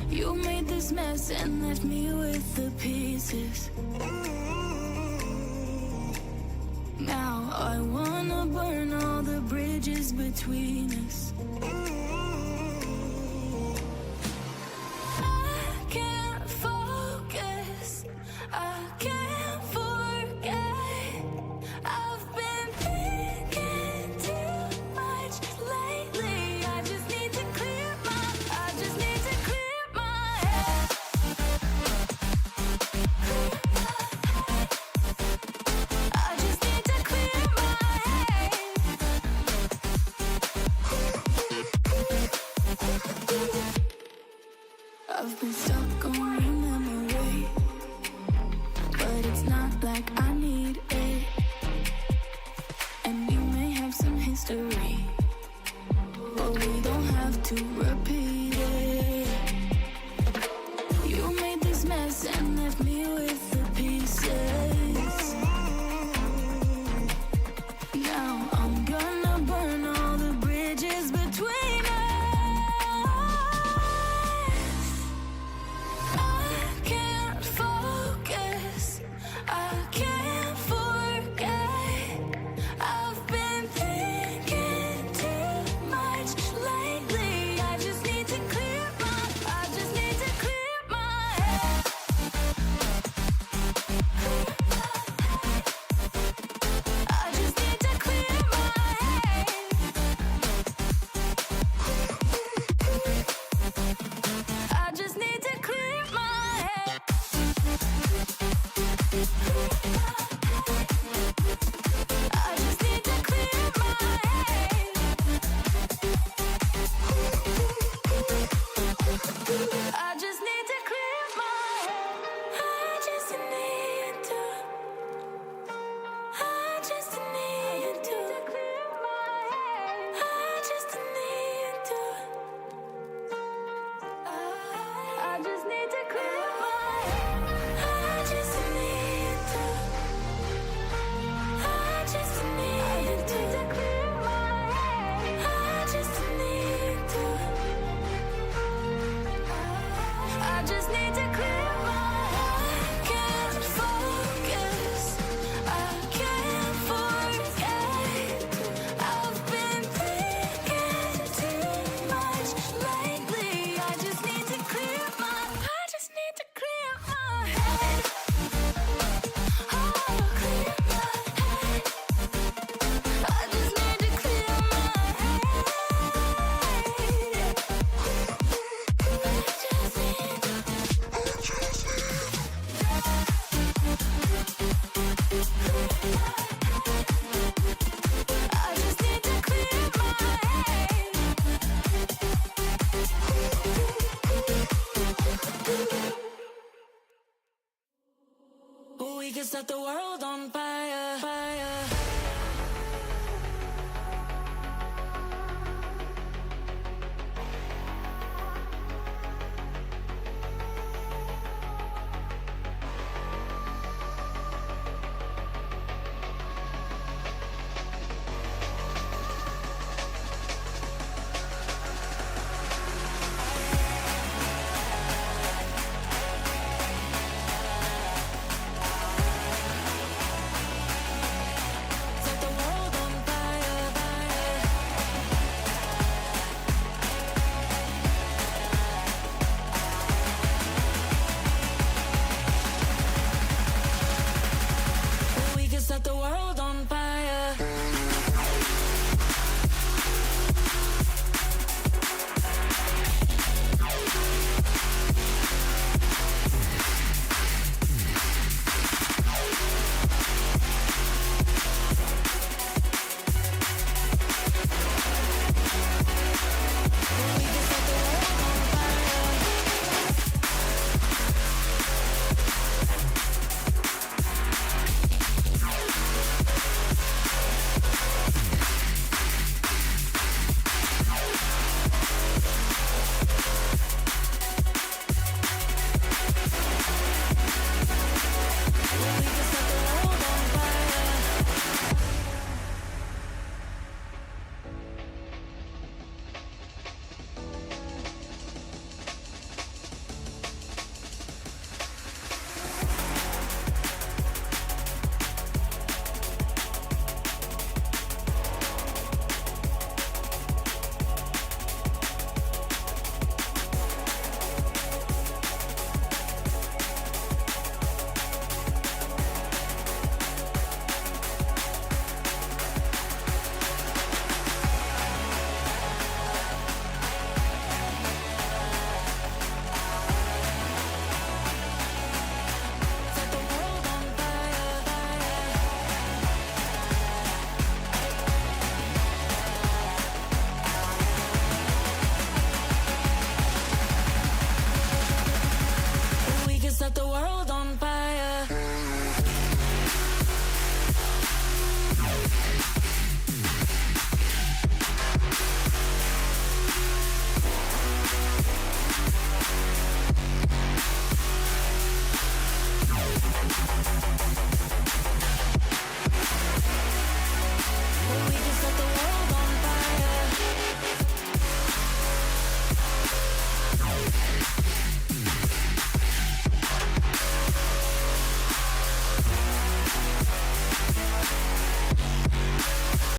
You made this mess and left me with the pieces. Now I wanna burn all the bridges between us. I can't focus, I can't forget. I've been thinking too much lately. I just need to clear my head. I just need to clear my head. I've been stuck on your memory, but it's not like I need it. And we may have some history, but we don't have to repeat it. You made this mess and left me with the pieces. Now I'm gonna burn all the bridges between us. I can't focus, I can't forget. I've been thinking too much lately. I just need to clear my head. I just need to clear my head. I just need to clear my head. I just need to clear my head. I just need to clear my head. I just need to. I just need to clear my head. I just need to. I just need to clear my head. I just need to. I just need to clear my head. I just need to. I just need to clear my head. I can't focus, I can't forget. I've been thinking too much lately. I just need to clear my head. Oh, clear my head. I just need to clear my head. I just need to clear my head. We can set the world on fire, fire.